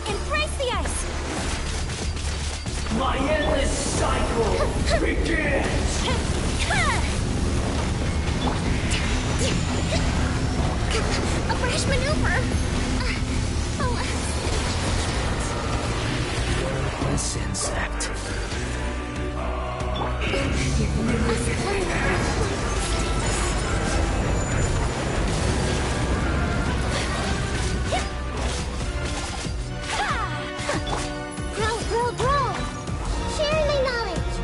Embrace the ice! My endless cycle begins! A brash maneuver! This insect. Grow! Share my knowledge!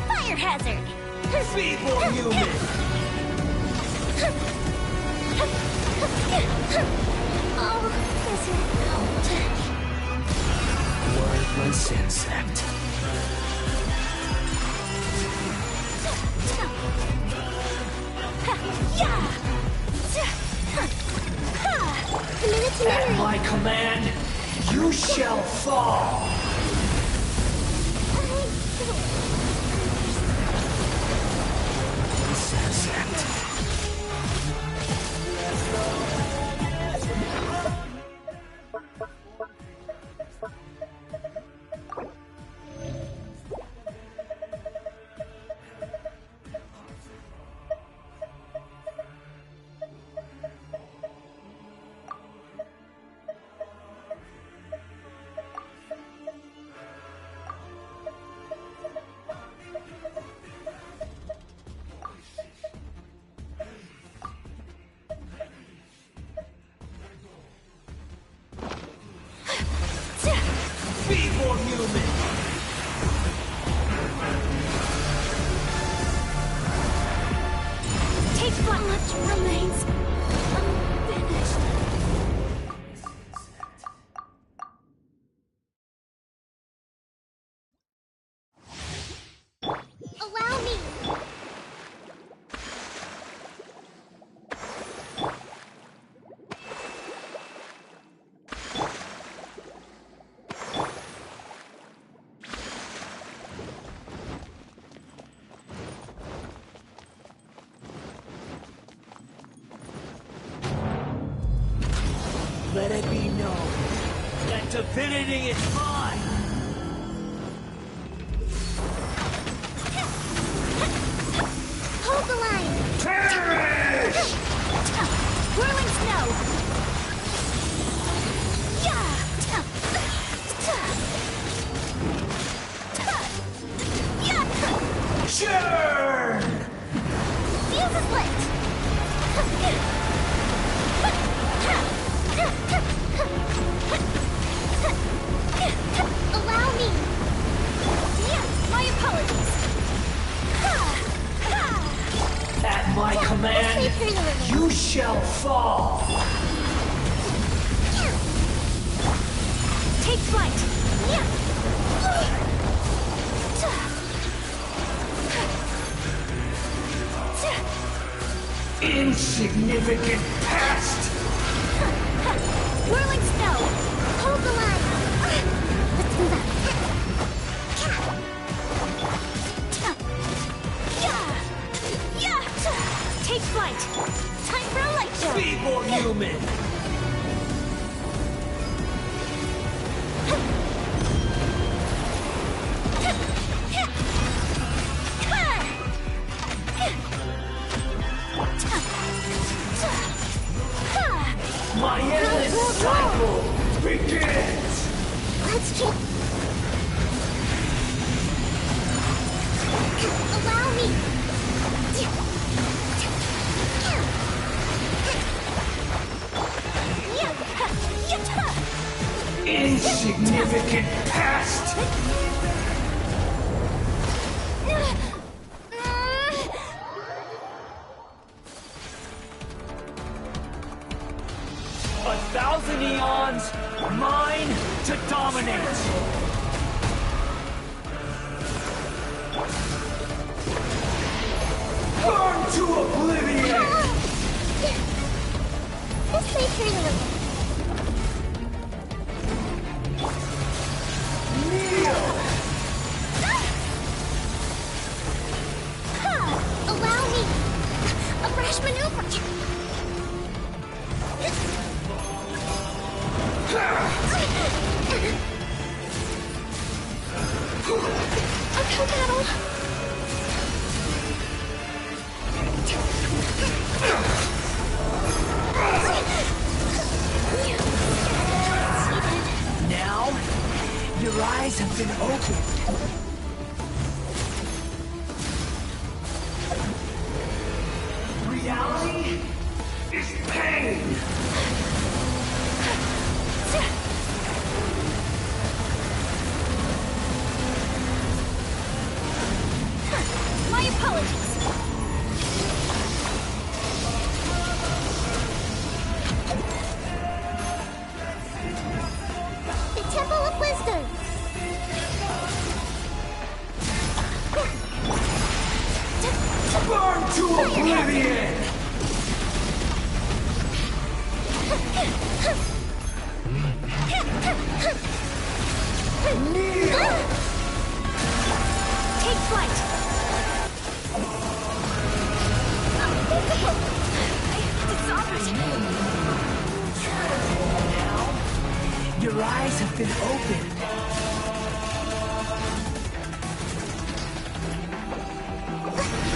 Fire hazard! Feeble human! Oh, this is Wordless insect. At my command, you shall fall! Be more human! Take what much remains unfinished. Allow me! Let it be known that divinity is mine! Hold the line! Perish! Whirling snow! Churn! Fuse is lit! Allow me! My apologies! At my command, you shall fall! Take flight! Insignificant pest! Whirling snow! Hold the line! Let's move out! Take flight! Time for a light show! Be more human! My endless cycle begins! Let's keep... Allow me! Insignificant pest! A thousand eons, mine to dominate! Burn to oblivion! This may turn you away. Allow me! A rash maneuver! Uphill battle! Now, your eyes have been opened. Reality is pain! My apologies! The Temple of Wisdom! Burn to oblivion! been opened.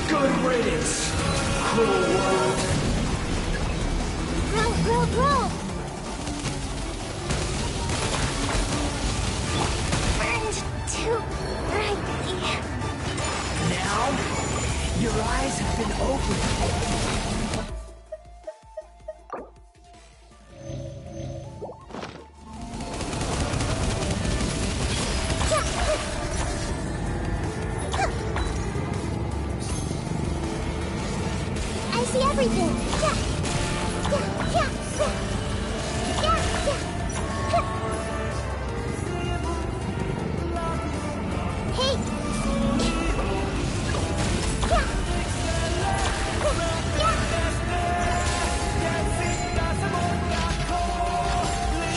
Good riddance, cruel world. Grow! Burned too brightly. Now, your eyes have been opened. I see everything. Hey!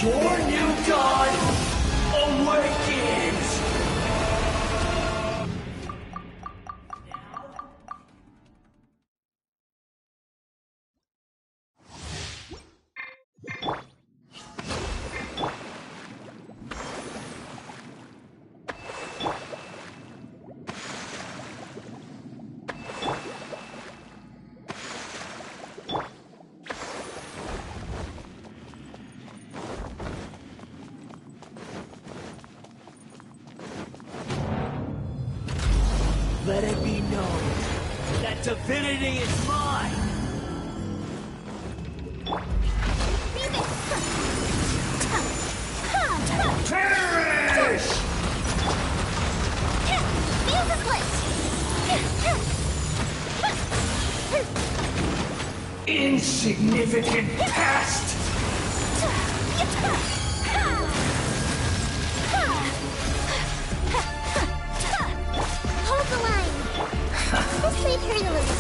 Your new god awakens! Let it be known that divinity is mine! Perish! Insignificant past! Hold the line. This may hurt a little.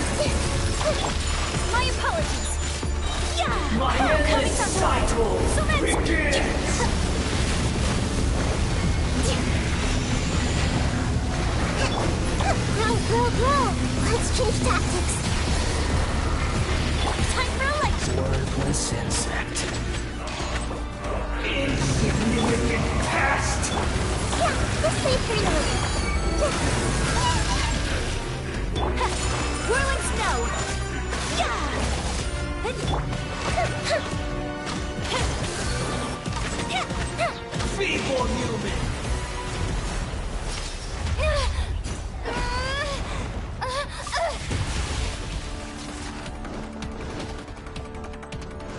My apologies. My endless cycle begins! Grow! Let's change tactics. Time for a lecture. Worthless insect. Insignificant past! This may hurt a little. Whirling snow! Feeble human!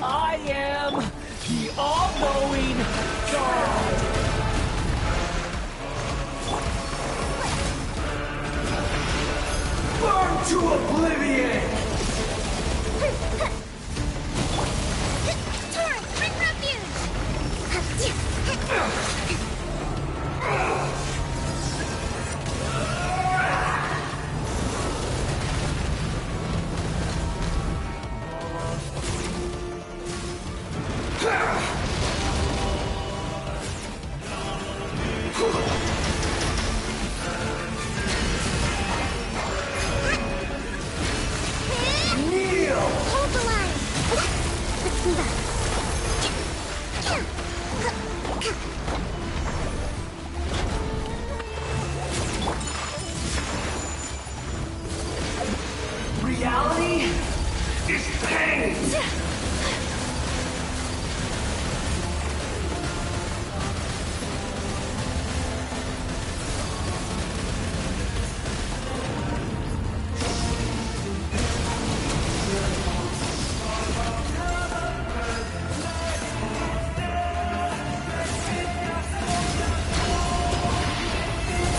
I am the all-knowing God! Burn to oblivion! Torrent, bring refuge! Hold the line. Let's move out. Reality is pain!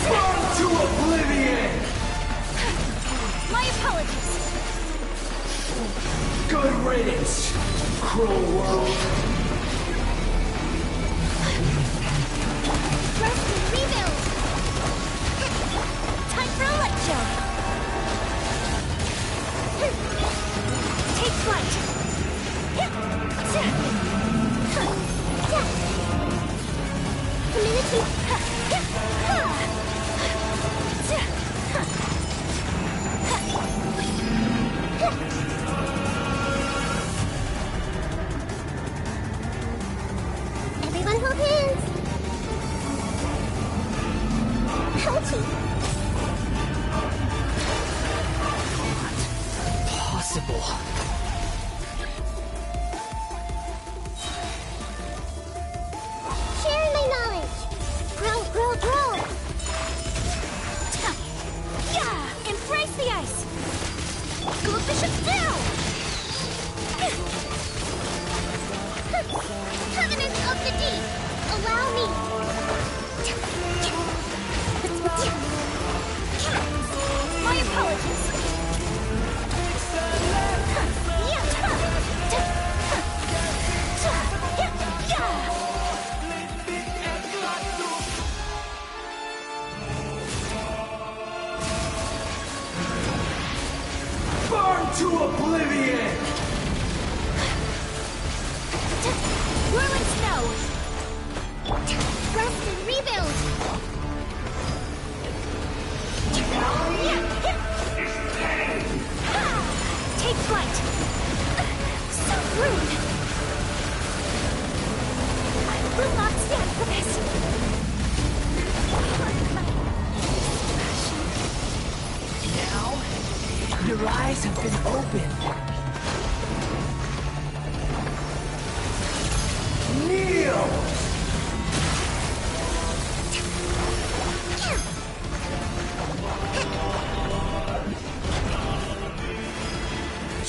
Burn to oblivion! My apologies. Good riddance, cruel world. Rest and rebuild. Time for a lecture. Take flight. Everyone hold hands. Ouchie! Possible. Share my knowledge! Grow, grow, grow! Yeah! Embrace the ice! Go bishop down! Covenant of the Deep! Allow me! My apologies! Burn to oblivion! Whirling snow! Rest and rebuild! Take flight! So rude! I will not stand for this! Now, your eyes have been opened. Kneel!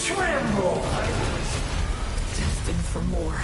Tremble! Destined for more.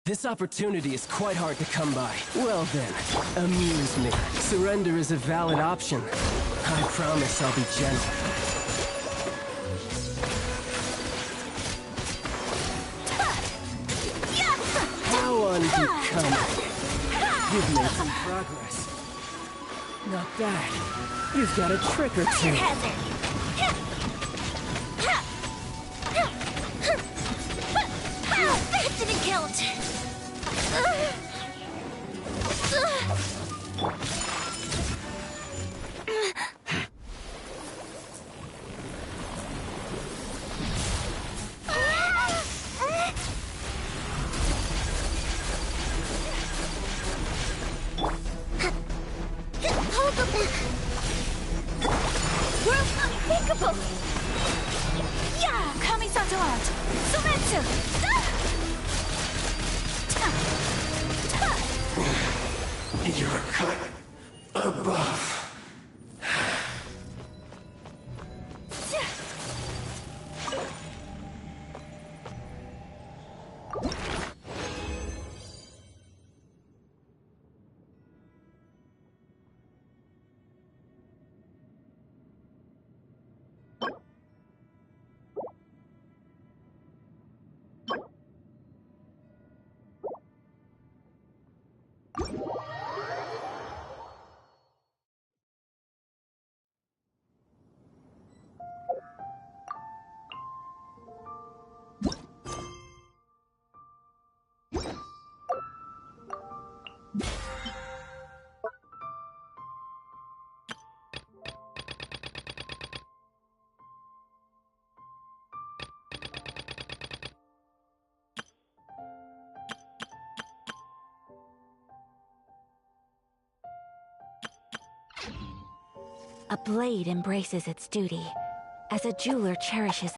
This opportunity is quite hard to come by. Well then, amuse me. Surrender is a valid option. I promise I'll be gentle. How unbecoming. You've made some progress. Not bad. You've got a trick or two. That didn't count! We're unthinkable! Yeah! Kamisato out! Sumetsu! You're cut above. A blade embraces its duty, as a jeweler cherishes